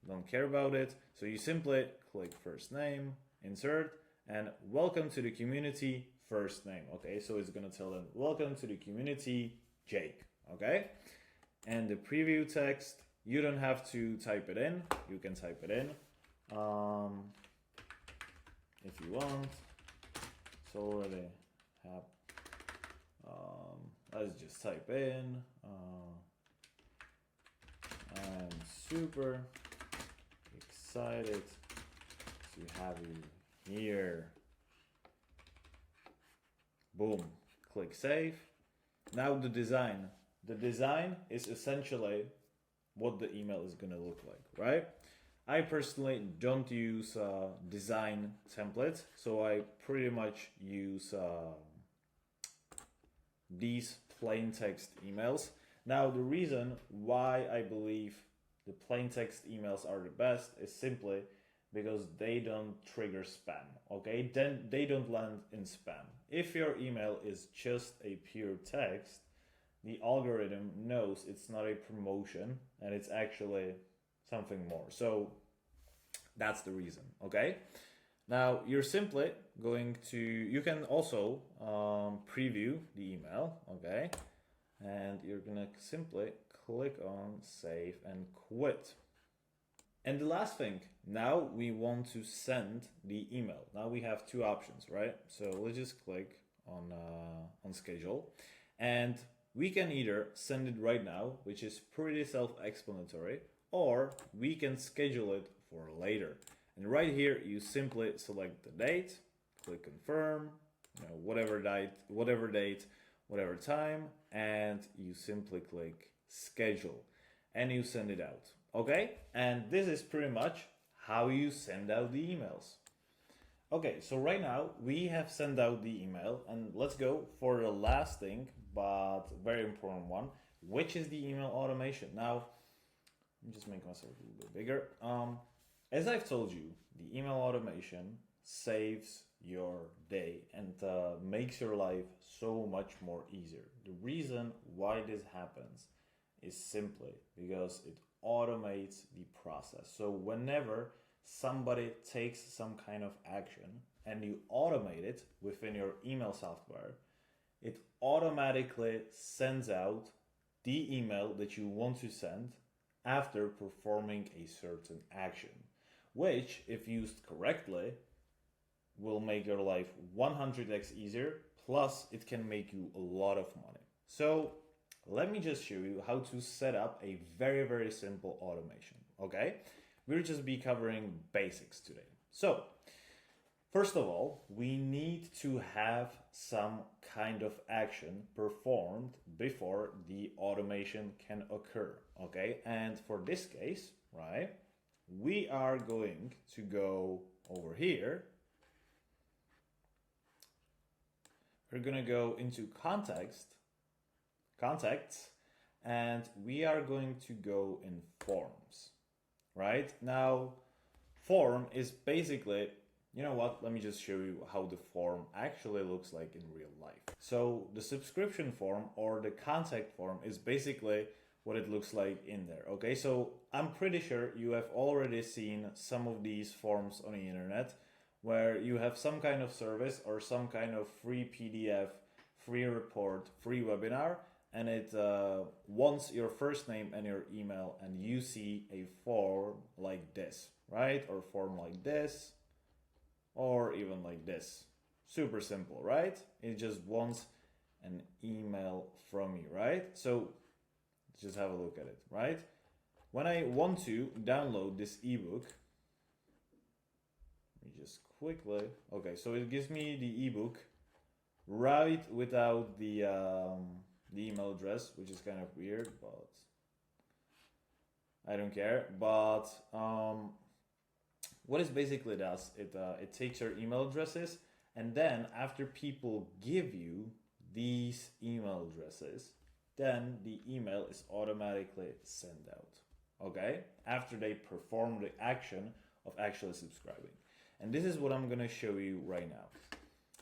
don't care about it. So you simply click first name, insert, and welcome to the community first name. Okay, so it's gonna tell them welcome to the community Jake. Okay, and the preview text, you don't have to type it in, you can type it in if you want. So already have let's just type in I'm super excited to have you here. Boom, click save. Now the design. The design is essentially what the email is going to look like, right? I personally don't use design templates, so I pretty much use these plain text emails. Now the reason why I believe the plain text emails are the best is simply because they don't trigger spam, okay? Then they don't land in spam. If your email is just a pure text, the algorithm knows it's not a promotion and it's actually something more. So that's the reason, okay? Now you're simply going to, you can also preview the email, okay? And you're gonna simply click on save and quit. And the last thing, now we want to send the email. Now we have 2 options, right? So let's just click on schedule, and we can either send it right now, which is pretty self-explanatory, or we can schedule it for later. And right here, you simply select the date, click confirm, whatever date, whatever time, and you simply click schedule, and you send it out. Okay, and this is pretty much how you send out the emails. Okay, so right now we have sent out the email, and let's go for the last thing, but very important one, which is the email automation. Now, let me just make myself a little bit bigger. As I've told you, the email automation saves your day and makes your life so much more easier. The reason why this happens is simply because it automates the process. So whenever somebody takes some kind of action and you automate it within your email software, it automatically sends out the email that you want to send after performing a certain action, which, if used correctly, will make your life 100x easier, plus it can make you a lot of money. So let me just show you how to set up a very, very simple automation, okay? We'll just be covering basics today. So, first of all, we need to have some kind of action performed before the automation can occur, okay? And for this case, right, we are going to go over here. We're gonna go into contacts, and we are going to go in forms, right? Now, form is basically, you know what, let me just show you how the form actually looks like in real life. So the subscription form or the contact form is basically what it looks like in there, okay? So I'm pretty sure you have already seen some of these forms on the internet where you have some kind of service or some kind of free PDF, free report, free webinar and it wants your first name and your email, and you see a form like this, right? Or form like this, or even like this. Super simple, right? It just wants an email from you, right? So just have a look at it, right? When I want to download this ebook, let me just quickly, okay, so it gives me the ebook right without the email address, which is kind of weird, but I don't care. But what it basically does, it takes your email addresses, and then after people give you these email addresses, then the email is automatically sent out, okay? After they perform the action of actually subscribing. And this is what I'm gonna show you right now.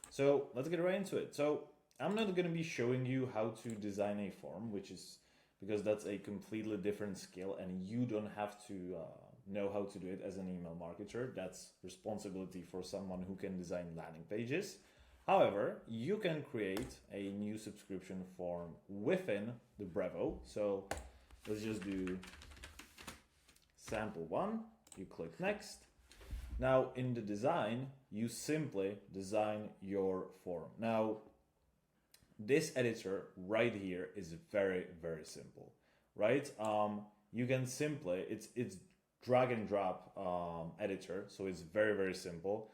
So let's get right into it. So I'm not gonna be showing you how to design a form, which is because that's a completely different skill, and you don't have to know how to do it as an email marketer. That's responsibility for someone who can design landing pages. However, you can create a new subscription form within the Brevo. So let's just do sample one. You click next. Now in the design, you simply design your form. Now, this editor right here is very, very simple, right? You can simply, it's drag and drop editor, so it's very, very simple.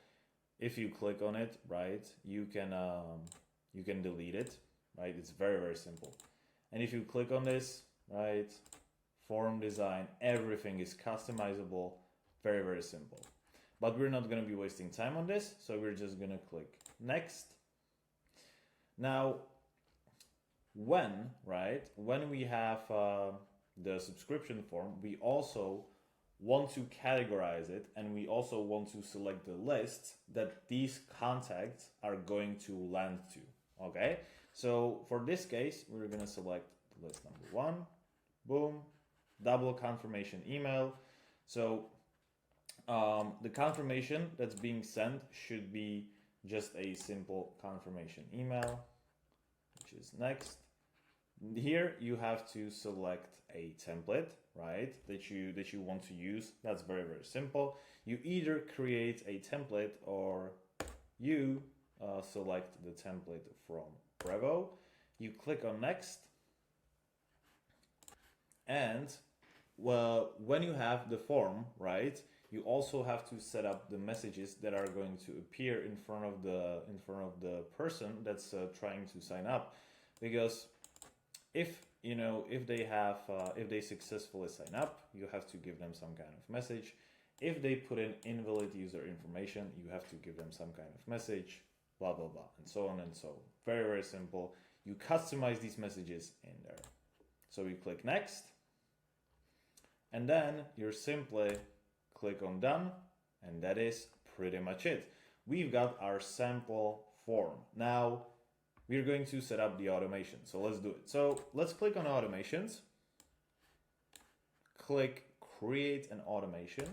If you click on it, right, you can delete it, right? It's very, very simple. And if you click on this, right, form design, everything is customizable, very, very simple. But we're not going to be wasting time on this, so we're just going to click next. Now, when we have the subscription form, we also want to categorize it, and we also want to select the list that these contacts are going to land to, okay? So for this case, we're gonna select list number one, boom, double confirmation email. So the confirmation that's being sent should be just a simple confirmation email, which is next. Here you have to select a template, right, that you want to use. That's very, very simple. You either create a template or you select the template from Brevo. You click on next, and well, when you have the form, right, you also have to set up the messages that are going to appear in front of the person that's trying to sign up, because if they successfully sign up, you have to give them some kind of message. If they put in invalid user information, you have to give them some kind of message, blah, blah, blah, and so on and so on. Very, very simple. You customize these messages in there. So we click next, and then you simply click on done, and that is pretty much it. We've got our sample form. Now, we're going to set up the automation. So let's do it. So let's click on automations. Click create an automation.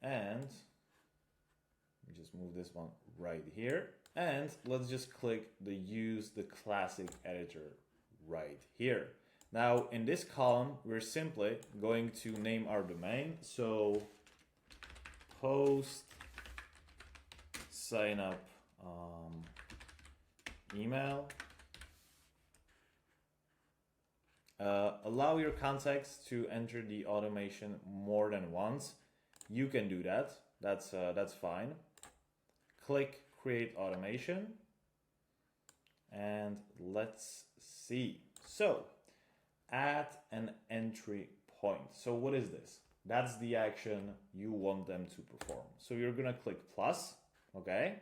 And let me just move this one right here. And let's just click the use the classic editor right here. Now in this column, we're simply going to name our domain. So post sign up email. Allow your contacts to enter the automation more than once. You can do that. That's fine. Click create automation, and let's see. So add an entry point. So what is this? That's the action you want them to perform. So you're gonna click plus, okay?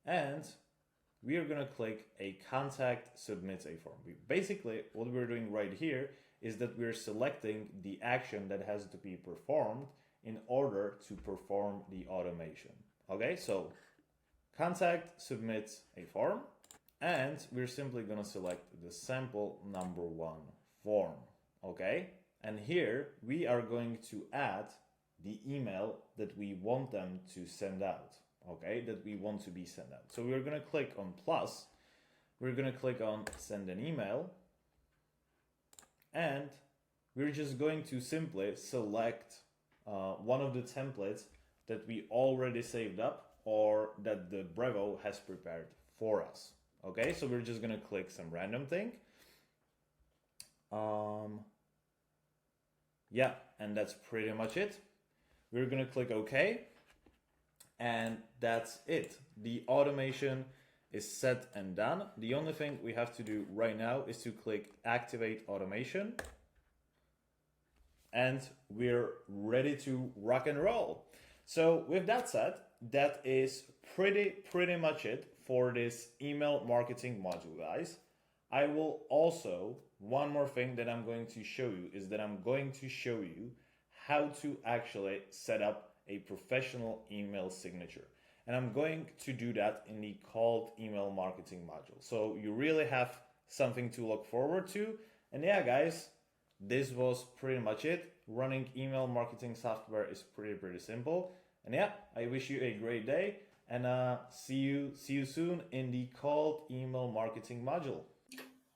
And we are gonna click a contact submits a form. Basically, what we're doing right here is that we're selecting the action that has to be performed in order to perform the automation. Okay, so contact submits a form, and we're simply gonna select the sample number one form. Okay, and here we are going to add the email that we want them to send out. Okay, that we want to be sent out. So we're gonna click on plus. we're going to click on send an email, and we're just going to simply select one of the templates that we already saved up or that the Brevo has prepared for us. Okay, so we're just gonna click some random thing. Yeah, and that's pretty much it. We're gonna click OK, and that's it. The automation is set and done. The only thing we have to do right now is to click activate automation, and we're ready to rock and roll. So with that said, that is pretty much it for this email marketing module, guys. I will also, one more thing that I'm going to show you is that I'm going to show you how to actually set up a professional email signature. And I'm going to do that in the cold email marketing module. So you really have something to look forward to. And yeah, guys, this was pretty much it. Running email marketing software is pretty simple. And yeah, I wish you a great day, and see you soon in the cold email marketing module.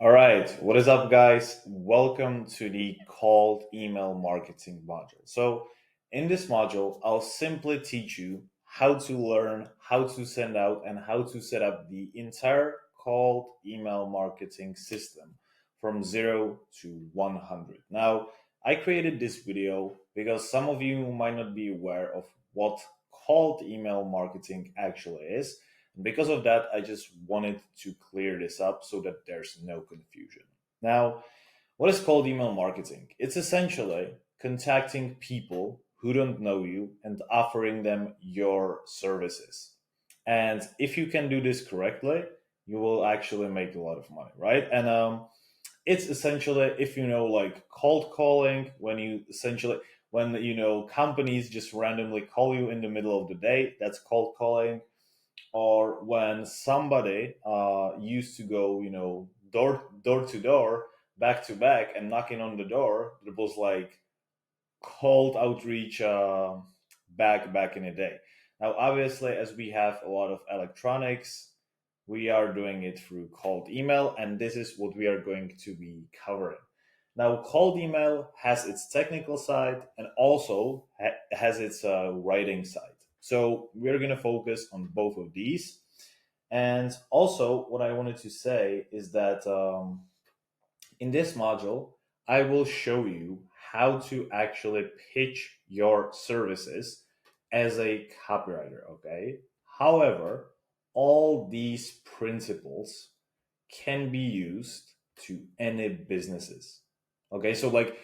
All right, what is up, guys? Welcome to the cold email marketing module. So in this module, I'll simply teach you how to learn how to send out and how to set up the entire cold email marketing system from 0 to 100. Now, I created this video because some of you might not be aware of what cold email marketing actually is. And because of that, I just wanted to clear this up so that there's no confusion. Now, what is cold email marketing? It's essentially contacting people who don't know you and offering them your services. And if you can do this correctly, you will actually make a lot of money, right? And it's essentially, if you know, like cold calling, when you know companies just randomly call you in the middle of the day, that's cold calling. Or when somebody used to go, you know, door to door, back to back, and knocking on the door, it was like cold outreach back in the day. Now, obviously, as we have a lot of electronics, we are doing it through cold email, and this is what we are going to be covering. Now, cold email has its technical side and also has its writing side. So we're going to focus on both of these. And also, what I wanted to say is that in this module, I will show you how to actually pitch your services as a copywriter, okay? However, all these principles can be used to any businesses. Okay, so like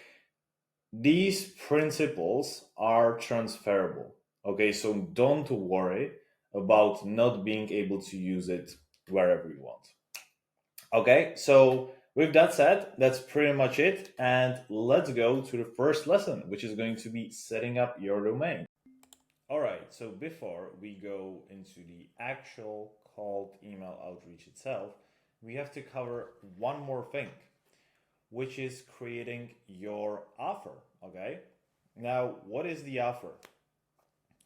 these principles are transferable. Okay, so don't worry about not being able to use it wherever you want. Okay, so with that said, that's pretty much it. And let's go to the first lesson, which is going to be setting up your domain. All right, so before we go into the actual cold email outreach itself, we have to cover one more thing, which is creating your offer. Okay, now what is the offer?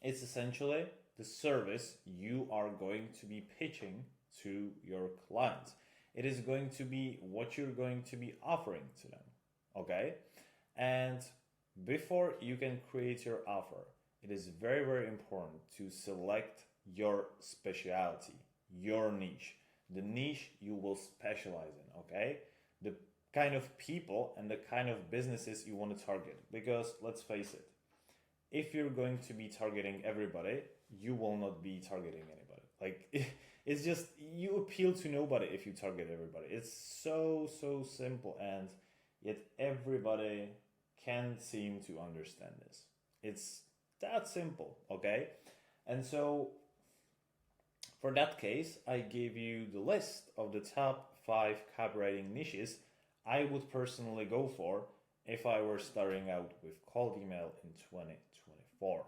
It's essentially the service you are going to be pitching to your clients. It is going to be what you're going to be offering to them. Okay, and before you can create your offer, it is very important to select your specialty, your niche, the niche you will specialize in. Okay, the kind of people and the kind of businesses you want to target. Because let's face it, if you're going to be targeting everybody, you will not be targeting anybody. Like it's just, you appeal to nobody if you target everybody. It's so simple, and yet everybody can't seem to understand this. It's that simple, okay? And so for that case, I gave you the list of the top 5 copywriting niches I would personally go for if I were starting out with cold email in 2024.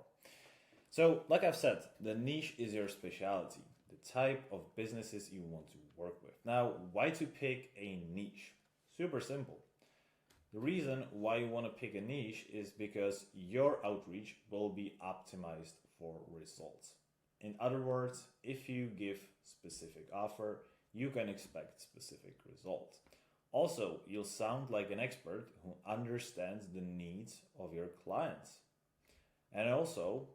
So, like I've said, the niche is your specialty, the type of businesses you want to work with. Now, why to pick a niche? Super simple. The reason why you want to pick a niche is because your outreach will be optimized for results. In other words, if you give specific offer, you can expect specific results. Also, you'll sound like an expert who understands the needs of your clients. And also,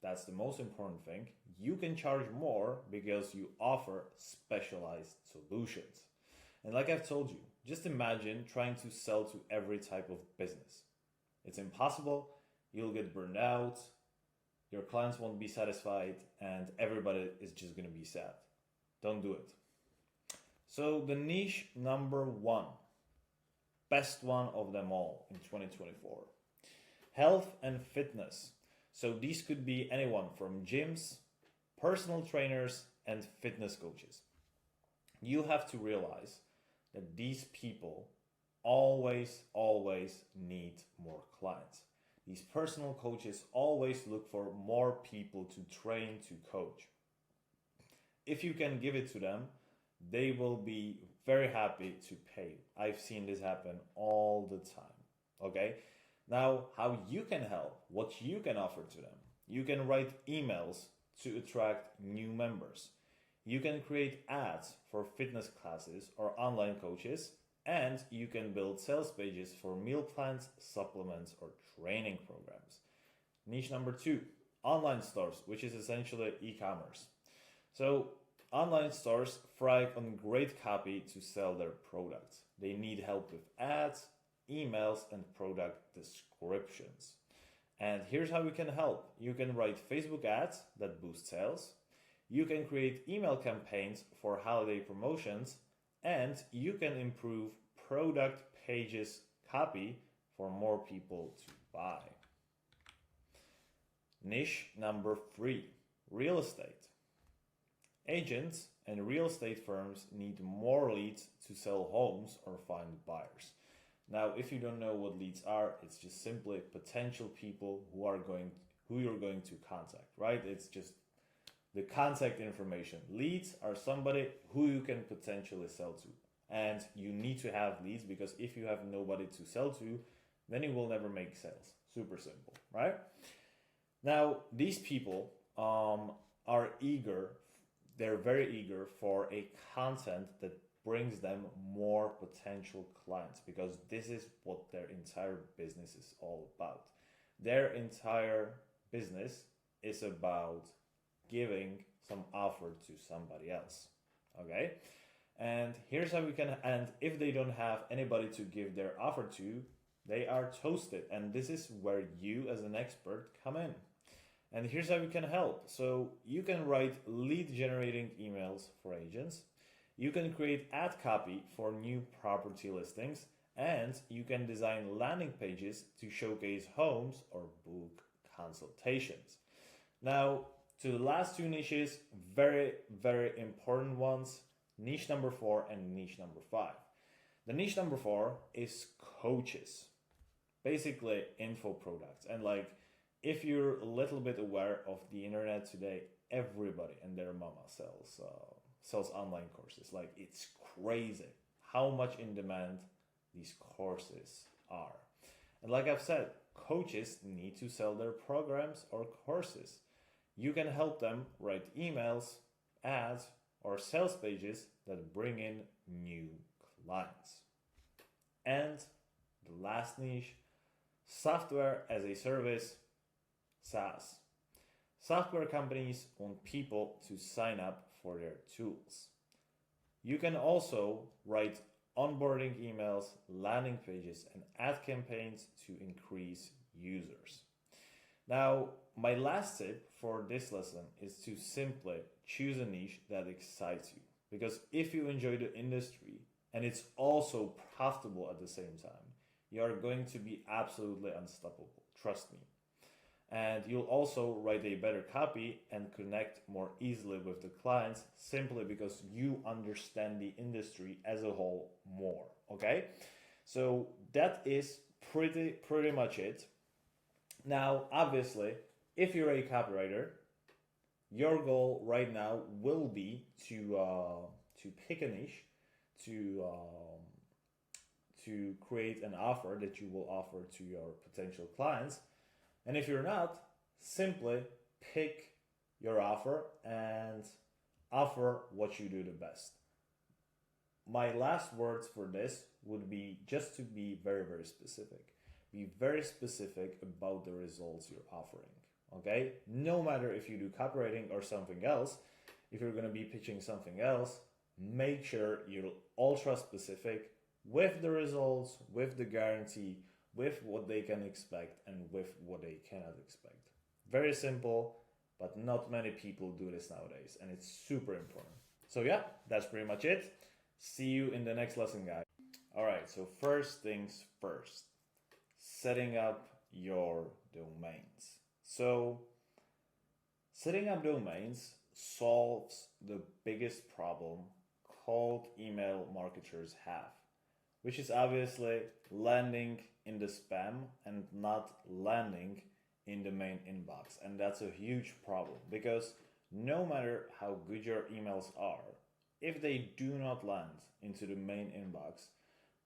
that's the most important thing, you can charge more because you offer specialized solutions. And like I've told you, just imagine trying to sell to every type of business. It's impossible, you'll get burned out, your clients won't be satisfied, and everybody is just going to be sad. Don't do it. So the niche number one, best one of them all in 2024, health and fitness. So these could be anyone from gyms, personal trainers, and fitness coaches. You have to realize that these people always need more clients. These personal coaches always look for more people to train, to coach. If you can give it to them, they will be very happy to pay. I've seen this happen all the time. Okay? Now, how you can help, what you can offer to them. You can write emails to attract new members. You can create ads for fitness classes or online coaches, and you can build sales pages for meal plans, supplements, or training programs. Niche number two, online stores, which is essentially e-commerce. So online stores thrive on great copy to sell their products. They need help with ads, emails, and product descriptions. And here's how we can help. You can write Facebook ads that boost sales. You can create email campaigns for holiday promotions, and you can improve product pages copy for more people to buy. Niche number three, real estate. Agents and real estate firms need more leads to sell homes or find buyers. Now, if you don't know what leads are, it's just simply potential people who you're going to contact, right? It's just the contact information. Leads are somebody who you can potentially sell to. And you need to have leads, because if you have nobody to sell to, then you will never make sales. Super simple, right? Now, these people are eager, they're very eager for a content that brings them more potential clients, because this is what their entire business is all about. Their entire business is about giving some offer to somebody else. Okay? And here's how we can, and if they don't have anybody to give their offer to, they are toasted. And this is where you as an expert come in. And here's how we can help. So you can write lead generating emails for agents. You can create ad copy for new property listings, and you can design landing pages to showcase homes or book consultations. Now, to the last two niches, very, very important ones, niche number 4 and niche number 5. The niche number 4 is coaches, basically info products. And like, if you're a little bit aware of the internet today, everybody and their mama sells online courses. Like, it's crazy how much in demand these courses are. And like I've said, coaches need to sell their programs or courses. You can help them write emails, ads, or sales pages that bring in new clients. And the last niche, software as a service, SaaS. Software companies want people to sign up for their tools. You can also write onboarding emails, landing pages, and ad campaigns to increase users. Now, my last tip for this lesson is to simply choose a niche that excites you. Because if you enjoy the industry and it's also profitable at the same time, you are going to be absolutely unstoppable. Trust me. And you'll also write a better copy and connect more easily with the clients, simply because you understand the industry as a whole more. Okay? So that is pretty much it. Now, obviously, if you're a copywriter, your goal right now will be to pick a niche, to create an offer that you will offer to your potential clients. And if you're not, simply pick your offer and offer what you do the best. my last words for this would be just to be very, very specific. Be very specific about the results you're offering. Okay? No matter if you do copywriting or something else, if you're going to be pitching something else, make sure you're ultra specific with the results, with the guarantee, with what they can expect, and with what they cannot expect. Very simple, but not many people do this nowadays, and it's super important. So yeah, that's pretty much it. See you in the next lesson, guys. All right, so first things first, setting up your domains. So setting up domains solves the biggest problem cold email marketers have, which is obviously landing in the spam and not landing in the main inbox. And that's a huge problem because no matter how good your emails are, if they do not land into the main inbox,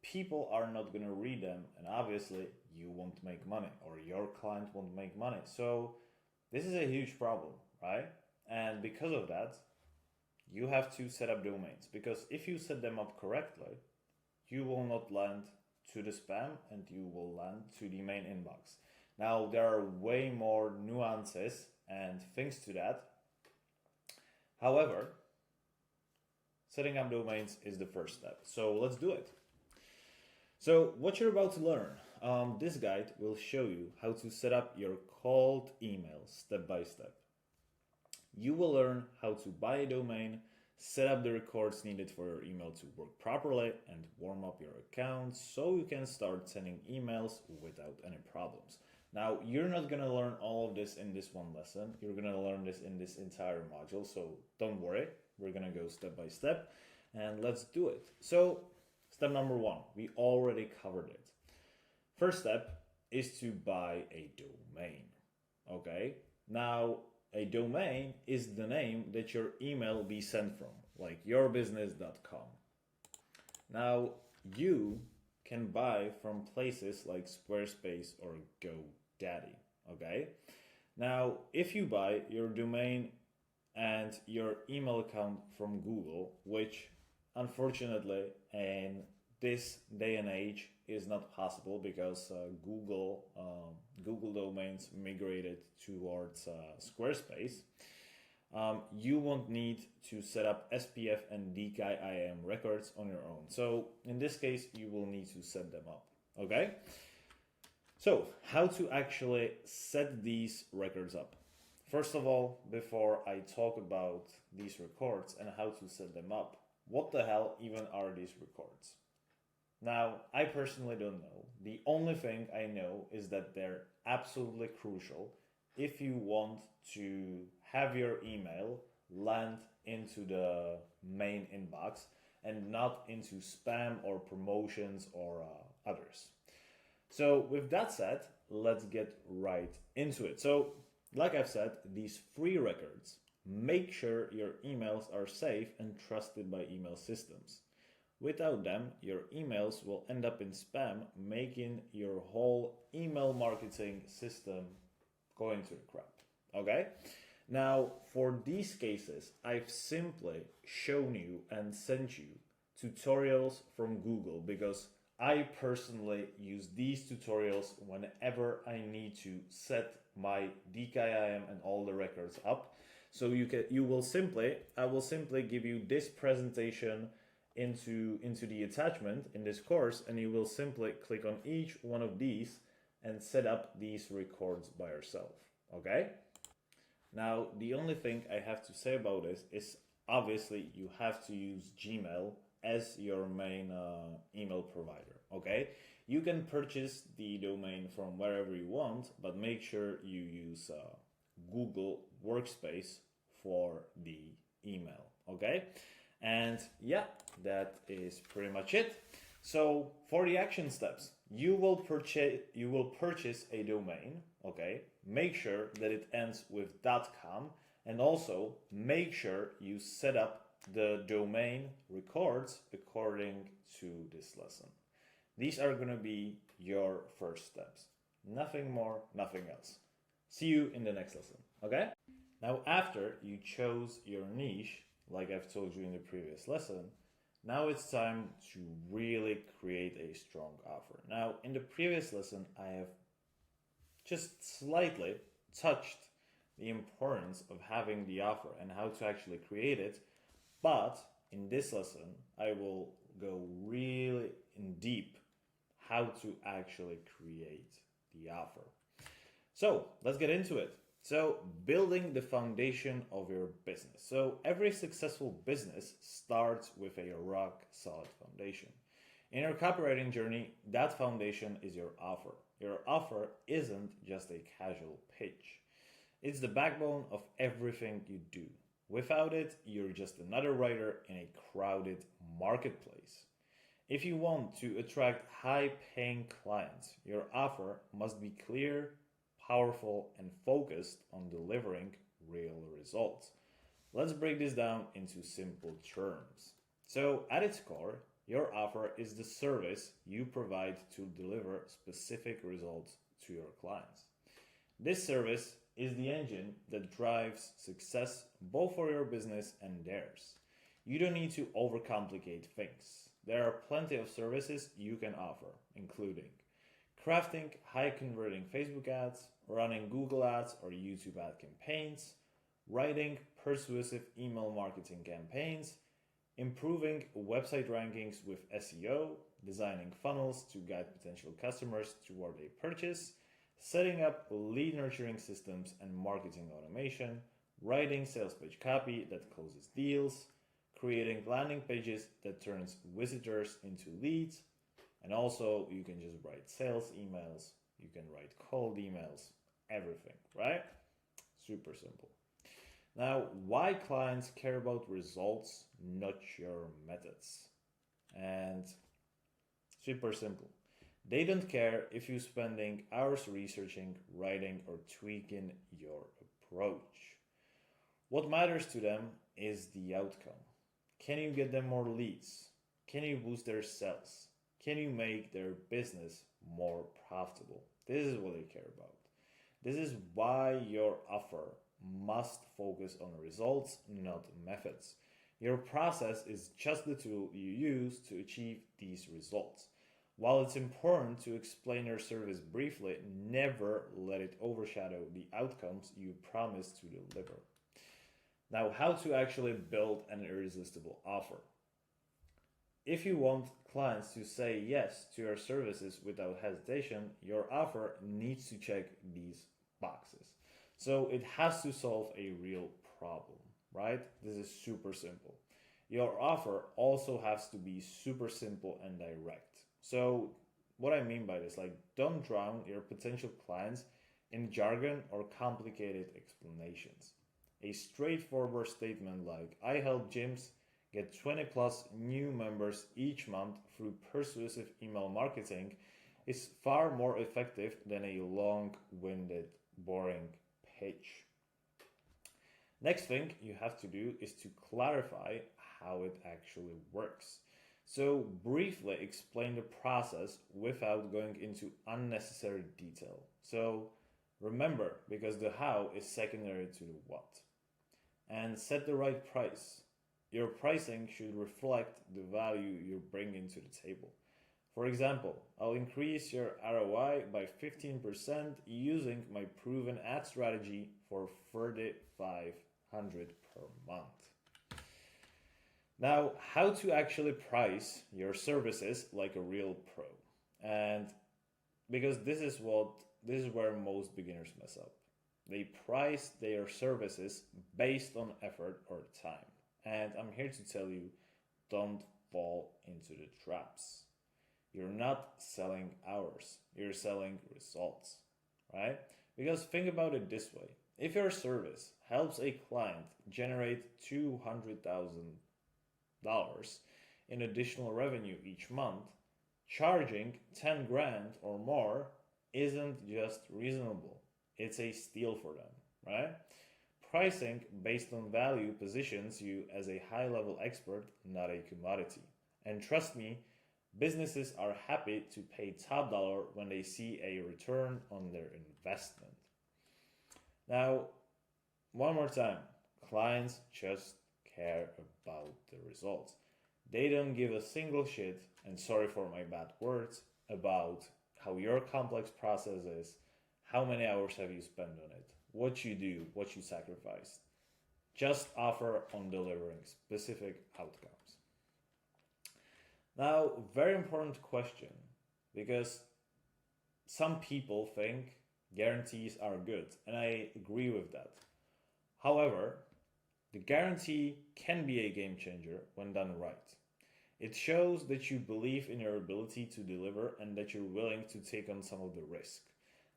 people are not going to read them, and obviously you won't make money or your client won't make money. So this is a huge problem, right? And because of that, you have to set up domains, because if you set them up correctly, you will not land to the spam and you will land to the main inbox. Now, there are way more nuances and things to that. However, setting up domains is the first step. So let's do it. So what you're about to learn, this guide will show you how to set up your cold email step by step. You will learn how to buy a domain, set up the records needed for your email to work properly, and warm up your account so you can start sending emails without any problems. Now, you're not going to learn all of this in this one lesson. You're going to learn this in this entire module, so don't worry. We're going to go step by step, and let's do it. So, step number one, we already covered it. First step is to buy a domain, okay? Now, a domain is the name that your email will be sent from, like yourbusiness.com. Now, you can buy from places like Squarespace or GoDaddy, okay? Now, if you buy your domain and your email account from Google, which unfortunately in this day and age is not possible because Google domains migrated towards Squarespace, you won't need to set up SPF and DKIM records on your own. So in this case, you will need to set them up, okay? So how to actually set these records up? First of all, before I talk about these records and how to set them up, what the hell even are these records? Now, I personally don't know. The only thing I know is that they're absolutely crucial if you want to have your email land into the main inbox and not into spam or promotions or others. So with that said, let's get right into it. So like I've said, these free records make sure your emails are safe and trusted by email systems. Without them, your emails will end up in spam, making your whole email marketing system go into the crap. Okay? Now, for these cases, I've simply shown you and sent you tutorials from Google because I personally use these tutorials whenever I need to set my DKIM and all the records up. So I will simply give you this presentation into the attachment in this course, and you will simply click on each one of these and set up these records by yourself, okay? Now, the only thing I have to say about this is obviously you have to use Gmail as your main email provider, okay? You can purchase the domain from wherever you want, but make sure you use Google Workspace for the email, okay? And yeah, that is pretty much it. So for the action steps, you will purchase a domain, okay? Make sure that it ends with .com, and also make sure you set up the domain records according to this lesson. These are going to be your first steps. Nothing more, nothing else. See you in the next lesson, okay? Now, after you chose your niche, like I've told you in the previous lesson, Now it's time to really create a strong offer. Now, in the previous lesson, I have just slightly touched the importance of having the offer and how to actually create it. But in this lesson, I will go really in deep how to actually create the offer. So let's get into it. So, building the foundation of your business. So, every successful business starts with a rock solid foundation. In your copywriting journey, that foundation is your offer. Your offer isn't just a casual pitch, it's the backbone of everything you do. Without it, you're just another writer in a crowded marketplace. If you want to attract high paying clients, your offer must be clear, powerful, and focused on delivering real results. Let's break this down into simple terms. So, at its core, your offer is the service you provide to deliver specific results to your clients. This service is the engine that drives success both for your business and theirs. You don't need to overcomplicate things. There are plenty of services you can offer, including crafting high converting Facebook ads, running Google ads or YouTube ad campaigns, writing persuasive email marketing campaigns, improving website rankings with SEO, designing funnels to guide potential customers toward a purchase, setting up lead nurturing systems and marketing automation, writing sales page copy that closes deals, creating landing pages that turns visitors into leads, and also you can just write sales emails, you can write cold emails, everything, right? Super simple. Now, why clients care about results, not your methods? And super simple. They don't care if you're spending hours researching, writing, or tweaking your approach. What matters to them is the outcome. Can you get them more leads? Can you boost their sales? Can you make their business more profitable? This is what they care about. This is why your offer must focus on results, not methods. Your process is just the tool you use to achieve these results. While it's important to explain your service briefly, never let it overshadow the outcomes you promise to deliver. Now, how to actually build an irresistible offer. If you want clients to say yes to your services without hesitation, your offer needs to check these boxes. So it has to solve a real problem, right? This is super simple. Your offer also has to be super simple and direct. So what I mean by this, like, don't drown your potential clients in jargon or complicated explanations. A straightforward statement like, I help gyms get 20 plus new members each month through persuasive email marketing is far more effective than a long-winded, boring pitch. Next thing you have to do is to clarify how it actually works. So briefly explain the process without going into unnecessary detail. So remember, because the how is secondary to the what. And set the right price. Your pricing should reflect the value you're bringing to the table. For example, I'll increase your ROI by 15% using my proven ad strategy for $3,500 per month. Now, how to actually price your services like a real pro. And because this is where most beginners mess up. They price their services based on effort or time. And I'm here to tell you, don't fall into the traps. You're not selling hours, you're selling results, right? Because think about it this way. If your service helps a client generate $200,000 in additional revenue each month, charging 10 grand or more isn't just reasonable. It's a steal for them, right? Pricing based on value positions you as a high-level expert, not a commodity. And trust me, businesses are happy to pay top dollar when they see a return on their investment. Now, one more time, clients just care about the results. They don't give a single shit, and sorry for my bad words, about how your complex process is, how many hours have you spent on it, what you do, what you sacrificed. Just offer on delivering specific outcomes. Now, very important question, because some people think guarantees are good, and I agree with that. However, the guarantee can be a game changer when done right. It shows that you believe in your ability to deliver and that you're willing to take on some of the risk.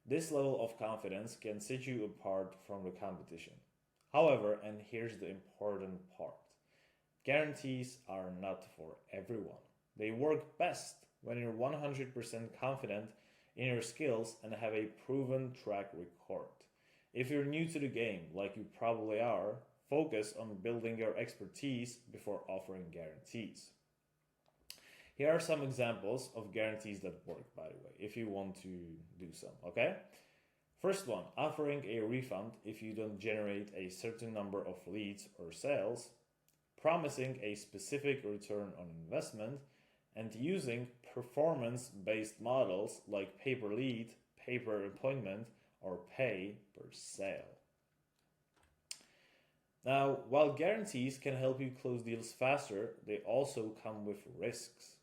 This level of confidence can set you apart from the competition. However, and here's the important part, guarantees are not for everyone. They work best when you're 100% confident in your skills and have a proven track record. If you're new to the game, like you probably are, focus on building your expertise before offering guarantees. Here are some examples of guarantees that work, by the way, if you want to do some, okay? First one, offering a refund if you don't generate a certain number of leads or sales, promising a specific return on investment, and using performance-based models like pay-per-lead, pay-per-appointment, or pay per sale. Now, while guarantees can help you close deals faster, they also come with risks.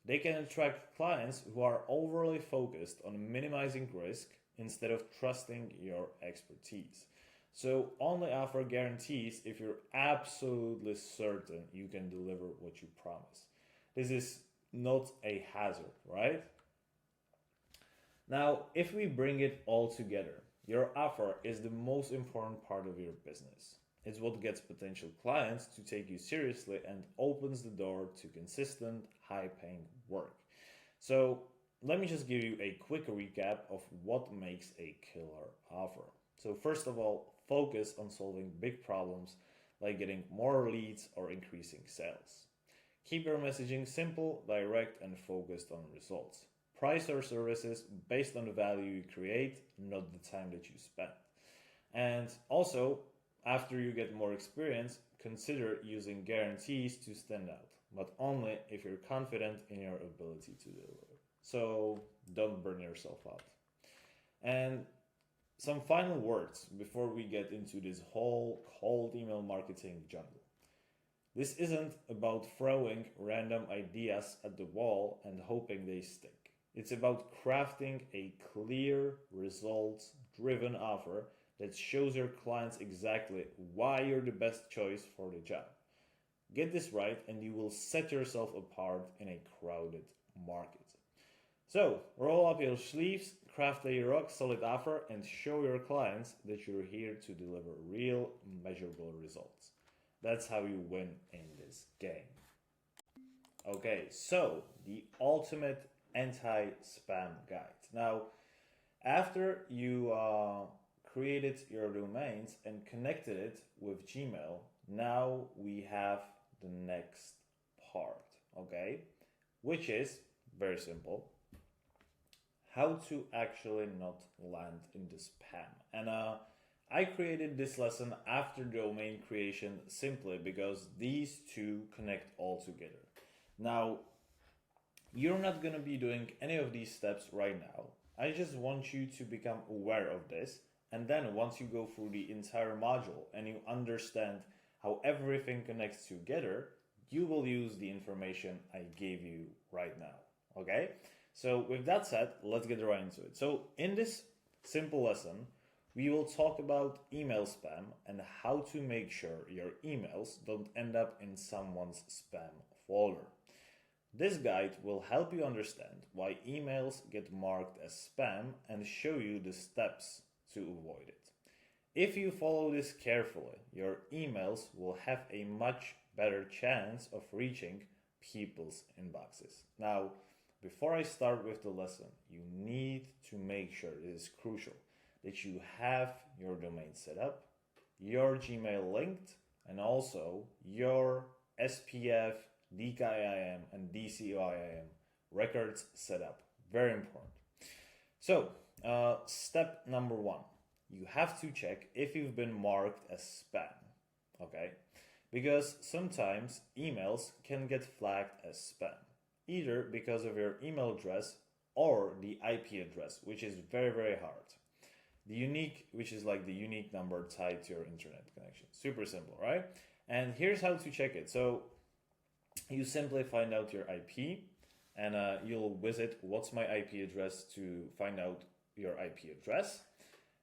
They can attract clients who are overly focused on minimizing risk instead of trusting your expertise. So only offer guarantees if you're absolutely certain you can deliver what you promise. This is not a hazard, right? Now, if we bring it all together, your offer is the most important part of your business. It's what gets potential clients to take you seriously and opens the door to consistent, high-paying work. So let me just give you a quick recap of what makes a killer offer. So first of all, focus on solving big problems like getting more leads or increasing sales. Keep your messaging simple, direct, and focused on results. Price your services based on the value you create, not the time that you spend. And also, after you get more experience, consider using guarantees to stand out, but only if you're confident in your ability to deliver. So don't burn yourself out. And some final words before we get into this whole cold email marketing jungle. This isn't about throwing random ideas at the wall and hoping they stick. It's about crafting a clear, results-driven offer that shows your clients exactly why you're the best choice for the job. Get this right and you will set yourself apart in a crowded market. So, roll up your sleeves, craft a rock-solid offer, and show your clients that you're here to deliver real, measurable results. That's how you win in this game. Okay, so the ultimate anti-spam guide. Now, after you created your domains and connected it with Gmail, now we have the next part, okay? Which is very simple. How to actually not land in the spam. And I created this lesson after domain creation simply because these two connect all together. Now, you're not going to be doing any of these steps right now. I just want you to become aware of this. And then once you go through the entire module and you understand how everything connects together, you will use the information I gave you right now. Okay? So with that said, let's get right into it. So in this simple lesson, we will talk about email spam and how to make sure your emails don't end up in someone's spam folder. This guide will help you understand why emails get marked as spam and show you the steps to avoid it. If you follow this carefully, your emails will have a much better chance of reaching people's inboxes. Now, before I start with the lesson, you need to make sure, it is crucial, that you have your domain set up, your Gmail linked, and also your SPF, DKIM, and DCOIM records set up. Very important. So, step number 1. You have to check if you've been marked as spam. Okay? because sometimes emails can get flagged as spam, either because of your email address or the IP address, which is very, very hard. The unique, which is like the unique number tied to your internet connection. Super simple, right? And here's how to check it. So you simply find out your IP, and you'll visit what's my IP address to find out your IP address.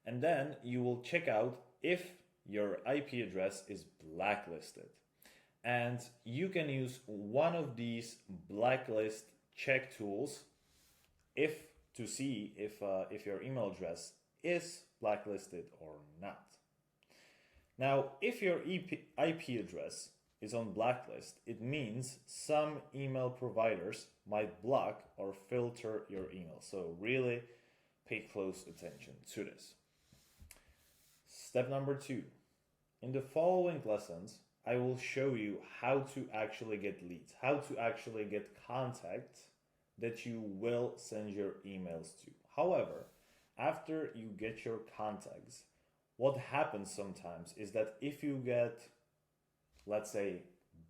And then you will check out if your IP address is blacklisted. And you can use one of these blacklist check tools to see if your email address is blacklisted or not. Now, if your IP address is on blacklist, it means some email providers might block or filter your email. So really pay close attention to this. Step number 2. In the following lessons, I will show you how to actually get leads, how to actually get contacts that you will send your emails to. However, after you get your contacts, what happens sometimes is that if you get, let's say,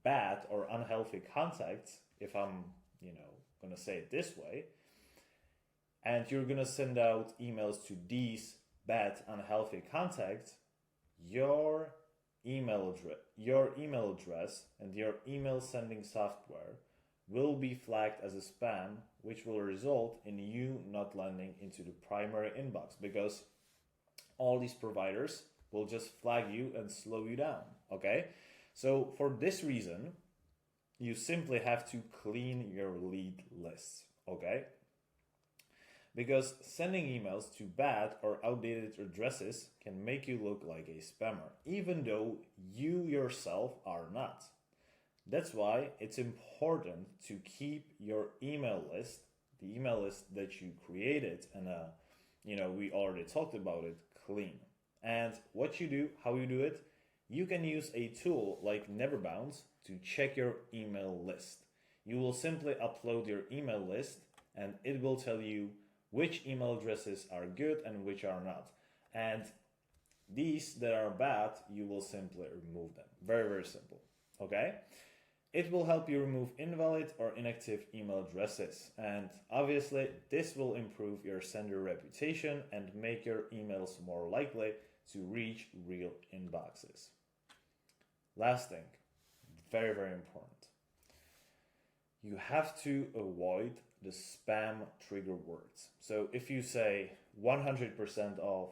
bad or unhealthy contacts, if I'm, going to say it this way, and you're going to send out emails to these bad, unhealthy contacts, your email address and your email sending software will be flagged as a spam, which will result in you not landing into the primary inbox, because all these providers will just flag you and slow you down, okay? So for this reason, you simply have to clean your lead lists, okay? Because sending emails to bad or outdated addresses can make you look like a spammer, even though you yourself are not. That's why it's important to keep your email list, the email list that you created, and we already talked about it, clean. And what you do, how you do it, you can use a tool like Neverbounce to check your email list. You will simply upload your email list, and it will tell you which email addresses are good and which are not. And these that are bad, you will simply remove them. Very, very simple, okay? It will help you remove invalid or inactive email addresses. And obviously, this will improve your sender reputation and make your emails more likely to reach real inboxes. Last thing, very, very important. You have to avoid the spam trigger words. So if you say 100% off,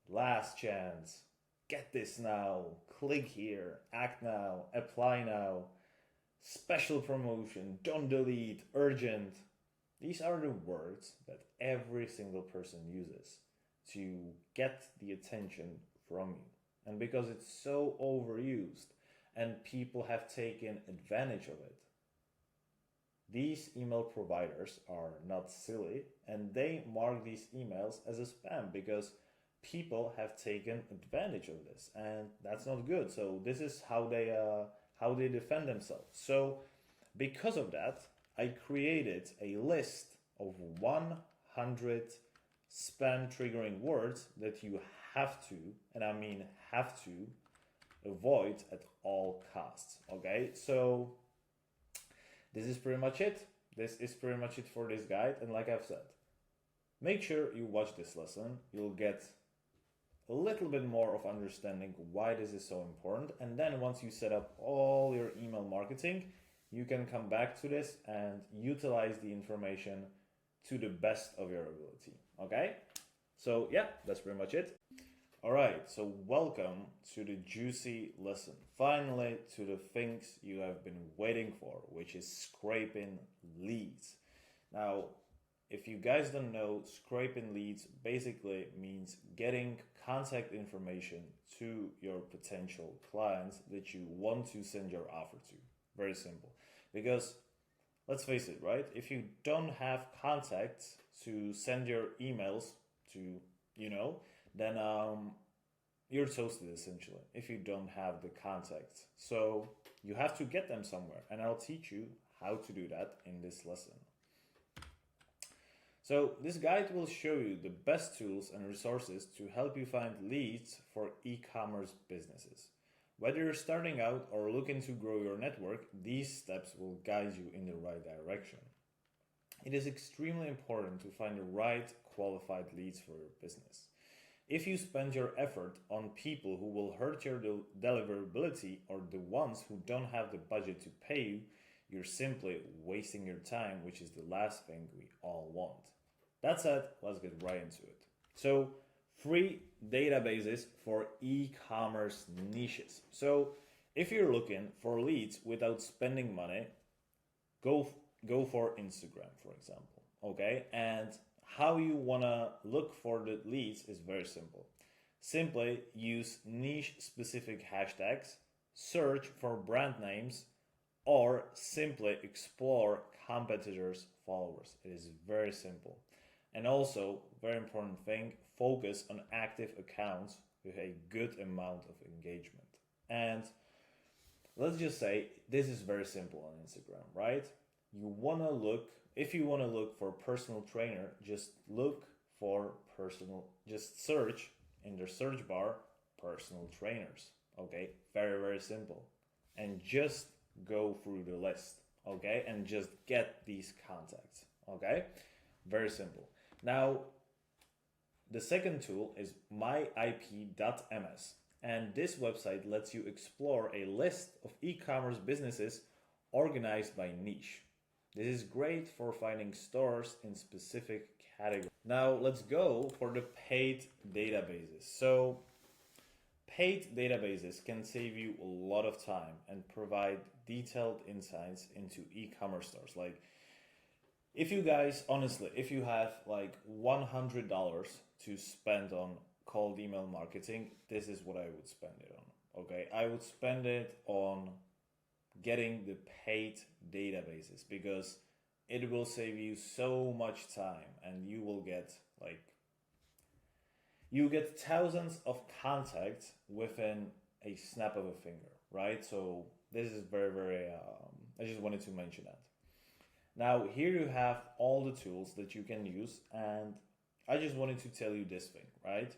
last chance, get this now, click here, act now, apply now, special promotion, don't delete, urgent. These are the words that every single person uses to get the attention from you. And because it's so overused and people have taken advantage of it, these email providers are not silly, and they mark these emails as a spam because people have taken advantage of this, and that's not good. So this is how they defend themselves. So because of that, I created a list of 100 spam triggering words that you have to, and I mean have to, avoid at all costs. Okay, so this is pretty much it. This is pretty much it for this guide. And like I've said, make sure you watch this lesson. You'll get a little bit more of understanding why this is so important. And then once you set up all your email marketing, you can come back to this and utilize the information to the best of your ability. Okay? So yeah, that's pretty much it. All right, so welcome to the juicy lesson. Finally, to the things you have been waiting for, which is scraping leads. Now, if you guys don't know, scraping leads basically means getting contact information to your potential clients that you want to send your offer to. Very simple. Because let's face it, right? If you don't have contacts to send your emails to, then you're toasted essentially if you don't have the contacts. So you have to get them somewhere, and I'll teach you how to do that in this lesson. So this guide will show you the best tools and resources to help you find leads for e-commerce businesses. Whether you're starting out or looking to grow your network, these steps will guide you in the right direction. It is extremely important to find the right qualified leads for your business. If you spend your effort on people who will hurt your deliverability or the ones who don't have the budget to pay you, you're simply wasting your time, which is the last thing we all want. That said, let's get right into it. So, free databases for e-commerce niches. So, if you're looking for leads without spending money, go for Instagram, for example. Okay, and how you wanna look for the leads is very simple. Simply use niche specific hashtags, search for brand names, or simply explore competitors' followers. It is very simple. And also, very important thing, focus on active accounts with a good amount of engagement. And let's just say this is very simple on Instagram, right? If you want to look for personal trainer, just search in the search bar personal trainers. Okay, very, very simple. And just go through the list, okay, and just get these contacts, okay? Very simple. Now, the second tool is myip.ms, and this website lets you explore a list of e-commerce businesses organized by niche. This is great for finding stores in specific categories. Now, let's go for the paid databases. So, paid databases can save you a lot of time and provide detailed insights into e-commerce stores. Like, if you have like $100 to spend on cold email marketing, this is what I would spend it on. Okay, I would spend it on getting the paid databases because it will save you so much time, and you get thousands of contacts within a snap of a finger, right? So this is very, very, I just wanted to mention that. Now, here you have all the tools that you can use, and I just wanted to tell you this thing, right?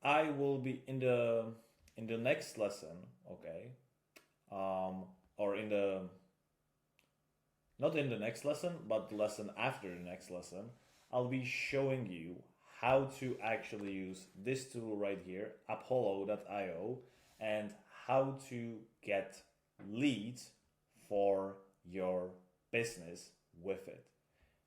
I will be in the next lesson, okay, or not in the next lesson, but the lesson after the next lesson, I'll be showing you how to actually use this tool right here, apollo.io, and how to get leads for your business with it.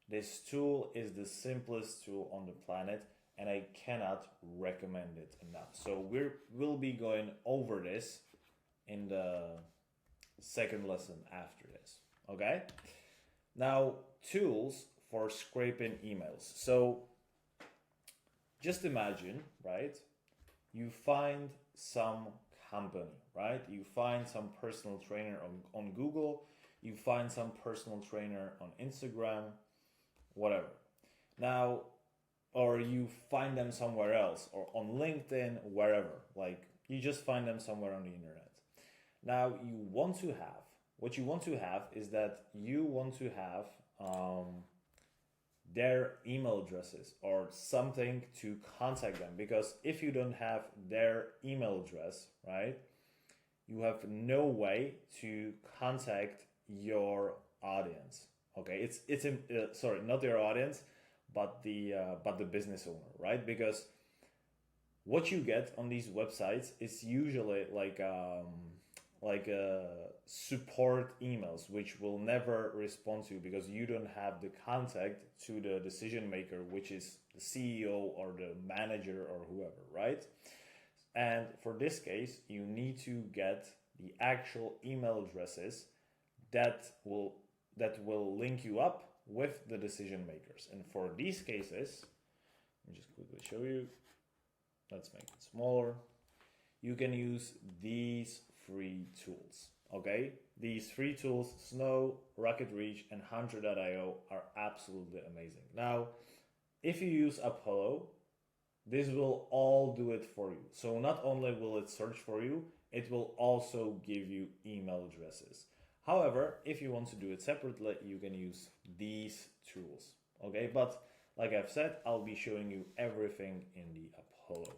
This tool is the simplest tool on the planet, and I cannot recommend it enough. So we'll be going over this in the second lesson after this, okay? Now, tools for scraping emails. So just imagine, right? You find some company, right? You find some personal trainer on Google, you find some personal trainer on Instagram, whatever. Now, or you find them somewhere else, or on LinkedIn, wherever. Like, you just find them somewhere on the internet. Now, what you want to have is that you want to have their email addresses or something to contact them, because if you don't have their email address, right, you have no way to contact your audience. Okay, sorry, not your audience, but the business owner, right? Because what you get on these websites is usually like support emails, which will never respond to you because you don't have the contact to the decision maker, which is the CEO or the manager or whoever, right? And for this case, you need to get the actual email addresses that will link you up with the decision makers. And for these cases, let me just quickly show you. Let's make it smaller. You can use these free tools, okay? These free tools, Snow, Rocket Reach, and Hunter.io, are absolutely amazing. Now, if you use Apollo, this will all do it for you. So not only will it search for you, it will also give you email addresses. However, if you want to do it separately, you can use these tools, okay? But like I've said, I'll be showing you everything in the Apollo.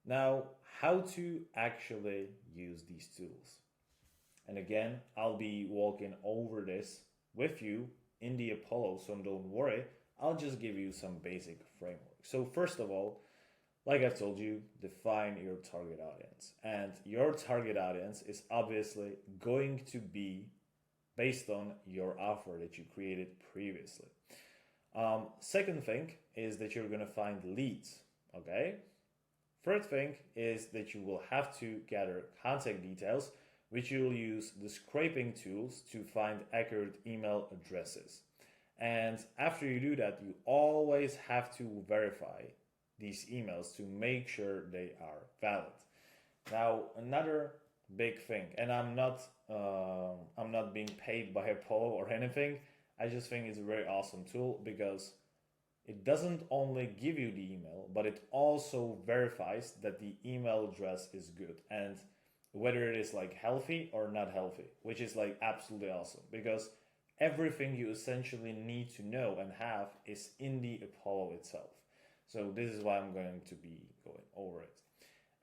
Now, how to actually use these tools. And again, I'll be walking over this with you in the Apollo, so don't worry. I'll just give you some basic framework. So first of all, like I've told you, define your target audience. And your target audience is obviously going to be based on your offer that you created previously. Second thing is that you're going to find leads, okay? Third thing is that you will have to gather contact details, which you'll use the scraping tools to find accurate email addresses. And after you do that, you always have to verify these emails to make sure they are valid. Now, another big thing, and I'm not being paid by Apollo or anything. I just think it's a very awesome tool because it doesn't only give you the email, but it also verifies that the email address is good and whether it is like healthy or not healthy, which is like absolutely awesome because everything you essentially need to know and have is in the Apollo itself. So this is why I'm going to be going over it.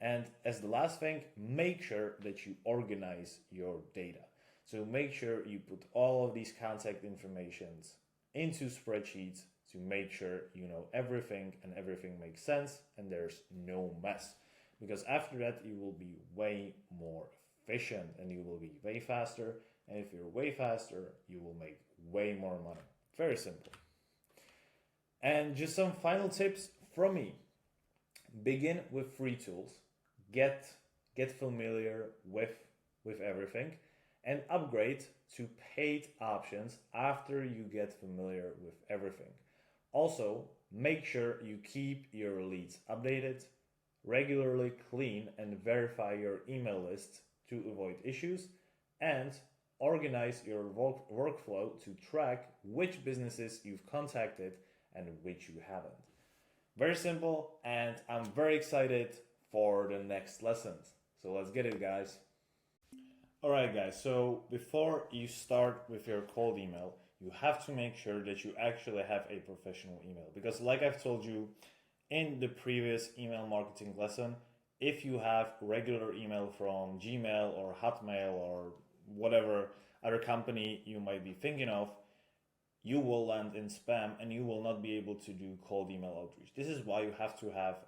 And as the last thing, make sure that you organize your data. So make sure you put all of these contact informations into spreadsheets to make sure you know everything and everything makes sense and there's no mess. Because after that, you will be way more efficient and you will be way faster. And if you're way faster, you will make way more money. Very simple. And just some final tips from me. Begin with free tools. Get familiar with everything and upgrade to paid options after you get familiar with everything. Also, make sure you keep your leads updated, regularly clean and verify your email list to avoid issues, and organize your workflow to track which businesses you've contacted and which you haven't. Very simple, and I'm very excited for the next lessons. So let's get it, guys. Alright guys, so before you start with your cold email, you have to make sure that you actually have a professional email. Because like I've told you in the previous email marketing lesson, if you have regular email from Gmail or Hotmail or whatever other company you might be thinking of, you will land in spam and you will not be able to do cold email outreach. This is why you have to have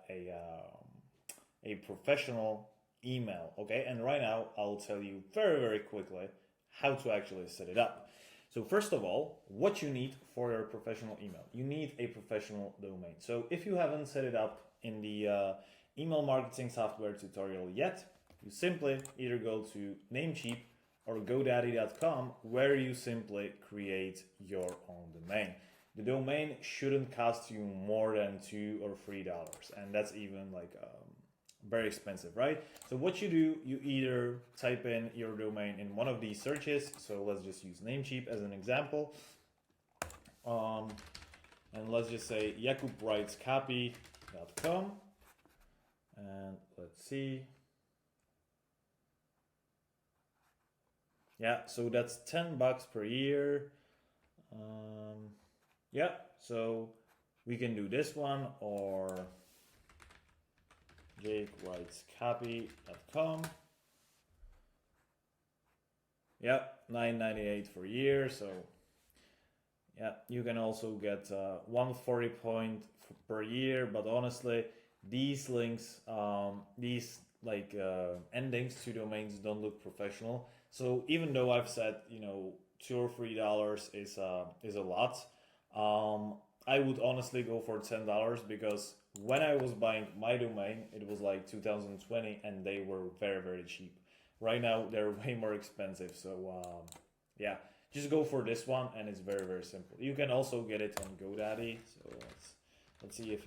a professional email, okay? And right now, I'll tell you very, very quickly how to actually set it up. So first of all, what you need for your professional email. You need a professional domain. So if you haven't set it up in the email marketing software tutorial yet, you simply either go to Namecheap or GoDaddy.com where you simply create your own domain. The domain shouldn't cost you more than $2 or $3, and that's even like very expensive, right? So what you do, you either type in your domain in one of these searches. So let's just use Namecheap as an example. And let's just say jakubwritescopy.com. And let's see. Yeah, so that's $10 per year. Yeah, so we can do this one or jakewritescopy.com. Yeah, $9.98 for a year. So yeah, you can also get 140 point per year. But honestly, these links, these endings to domains don't look professional. So even though I've said $2 or $3 is a lot, I would honestly go for $10 because when I was buying my domain, it was like 2020 and they were very, very cheap. Right now, they're way more expensive. So yeah, just go for this one and it's very, very simple. You can also get it on GoDaddy. So let's see if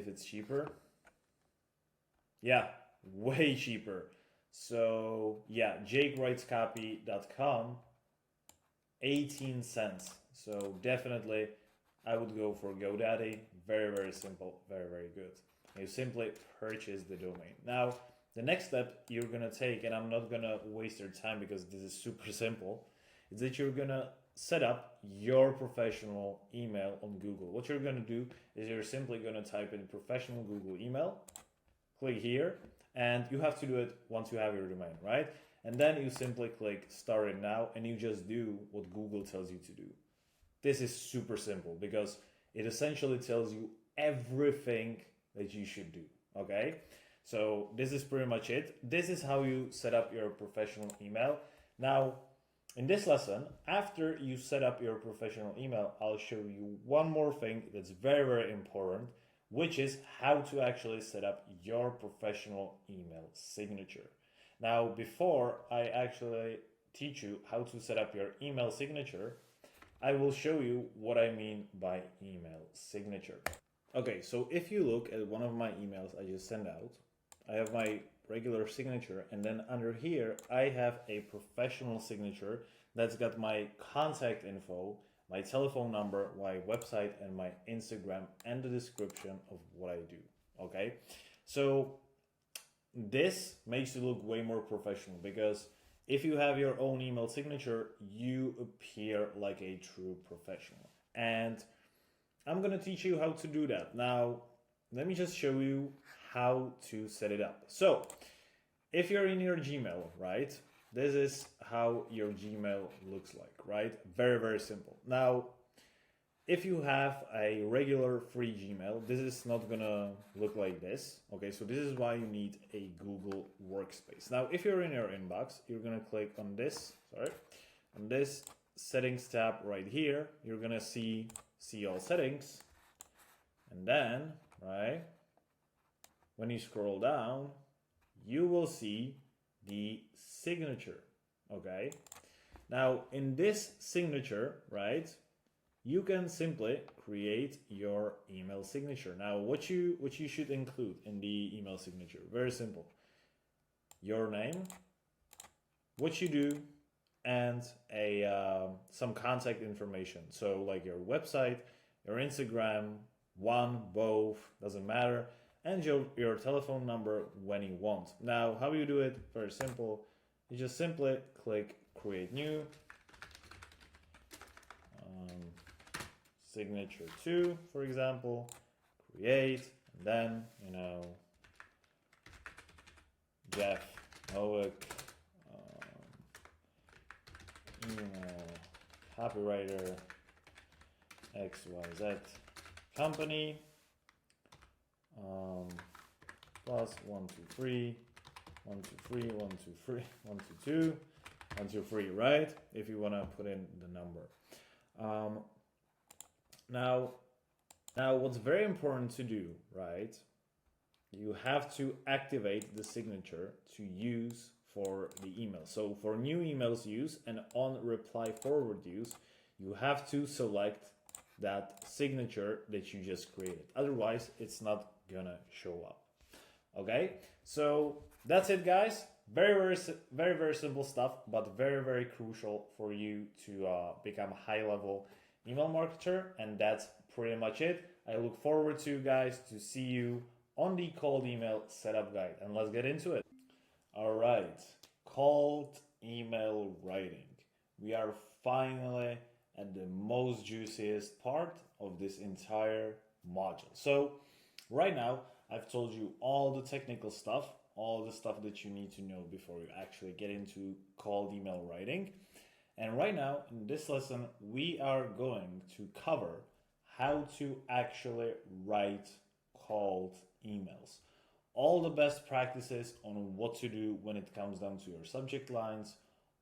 it's cheaper. Yeah, way cheaper. So yeah, jakewritescopy.com, 18 cents. So definitely I would go for GoDaddy. Very, very simple, very, very good. You simply purchase the domain. Now, the next step you're gonna take, and I'm not gonna waste your time because this is super simple, is that you're gonna set up your professional email on Google. What you're going to do is you're simply going to type in professional Google email, click here, and you have to do it once you have your domain, right? And then you simply click start it now, and you just do what Google tells you to do. This is super simple because it essentially tells you everything that you should do, okay? So this is pretty much it. This is how you set up your professional email. Now, in this lesson, after you set up your professional email, I'll show you one more thing that's very, very important, which is how to actually set up your professional email signature. Now, before I actually teach you how to set up your email signature, I will show you what I mean by email signature. Okay, so if you look at one of my emails I just sent out, I have my regular signature, and then under here I have a professional signature that's got my contact info, my telephone number, my website, and my Instagram, and the description of what I do. Okay, so this makes you look way more professional because if you have your own email signature, you appear like a true professional. And I'm gonna teach you how to do that. Now, let me just show you how to set it up. So, if you're in your Gmail, right, this is how your Gmail looks like, right? Very, very simple. Now, if you have a regular free Gmail, this is not gonna look like this. Okay, so this is why you need a Google Workspace. Now, if you're in your inbox, you're gonna click on this, on this settings tab right here. You're gonna see all settings. And then, right, when you scroll down, you will see the signature, okay? Now, in this signature, right, you can simply create your email signature. Now, what you should include in the email signature, very simple. Your name, what you do, and some contact information. So like your website, your Instagram, one, both, doesn't matter, and your telephone number when you want. Now, how you do it? Very simple. You just simply click create new, signature 2, for example, create, and then, Jeff Nowick, email copywriter XYZ company, plus 123 123 123 122 123, right? If you want to put in the number. Now what's very important to do, right? You have to activate the signature to use for the email. So for new emails use and on reply forward use, you have to select that signature that you just created. Otherwise, it's not gonna show up. Okay, so that's it, guys. Very simple stuff, but very crucial for you to become a high-level email marketer. And that's pretty much it. I look forward to, guys, to see you on the cold email setup guide, and let's get into it. All right, cold email writing. We are finally at the most juiciest part of this entire module. So right now, I've told you all the technical stuff, all the stuff that you need to know before you actually get into cold email writing. And right now, in this lesson, we are going to cover how to actually write cold emails. All the best practices on what to do when it comes down to your subject lines,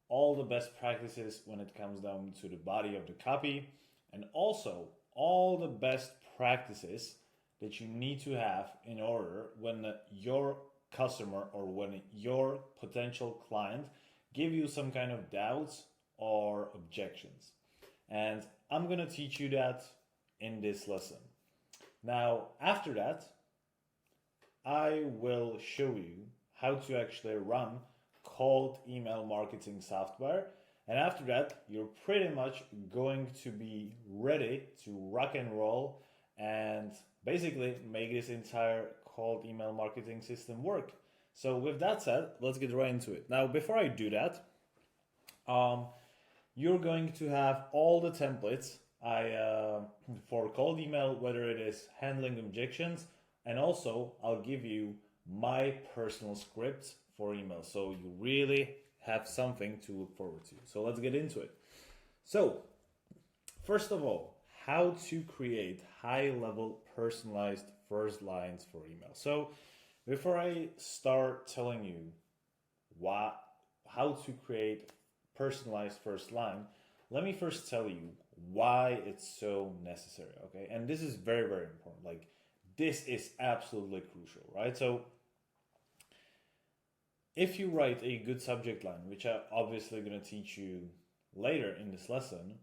all the best practices when it comes down to the body of the copy, and also all the best practices that you need to have in order when your customer or when your potential client give you some kind of doubts or objections. And I'm gonna teach you that in this lesson. Now, after that, I will show you how to actually run cold email marketing software. And after that, you're pretty much going to be ready to rock and roll and basically make this entire cold email marketing system work. So with that said, let's get right into it. Now, before I do that, you're going to have all the templates for cold email, whether it is handling objections, and also I'll give you my personal scripts for email. So you really have something to look forward to. So let's get into it. So first of all, how to create high-level personalized first lines for email. So before I start telling you how to create personalized first line, let me first tell you why it's so necessary, okay? And this is very, very important. Like, this is absolutely crucial, right? So if you write a good subject line, which I'm obviously going to teach you later in this lesson,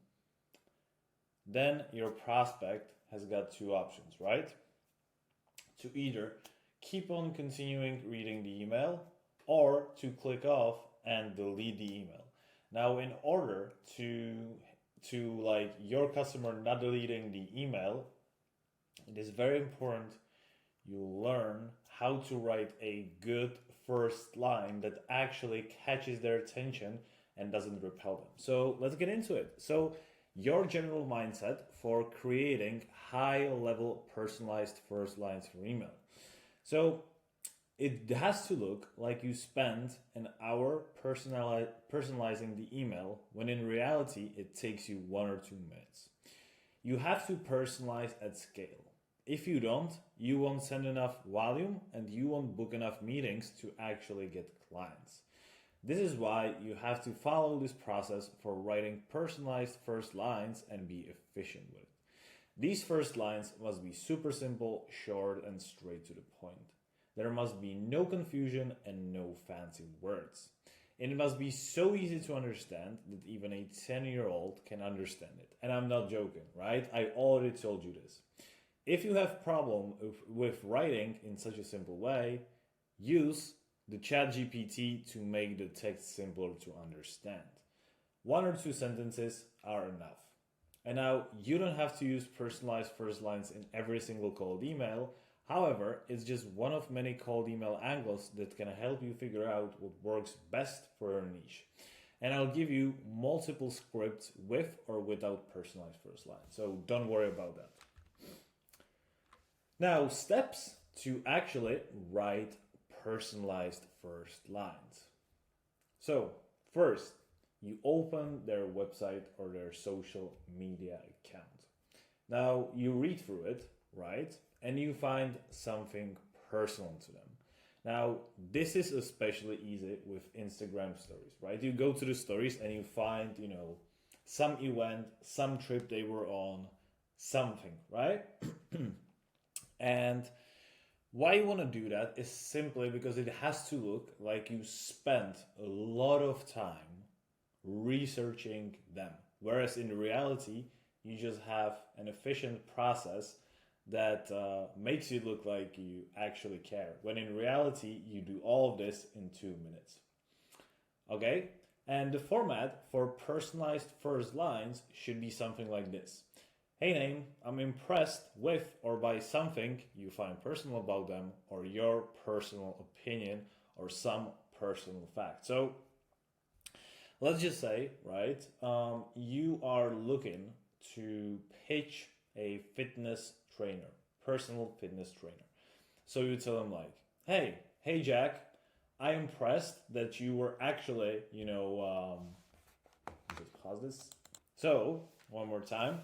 then your prospect has got two options, right? To either keep on continuing reading the email or to click off and delete the email. Now, in order to like your customer not deleting the email, it is very important you learn how to write a good first line that actually catches their attention and doesn't repel them. So let's get into it. So your general mindset for creating high-level personalized first lines for email. So it has to look like you spend an hour personalizing the email, when in reality it takes you 1 or 2 minutes. You have to personalize at scale. If you don't, you won't send enough volume and you won't book enough meetings to actually get clients. This is why you have to follow this process for writing personalized first lines and be efficient with it. These first lines must be super simple, short, and straight to the point. There must be no confusion and no fancy words. And it must be so easy to understand that even a 10-year-old can understand it. And I'm not joking, right? I already told you this. If you have problem with writing in such a simple way, use the ChatGPT to make the text simpler to understand. 1 or 2 sentences are enough. And now you don't have to use personalized first lines in every single cold email. However, it's just one of many cold email angles that can help you figure out what works best for your niche. And I'll give you multiple scripts with or without personalized first lines. So don't worry about that. Now, steps to actually write personalized first lines. So first, you open their website or their social media account. Now you read through it, right? And you find something personal to them. Now, this is especially easy with Instagram stories, right? You go to the stories and you find, some event, some trip they were on, something, right? And why you want to do that is simply because it has to look like you spent a lot of time researching them. Whereas in reality, you just have an efficient process that makes it look like you actually care. When in reality, you do all of this in 2 minutes. Okay? And the format for personalized first lines should be something like this. Hey name, I'm impressed with or by something you find personal about them, or your personal opinion, or some personal fact. So let's just say, right, you are looking to pitch a fitness trainer, personal fitness trainer. So you tell them like, hey Jack, I'm impressed that you were actually, just pause this. So one more time.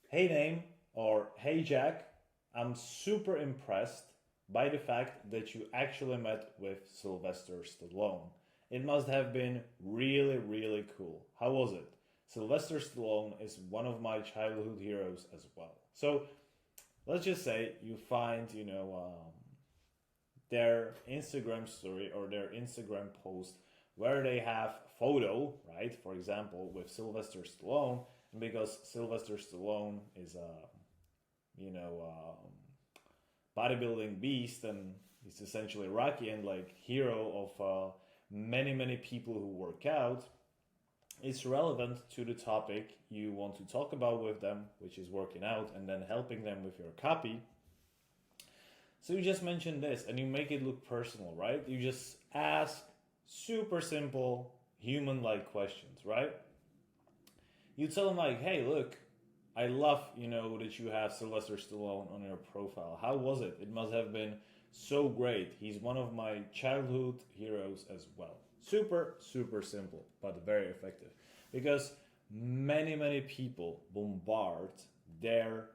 Hey name, or hey Jack, I'm super impressed by the fact that you actually met with Sylvester Stallone. It must have been really, really cool. How was it? Sylvester Stallone is one of my childhood heroes as well. So let's just say you find, their Instagram story or their Instagram post where they have photo, right? For example, with Sylvester Stallone. And because Sylvester Stallone is bodybuilding beast, and he's essentially Rocky and like hero of many people who work out, it's relevant to the topic you want to talk about with them, which is working out, and then helping them with your copy. So you just mention this and you make it look personal, right? You just ask super simple human-like questions, right? You tell them like, hey, look, I love, that you have Sylvester Stallone on your profile. How was it? It must have been so great. He's one of my childhood heroes as well. Super, super simple, but very effective. Because many, many people bombard their,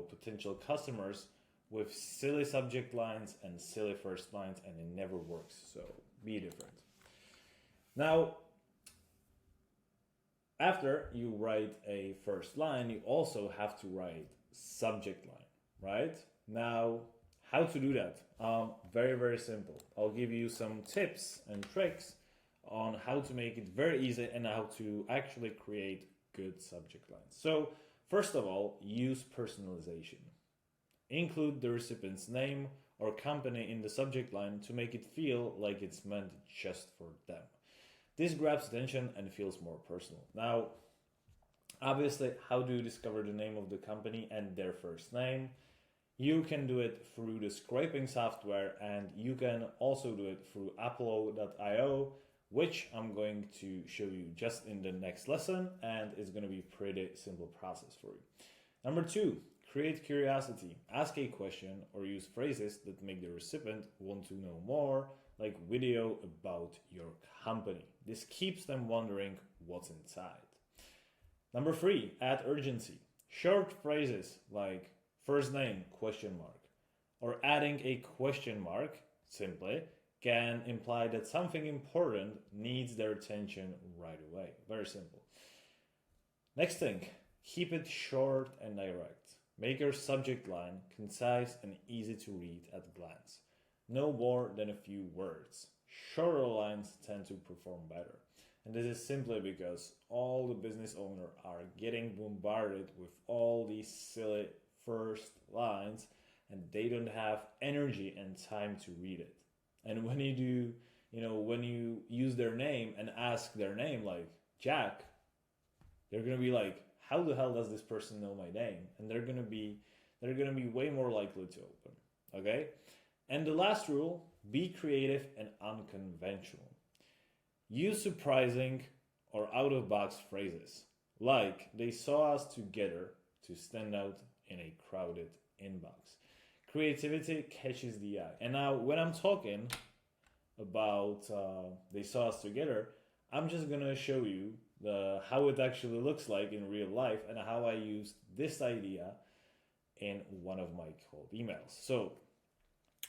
potential customers with silly subject lines and silly first lines, and it never works. So be different. Now, after you write a first line, you also have to write subject line, right? Now, how to do that? Very, very simple. I'll give you some tips and tricks on how to make it very easy and how to actually create good subject lines. So, first of all, use personalization. Include the recipient's name or company in the subject line to make it feel like it's meant just for them. This grabs attention and feels more personal. Now, obviously, how do you discover the name of the company and their first name? You can do it through the scraping software, and you can also do it through Apollo.io, which I'm going to show you just in the next lesson, and it's going to be a pretty simple process for you. Number 2, create curiosity. Ask a question or use phrases that make the recipient want to know more, like video about your company. This keeps them wondering what's inside. Number 3, add urgency. Short phrases like first name, question mark, or adding a question mark simply can imply that something important needs their attention right away. Very simple. Next thing, keep it short and direct. Make your subject line concise and easy to read at a glance. No more than a few words. Shorter lines tend to perform better. And this is simply because all the business owners are getting bombarded with all these silly first lines, and they don't have energy and time to read it. And when you do, when you use their name and ask their name, like Jack, they're gonna be like, how the hell does this person know my name? And they're gonna be way more likely to open. Okay? And the last rule, be creative and unconventional. Use surprising or out-of-box phrases, like they saw us together to stand out in a crowded inbox. Creativity catches the eye. And now when I'm talking about they saw us together, I'm just going to show you how it actually looks like in real life and how I used this idea in one of my cold emails. So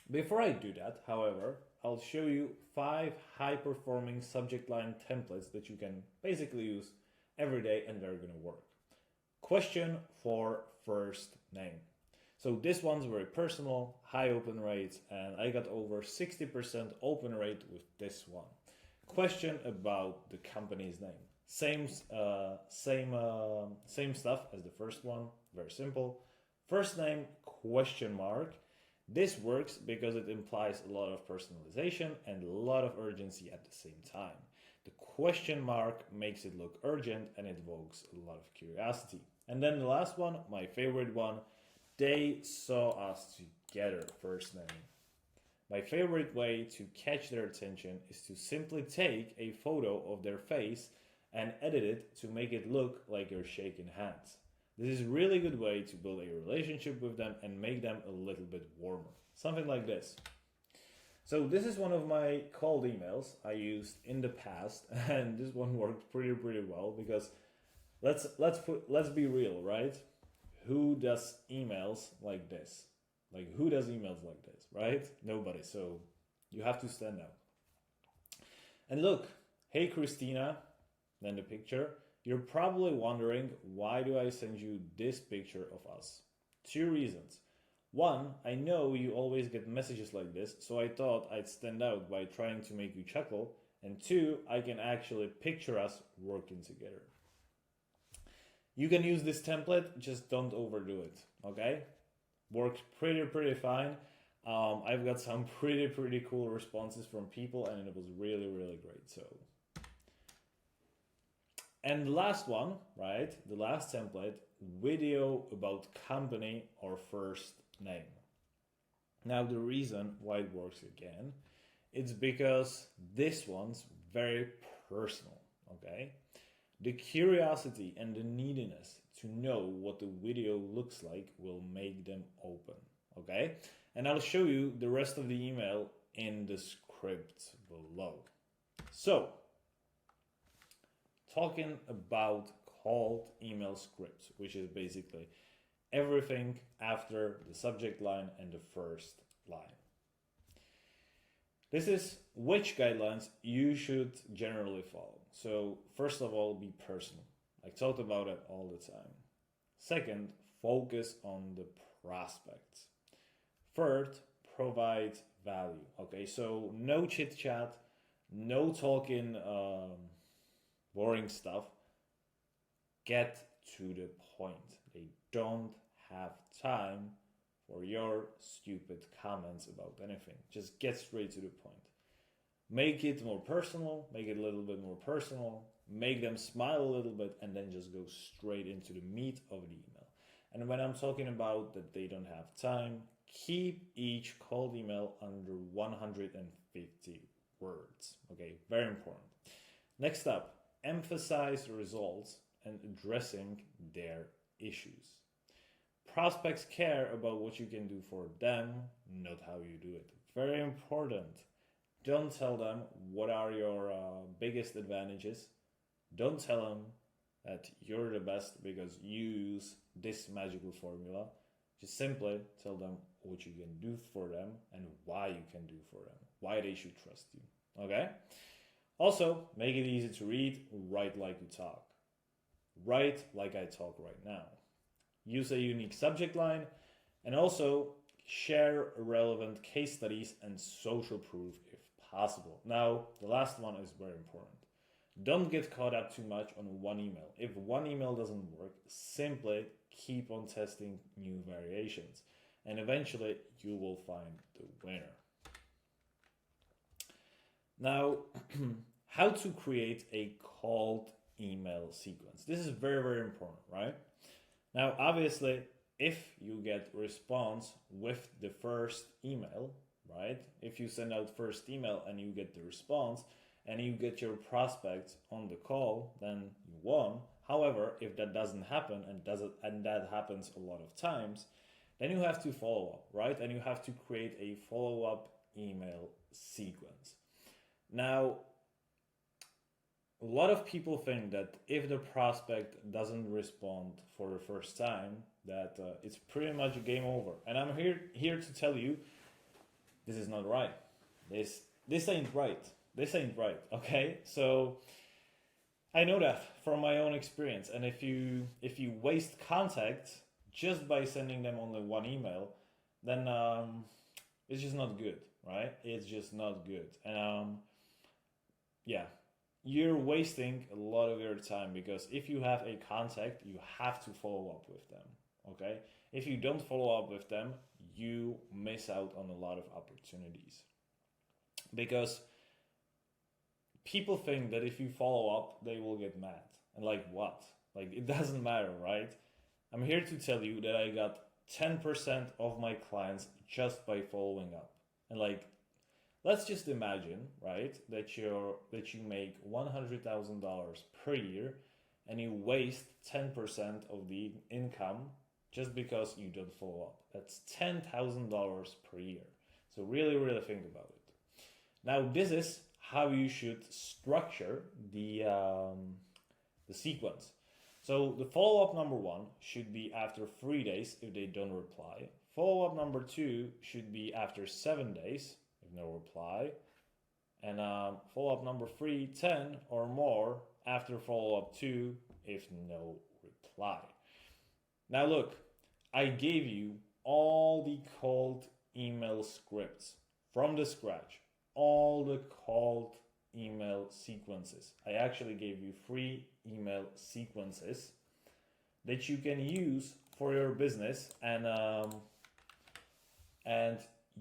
before I do that, however, I'll show you 5 high-performing subject line templates that you can basically use every day, and they're going to work. Question for first name. So this one's very personal, high open rates, and I got over 60% open rate with this one. Question about the company's name. Same stuff as the first one, very simple. First name, question mark. This works because it implies a lot of personalization and a lot of urgency at the same time. The question mark makes it look urgent and it evokes a lot of curiosity. And then the last one, my favorite one, they saw us together, first name. My favorite way to catch their attention is to simply take a photo of their face and edit it to make it look like you're shaking hands. This is a really good way to build a relationship with them and make them a little bit warmer. Something like this. So this is one of my cold emails I used in the past, and this one worked pretty well because let's be real, right? Who does emails like this? Like, who does emails like this, right? Nobody. So you have to stand out. And look, hey Christina, then the picture. You're probably wondering, why do I send you this picture of us? 2 reasons. 1, I know you always get messages like this, so I thought I'd stand out by trying to make you chuckle. And 2, I can actually picture us working together. You can use this template, just don't overdo it, okay? Worked pretty fine. I've got some pretty cool responses from people, and it was really great. So, and the last one, right? The last template, video about company or first name. Now the reason why it works again, it's because this one's very personal, okay? The curiosity and the neediness to know what the video looks like will make them open, okay? And I'll show you the rest of the email in the script below. So, talking about cold email scripts, which is basically everything after the subject line and the first line. This is which guidelines you should generally follow. So first of all, be personal. I talked about it all the time. Second, focus on the prospects. Third, provide value. Okay, so no chit chat, no talking boring stuff. Get to the point. They don't have time for your stupid comments about anything. Just get straight to the point. Make it more personal, make it a little bit more personal, make them smile a little bit, and then just go straight into the meat of the email. And when I'm talking about that they don't have time, keep each cold email under 150 words. Okay, very important. Next up, emphasize results and addressing their issues. Prospects care about what you can do for them, not how you do it. Very important. Don't tell them what are your biggest advantages. Don't tell them that you're the best because you use this magical formula. Just simply tell them what you can do for them and why you can do for them, why they should trust you. Okay? Also, make it easy to read, write like you talk. Write like I talk right now. Use a unique subject line, and also share relevant case studies and social proof if possible. Now, the last one is very important. Don't get caught up too much on one email. If one email doesn't work, simply keep on testing new variations, and eventually you will find the winner. Now, how to create a cold email sequence. This is very, very important, right? Now, obviously, if you get response with the first email, right? If you send out first email and you get the response and you get your prospect on the call, then you won. However, if that doesn't happen and that happens a lot of times, then you have to follow up, right? And you have to create a follow-up email sequence. Now, a lot of people think that if the prospect doesn't respond for the first time, that it's pretty much a game over. And I'm here to tell you, this is not right. This ain't right. This ain't right. Okay, so I know that from my own experience. And if you waste contact just by sending them only one email, then it's just not good, right? It's just not good. And yeah. You're wasting a lot of your time because if you have a contact, you have to follow up with them, okay? If you don't follow up with them, you miss out on a lot of opportunities. Because people think that if you follow up, they will get mad. And like what? Like it doesn't matter, right? I'm here to tell you that I got 10% of my clients just by following up. And like, let's just imagine, right, that you make $100,000 per year and you waste 10% of the income just because you don't follow up. That's $10,000 per year. So really, really think about it. Now, this is how you should structure the sequence. So the follow-up number 1 should be after 3 days if they don't reply. Follow-up number 2 should be after 7 days. No reply, and follow-up number 3, 10 or more after follow-up 2 if no reply. Now look, I gave you all the cold email scripts from the scratch, all the cold email sequences. I actually gave you 3 email sequences that you can use for your business, and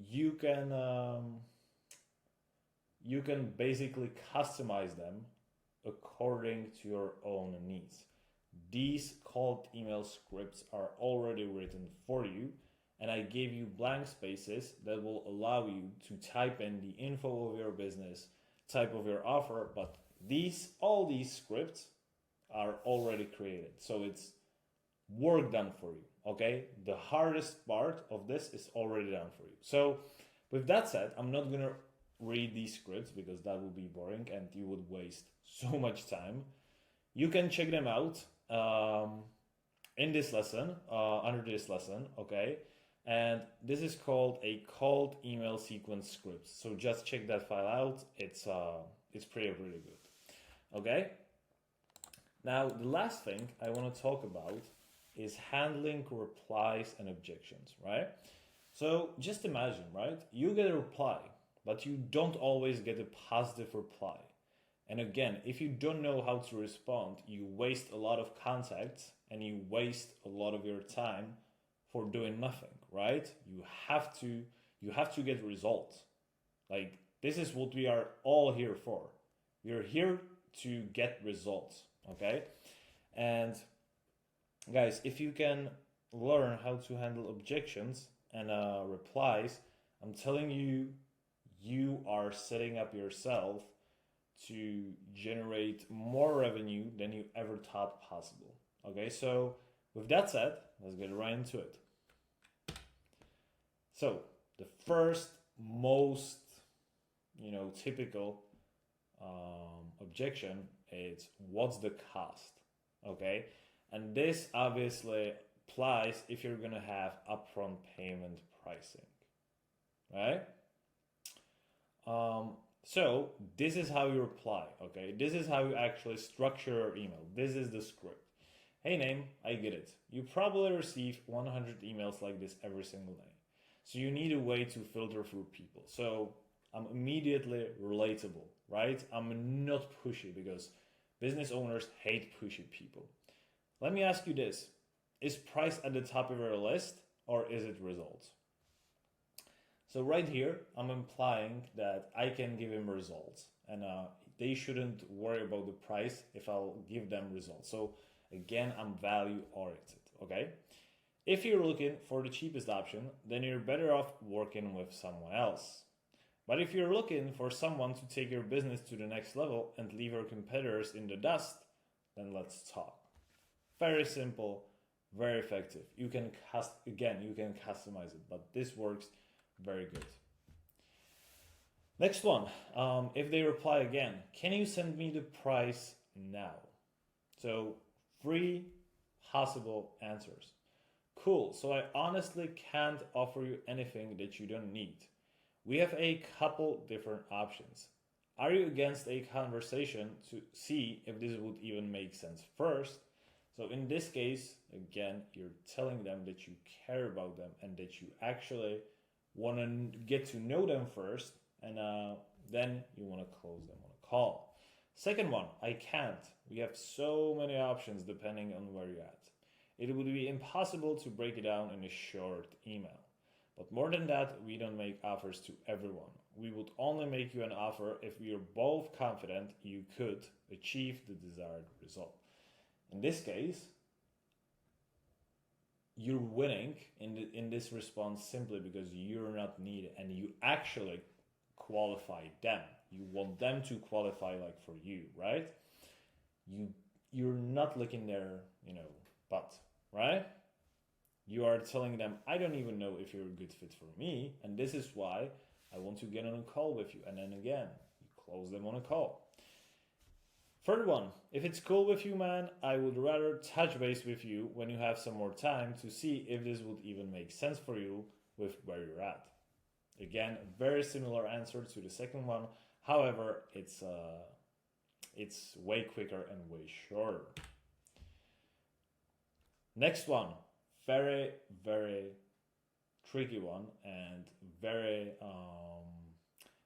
you can basically customize them according to your own needs. These cold email scripts are already written for you, and I gave you blank spaces that will allow you to type in the info of your business, type of your offer, but all these scripts are already created. So it's work done for you, okay? The hardest part of this is already done for you. So with that said, I'm not gonna read these scripts because that would be boring and you would waste so much time. You can check them out in this lesson, under this lesson, okay? And this is called a cold email sequence script. So just check that file out. It's pretty really good, okay? Now, the last thing I want to talk about is handling replies and objections, right? So just imagine, right? You get a reply, but you don't always get a positive reply. And again, if you don't know how to respond, you waste a lot of contacts and you waste a lot of your time for doing nothing, right? You have to get results. Like, this is what we are all here for. We're here to get results, okay? And guys, if you can learn how to handle objections and replies, I'm telling you, you are setting up yourself to generate more revenue than you ever thought possible. Okay, so with that said, let's get right into it. So the first most typical objection is what's the cost? Okay, and this obviously applies if you're gonna have upfront payment pricing, right? So this is how you reply, okay? This is how you actually structure your email. This is the script. Hey name, I get it. You probably receive 100 emails like this every single day. So you need a way to filter through people. So I'm immediately relatable, right? I'm not pushy because business owners hate pushy people. Let me ask you this. Is price at the top of your list or is it results? So right here, I'm implying that I can give him results and they shouldn't worry about the price if I'll give them results. So again, I'm value oriented, okay? If you're looking for the cheapest option, then you're better off working with someone else. But if you're looking for someone to take your business to the next level and leave your competitors in the dust, then let's talk. Very simple, very effective. You can customize it, but this works very good. Next one, if they reply again, can you send me the price now? So 3 possible answers. Cool, so I honestly can't offer you anything that you don't need. We have a couple different options. Are you against a conversation to see if this would even make sense first? So in this case, again, you're telling them that you care about them and that you actually want to get to know them first, and then you want to close them on a call. Second one, I can't. We have so many options depending on where you're at. It would be impossible to break it down in a short email. But more than that, we don't make offers to everyone. We would only make you an offer if we are both confident you could achieve the desired result. In this case, you're winning in this response simply because you're not needed and you actually qualify them. You want them to qualify like for you, right? You're not looking their butt, right? You are telling them, I don't even know if you're a good fit for me, and this is why I want to get on a call with you. And then again, you close them on a call. Third one, if it's cool with you, man, I would rather touch base with you when you have some more time to see if this would even make sense for you with where you're at. Again, very similar answer to the second one. However, it's way quicker and way shorter. Next one, very, very tricky one and very,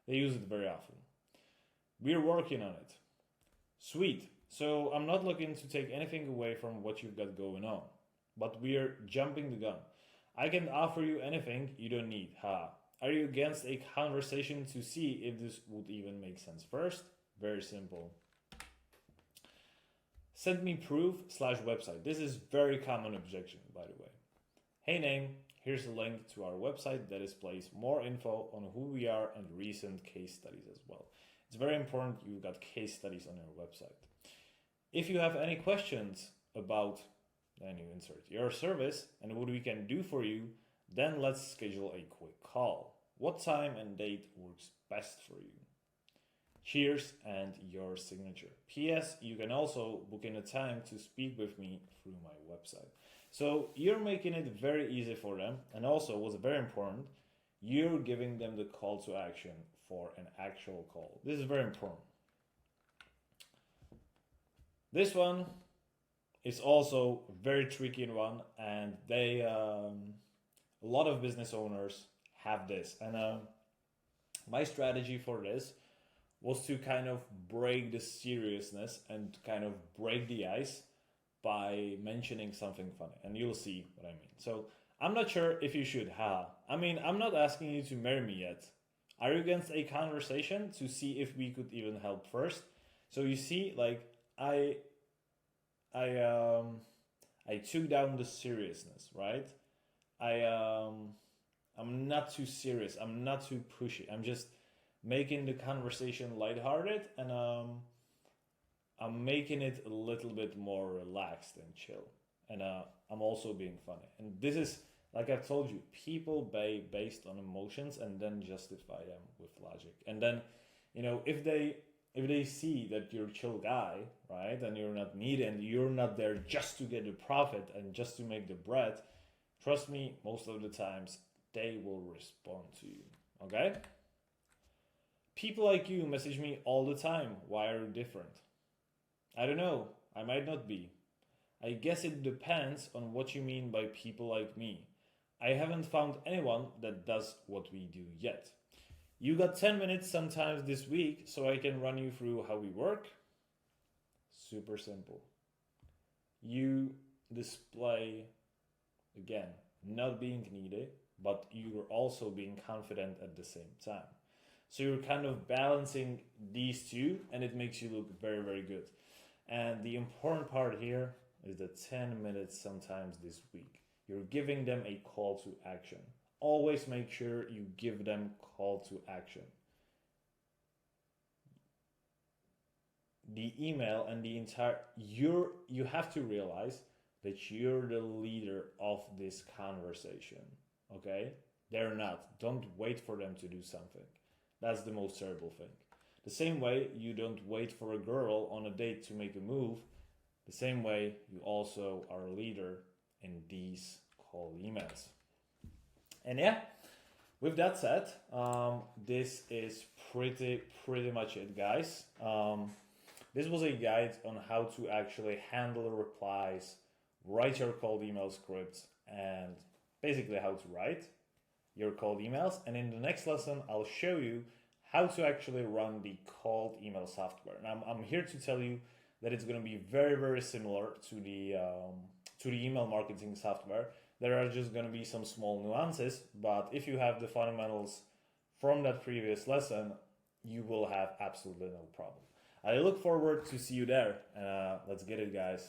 they use it very often. We're working on it. Sweet. So I'm not looking to take anything away from what you've got going on, but we're jumping the gun. I can offer you anything you don't need. Ha. Are you against a conversation to see if this would even make sense first? Very simple. Send me proof/website. This is very common objection, by the way. Hey name, here's a link to our website that displays more info on who we are and recent case studies as well. It's very important you've got case studies on your website. If you have any questions about, then you insert your service and what we can do for you, then let's schedule a quick call. What time and date works best for you? Cheers and your signature. P.S. You can also book in a time to speak with me through my website. So you're making it very easy for them. And also, what's very important, you're giving them the call to action for an actual call. This is very important. This one is also a very tricky one, and a lot of business owners have this. And my strategy for this was to kind of break the seriousness and kind of break the ice by mentioning something funny. And you'll see what I mean. So I'm not sure if you should. I mean, I'm not asking you to marry me yet. Are you against a conversation to see if we could even help first? So you see, like, I took down the seriousness, right? I'm not too serious. I'm not too pushy. I'm just making the conversation lighthearted, and I'm making it a little bit more relaxed and chill. And I'm also being funny. And this is, like I've told you, people based on emotions and then justify them with logic. And then, if they see that you're a chill guy, right, and you're not needy and you're not there just to get the profit and just to make the bread, trust me, most of the times they will respond to you. Okay? People like you message me all the time. Why are you different? I don't know. I might not be. I guess it depends on what you mean by people like me. I haven't found anyone that does what we do yet. You got 10 minutes sometimes this week so I can run you through how we work? Super simple. You display, again, not being needy, but you're also being confident at the same time. So you're kind of balancing these two, and it makes you look very, very good. And the important part here is the 10 minutes sometimes this week. You're giving them a call to action. Always make sure you give them call to action. The email and the entire, you have to realize that you're the leader of this conversation, okay? They're not. Don't wait for them to do something. That's the most terrible thing. The same way you don't wait for a girl on a date to make a move, the same way you also are a leader in these call emails. And yeah, with that said, this is pretty much it, guys. This was a guide on how to actually handle replies, write your cold email scripts, and basically how to write your cold emails. And in the next lesson, I'll show you how to actually run the cold email software. Now, I'm here to tell you that it's going to be very, very similar to the email marketing software. There are just going to be some small nuances, but if you have the fundamentals from that previous lesson, you will have absolutely no problem. I look forward to see you there. Let's get it, guys.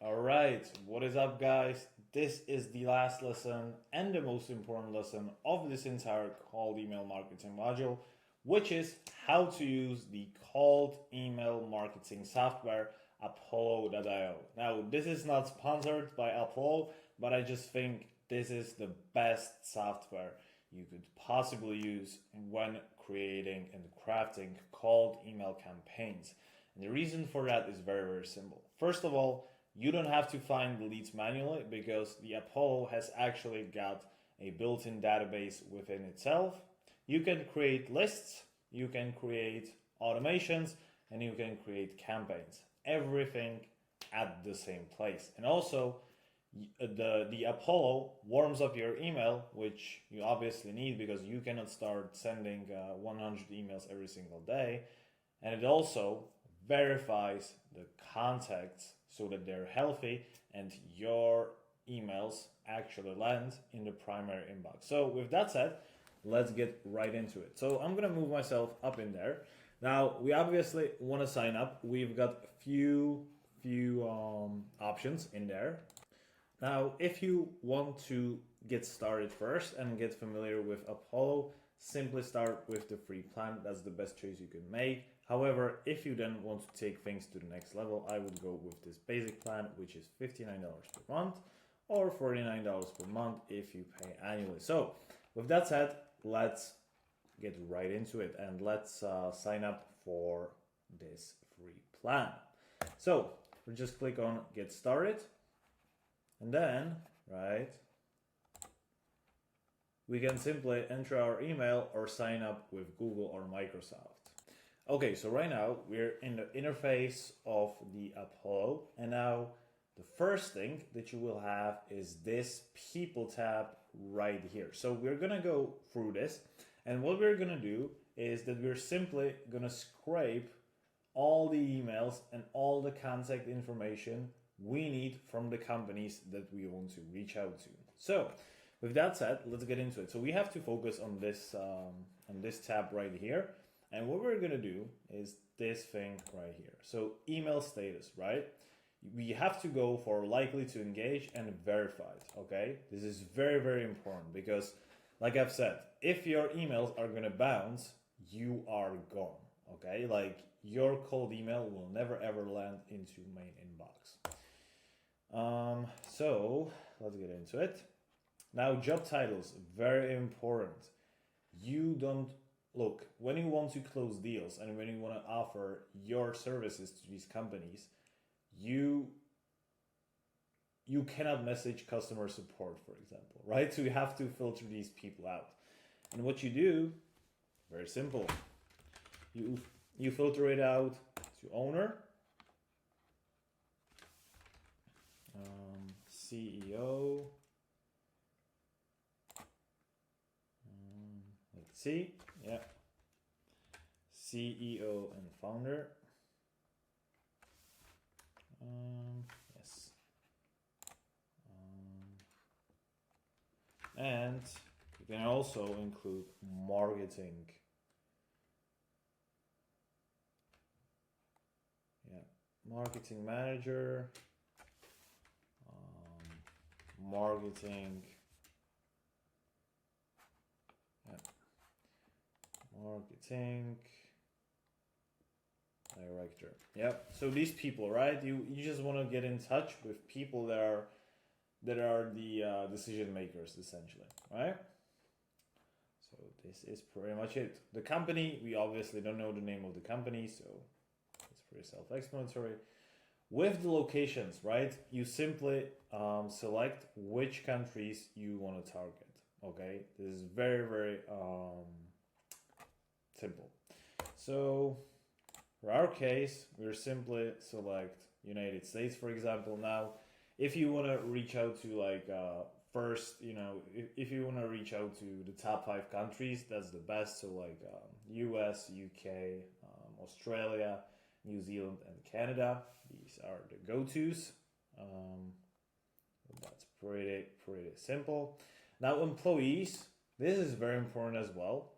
All right, what is up, guys? This is the last lesson and the most important lesson of this entire cold email marketing module, which is how to use the cold email marketing software Apollo.io. Now, this is not sponsored by Apollo, but I just think this is the best software you could possibly use when creating and crafting cold email campaigns. And the reason for that is very, very simple. First of all, you don't have to find the leads manually because the Apollo has actually got a built-in database within itself. You can create lists, you can create automations, and you can create campaigns. Everything at the same place. And also, the Apollo warms up your email, which you obviously need because you cannot start sending 100 emails every single day. And it also verifies the contacts so that they're healthy and your emails actually land in the primary inbox. So with that said, let's get right into it. So I'm gonna move myself up in there. Now we obviously want to sign up. We've got few options in there. Now if you want to get started first and get familiar with Apollo, simply start with the free plan. That's the best choice you can make. However, if you then want to take things to the next level, I would go with this basic plan, which is $59 per month or $49 per month if you pay annually. So with that said, let's get right into it and let's sign up for this free plan. So we just click on get started, and then we can simply enter our email or sign up with Google or Microsoft. Okay, so right now we're in the interface of the Apollo, and now the first thing that you will have is this people tab right here. So we're gonna go through this, and what we're gonna do is that we're simply gonna scrape all the emails and all the contact information we need from the companies that we want to reach out to. So with that said, let's get into it. So we have to focus on this tab right here. And what we're gonna do is this thing right here. So email status, right? We have to go for likely to engage and verified, okay? This is very, very important because like I've said, if your emails are gonna bounce, you are gone, okay? Like your cold email will never ever land into main inbox. So let's get into it. Now, job titles, very important. You don't look, when you want to close deals and when you want to offer your services to these companies, you cannot message customer support, for example, right? So you have to filter these people out. And what you do, very simple. You filter it out to owner, CEO, let's see, yeah, CEO and founder, yes, and you can also include marketing, marketing manager, marketing, marketing director. Yep. So these people, right? You just want to get in touch with people that are the decision makers, essentially, right? So this is pretty much it. The company, we obviously don't know the name of the company, so it's pretty self-explanatory. With the locations, right, you simply select which countries you want to target, okay? This is very, very simple. So for our case, we're simply select United States, for example. Now, if you want to reach out to like first, if you want to reach out to the top 5 countries, that's the best. So like US, UK, Australia, New Zealand, and Canada. These are the go-tos. That's pretty simple. Now, employees, this is very important as well.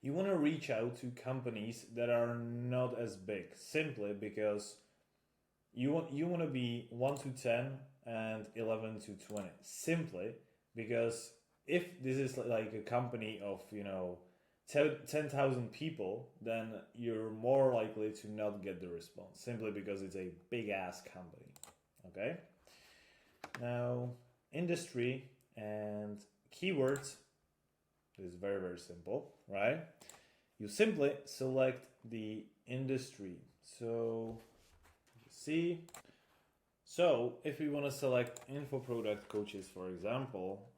You want to reach out to companies that are not as big, simply because you want to be 1 to 10 and 11 to 20, simply because if this is like a company of 10,000 people, then you're more likely to not get the response, simply because it's a big ass company. Okay, now industry and keywords is very, very simple, right? You simply select the industry. So see, so if we want to select info product coaches, for example,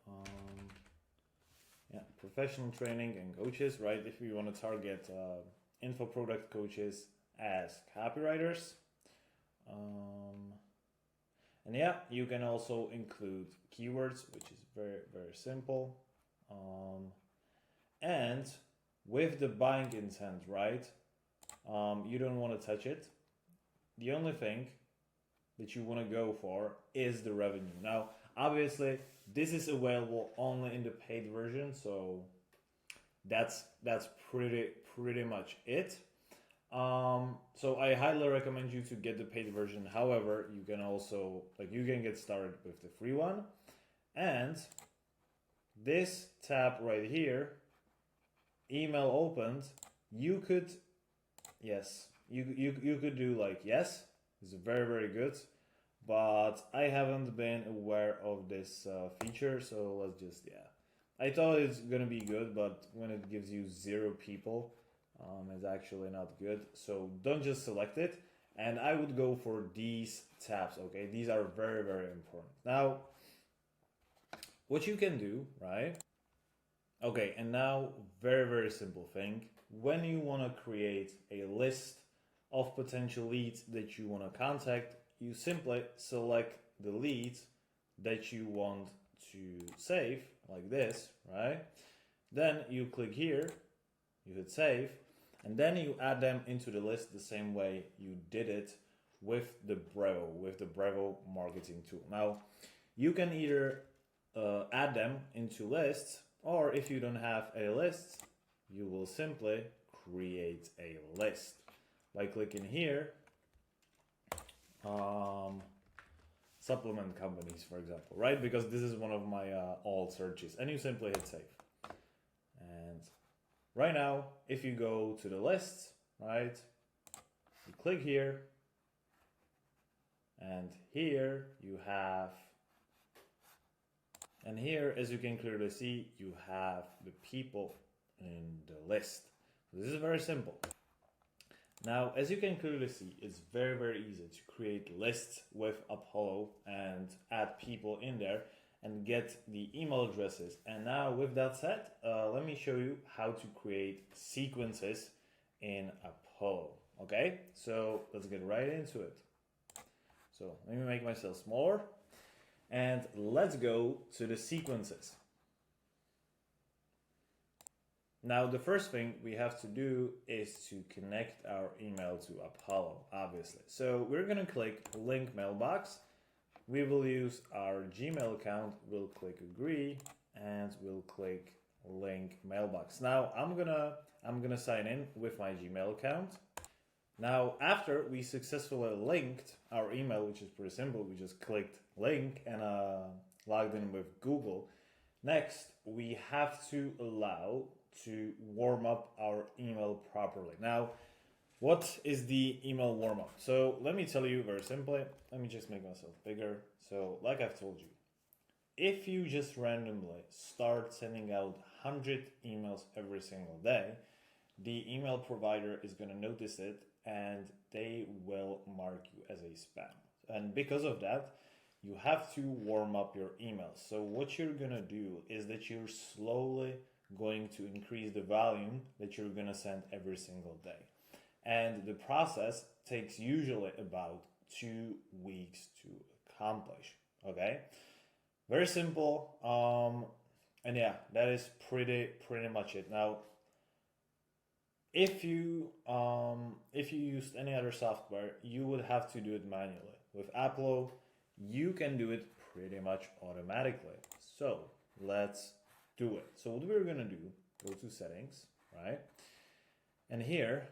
professional training and coaches, right? If we want to target info product coaches as copywriters, and you can also include keywords, which is very, very simple. And with the buying intent, right? You don't want to touch it. The only thing that you want to go for is the revenue. Now, obviously, this is available only in the paid version, so that's pretty much it. So I highly recommend you to get the paid version. However, you can also you can get started with the free one. And this tab right here email opened, you could, yes, you could do like yes, it's very, very good, but I haven't been aware of this feature, so let's just, yeah. I thought it's gonna be good, but when it gives you 0 people, it's actually not good. So don't just select it, and I would go for these tabs, okay? These are very, very important. Now, what you can do, right? Okay, and now, very, very simple thing. When you wanna create a list of potential leads that you wanna contact, you simply select the leads that you want to save, like this, right? Then you click here, you hit save, and then you add them into the list the same way you did it with the Brevo marketing tool. Now, you can either add them into lists, or if you don't have a list, you will simply create a list by clicking here. Supplement companies, for example, right? Because this is one of my all searches, and you simply hit save. And right now, if you go to the lists, right, you click here, and here you have, and here, as you can clearly see, you have the people in the list. So this is very simple. Now, as you can clearly see, it's very, very easy to create lists with Apollo and add people in there and get the email addresses. And now with that said, let me show you how to create sequences in Apollo. Okay, so let's get right into it. So let me make myself smaller and let's go to the sequences. Now, the first thing we have to do is to connect our email to Apollo, obviously. So we're going to click link mailbox. We will use our Gmail account. We'll click agree and we'll click link mailbox. Now I'm gonna sign in with my Gmail account. Now, after we successfully linked our email, which is pretty simple, we just clicked link and logged in with Google. Next, we have to allow to warm up our email properly. Now, what is the email warm up? So let me tell you very simply. Let me just make myself bigger. So like I've told you, if you just randomly start sending out 100 emails every single day, the email provider is going to notice it and they will mark you as a spam. And because of that, you have to warm up your emails. So what you're going to do is that you're slowly going to increase the volume that you're going to send every single day. And the process takes usually about 2 weeks to accomplish. Okay, very simple. And yeah, that is pretty much it. Now, if you used any other software, you would have to do it manually. With Apple, you can do it pretty much automatically. So let's do it. So what we're gonna do, go to settings, right? And here,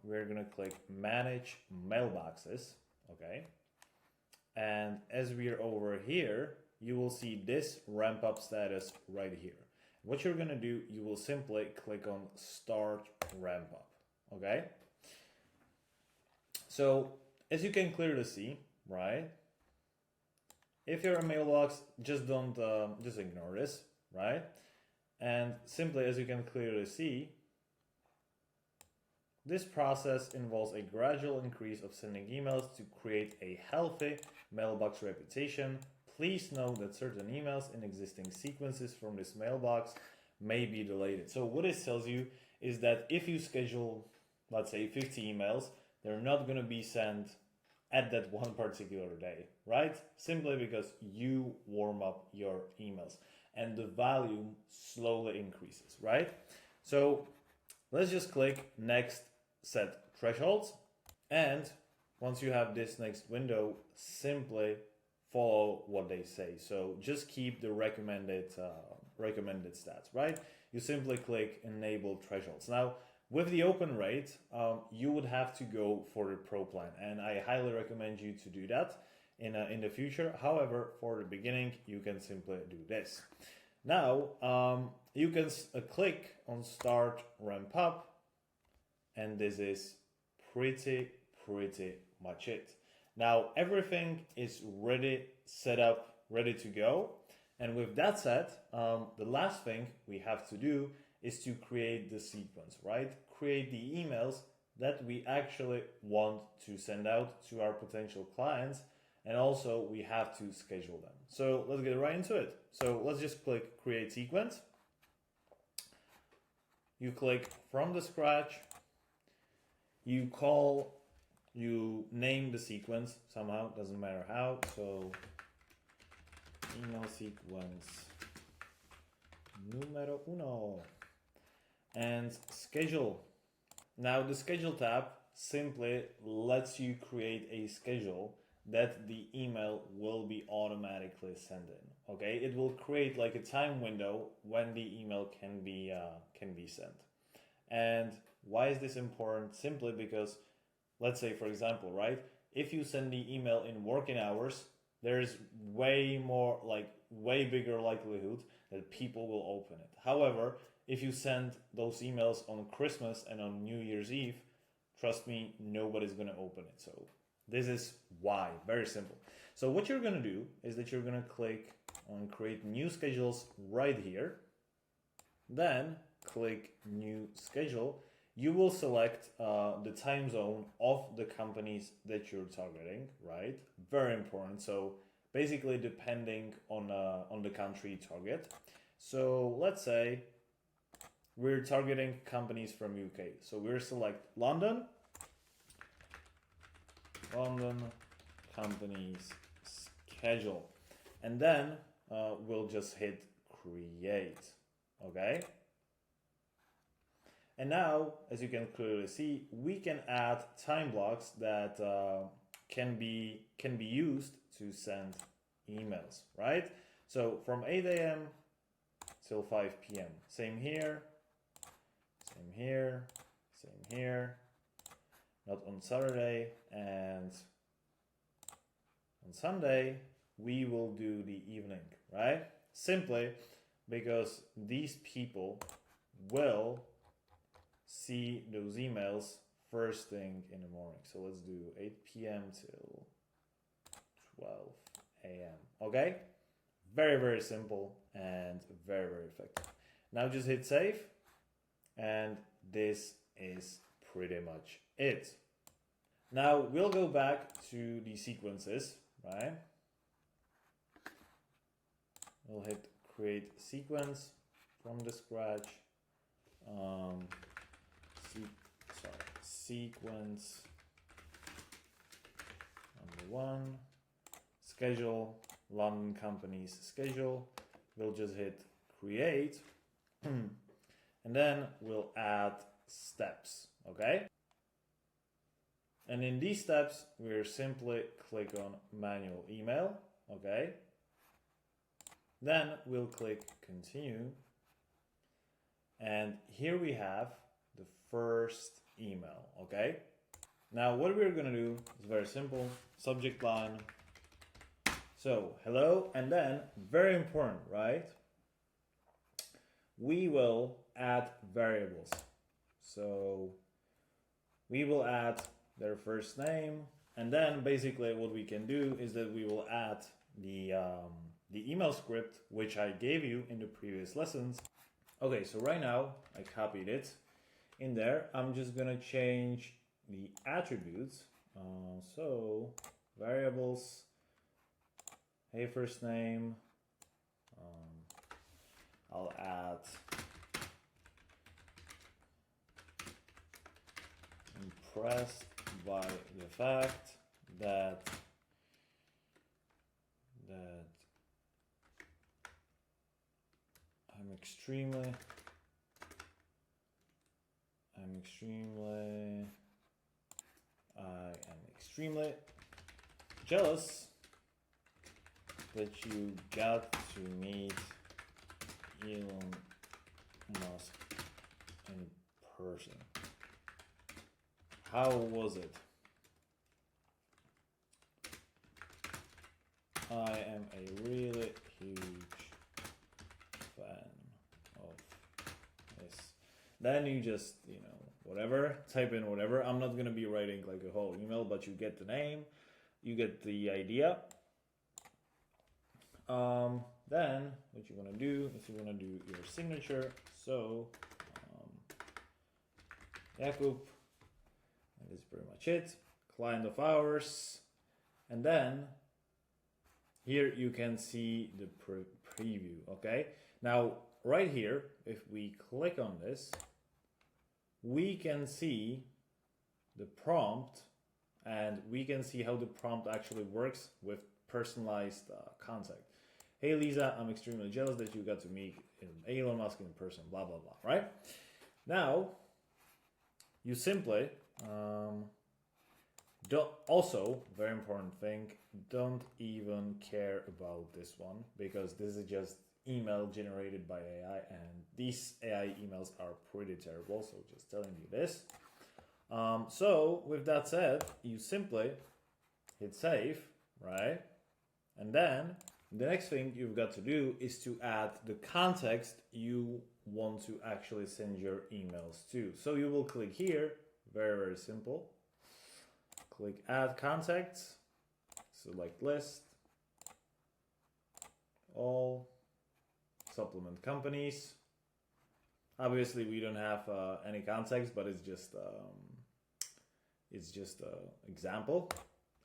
we're gonna click manage mailboxes, okay? And as we're over here, you will see this ramp up status right here. What you're gonna do, you will simply click on start ramp up, okay? So as you can clearly see, right? If you're a mailbox, just don't, just ignore this, right? And simply, as you can clearly see, this process involves a gradual increase of sending emails to create a healthy mailbox reputation. Please note that certain emails in existing sequences from this mailbox may be deleted. So what this tells you is that if you schedule, let's say 50 emails, they're not going to be sent at that one particular day, right? Simply because you warm up your emails and the volume slowly increases, right? So let's just click next, set thresholds. And once you have this next window, simply follow what they say. So just keep the recommended stats, right? You simply click enable thresholds. Now, with the open rate, you would have to go for the pro plan, and I highly recommend you to do that in the future. However, for the beginning, you can simply do this. Now, you can click on Start Ramp Up, and this is pretty much it. Now everything is ready, set up, ready to go. And with that said, the last thing we have to do is to create the sequence, right? Create the emails that we actually want to send out to our potential clients, and also we have to schedule them. So let's get right into it. So let's just click Create Sequence. You click from the scratch, you name the sequence somehow, doesn't matter how. So email sequence numero uno, and schedule. Now the schedule tab simply lets you create a schedule that the email will be automatically sent in. Okay, it will create like a time window when the email can be sent. And why is this important? Simply because, let's say for example, right, if you send the email in working hours, there's way bigger likelihood that people will open it. However, if you send those emails on Christmas and on New Year's Eve, trust me, nobody's gonna open it. So this is why, very simple. So what you're gonna do is that you're gonna click on Create New Schedules right here. Then click New Schedule. You will select the time zone of the companies that you're targeting, right? Very important. So basically depending on the country target. So let's say we're targeting companies from UK. So we'll select London companies schedule. And then we'll just hit create, okay? And now, as you can clearly see, we can add time blocks that can be used to send emails, right? So from 8 a.m. till 5 p.m. Same here, same here, same here. Not on Saturday, and on Sunday we will do the evening, right? Simply because these people will see those emails first thing in the morning. So let's do 8 p.m. till 12 a.m. Okay? Very simple and very effective. Now just hit save, and this is pretty much it. Now we'll go back to the sequences, right? We'll hit create sequence from the scratch. Sequence number one, schedule, London companies schedule. We'll just hit create and then we'll add steps, okay? And in these steps, we'll simply click on manual email, okay? Then we'll click continue. And here we have the first email, okay? Now what we're gonna do is very simple, subject line. So hello, and then very important, right? We will add variables. So we will add their first name, and then basically what we can do is that we will add the email script which I gave you in the previous lessons. Okay, so right now I copied it. In there, I'm just gonna change the attributes. So variables, hey first name. I'll add impressed by the fact that I am extremely jealous that you got to meet Elon Musk in person. How was it? I am a really huge fan of Then you just, whatever, type in whatever. I'm not going to be writing like a whole email, but you get the name, you get the idea. Then what you want to do is you want to do your signature. So, Jakub, and this is pretty much it. Client of ours. And then here you can see the preview, okay? Now, right here, if we click on this, we can see the prompt, and we can see how the prompt actually works with personalized contact. Hey Lisa, I'm extremely jealous that you got to meet Elon Musk in person, blah, blah, blah, right? Now, you simply, also, very important thing, don't even care about this one, because this is just email generated by AI, and these AI emails are pretty terrible, so just telling you this. So with that said, you simply hit save, right? And then the next thing you've got to do is to add the context you want to actually send your emails to. So you will click here, very, very simple. Click add contacts, select list, all, supplement companies. Obviously we don't have any context, but it's just example.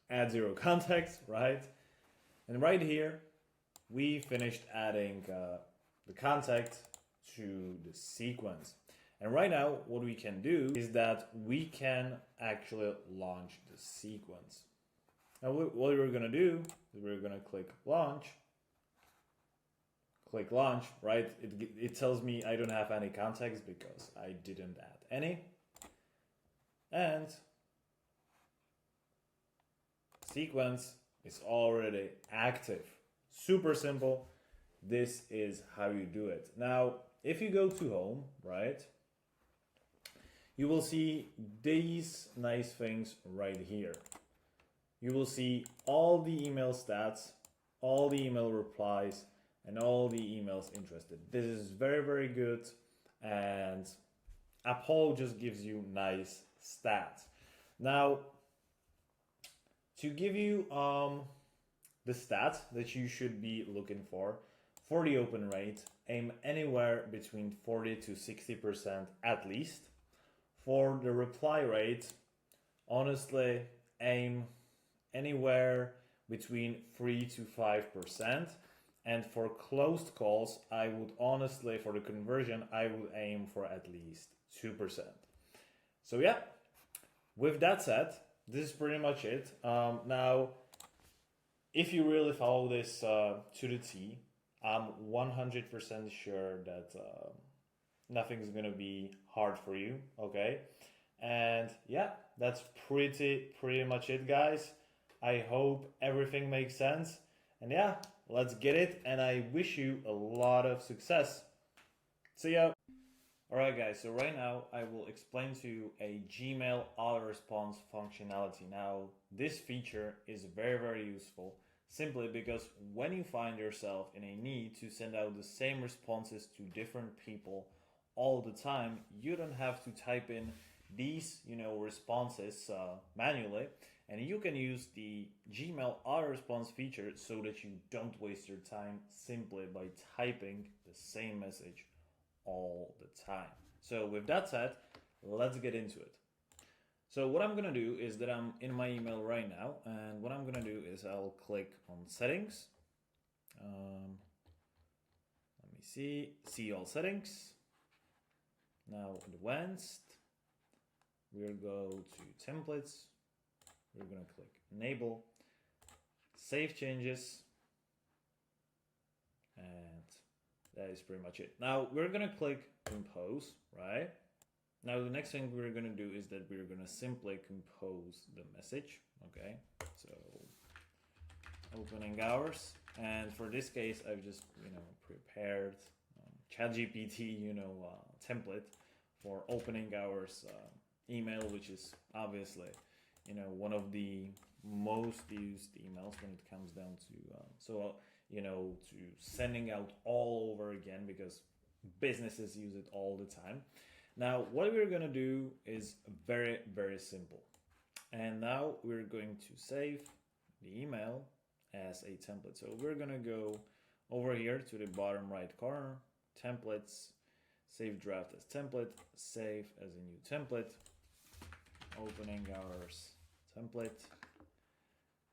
Add 0 contacts, right? And right here we finished adding the contact to the sequence. And right now what we can do is that we can actually launch the sequence. Now what we're going to do is we're going to click launch. Click launch, right? It tells me I don't have any contacts because I didn't add any. And sequence is already active. Super simple. This is how you do it. Now, if you go to home, right, you will see these nice things right here. You will see all the email stats, all the email replies, and all the emails interested. This is very, very good, and Apollo just gives you nice stats. Now, to give you the stats that you should be looking for the open rate, aim anywhere between 40 to 60% at least. For the reply rate, honestly, aim anywhere between 3 to 5%. And for closed calls, I would honestly, for the conversion, I would aim for at least 2%. So yeah, with that said, this is pretty much it. Now, if you really follow this to the T, I'm 100% sure that nothing's gonna be hard for you, okay? And yeah, that's pretty much it, guys. I hope everything makes sense. And yeah, let's get it, and I wish you a lot of success. See ya! Alright guys, so right now I will explain to you a Gmail Autoresponse functionality. Now, this feature is very, very useful, simply because when you find yourself in a need to send out the same responses to different people all the time, you don't have to type in these, responses manually. And you can use the Gmail Autoresponse feature so that you don't waste your time simply by typing the same message all the time. So with that said, let's get into it. So what I'm going to do is that I'm in my email right now, and what I'm going to do is I'll click on settings. Let me see all settings. Now advanced, we'll go to templates. We're going to click enable, save changes, and that is pretty much it. Now we're going to click compose, right? Now the next thing we're going to do is that we're going to simply compose the message, okay? So opening hours, and for this case I've just, prepared ChatGPT, template for opening hours email, which is obviously one of the most used emails when it comes down to to sending out all over again, because businesses use it all the time. Now, what we're going to do is very, very simple. And now we're going to save the email as a template. So we're going to go over here to the bottom right corner, templates, save draft as template, save as a new template, opening hours template,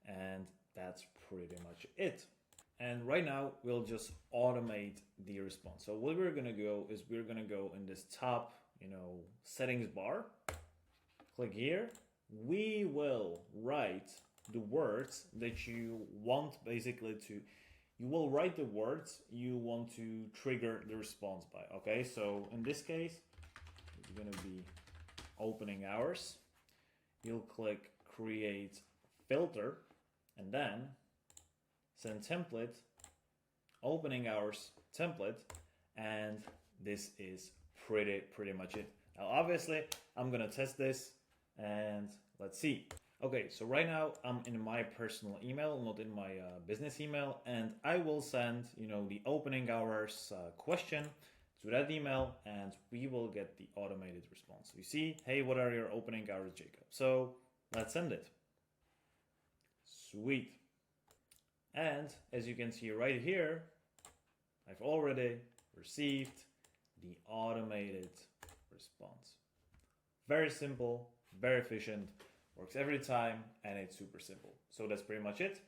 and that's pretty much it. And right now we'll just automate the response. So what we're going to go is we're going to go in this top, settings bar, click here. We will write the words that you want you will write the words you want to trigger the response by. Okay, so in this case, it's going to be opening hours. You'll click create filter and then send template, opening hours template, and this is pretty much it. Now, obviously, I'm going to test this and let's see. Okay, so right now I'm in my personal email, not in my business email, and I will send, the opening hours question to that email, and we will get the automated response. You see, hey, what are your opening hours, Jacob? So let's send it. Sweet. And as you can see right here, I've already received the automated response. Very simple, very efficient, works every time, and it's super simple. So that's pretty much it.